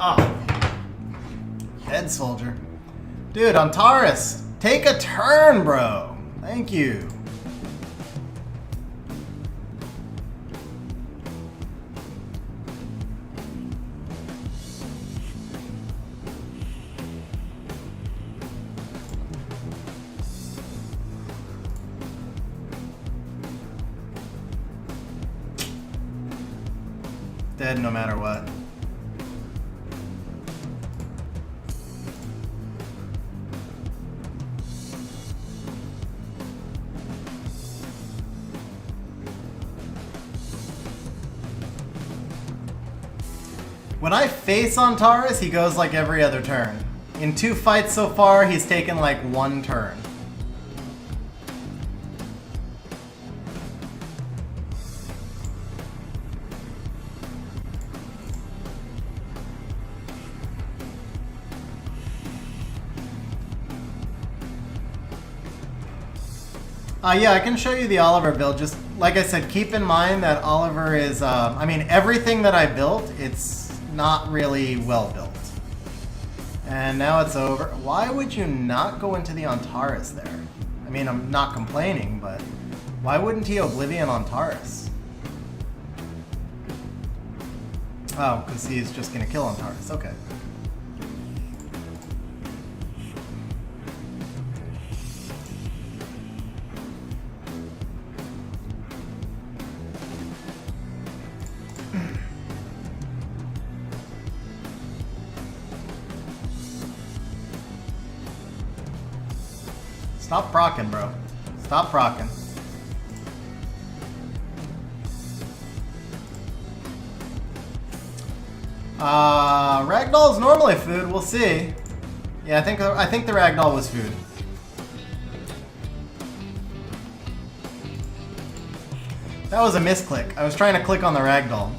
Oh. Head soldier. Dude, Antares, take a turn, bro. Thank you. Dead no matter what. When I face Antares, he goes like every other turn. In 2 fights so far, he's taken like 1 turn. Yeah, I can show you the Oliver build. Just like I said, keep in mind that Oliver is, I mean, everything that I built, it's not really well built. And now it's over. Why would you not go into the Antares there? I mean, I'm not complaining, but why wouldn't he Oblivion Antares? Oh, because he's just going to kill Antares. Okay. Stop procking, bro. Stop procking. Ragdoll's normally food. We'll see. Yeah, I think the Ragdoll was food. That was a misclick. I was trying to click on the Ragdoll.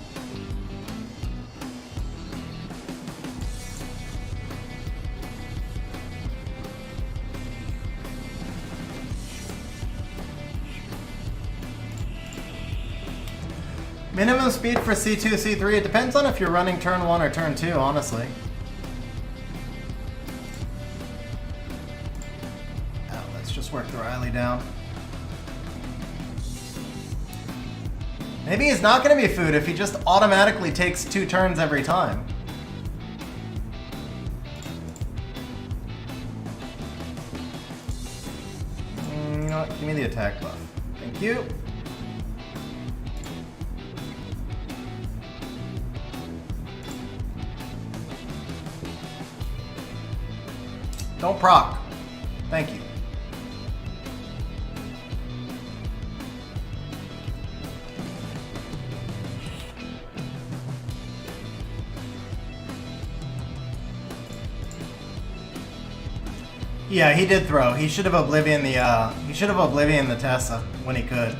Minimum speed for C2, C3, it depends on if you're running turn 1 or turn 2, honestly. Oh, let's just work the Riley down. Maybe he's not going to be food if he just automatically takes 2 turns every time. You know what? Give me the attack buff. Thank you. Don't proc. Thank you. Yeah, he did throw. He should have Oblivion the Tessa when he could.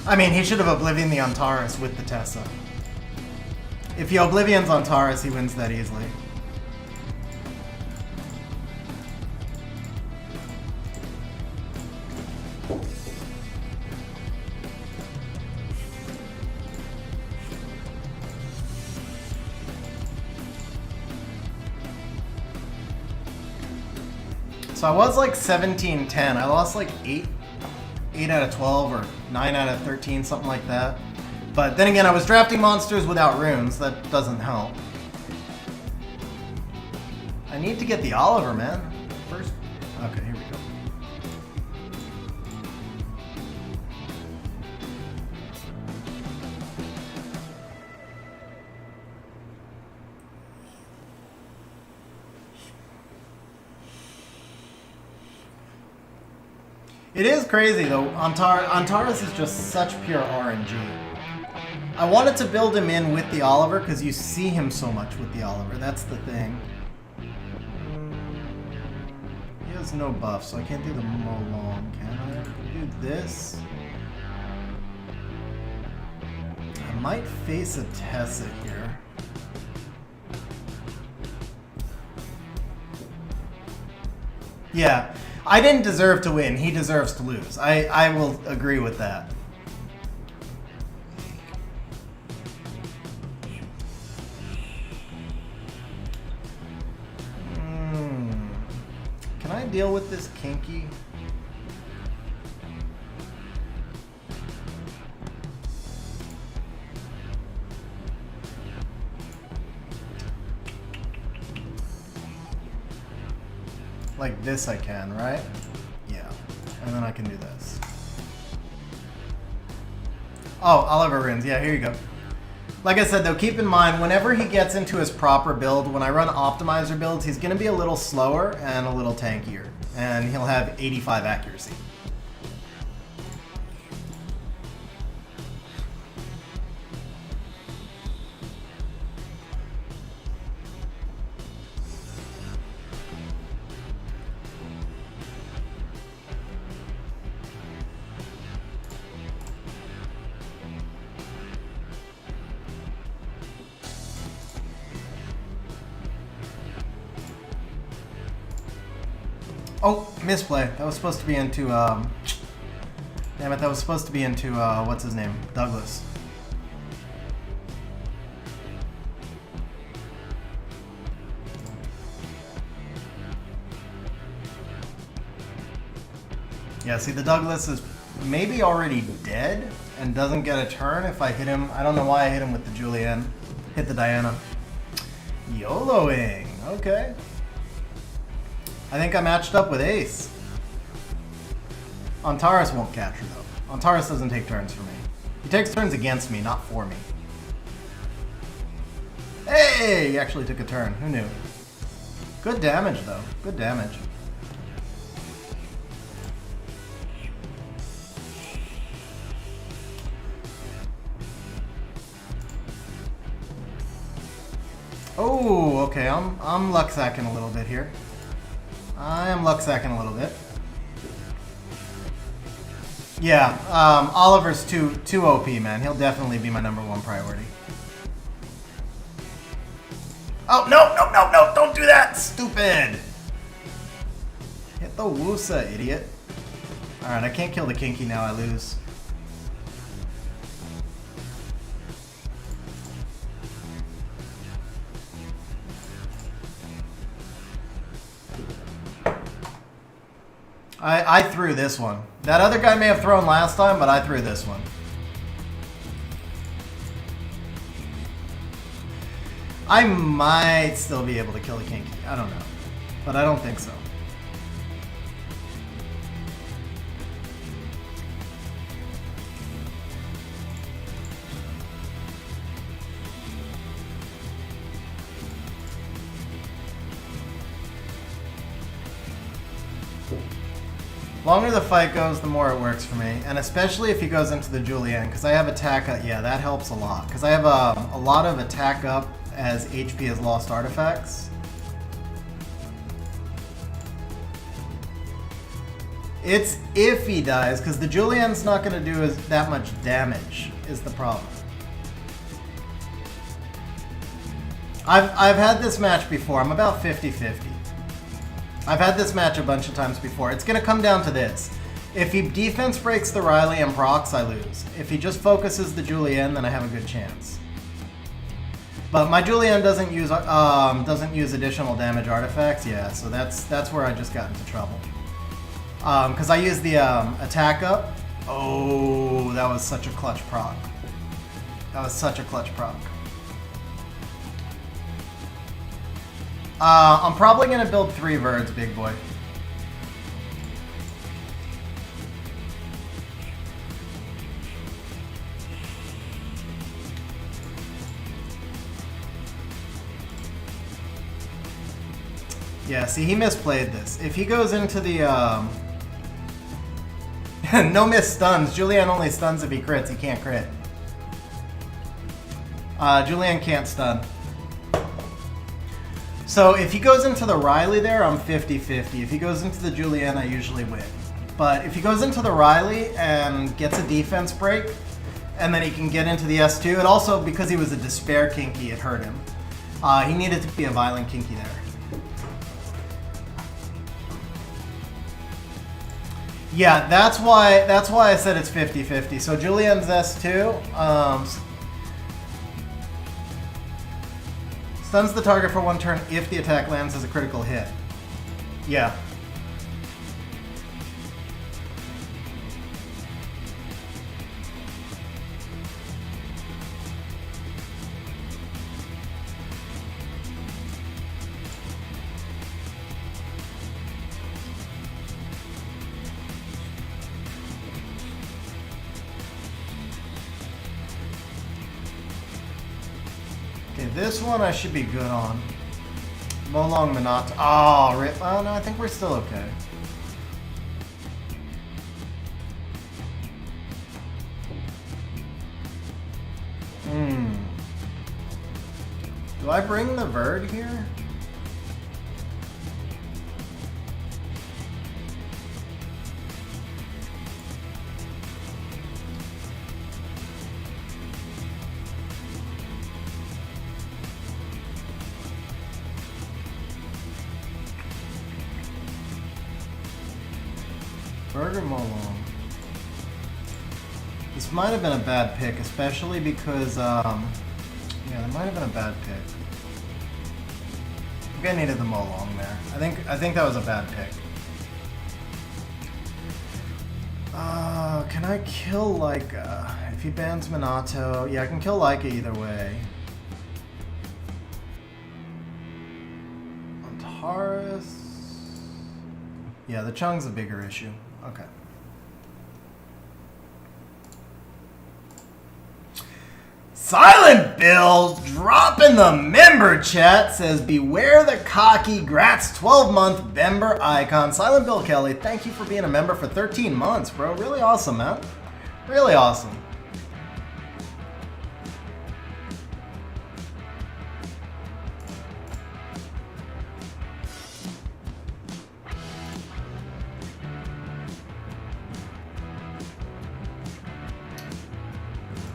I mean, he should have Oblivion the Antares with the Tessa. If he Oblivions Antares, he wins that easily. So I was like 17-10. I lost like 8 out of 12 or 9 out of 13, something like that. But then again, I was drafting monsters without runes. That doesn't help. I need to get the Oliver, man. First. Okay, here we go. It is crazy though. Antares is just such pure RNG. I wanted to build him in with the Oliver because you see him so much with the Oliver. That's the thing. He has no buff, so I can't do the mow long, can I? I can do this. I might face a Tessa here. Yeah, I didn't deserve to win. He deserves to lose. I will agree with that. Can I deal with this kinky? Like this I can, right? Yeah. And then I can do this. Oh, Oliver Runes. Yeah, here you go. Like I said, though, keep in mind, whenever he gets into his proper build, when I run optimizer builds, he's going to be a little slower and a little tankier. And he'll have 85 accuracy. Oh, misplay. That was supposed to be into, damn it, that was supposed to be into, what's his name? Douglas. Yeah, see, the Douglas is maybe already dead and doesn't get a turn if I hit him. I don't know why I hit him with the Julienne. Hit the Diana. YOLOing. Okay. I think I matched up with Ace. Antares won't catch her, though. Antares doesn't take turns for me. He takes turns against me, not for me. Hey! He actually took a turn. Who knew? Good damage, though. Good damage. Oh, okay. I'm luck-sacking a little bit here. I am luck-sacking a little bit. Yeah, Oliver's too OP, man. He'll definitely be my #1 priority. Oh, no, don't do that, stupid! Hit the Wusa, idiot. Alright, I can't kill the Kinky now, I lose. I threw this one. That other guy may have thrown last time, but I threw this one. I might still be able to kill the Kinky. I don't know. But I don't think so. The longer the fight goes, the more it works for me, and especially if he goes into the Julienne, because I have attack up. Yeah, that helps a lot, because I have a lot of attack up as HP has lost artifacts. It's if he dies, because the Julienne's not going to do that much damage, is the problem. I've had this match before. I'm about 50-50. I've had this match a bunch of times before. It's going to come down to this. If he defense breaks the Riley and procs, I lose. If he just focuses the Julienne, then I have a good chance. But my Julienne doesn't use additional damage artifacts. Yeah, so that's where I just got into trouble. Because I used the attack up. Oh, that was such a clutch proc. That was such a clutch proc. I'm probably going to build 3 birds, big boy. Yeah, see, he misplayed this. If he goes into the No miss stuns. Julian only stuns if he crits. He can't crit. Julian can't stun. So if he goes into the Riley there, I'm 50-50. If he goes into the Julian, I usually win. But if he goes into the Riley and gets a defense break, and then he can get into the S2, it also, because he was a Despair Kinky, it hurt him. He needed to be a Violent Kinky there. Yeah, that's why I said it's 50-50. So Julian's S2 stuns the target for 1 turn if the attack lands as a critical hit. Yeah. This one I should be good on. Molong Minato. Oh, oh, no, I think we're still okay. Do I bring the Verd here? Burger Molong. This might have been a bad pick, especially because, yeah, that might have been a bad pick. I think I needed the Molong there. I think that was a bad pick. Can I kill Laika? If he bans Minato, yeah, I can kill Laika either way. Antares. Yeah, the Chung's a bigger issue. Okay. Silent Bill dropping the member chat says, beware the cocky Gratz 12-month member icon. Silent Bill Kelly, thank you for being a member for 13 months, bro. Really awesome, man. Really awesome.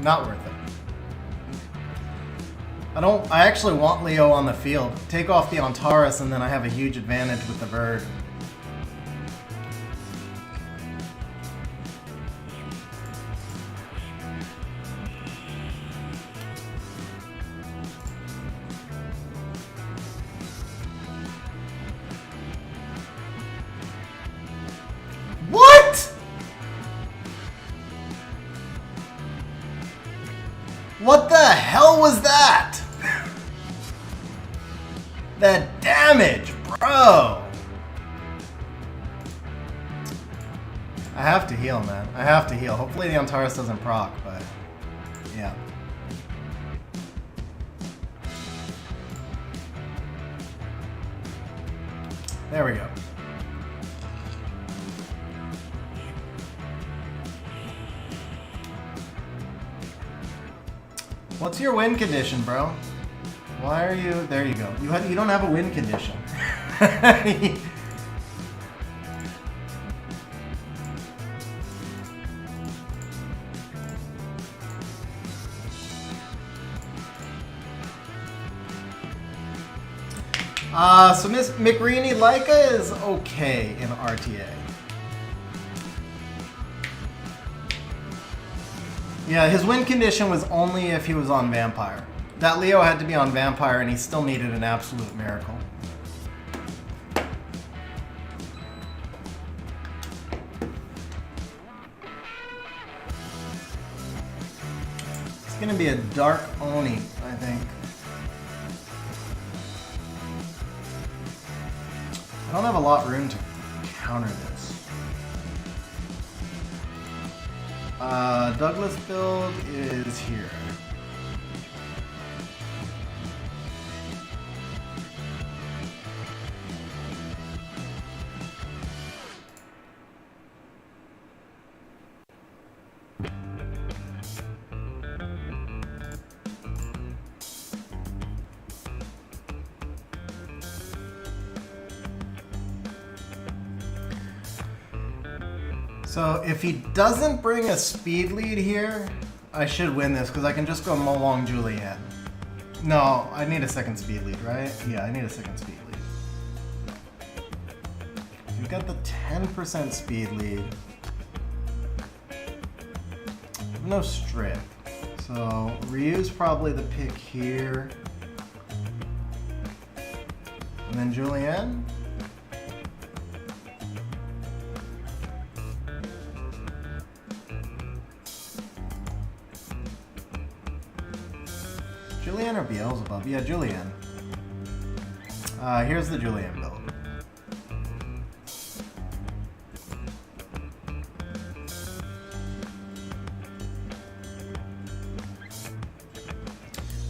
Not worth it. I actually want Leo on the field. Take off the Antares and then I have a huge advantage with the Bird. What? What the hell was that? That damage, bro. I have to heal, man. I have to heal. Hopefully the Antares doesn't proc, but yeah. There we go. What's your win condition, bro? Why are you... There you go. You don't have a win condition. So Miss McReaney, Laika is okay in RTA. Yeah, his win condition was only if he was on Vampire. That Leo had to be on Vampire and he still needed an absolute miracle. It's gonna be a Dark Oni, I think. I don't have a lot of room to counter this. Douglas build is here. So if he doesn't bring a speed lead here, I should win this because I can just go Molong Julienne. No, I need a second speed lead, right? Yeah, I need a second speed lead. You've got the 10% speed lead. No strip. So Ryu's probably the pick here. And then Julienne. Julienne or Beelzebub? Yeah, Julienne. Here's the Julienne build.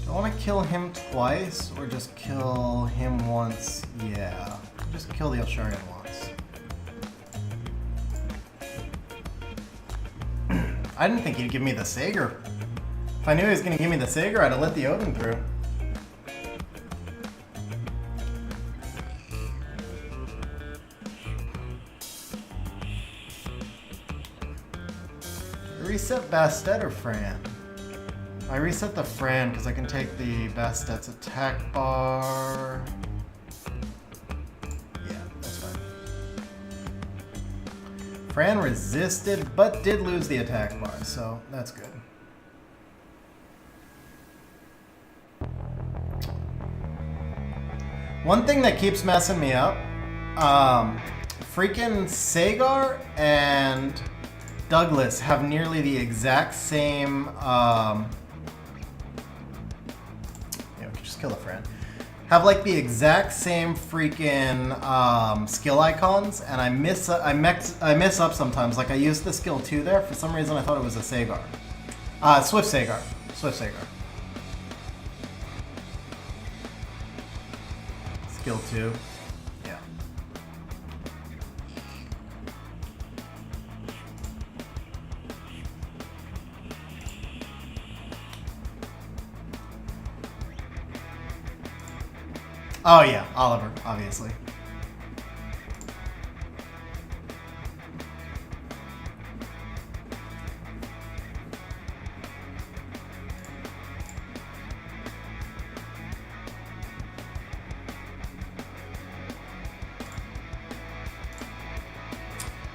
Do I want to kill him twice or just kill him once? Yeah, just kill the Elsharian once. I didn't think he'd give me the Sager. If I knew he was going to give me the Sager, I'd have let the Odin through. Reset Bastet or Fran? I reset the Fran because I can take the Bastet's attack bar. Yeah, that's fine. Fran resisted, but did lose the attack bar, so that's good. One thing that keeps messing me up, freaking Sagar and Douglas have nearly the exact same, yeah, we can just kill a friend. Have like the exact same freaking skill icons, and I miss up sometimes. Like I used the skill 2 there, for some reason I thought it was a Sagar. Swift Sagar. Swift Sagar. Skill 2. Yeah. Oh yeah, Oliver, obviously.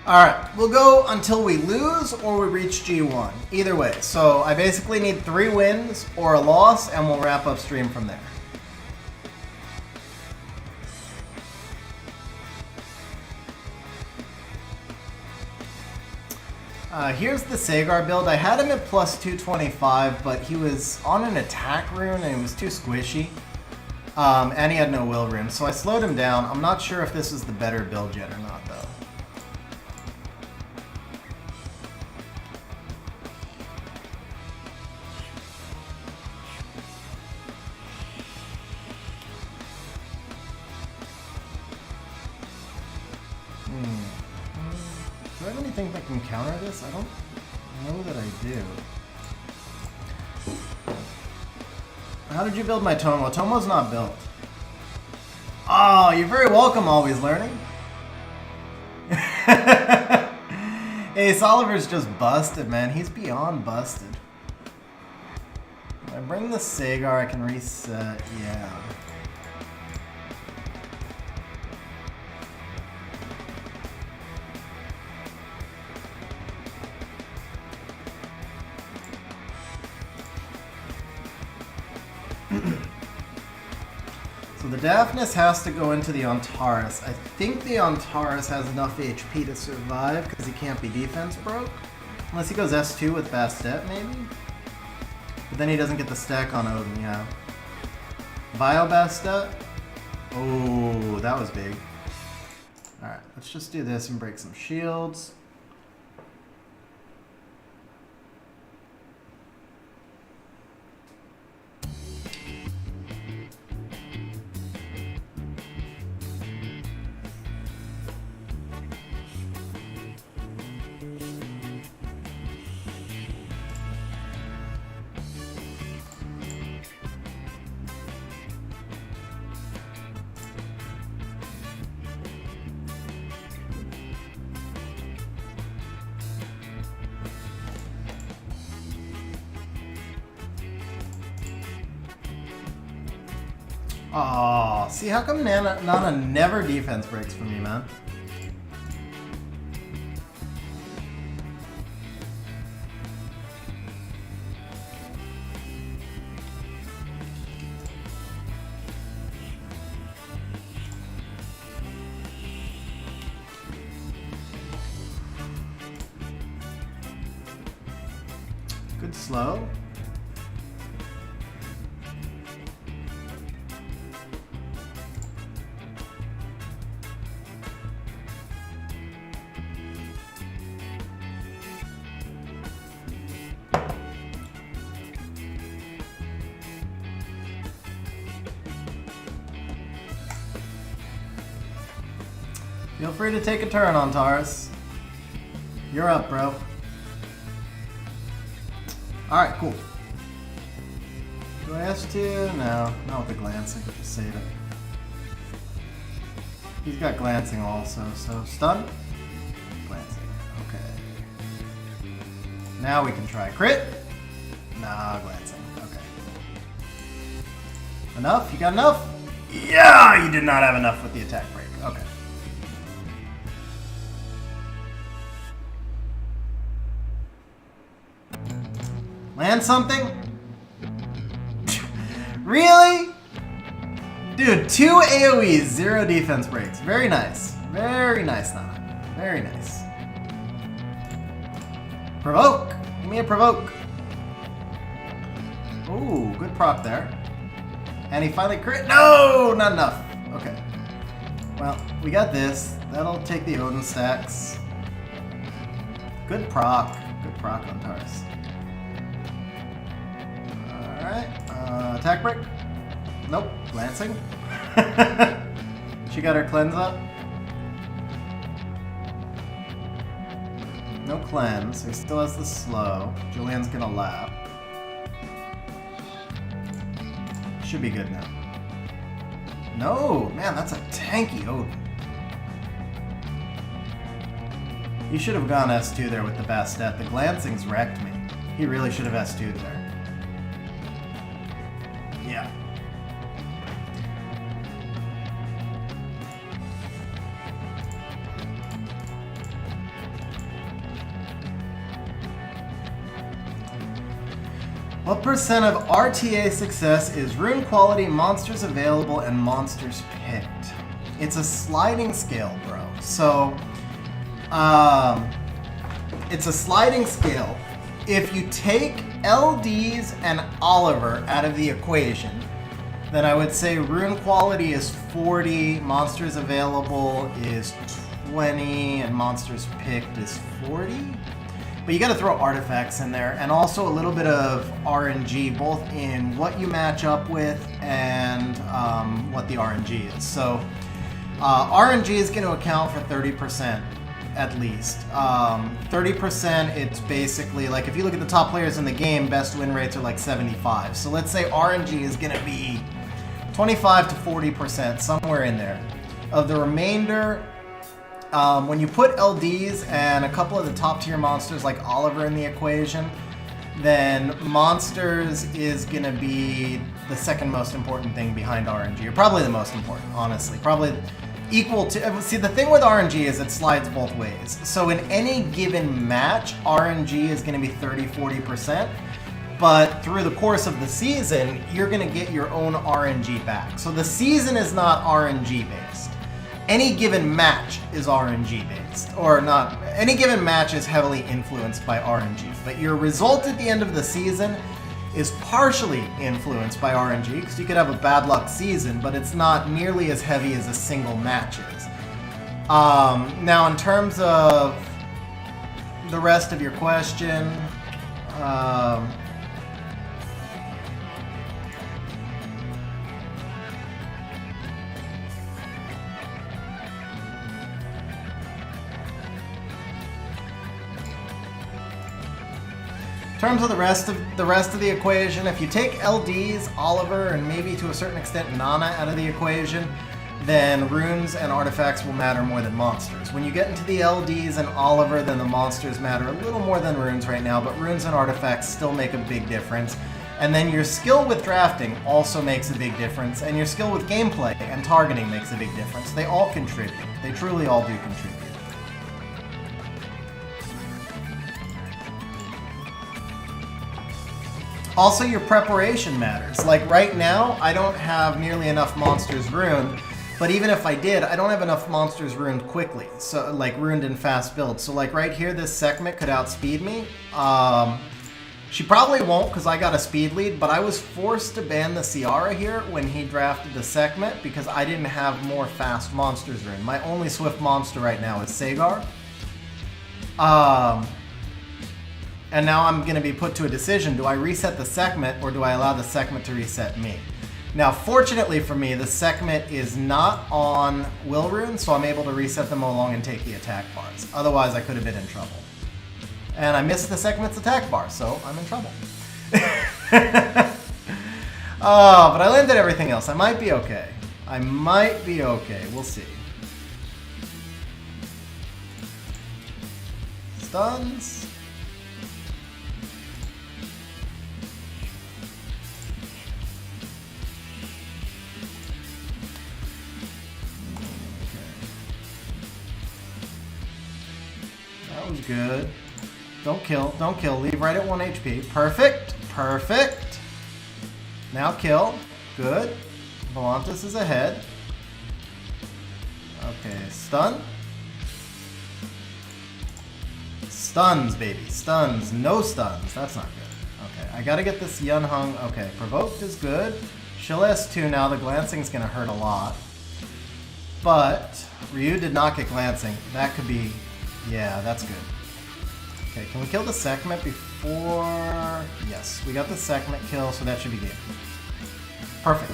Alright, we'll go until we lose or we reach G1. Either way. So I basically need 3 wins or a loss, and we'll wrap up stream from there. Here's the Sagar build. I had him at plus 225, but he was on an attack rune and he was too squishy. And he had no will rune, so I slowed him down. I'm not sure if this is the better build yet or not, though. Do I have anything that can counter this? I don't know that I do. How did you build my Tomo? Tomo's not built. Oh, you're very welcome, Always Learning. Ace Oliver's just busted, man. He's beyond busted. If I bring the Sagar, I can reset. Yeah. So the Daphnis has to go into the Antares. I think the Antares has enough HP to survive because he can't be defense broke. Unless he goes S2 with Bastet, maybe? But then he doesn't get the stack on Odin, yeah. Bio Bastet? Oh, that was big. Alright, let's just do this and break some shields. Oh, see, how come Nana never defense breaks for me, man? Good slow. Feel free to take a turn on Taurus. You're up, bro. Alright, cool. Do I S2? No, not with the glancing. Just save it. He's got glancing also, so stun? Glancing. Okay. Now we can try crit. Nah, glancing. Okay. Enough? You got enough? Yeah, you did not have enough with the attack break. Okay. Land something? Really? Dude, 2 AoEs, 0 defense breaks. Very nice. Very nice, Nana. Very nice. Provoke! Give me a provoke. Ooh, good proc there. And he finally crit. No! Not enough. Okay. Well, we got this. That'll take the Odin stacks. Good proc. Good proc on Taurus. Alright, attack break? Nope, glancing. She got her cleanse up. No cleanse, he still has the slow. Julian's gonna lap. Should be good now. No, man, that's a tanky Odin. He should have gone S2 there with the Bastet. The glancing's wrecked me. He really should have S2'd there. Yeah. What percent of RTA success is rune quality, monsters available, and monsters picked? It's a sliding scale, bro. So, it's a sliding scale. If you take LDs and Oliver out of the equation, then I would say rune quality is 40, monsters available is 20, and monsters picked is 40. But you got to throw artifacts in there, and also a little bit of RNG, both in what you match up with and what the RNG is. So RNG is going to account for 30%. At least. 30%, it's basically, like, if you look at the top players in the game, best win rates are like 75. So let's say RNG is going to be 25 to 40%, somewhere in there. Of the remainder, when you put LDs and a couple of the top tier monsters like Oliver in the equation, then monsters is going to be the second most important thing behind RNG. Or probably the most important, honestly. Probably equal to, see, the thing with RNG is it slides both ways. So in any given match, RNG is going to be 30-40%, but through the course of the season, you're going to get your own RNG back. So the season is not RNG based. Any given match is RNG based, or not. Any given match is heavily influenced by RNG, but your result at the end of the season is partially influenced by RNG, because you could have a bad luck season, but it's not nearly as heavy as a single match is. Now, in terms of the rest of your question, in terms of the rest of the equation, if you take LDs, Oliver, and maybe to a certain extent Nana out of the equation, then runes and artifacts will matter more than monsters. When you get into the LDs and Oliver, then the monsters matter a little more than runes right now, but runes and artifacts still make a big difference. And then your skill with drafting also makes a big difference, and your skill with gameplay and targeting makes a big difference. They all contribute. They truly all do contribute. Also, your preparation matters. Like right now, I don't have nearly enough monsters ruined, but even if I did, I don't have enough monsters ruined quickly. So, like, ruined in fast builds. So, like, right here, this segment could outspeed me. She probably won't because I got a speed lead, but I was forced to ban the Ciara here when he drafted the segment because I didn't have more fast monsters ruined. My only swift monster right now is Sagar. And now I'm going to be put to a decision. Do I reset the segment or do I allow the segment to reset me? Now, fortunately for me, the segment is not on will rune, so I'm able to reset them along and take the attack bars. Otherwise, I could have been in trouble. And I missed the segment's attack bar, so I'm in trouble. Oh, but I landed everything else. I might be okay. I might be okay. We'll see. Stuns. That was good. Don't kill, don't kill. Leave right at 1 HP. Perfect, perfect. Now kill. Good. Volantis is ahead. Okay, stun. Stuns, baby. Stuns. No stuns. That's not good. Okay, I gotta get this Yun Hung. Okay, provoked is good. She'll S2 now. The glancing's gonna hurt a lot. But Ryu did not get glancing. That could be... yeah, that's good. Okay, can we kill the segment before... yes, we got the segment kill, so that should be game. Perfect.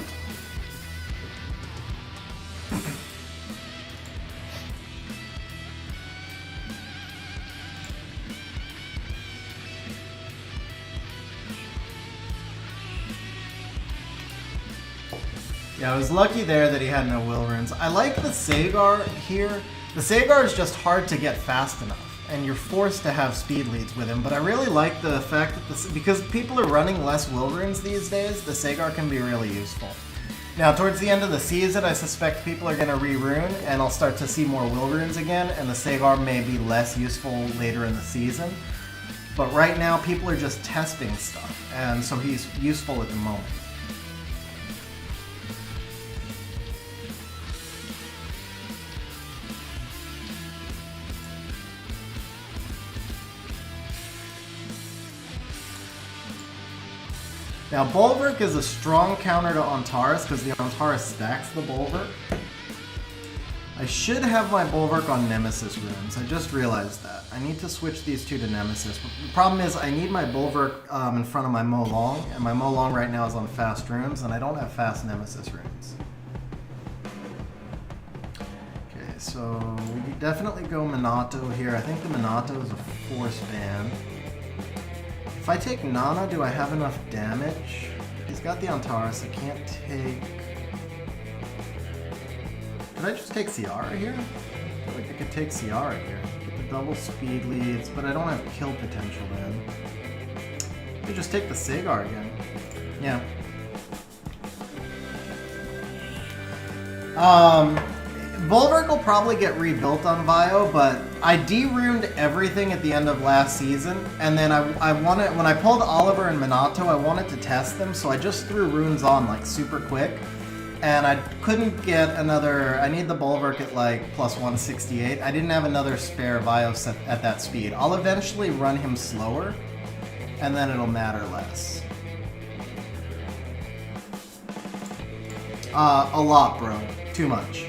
Yeah, I was lucky there that he had no will runes. I like the Sagar here. The Sagar is just hard to get fast enough, and you're forced to have speed leads with him, but I really like the fact that this, because people are running less will runes these days, the Sagar can be really useful. Now, towards the end of the season, I suspect people are going to re-rune, and I'll start to see more will runes again, and the Sagar may be less useful later in the season. But right now, people are just testing stuff, and so he's useful at the moment. Now, Bulwark is a strong counter to Antares because the Antares stacks the Bulwark. I should have my Bulwark on Nemesis runes. I just realized that. I need to switch these two to Nemesis. But the problem is I need my Bulwark in front of my Mo Long, and my Mo Long right now is on fast runes, and I don't have fast Nemesis runes. Okay, so we definitely go Minato here. I think the Minato is a force ban. If I take Nana, do I have enough damage? He's got the Antares. I can't take... could I just take Ciara here? I feel like I could take Ciara here. Get the double speed leads, but I don't have kill potential then. I could just take the Sagar again. Yeah. Bulwark will probably get rebuilt on Vio, but I de-runed everything at the end of last season, and then I wanted, when I pulled Oliver and Minato, I wanted to test them, so I just threw runes on like super quick, and I couldn't get another, I need the Bulwark at like plus 168. I didn't have another spare Vio set at that speed. I'll eventually run him slower, and then it'll matter less. A lot, bro. Too much.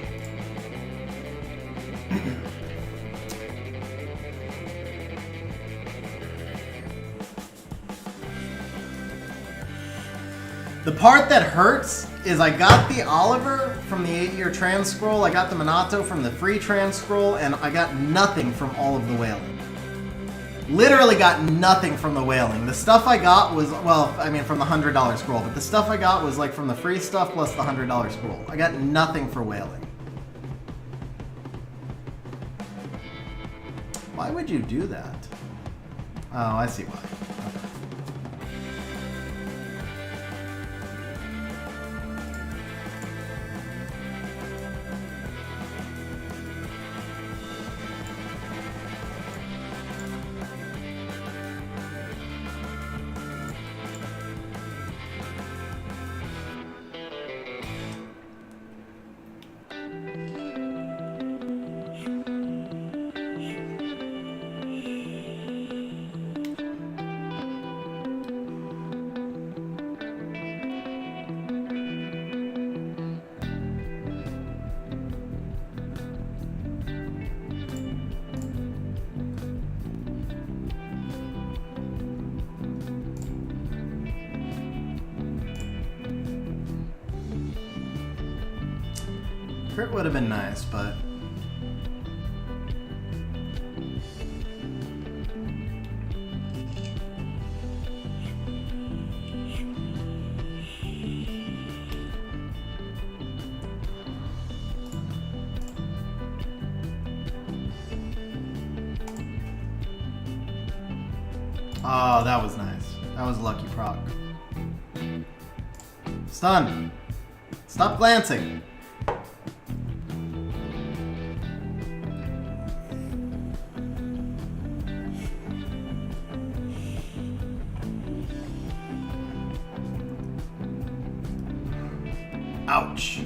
The part that hurts is I got the Oliver from the 8-year trans scroll, I got the Minato from the free trans scroll, and I got nothing from all of the whaling. Literally got nothing from the whaling. The stuff I got was, well, I mean from the $100 scroll, but the stuff I got was like from the free stuff plus the $100 scroll. I got nothing for whaling. Why would you do that? Oh, I see why. Okay. Crit would have been nice, but... Oh, that was nice. That was a lucky proc. Stun. Stop glancing. Ouch.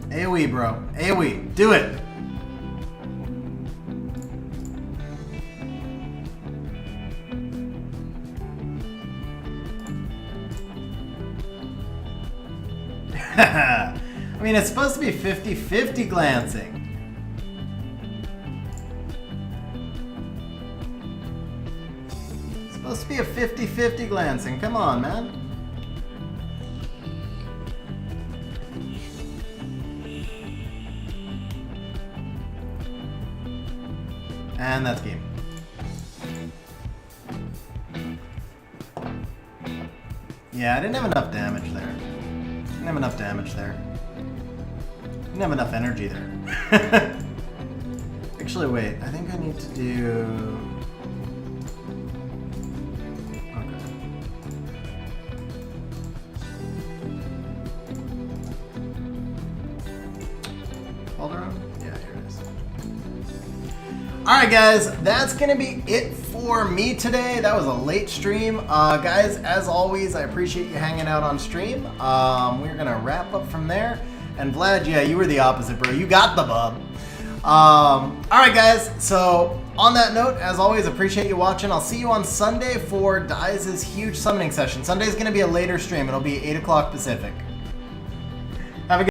AoE, bro. AoE. Do it. I mean, it's supposed to be 50-50 glancing. It's supposed to be a 50-50 glancing. Come on, man. And that's game. Yeah, I didn't have enough damage there. Didn't have enough damage there. Didn't have enough energy there. Actually, wait. I think I need to do... Okay. Hold on. Yeah, here it is. Alright guys, that's gonna be it for me today. That was a late stream. Guys, as always, I appreciate you hanging out on stream. We're gonna wrap up from there. And Vlad, yeah, you were the opposite, bro. You got the bub. Alright guys, so on that note, as always, appreciate you watching. I'll see you on Sunday for Dyes' huge summoning session. Sunday's gonna be a later stream. It'll be 8 o'clock Pacific.